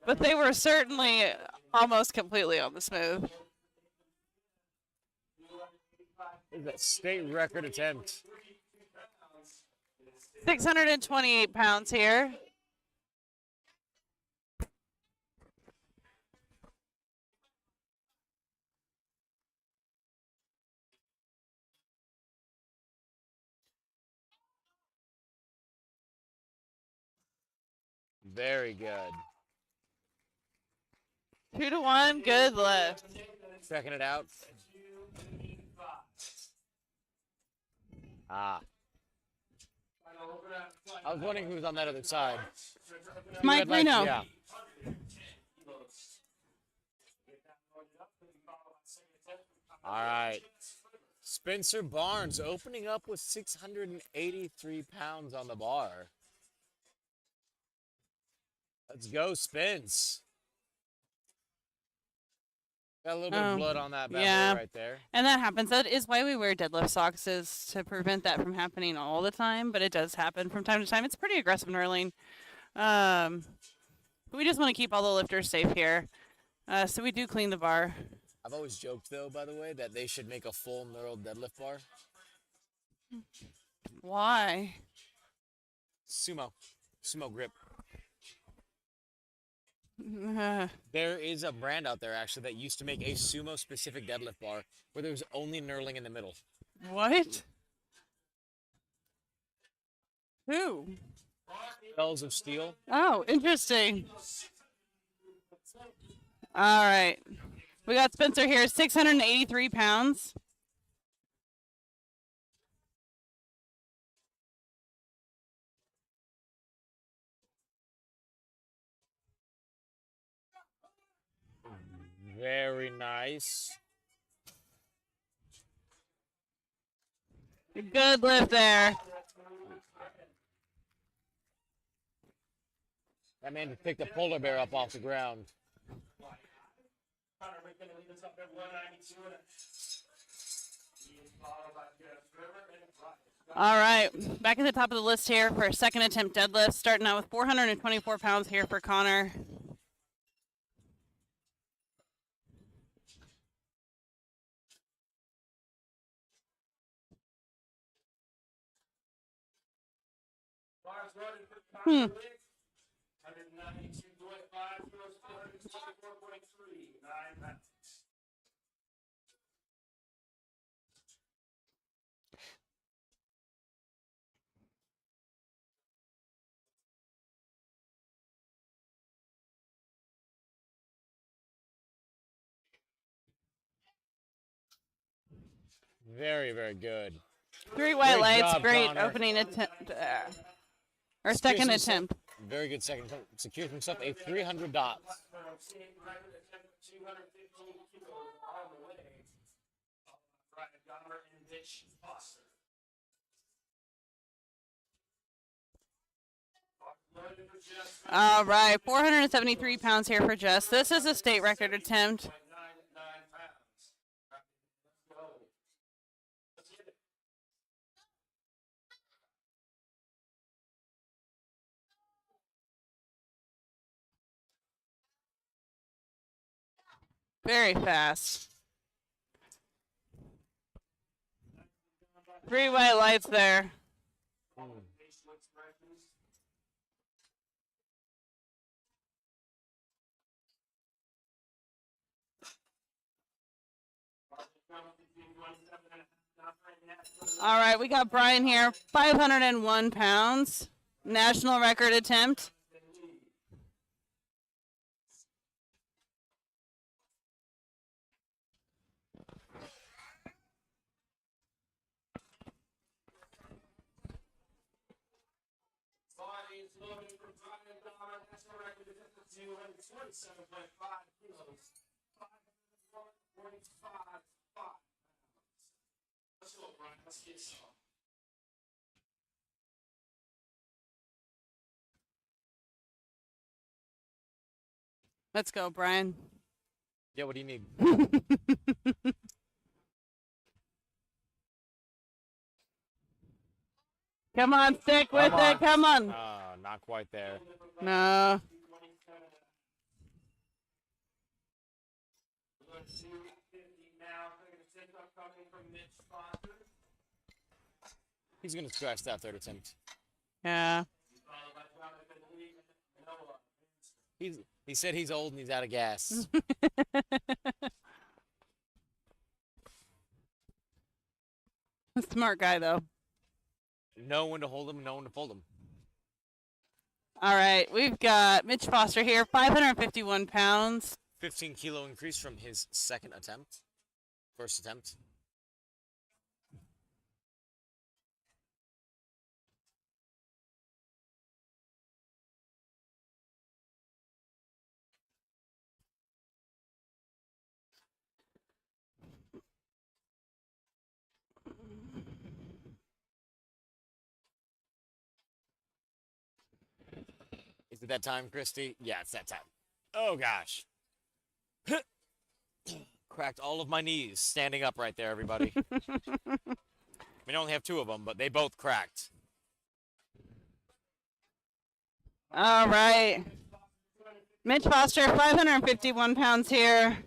But they were certainly almost completely on the smooth. This is a state record attempt. 628 pounds here. Very good. 2-to-1 good lift. Checking it out. Ah. I was wondering who was on that other side. Mike Red lights, Reno. Yeah. All right. Spencer Barnes opening up with 683 pounds on the bar. Let's go, Spence. Got a little bit of blood on that bad yeah. boy right there. And that happens. That is why we wear deadlift socks, is to prevent that from happening all the time. But it does happen from time to time. It's pretty aggressive knurling. But we just want to keep all the lifters safe here. So we do clean the bar. I've always joked, though, by the way, that they should make a full knurled deadlift bar. Why? Sumo grip. Uh, There is a brand out there, actually, that used to make a sumo-specific deadlift bar where there was only knurling in the middle. what? Who? Bells of Steel. Oh, interesting. All right. We got Spencer here, 683 pounds. Very nice. Good lift there. That man just picked a polar bear up off the ground. All right, back at the top of the list here for a second attempt deadlift, starting out with 424 pounds here for Connor. Hmm. 192.5 kilos, 424.3, 9 pounds. Very, very good. 3 white Great lights, job, great Connor. opening attempt, or Secures second himself- attempt. Very good second attempt. Secures himself a 300 dots. State record attempt, 215 kilos on the way. Brian Gomer and Ditch Foster. All right, 473 pounds here for Jess. This is a state record attempt. 9 pounds. Let's go. Let's get it. Very fast. 3 white lights there. Facial expressions. All right, we got Brian here, 501 pounds. National record attempt. Body is loaded for Brian Gomer. National record attempt of 227.5 kilos. 545.5 pounds. Let's go, Brian. Let's get some. Let's go, Brian. Yeah, what do you need? Come on, stick with it. Come on. Not quite there. No. He's gonna scratch that third attempt. Yeah. He said he's old and he's out of gas. Smart guy, though. Know when to hold him, know when to fold him. All right. We've got Mitch Foster here, 551 pounds. 15-kilo increase from his first attempt. Is it that time, Christy? Yeah, it's that time. Oh, gosh. Cracked all of my knees standing up right there, everybody. I only have two of them, but they both cracked. All right. Mitch Foster, 551 pounds here.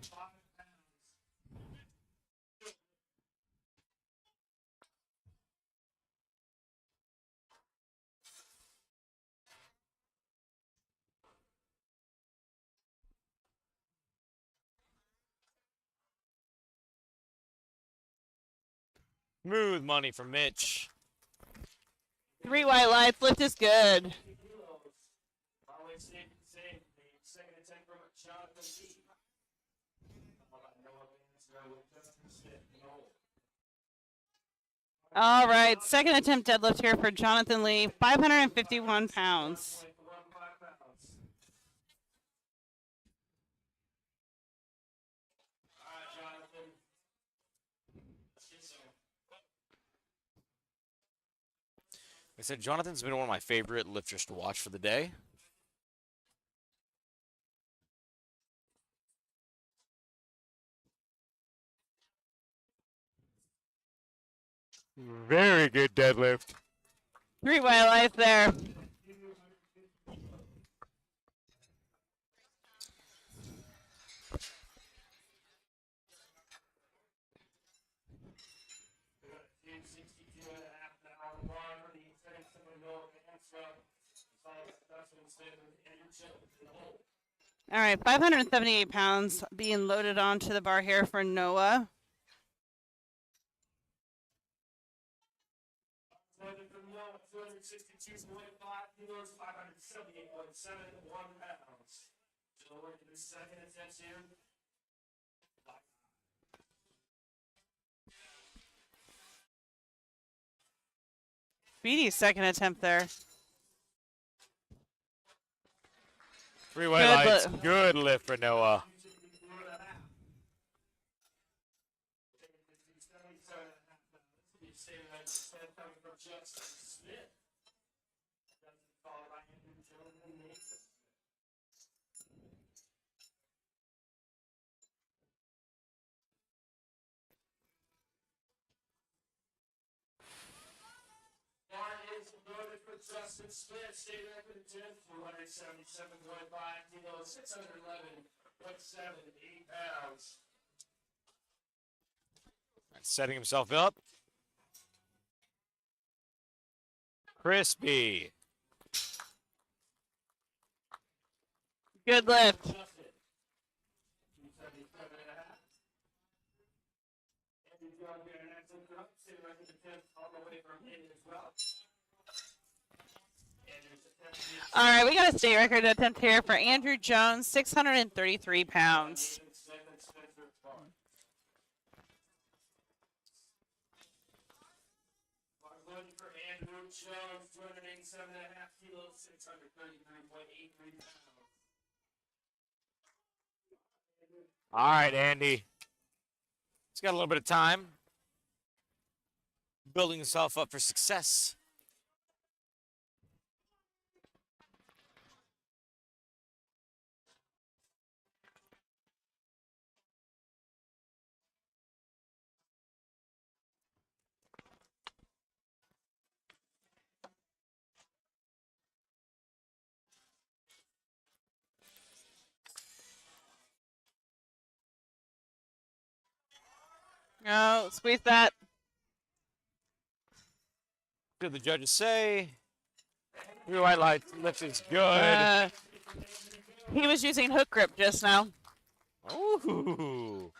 Smooth money from Mitch. 3 white lights. Lift is good. All right. Second attempt deadlift here for Jonathan Lee, 551 pounds. I said Jonathan's been one of my favorite lifters to watch for the day. Very good deadlift. 3 white lights there. All right, 578 pounds being loaded onto the bar here for Noah. Kilos, 578.71 pounds. So we're working the second attempt here. Speedy second attempt there. 3 white lights. Good lift for Noah. Justin Smith, state record attempt, 277.5 kilos, 611.78 pounds. Setting himself up. Crispy. Good lift. All right, we got a state record attempt here for Andrew Jones, 633 pounds. For Andrew Jones, 287.5 kilos, 633.83 pounds. All right, Andy. He's got a little bit of time. Building himself up for success. Oh, squeeze that. What do the judges say? Blue white light lift is good. He was using hook grip just now. Ooh.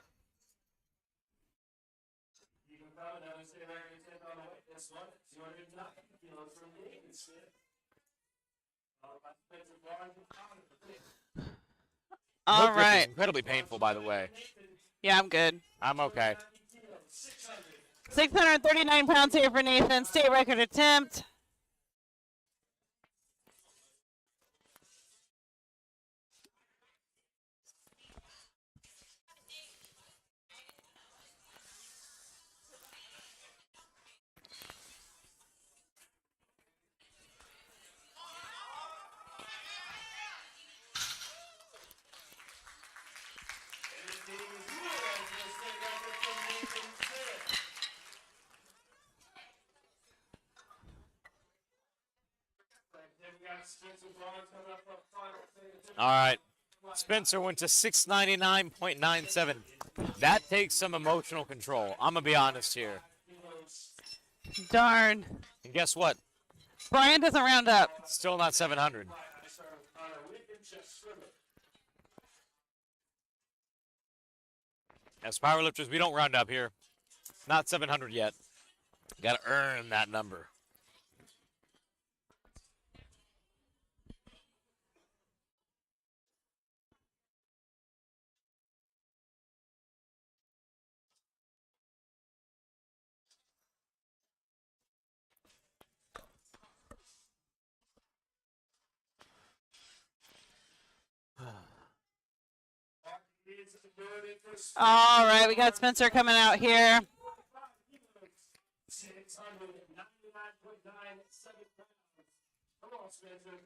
All Hook grip is right. incredibly painful, by the way. Yeah, I'm good. I'm okay. 639 pounds here for Nathan. State record attempt. All right. Spencer went to 699.97. That takes some emotional control. I'm going to be honest here. Darn. And guess what? Brian doesn't round up. Still not 700. As powerlifters, we don't round up here. Not 700 yet. Got to earn that number. All right, we got Spencer coming out here. 699.97 pounds. Come on, Spencer.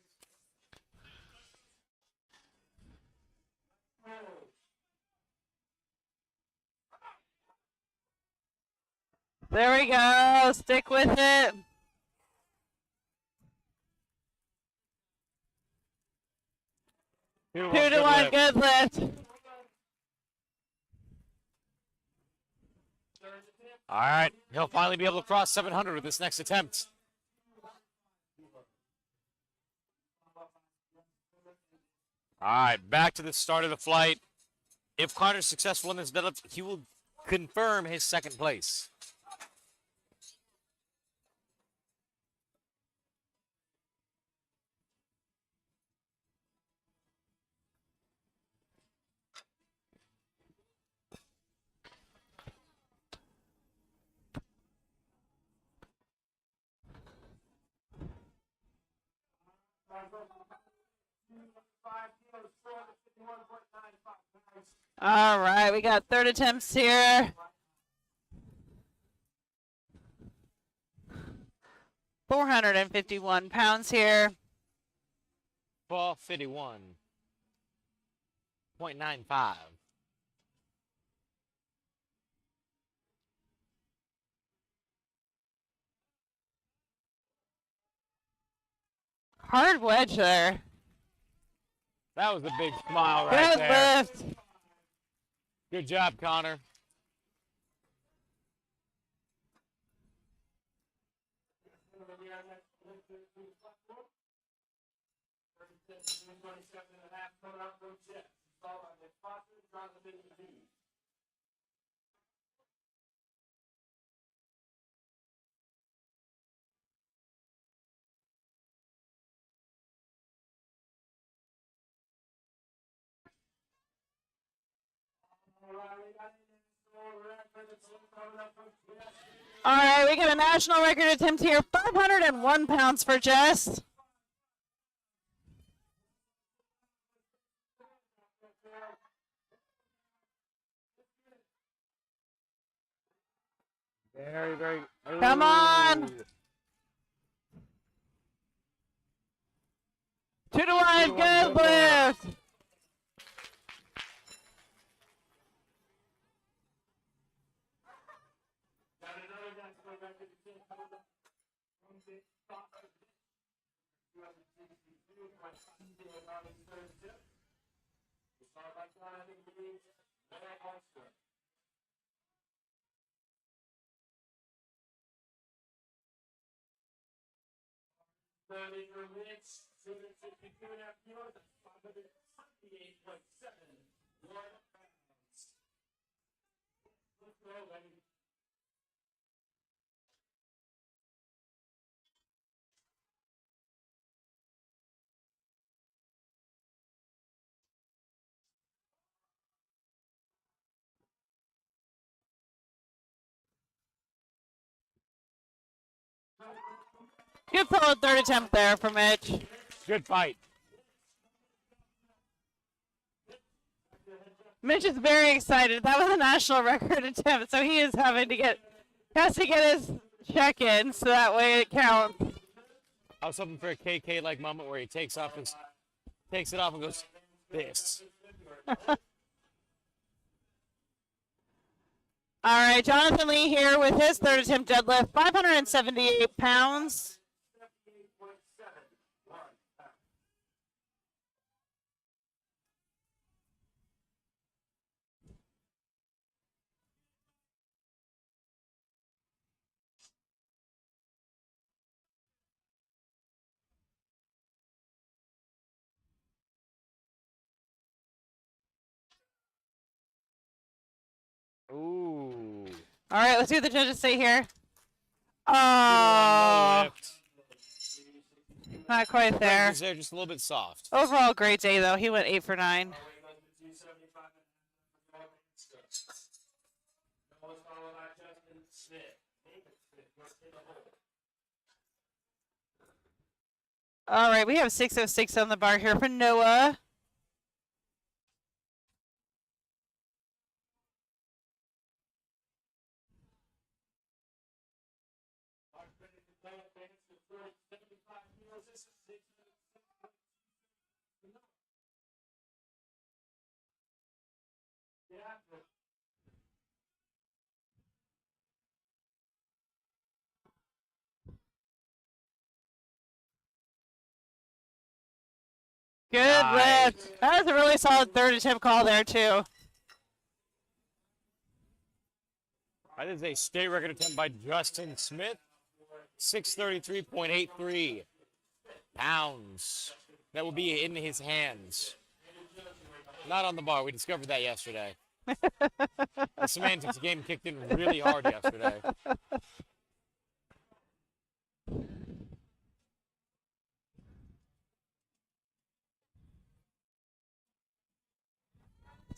There we go. Stick with it. Two 2 to 1, good lift. All right. He'll finally be able to cross 700 with this next attempt. All right. Back to the start of the flight. If Connor's successful in this deadlift, he will confirm his second place. All right, we got third attempts here. 451 pounds here. 451.95. Hard wedge there. That was a big smile right Good there. lift. Good job, Connor. All right, we got a national record attempt here. 501 pounds for Jess. Very, very. Come on. 2 to 1, good lift. 30 for Mitch, 262.5 kilos, 568.7. 1 pounds. Let's go, baby. Good solid third attempt there for Mitch. Good fight. Mitch is very excited. That was a national record attempt, so he is having to has to get his check in so that way it counts. I was hoping for a KK like moment where he takes it off and goes, this. All right, Jonathan Lee here with his third attempt deadlift, 578 pounds. Ooh. All right, let's see what the judges say here. 2 to 1, Oh, no lift. not quite there. Right, they're just a little bit soft. Overall, great day, though. He went 8 for 9. All right, we have 606 on the bar here for Noah. Good Nice. lift. That was a really solid third attempt call there, too. That is a state record attempt by Justin Smith. 633.83 pounds. That will be in his hands. Not on the bar. We discovered that yesterday. The semantics game kicked in really hard yesterday.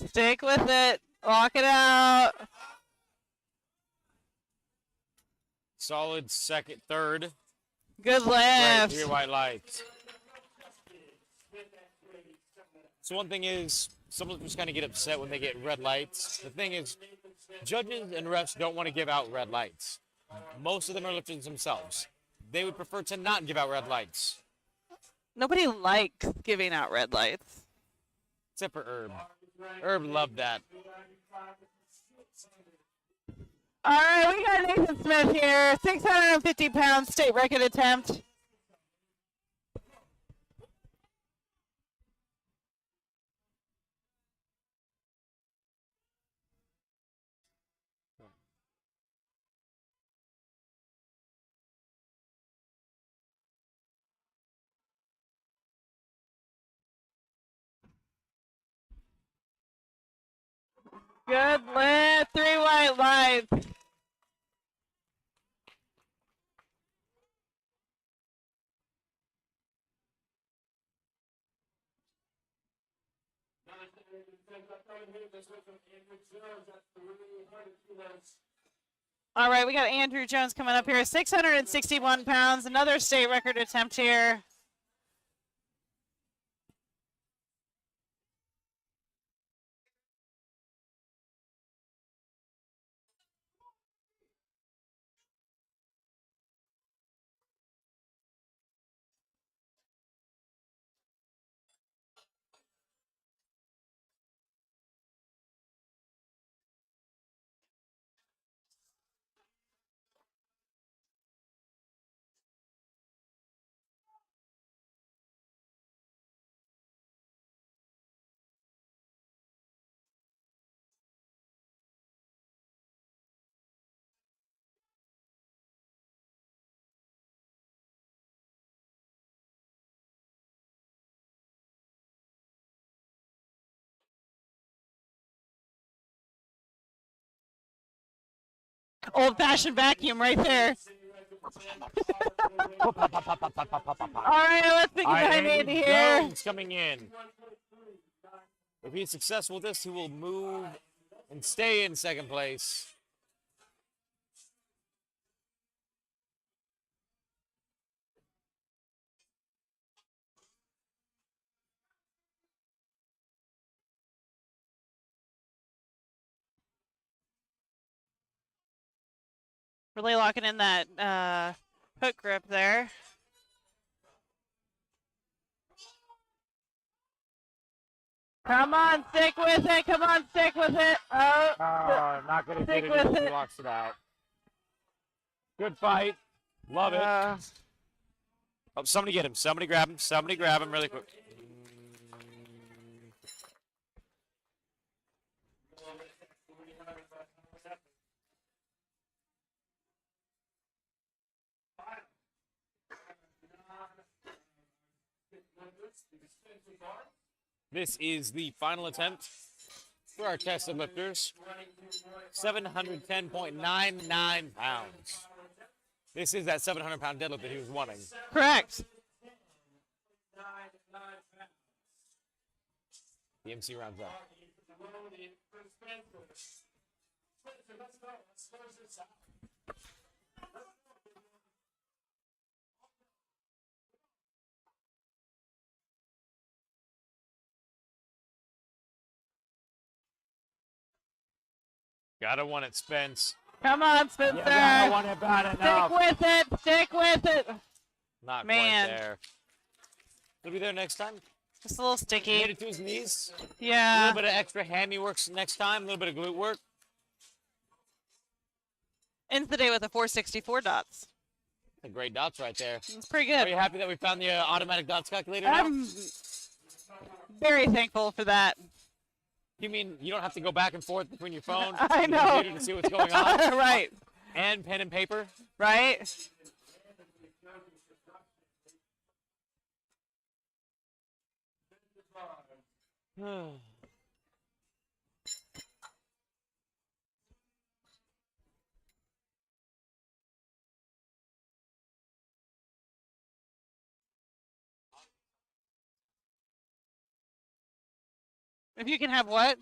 Stick with it. Lock it out. Solid third. Good Right, lift. 3 white lights. So one thing is, some of them just kind of get upset when they get red lights. The thing is, judges and refs don't want to give out red lights. Most of them are lifters themselves. They would prefer to not give out red lights. Nobody likes giving out red lights. Except for Herb. Herb loved that. All right, we got Nathan Smith here. 650 pounds state record attempt. Good lift. 3 white lights. All right, we got Andrew Jones coming up here. 661 pounds. Another state record attempt here. Old-fashioned vacuum right there. All right, let's pick All right, behind Andy Andy here. Jones coming in. If he's successful with this, he will move and stay in second place. Really locking in that hook grip there. Come on, stick with it. Come on, stick with it. Oh, Not going to Stick get it with if he it. locks it out. Good fight. Love it. Oh, somebody get him. Somebody grab him. Somebody grab him really quick. This is the final attempt for our tested lifters. 710.99 pounds. This is that 700-pound deadlift that he was wanting. correct. The MC rounds up. Gotta want it, Spence. Come on, Spencer. You gotta want it bad enough. Stick with it. Stick with it. Not Man. quite there. He'll be there next time. Just a little Made sticky. it to his knees. A Yeah. little bit of extra hammy works next time. A little bit of glute work. Ends the day with a 464 dots. The great dots right there. It's pretty Are good. you happy that we found the automatic dots calculator now? I'm very thankful for that. You mean you don't have to go back and forth between your phone I and your know. computer to see what's going on? Right. And pen and paper? Right? If you can have what?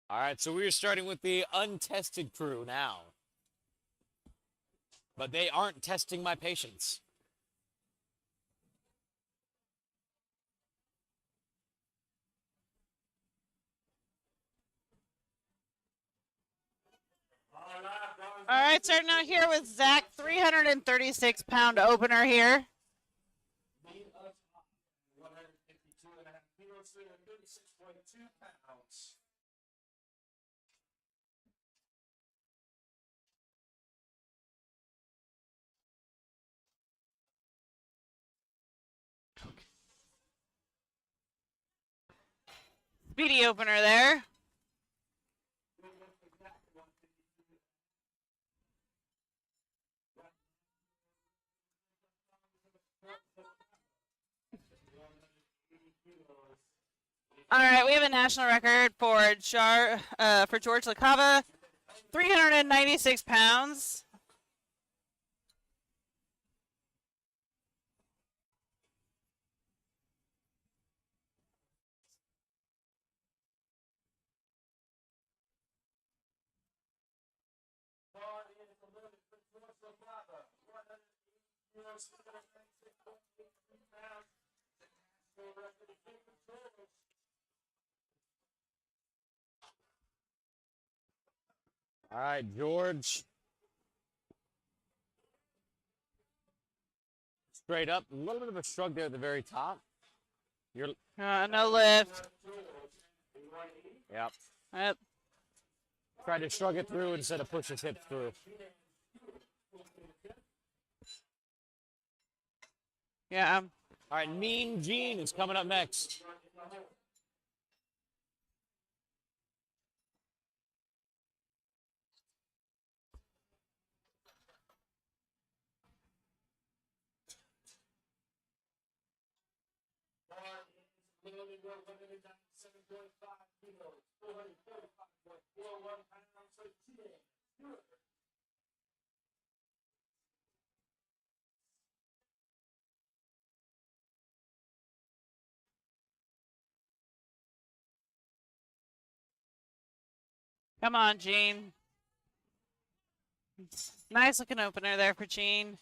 All right, so we're starting with the untested crew now. But they aren't testing my patience. All right, starting out here with Zach, 336-pound opener here. 152.5 kilos, 36.2 pounds. Speedy opener there. All right, we have a national record for George LaCava, 396 pounds. All right, George. Straight up, a little bit of a shrug there at the very top. You're, No lift. yep. Yep. Try to shrug it through instead of push his hips through. Yeah. All right, Mean Gene is coming up next. Loaded with 197.5 kilos, 435.41 pounds for today. Come on, Gene. Nice looking opener there for Gene.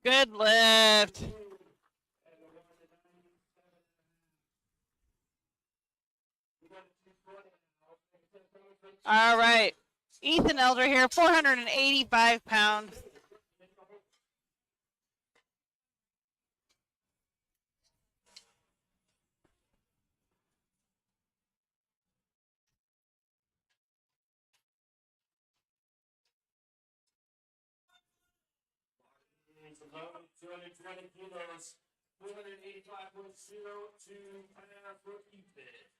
Good lift. All right. Ethan Elder here, 485 pounds. Loaded 220 kilos, 485.02 pounds for Ethan.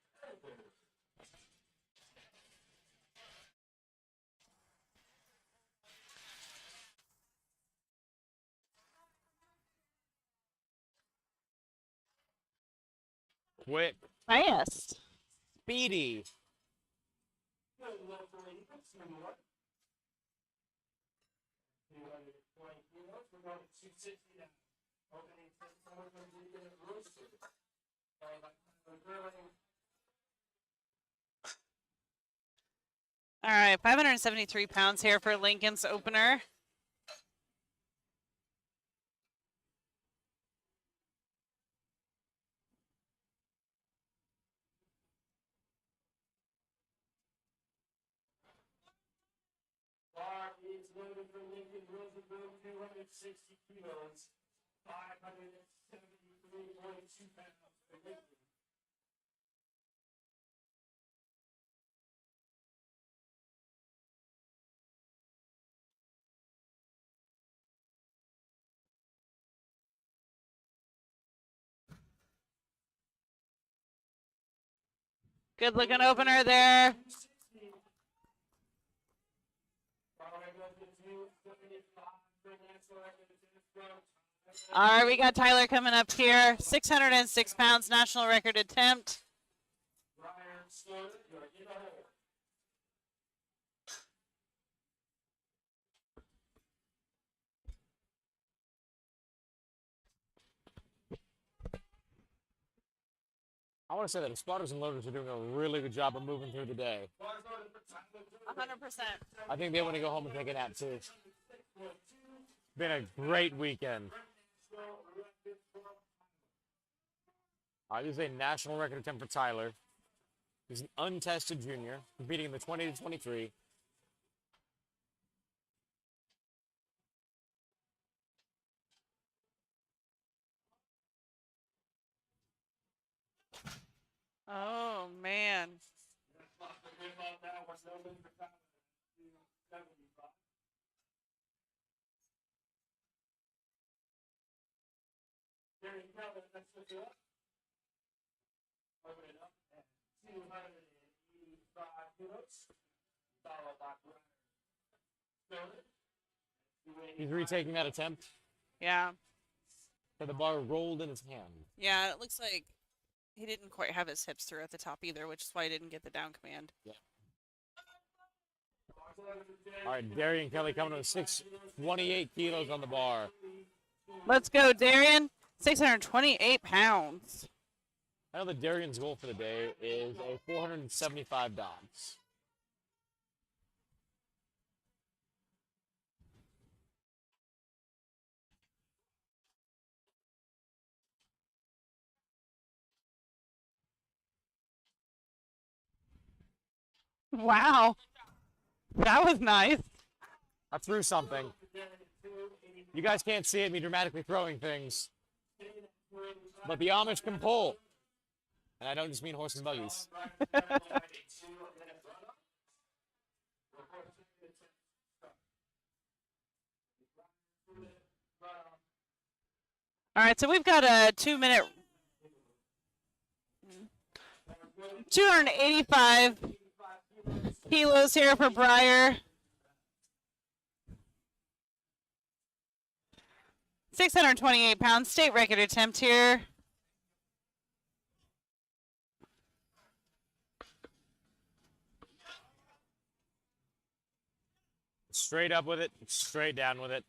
Quick, Fast. speedy. Good look for Ethan, some more. 220 kilos, we're going to 260 now. Opening 10 pounds of the roaster. All right, 573 pounds here for Lincoln's opener. Bar is loaded for Lincoln Roosevelt, 260 kilos, 573.2 pounds for Lincoln. Good looking opener there. All right, we got Tyler coming up here. 606 pounds, national record attempt. I want to say that the spotters and loaders are doing a really good job of moving through the day. 100%. I think they want to go home and take a nap too. Been a great weekend. This is a national record attempt for Tyler. He's an untested junior, competing in the 20 to 23. Oh, man. Open it up at 285 kilos. Followed by He's retaking that attempt. Yeah. So the bar rolled in his hand. Yeah, it looks like he didn't quite have his hips through at the top either, which is why he didn't get the down command. Yeah. All right, Darian Kelly coming with 628 kilos on the bar. Let's go, Darian. 628 pounds. I know that Darian's goal for the day is a 475 dogs. Wow. That was nice. I threw something. You guys can't see it, me dramatically throwing things. But the Amish can pull. And I don't just mean horse and buggies. All right, so we've got a 2-minute, 285 kilos here for Breyer. 628 pounds, state record attempt here. Straight up with it, straight down with it.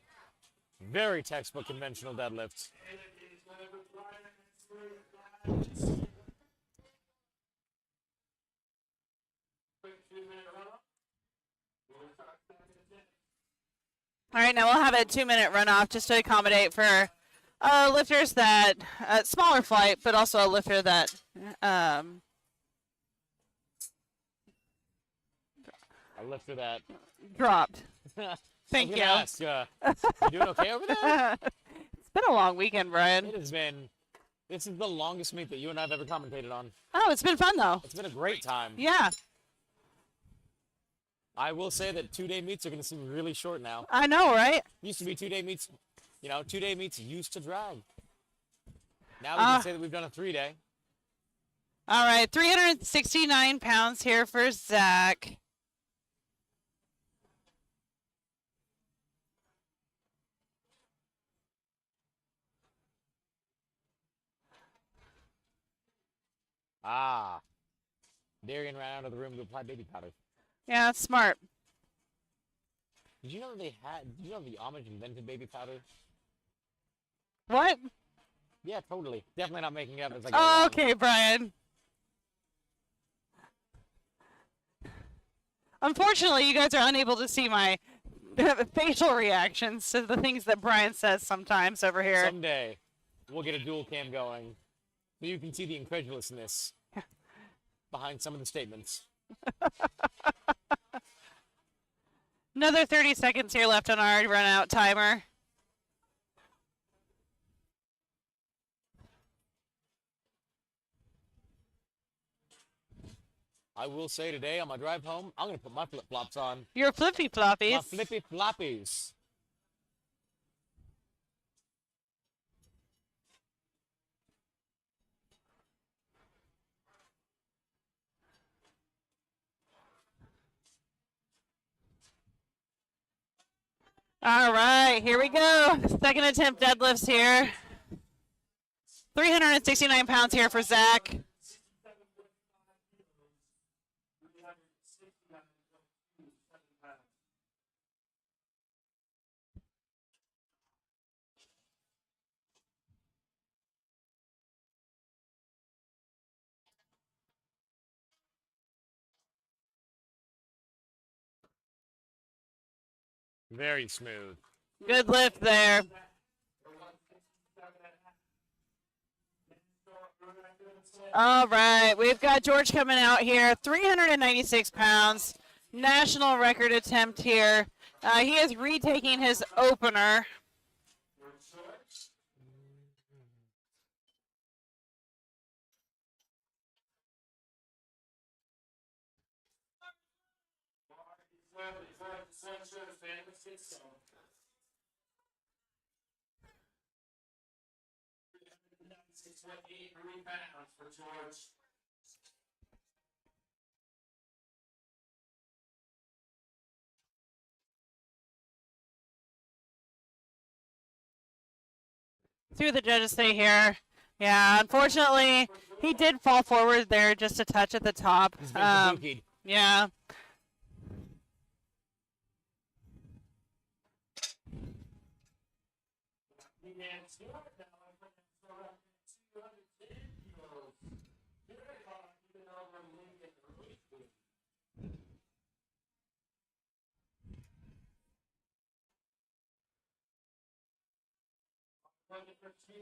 Very textbook conventional deadlift. All right, now we'll have a 2-minute runoff just to accommodate for lifters that, smaller flight, but also a lifter that, A lifter that. dropped. I Thank was you. gonna ask, you doing okay over there? It's been a long weekend, Brian. It has been. This is the longest meet that you and I have ever commentated on. Oh, it's been fun, though. It's been a great time. Yeah, I will say that 2-day meets are going to seem really short now. I know, right? Used to be 2-day meets, 2-day meets used to drag. Now we can say that we've done a 3-day. All right, 369 pounds here for Zach. Ah. Darian ran out of the room to apply baby powder. Yeah, that's smart. Did you know the Amish invented baby powder? What? Yeah, totally. Definitely not making it up as I go Oh, along. okay, Brian. Unfortunately, you guys are unable to see my facial reactions to the things that Brian says sometimes over here. Someday, we'll get a dual cam going so you can see the incredulousness behind some of the statements. Another 30 seconds here left on our run out timer. I will say today on my drive home, I'm going to put my flip-flops on. Your flippy My floppies. flippy floppies. All right, here we go. Second attempt deadlifts here. 369 pounds here for Zach. Very smooth. Good lift there. All right, we've got George coming out here, 396 pounds, national record attempt here. He is retaking his opener. Through the judges say here. Yeah, unfortunately, he did fall forward there just a touch at the top. He's been kabukid. Yeah.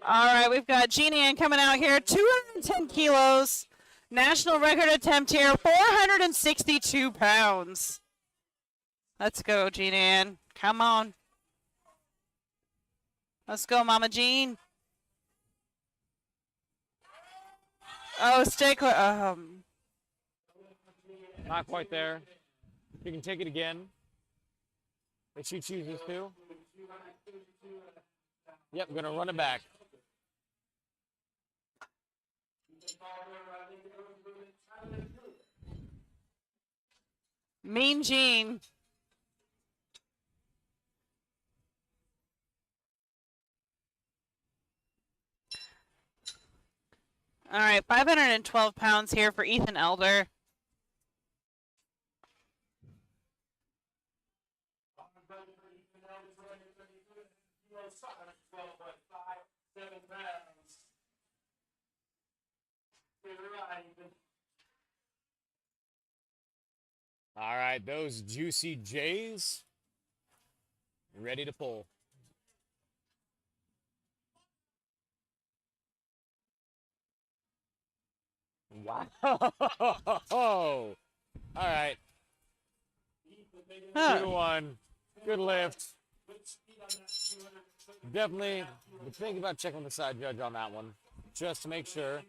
All right, we've got Jeannie Ann coming out here, 210 kilos, national record attempt here, 462 pounds. Let's go, Jean Ann. Come on. Let's go, Mama Jean. Oh, stay quick. Not quite there. You can take it again. If she chooses to. Yep, I'm going to run it back. Mean Jean. All right, 512 pounds here for Ethan Elder. All right, those juicy J's ready to pull. Wow. All right. Huh. 2-1. Good lift. Definitely think about checking the side judge on that one, just to make sure.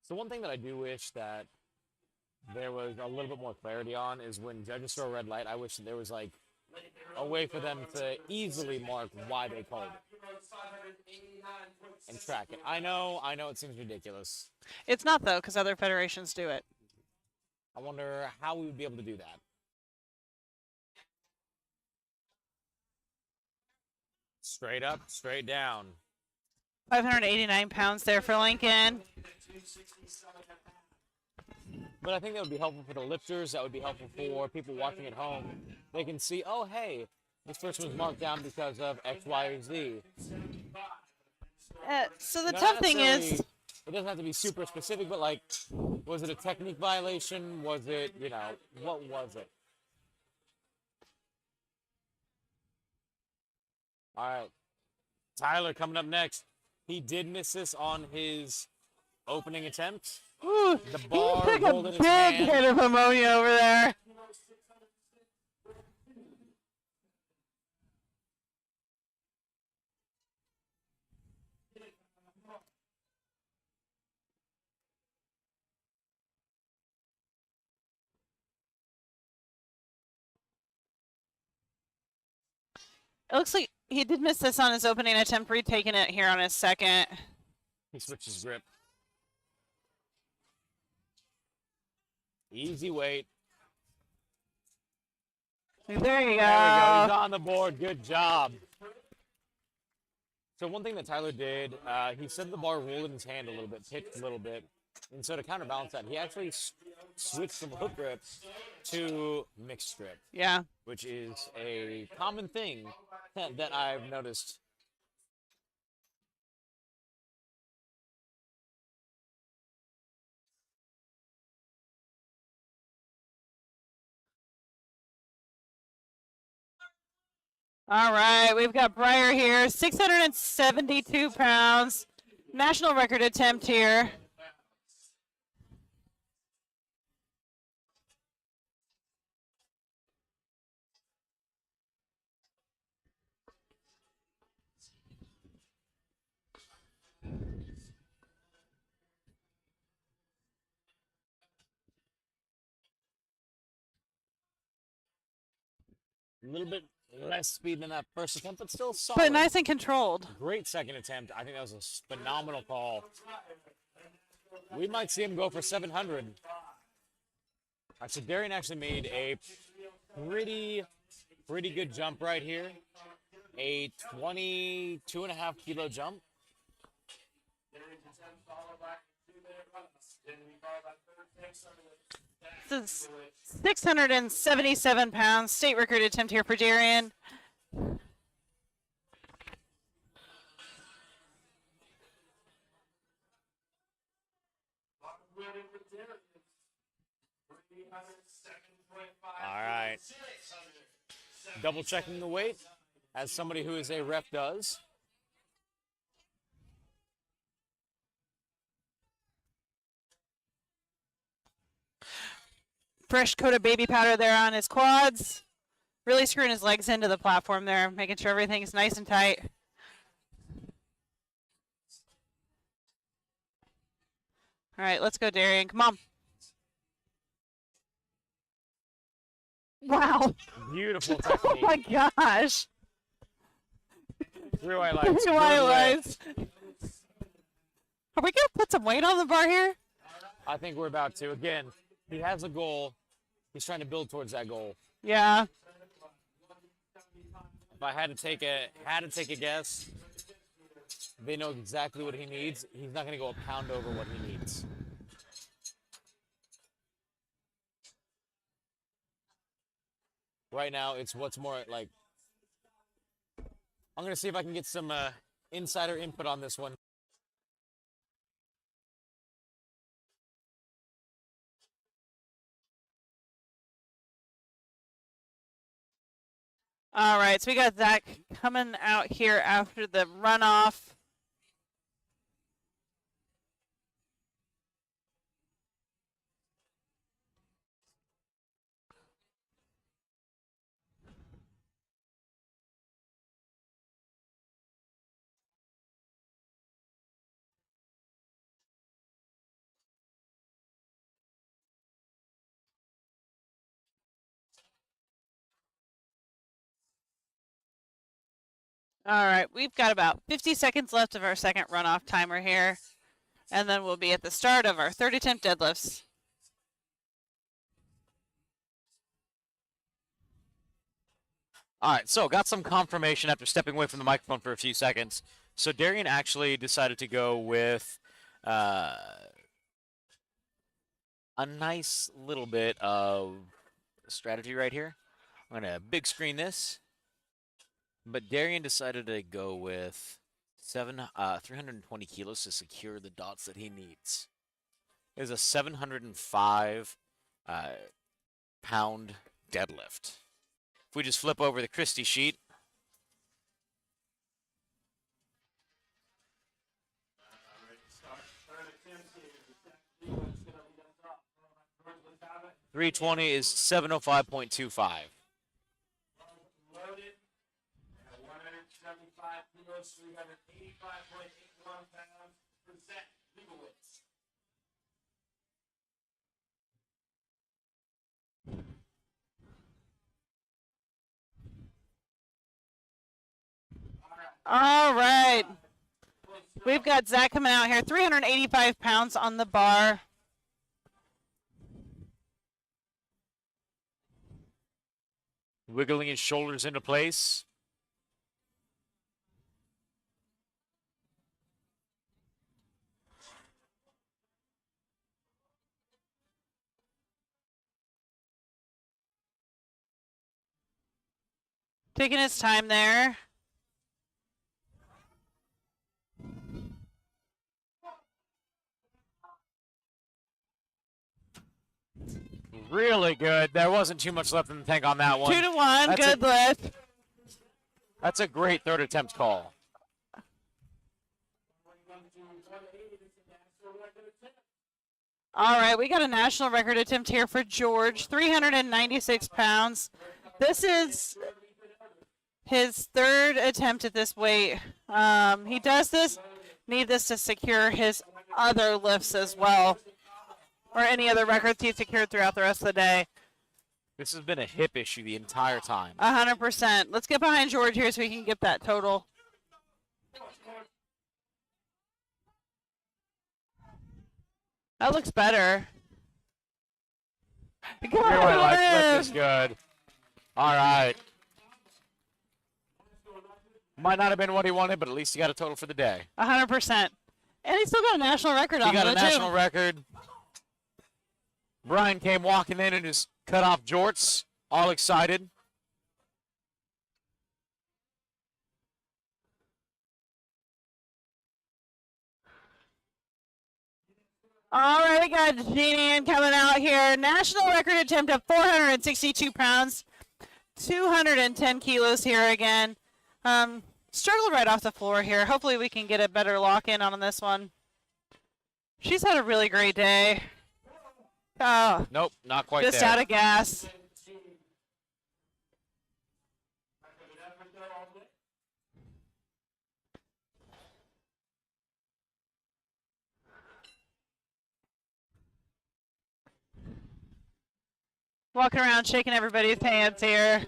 So one thing that I do wish that there was a little bit more clarity on is when judges throw a red light, I wish that there was like a way for them to easily mark why they called it and track it. I know it seems ridiculous. It's not, though, because other federations do it. I wonder how we would be able to do that. Straight up, straight down. 589 pounds there for Lincoln. But I think that would be helpful for the lifters. That would be helpful for people watching at home. They can see, oh, hey, this person was marked down because of X, Y, or Z. So the Not tough thing is, necessarily- it doesn't have to be super specific, but like, was it a technique violation? Was it, what was it? All right. Tyler coming up next. He did miss this on his opening attempt. ooh, The he bar took a rolled in his big hand. hit of ammonia over there. It looks like he did miss this on his opening attempt, retaking it here on his second. He switched his grip. Easy weight. There you go. There we go. He's on the board. Good job. So one thing that Tyler did, he said the bar rolled in his hand a little bit, pitched a little bit. And so to counterbalance that, he actually switched from hook grip to mixed grip, Yeah. which is a common thing that I've noticed. All right, we've got Breyer here, 672 pounds. National record attempt here. A little bit less speed than that first attempt, but still solid. But nice and controlled. Great second attempt. I think that was a phenomenal call. We might see him go for 700. So Darian actually made a pretty good jump right here. A 22.5 kilo jump. This is 677 pounds. State record attempt here for Darian. All right. Double checking the weight, as somebody who is a ref does. Fresh coat of baby powder there on his quads. Really screwing his legs into the platform there, making sure everything's nice and tight. All right, let's go, Darian. Come on. Wow. Beautiful Oh technique. my gosh. Three white lights. Three white lights. Are we going to put some weight on the bar here? I think we're about to. Again, he has a goal. He's trying to build towards that goal. Yeah. If I had to take a guess, they know exactly what he needs. He's not going to go a pound over what he needs. Right now, it's what's more like. I'm going to see if I can get some insider input on this one. All right, so we got Zach coming out here after the runoff. All right, we've got about 50 seconds left of our second runoff timer here, and then we'll be at the start of our third attempt deadlifts. All right, so got some confirmation after stepping away from the microphone for a few seconds. So Darian actually decided to go with a nice little bit of strategy right here. I'm going to big screen this. But Darian decided to go with 320 kilos to secure the dots that he needs. It is a 705 pound deadlift. If we just flip over the Christie sheet, .320 is 705.25. 75 kilos, 385.81 pounds, present legal weights. All right. We've got Zach coming out here, 385 pounds on the bar. Wiggling his shoulders into place. Taking his time there. Really good. There wasn't too much left in the tank on that one. 2 to 1, That's good lift. That's a great third attempt call. All right, we got a national record attempt here for George, 396 pounds. This is his third attempt at this weight. He does need this to secure his other lifts as well, or any other records he secured throughout the rest of the day. This has been a hip issue the entire time. 100%. Let's get behind George here so we can get that total. That looks better. Good Lift is lift. good. All right. Might not have been what he wanted, but at least he got a total for the day. 100%. And he still got a national record on He got a it, national too. record. Brian came walking in his cut off jorts, all excited. All right, we got Jean Ann coming out here. National record attempt of 462 pounds. 210 kilos here again. Struggled right off the floor here. Hopefully we can get a better lock in on this one. She's had a really great day. Oh, Nope, not quite just there. out of gas. Walking around shaking everybody's hands here.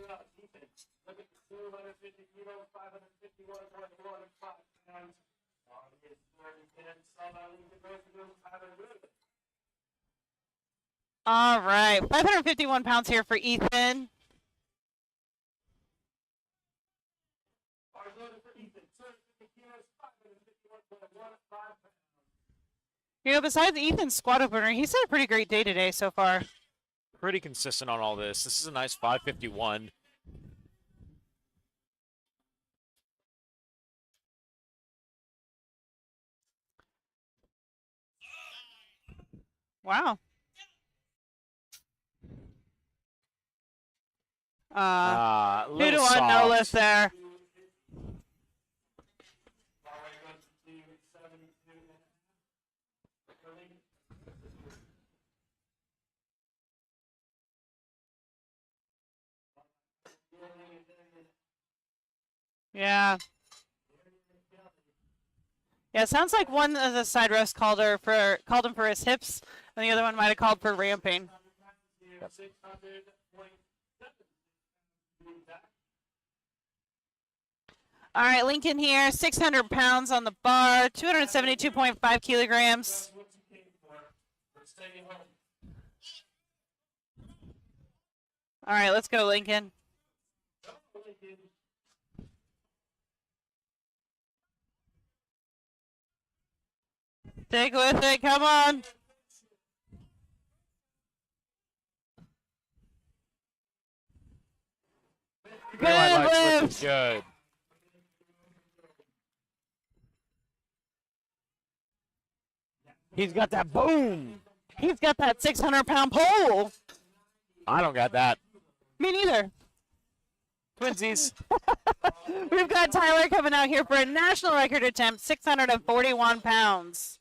All right, 551 pounds here for Ethan. You know, besides Ethan's squat opener, he's had a pretty great day today so far. Pretty consistent on all this. This is a nice 551. Wow. 2 to 1 no lift there. Yeah. Yeah, it sounds like one of the side refs called him for his hips, and the other one might have called for ramping. Yep. All right, Lincoln here, 600 pounds on the bar, 272.5 kilograms. All right, let's go, Lincoln. Stick with it, come on. Good lift. Good. He's got that boom. He's got that 600-pound pole. I don't got that. Me neither. Twinsies. We've got Tyler coming out here for a national record attempt, 641 pounds.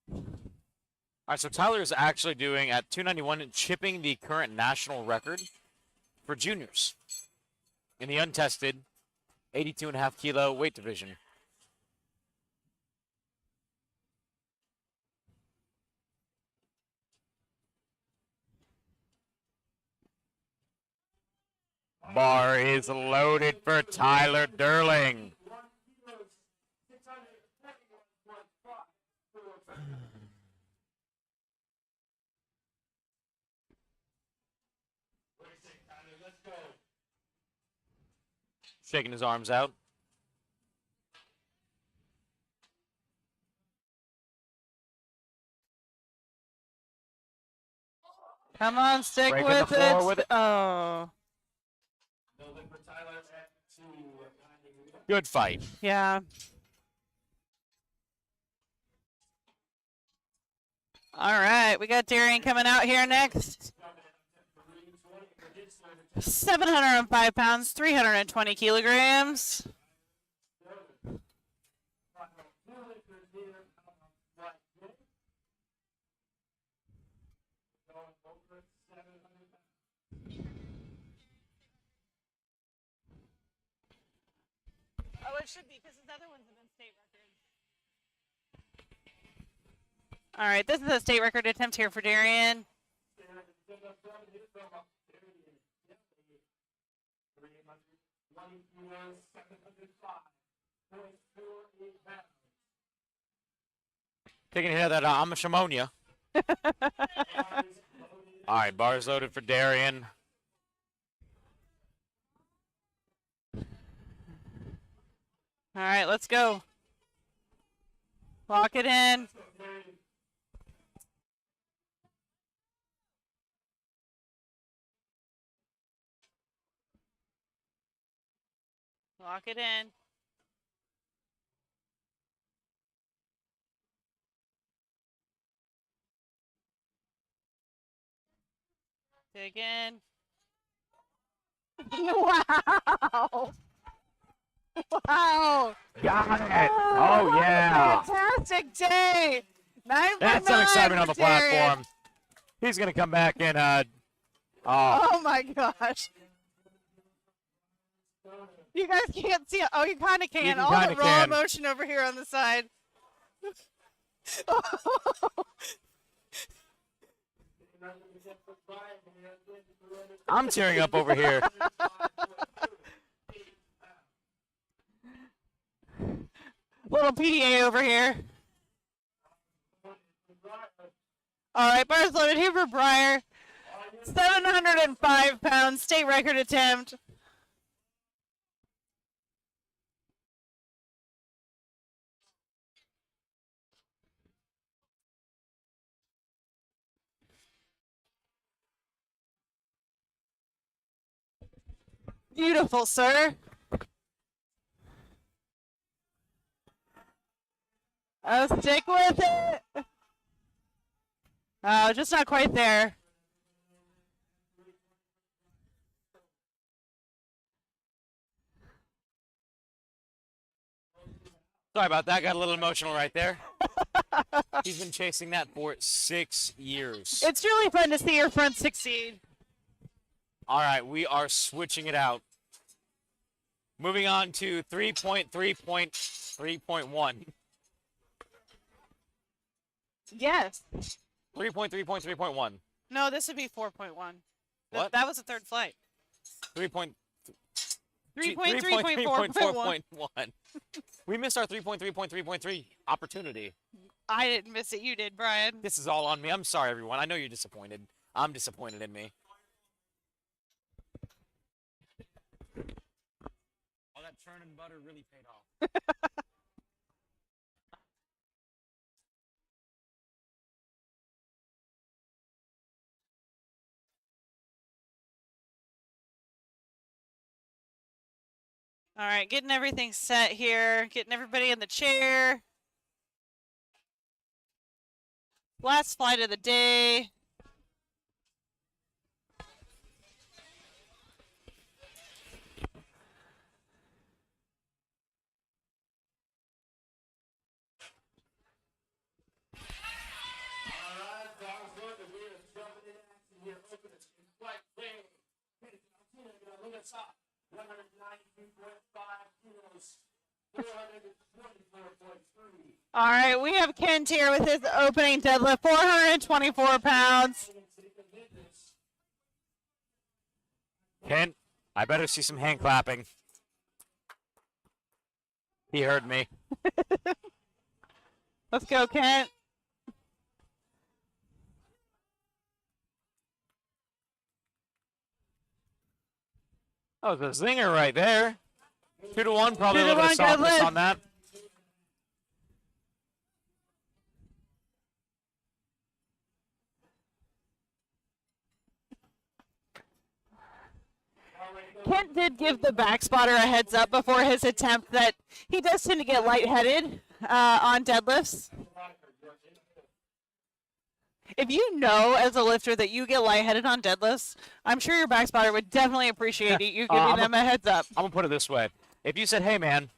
All right, so Tyler is actually doing at 291 and chipping the current national record for juniors in the untested 82.5 kilo weight division. Bar is loaded for Tyler Durling. Shaking his arms out. Come on, stick Breaking with the floor it. with it. Oh, Good fight. yeah. All right, we got Darian coming out here next. 705 pounds, 320 kilograms. Oh, it should be because his other ones have been state records. All right, this is a state record attempt here for Darian. Taking a hit of that Amish ammonia. All right, bars loaded for Darian. All right, let's go. Lock it in. Lock it in. Dig in. Wow. Wow. Got it. Oh, what a yeah. fantastic day. 9 for That's some 9 excitement on for the Darian. platform. He's going to come back and, Oh my gosh. You guys can't see it. Oh, you kind of can. You can All the kinda raw can. emotion over here on the side. I'm tearing up over here. Little PDA over here. All right, bars loaded here for Breyer. 705 pounds, state record attempt. Beautiful, sir. Oh, stick with it. Oh, just not quite there. Sorry about that. Got a little emotional right there. He's been chasing that for 6 years. It's really fun to see your friends succeed. All right, we are switching it out. Moving on to 3.3.3.1. Yes. 3.3.3.1. No, this would be 4.1. What? That was the third flight. 3.3.4.1. We missed our 3.3.3.3 opportunity. I didn't miss it. You did, Brian. This is all on me. I'm sorry, everyone. I know you're disappointed. I'm disappointed in me. All that churn and butter really paid off. All right, getting everything set here, getting everybody in the chair. Last flight of the day. All right, we have Kent here with his opening deadlift, 424 pounds. Kent, I better see some hand clapping. He heard me. Let's go, Kent. That was a zinger right there. 2-1, probably 2 a to little bit 1 of softness deadlift. on that. Kent did give the back spotter a heads up before his attempt that he does tend to get lightheaded on deadlifts. If you know as a lifter that you get lightheaded on deadlifts, I'm sure your back spotter would definitely appreciate you giving them a heads up. I'm going to put it this way. If you said, hey, man,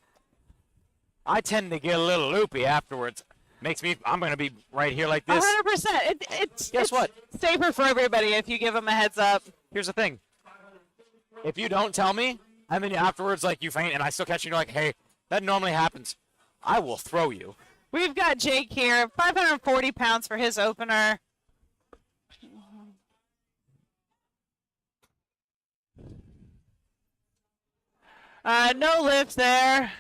I tend to get a little loopy afterwards, makes me, I'm going to be right here like this. 100%. It's what? safer for everybody if you give them a heads up. Here's the thing. If you don't tell me, and then afterwards, like, you faint, and I still catch you, like, hey, that normally happens, I will throw you. We've got Jake here, 540 pounds for his opener. No lift there.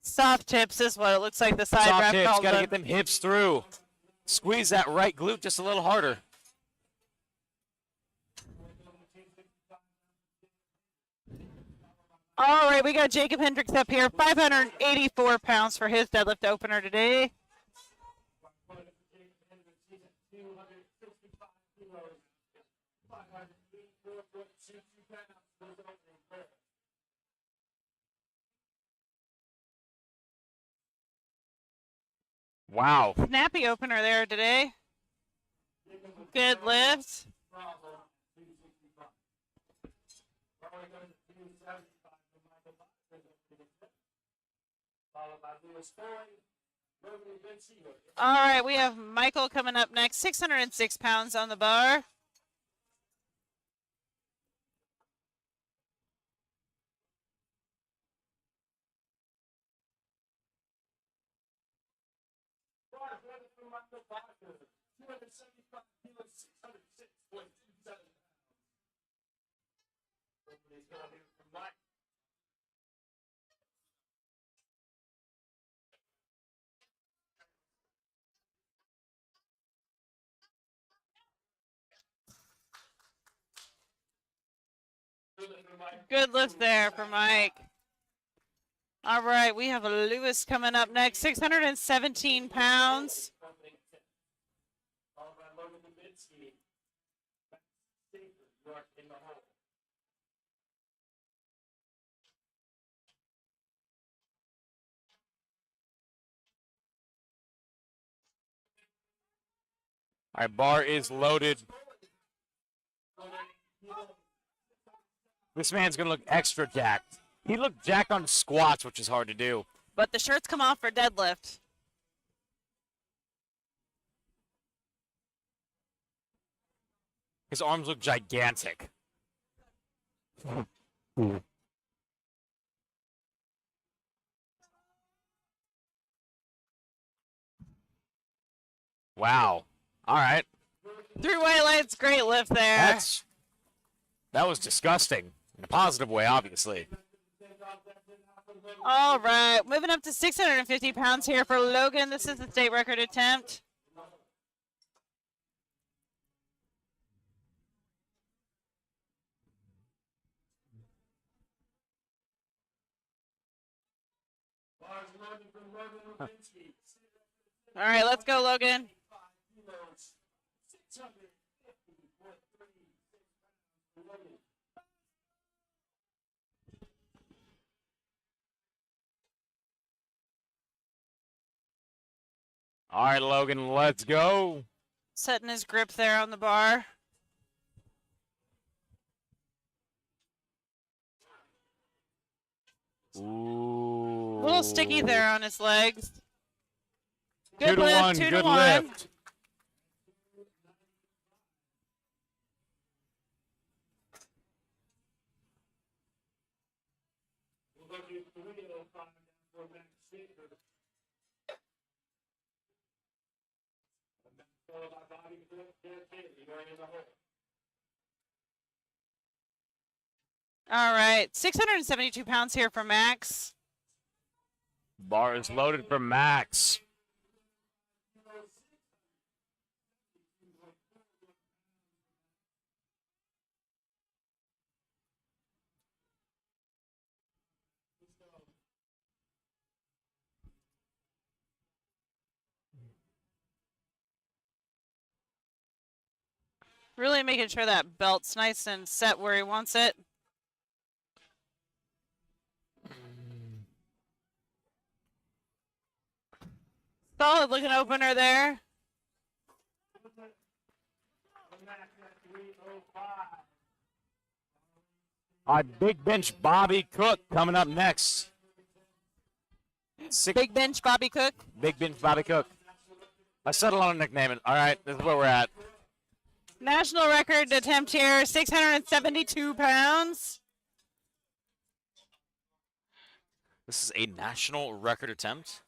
Soft tips is what it looks like the side Soft rep hips, called got to it. get them hips through. Squeeze that right glute just a little harder. All right, we got Jacob Hendricks up here, 584 pounds for his deadlift opener today. Wow. Snappy opener there today. Good lift. Followed by Lewis Foy, Logan Vinci. All right, we have Michael coming up next, 606 pounds on the bar. Michael Barker, 275 kilos, 606.27 pounds. Somebody's going to be from Mike. Good lift there for Mike. All right, we have Lewis coming up next, 617 pounds. Followed by Logan Vinci. York in the hole. All right, bar is loaded. This man's gonna look extra jacked. He looked jacked on squats, which is hard to do. But the shirts come off for deadlift. His arms look gigantic. Wow. All right. 3 white lights, great lift there. That was disgusting. In a positive way, obviously. All right, moving up to 650 pounds here for Logan. This is the state record attempt. All right, let's go, Logan. All right, Logan, let's go. Setting his grip there on the bar. Ooh. A little sticky there on his legs. 2 Good to lift, 1, 2 good to 1. lift. All right, 672 pounds here for Max. Bar is loaded for Max. Really making sure that belt's nice and set where he wants it. Solid looking opener there. Our big bench Bobby Cook coming up next. Big bench Bobby Cook. Big bench Bobby Cook. I settled on a nickname. All right, this is where we're at. National record attempt here, 672 pounds. This is a national record attempt.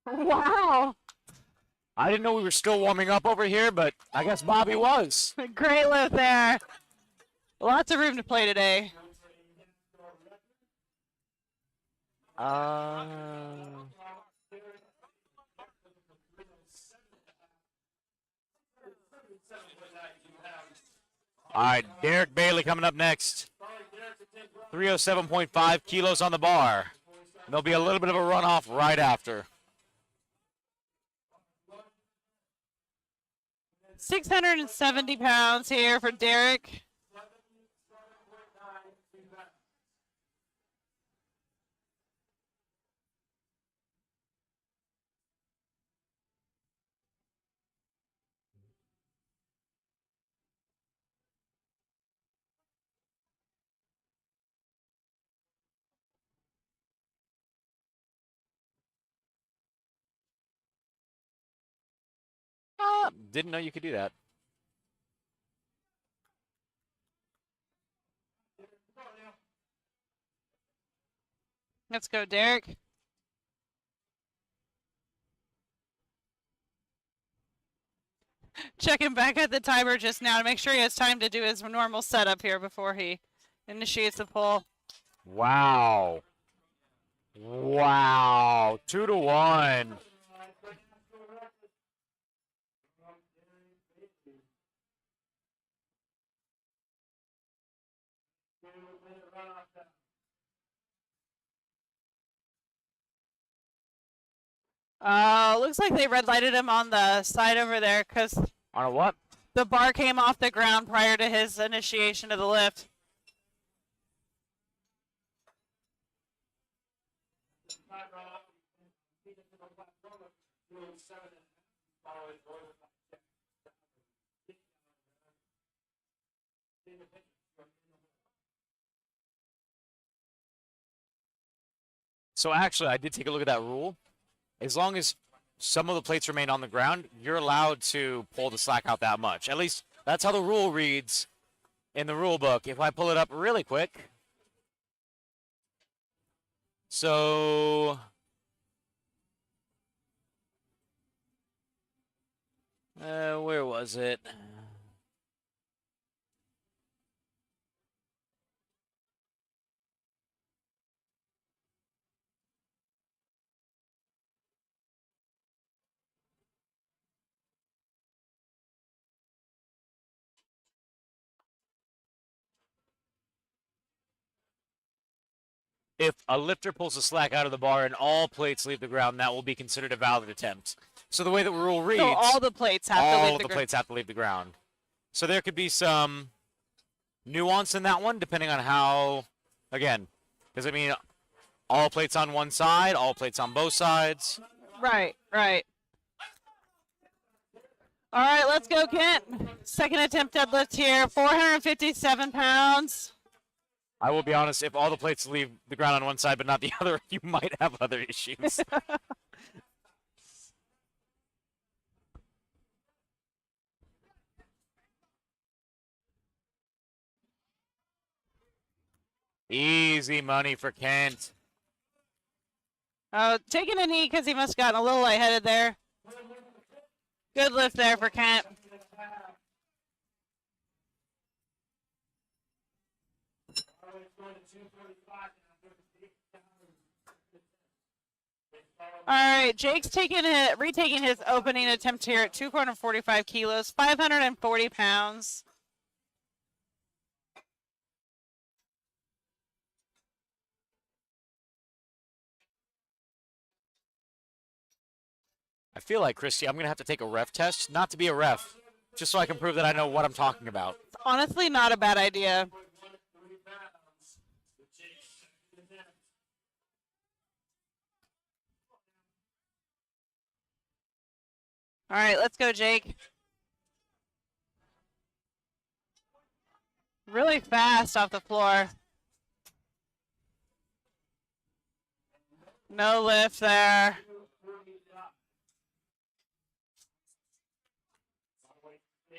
Wow. I didn't know we were still warming up over here, but I guess Bobby was. Great lift there. Lots of room to play today. All right, Derek Bailey coming up next. 307.5 kilos on the bar. And there'll be a little bit of a runoff right after. 670 pounds here for Derek. Oh, didn't know you could do that. Let's go, Derek. Checking back at the timer just now to make sure he has time to do his normal setup here before he initiates the pull. Wow. Wow. 2-1. Looks like they red lighted him on the side over there because On a what? the bar came off the ground prior to his initiation of the lift. So actually, I did take a look at that rule. As long as some of the plates remain on the ground, you're allowed to pull the slack out that much. At least that's how the rule reads in the rule book. If I pull it up really quick. So where was it? If a lifter pulls the slack out of the bar and all plates leave the ground, that will be considered a valid attempt. So the way the rule reads, So all the plates have to all leave of the the ground. plates have to leave the ground. So there could be some nuance in that one, depending on how, again, does it mean all plates on one side, all plates on both sides? Right, right. All right, let's go, Kent. Second attempt deadlift here, 457 pounds. I will be honest, if all the plates leave the ground on one side but not the other, you might have other issues. Easy money for Kent. Oh, taking a knee because he must have gotten a little lightheaded there. Good lift there for Kent. All right, Jake's retaking his opening attempt here at 245 kilos, 540 pounds. I feel like, Christy, I'm going to have to take a ref test, not to be a ref, just so I can prove that I know what I'm talking about. It's honestly not a bad idea. All right, let's go, Jake. Really fast off the floor. No lift there.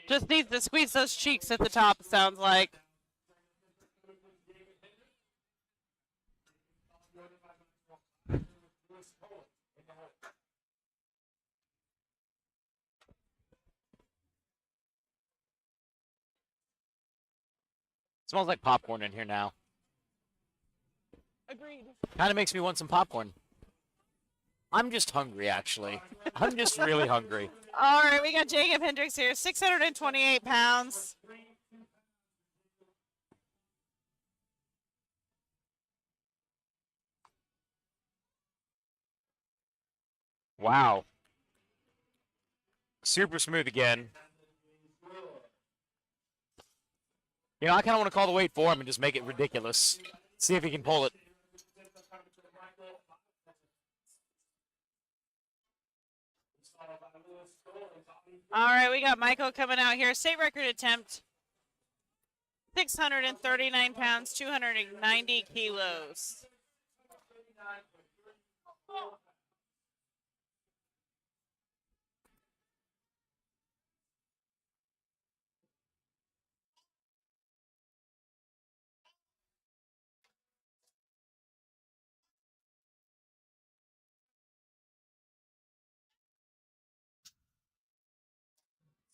Just needs to squeeze those cheeks at the top, it sounds like. Smells like popcorn in here now. Agreed. Kind of makes me want some popcorn. I'm just hungry, actually. I'm just really hungry. All right, we got Jacob Hendricks here, 628 pounds. Wow. Super smooth again. You know, I kind of want to call the weight for him and just make it ridiculous. See if he can pull it. All right, we got Michael coming out here. State record attempt, 639 pounds, 290 kilos.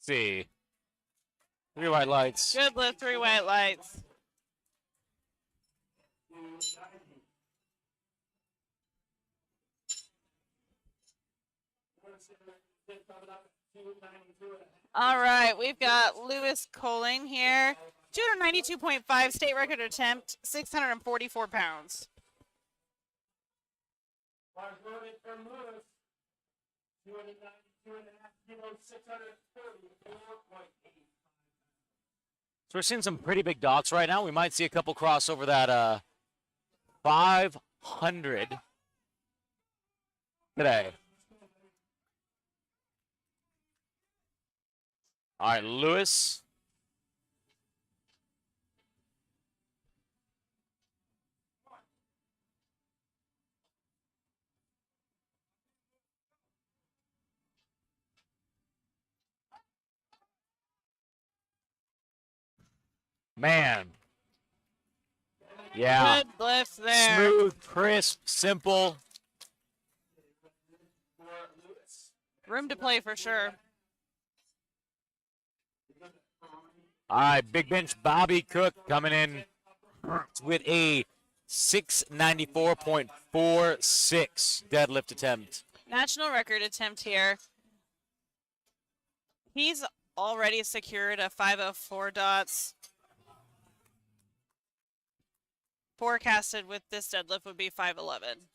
see. 3 white lights. Good lift, 3 white lights. All right, we've got Lewis Colling here. 292.5 state record attempt, 644 pounds. Bars loaded from Lewis. 292.5 kilos, 634.8. So we're seeing some pretty big dots right now. We might see a couple cross over that 500 today. All right, Lewis. Man. Yeah. Good lift there. Smooth, crisp, simple. Room to play for sure. All right, big bench Bobby Cook coming in with a 694.46 deadlift attempt. National record attempt here. He's already secured a 504 dots. Forecasted with this deadlift would be 511.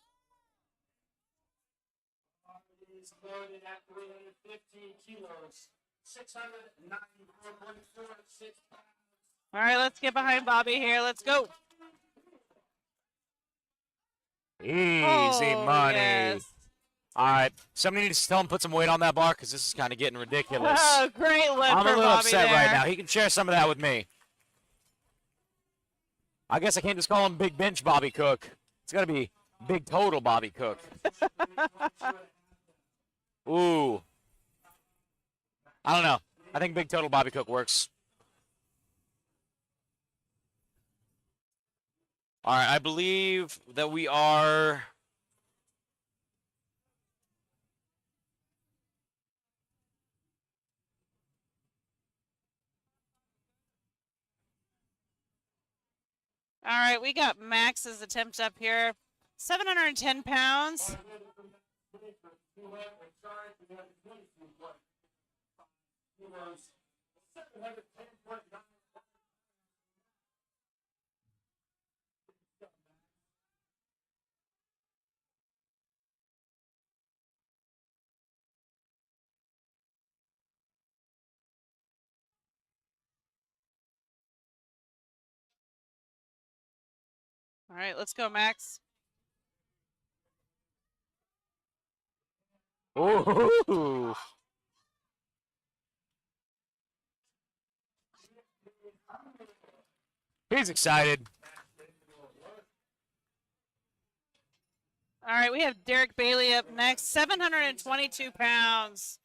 Is loaded at 315 kilos, 694.46 pounds. All right, let's get behind Bobby here. Let's go. Easy Oh, money. yes. All right, somebody needs to tell him put some weight on that bar because this is kind of getting ridiculous. Oh, great lift I'm for a little Bobby upset there. right now. He can share some of that with me. I guess I can't just call him Big Bench Bobby Cook. It's got to be Big Total Bobby Cook. Ooh. I don't know. I think Big Total Bobby Cook works. All right, I believe that we are... All right, we got Max's attempt up here. 710 pounds. All right, let's go, Max. Ooh. He's excited. All right, we have Derek Bailey up next. 722 pounds.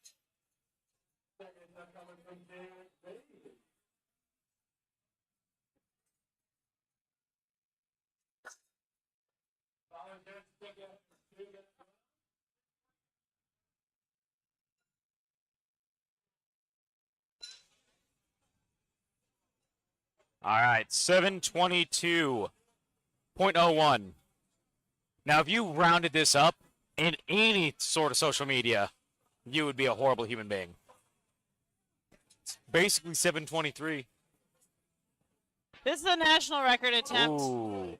All right, 722.01. Now, if you rounded this up in any sort of social media, you would be a horrible human being. It's basically 723. This is a national record attempt. Ooh.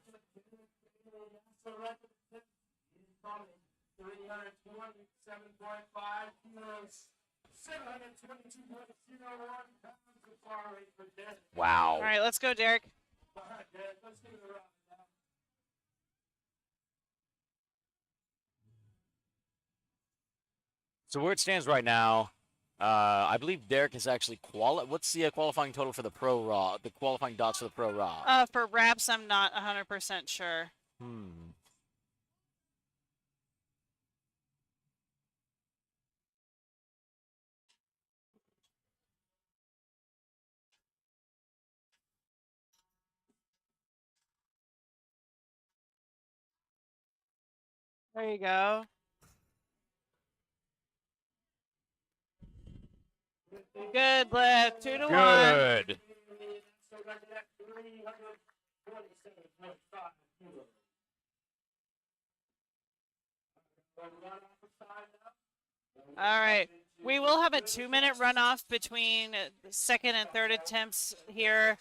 327.5 kilos, 722.01 pounds of bar weight for death. Wow. All right, let's go, Derek. All right, Dad, let's give it a round now. So where it stands right now, I believe Derek is actually What's the qualifying total for the Pro Raw? The qualifying dots for the Pro Raw? For wraps, I'm not 100% sure. There you go. Good lift. 2 to 1. Good. So back to that 327.5 kilos. All right. We will have a 2-minute runoff between the second and third attempts here.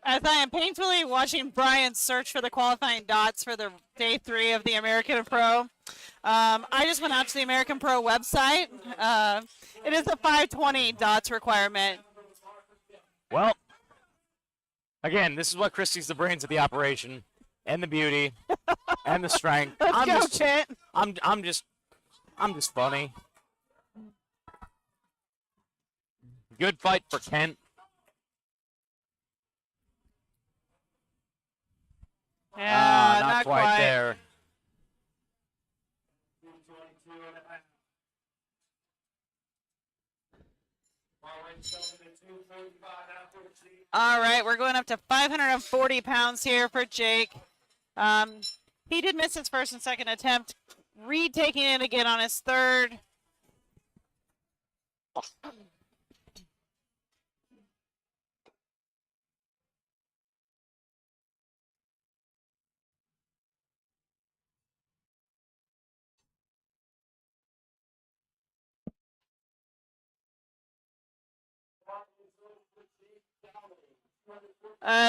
As I am painfully watching Brian search for the qualifying dots for the day 3 of the American Pro, I just went out to the American Pro website. It is a 520 dots requirement. Well, again, this is what Christy's the brains of the operation, and the beauty, and the strength. Let's go, Chit. I'm just funny. Good fight for Kent. Yeah, not quite there. All right, we're going up to 540 pounds here for Jake. He did miss his first and second attempt. Retaking it again on his third.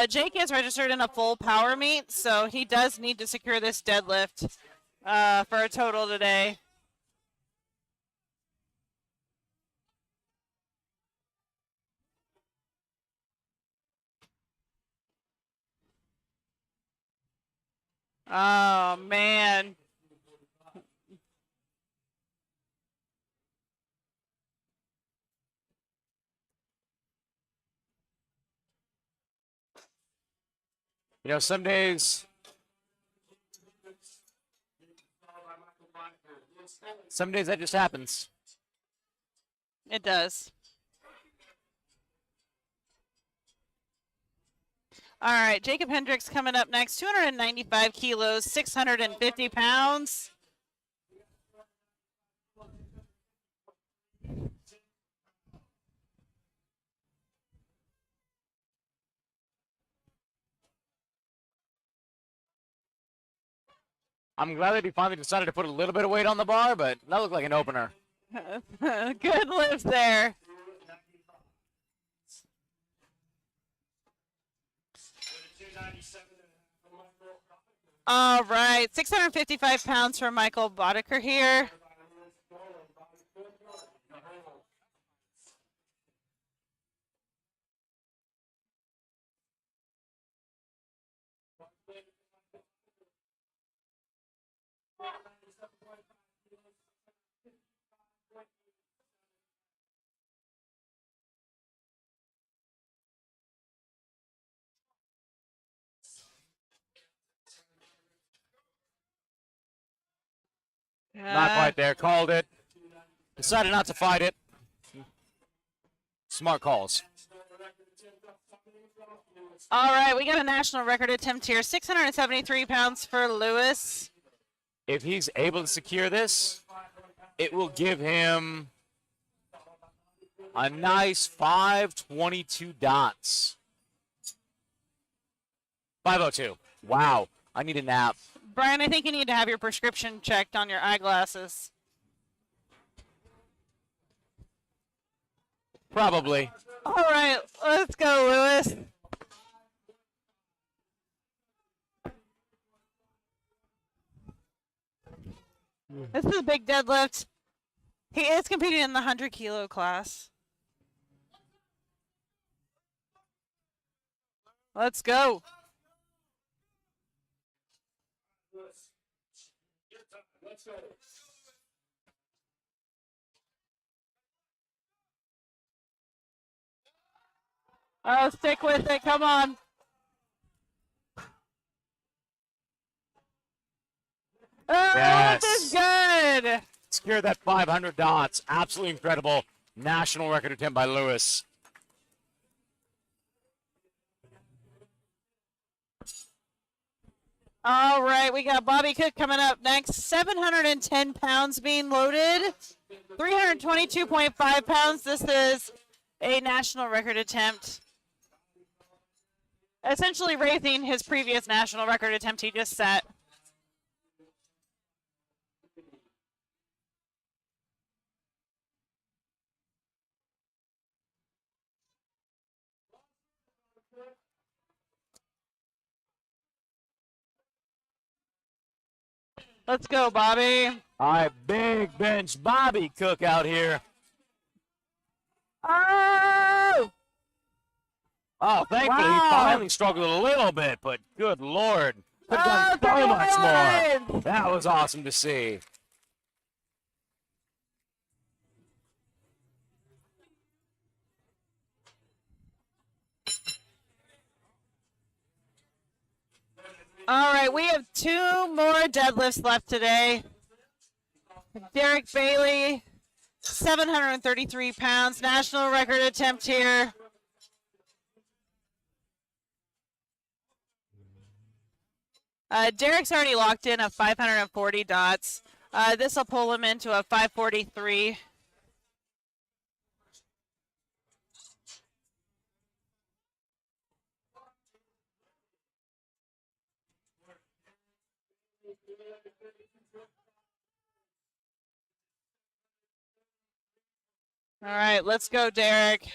Jake is registered in a full power meet, so he does need to secure this deadlift for a total today. Oh, man. You know, some days that just happens. It does. All right, Jacob Hendricks coming up next. 295 kilos, 650 pounds. I'm glad that he finally decided to put a little bit of weight on the bar, but that looked like an opener. Good lift there. All right, 655 pounds for Michael Boddicker here. Not quite there. Called it. Decided not to fight it. Smart calls. All right, we got a national record attempt here. 673 pounds for Lewis. If he's able to secure this, it will give him a nice 522 dots. 502. Wow. I need a nap. Brian, I think you need to have your prescription checked on your eyeglasses. Probably. All right, let's go, Lewis. This is a big deadlift. He is competing in the 100-kilo class. Let's go. Let's go. Oh, stick with it. Come on. Oh, Yes. this is good. Secure that 500 dots. Absolutely incredible. National record attempt by Lewis. All right, we got Bobby Cook coming up next. 710 pounds being loaded. 322.5 pounds. This is a national record attempt. Essentially raising his previous national record attempt he just set. Let's go, Bobby. All right, big bench Bobby Cook out here. Oh! Oh, thankfully Wow. he finally struggled a little bit, but good Lord. Could have done so much more. That was awesome to see. All right, we have 2 more deadlifts left today. Derek Bailey, 733 pounds, national record attempt here. Derek's already locked in a 540 dots. This will pull him into a 543. All right, let's go, Derek.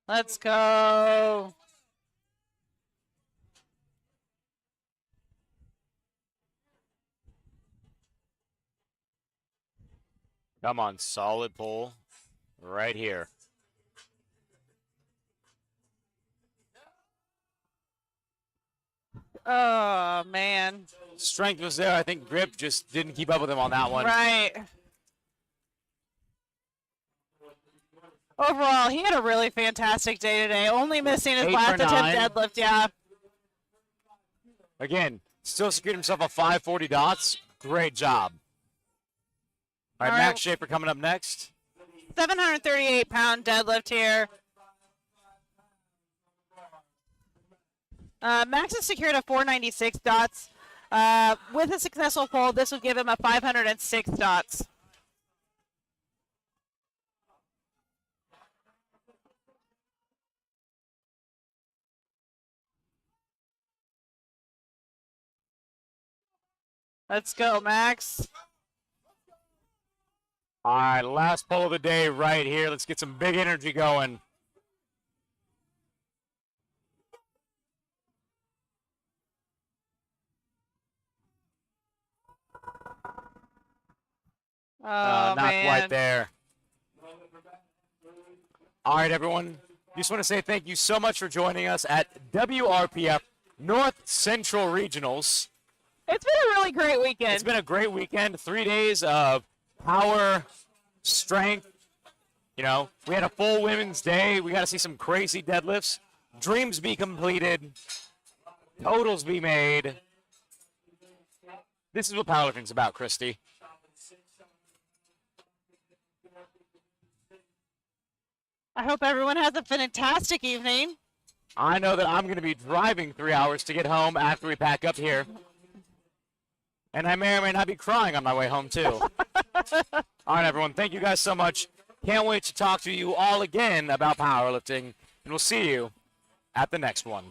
Let's go. Come on, solid pull right here. Oh, man. Strength was there. I think grip just didn't keep up with him on that one. Right. Overall, he had a really fantastic day today. Only missing his 8 last for attempt 9. deadlift, yeah. Again, still secured himself a 540 dots. Great job. All right, All right. Max Schaefer coming up next. 738-pound deadlift here. Max has secured a 496 dots. With a successful pull, this will give him a 506 dots. Let's go, Max. All right, last pull of the day right here. Let's get some big energy going. Oh, Not man. quite there. All right, everyone. Just want to say thank you so much for joining us at WRPF North Central Regionals. It's been a really great weekend. It's been a great weekend. 3 days of power, strength. You know, we had a full women's day. We got to see some crazy deadlifts. Dreams be completed. Totals be made. This is what powerlifting's about, Christy. I hope everyone has a fantastic evening. I know that I'm going to be driving 3 hours to get home after we pack up here. And I may or may not be crying on my way home, too. All right, everyone. Thank you guys so much. Can't wait to talk to you all again about powerlifting. And we'll see you at the next one.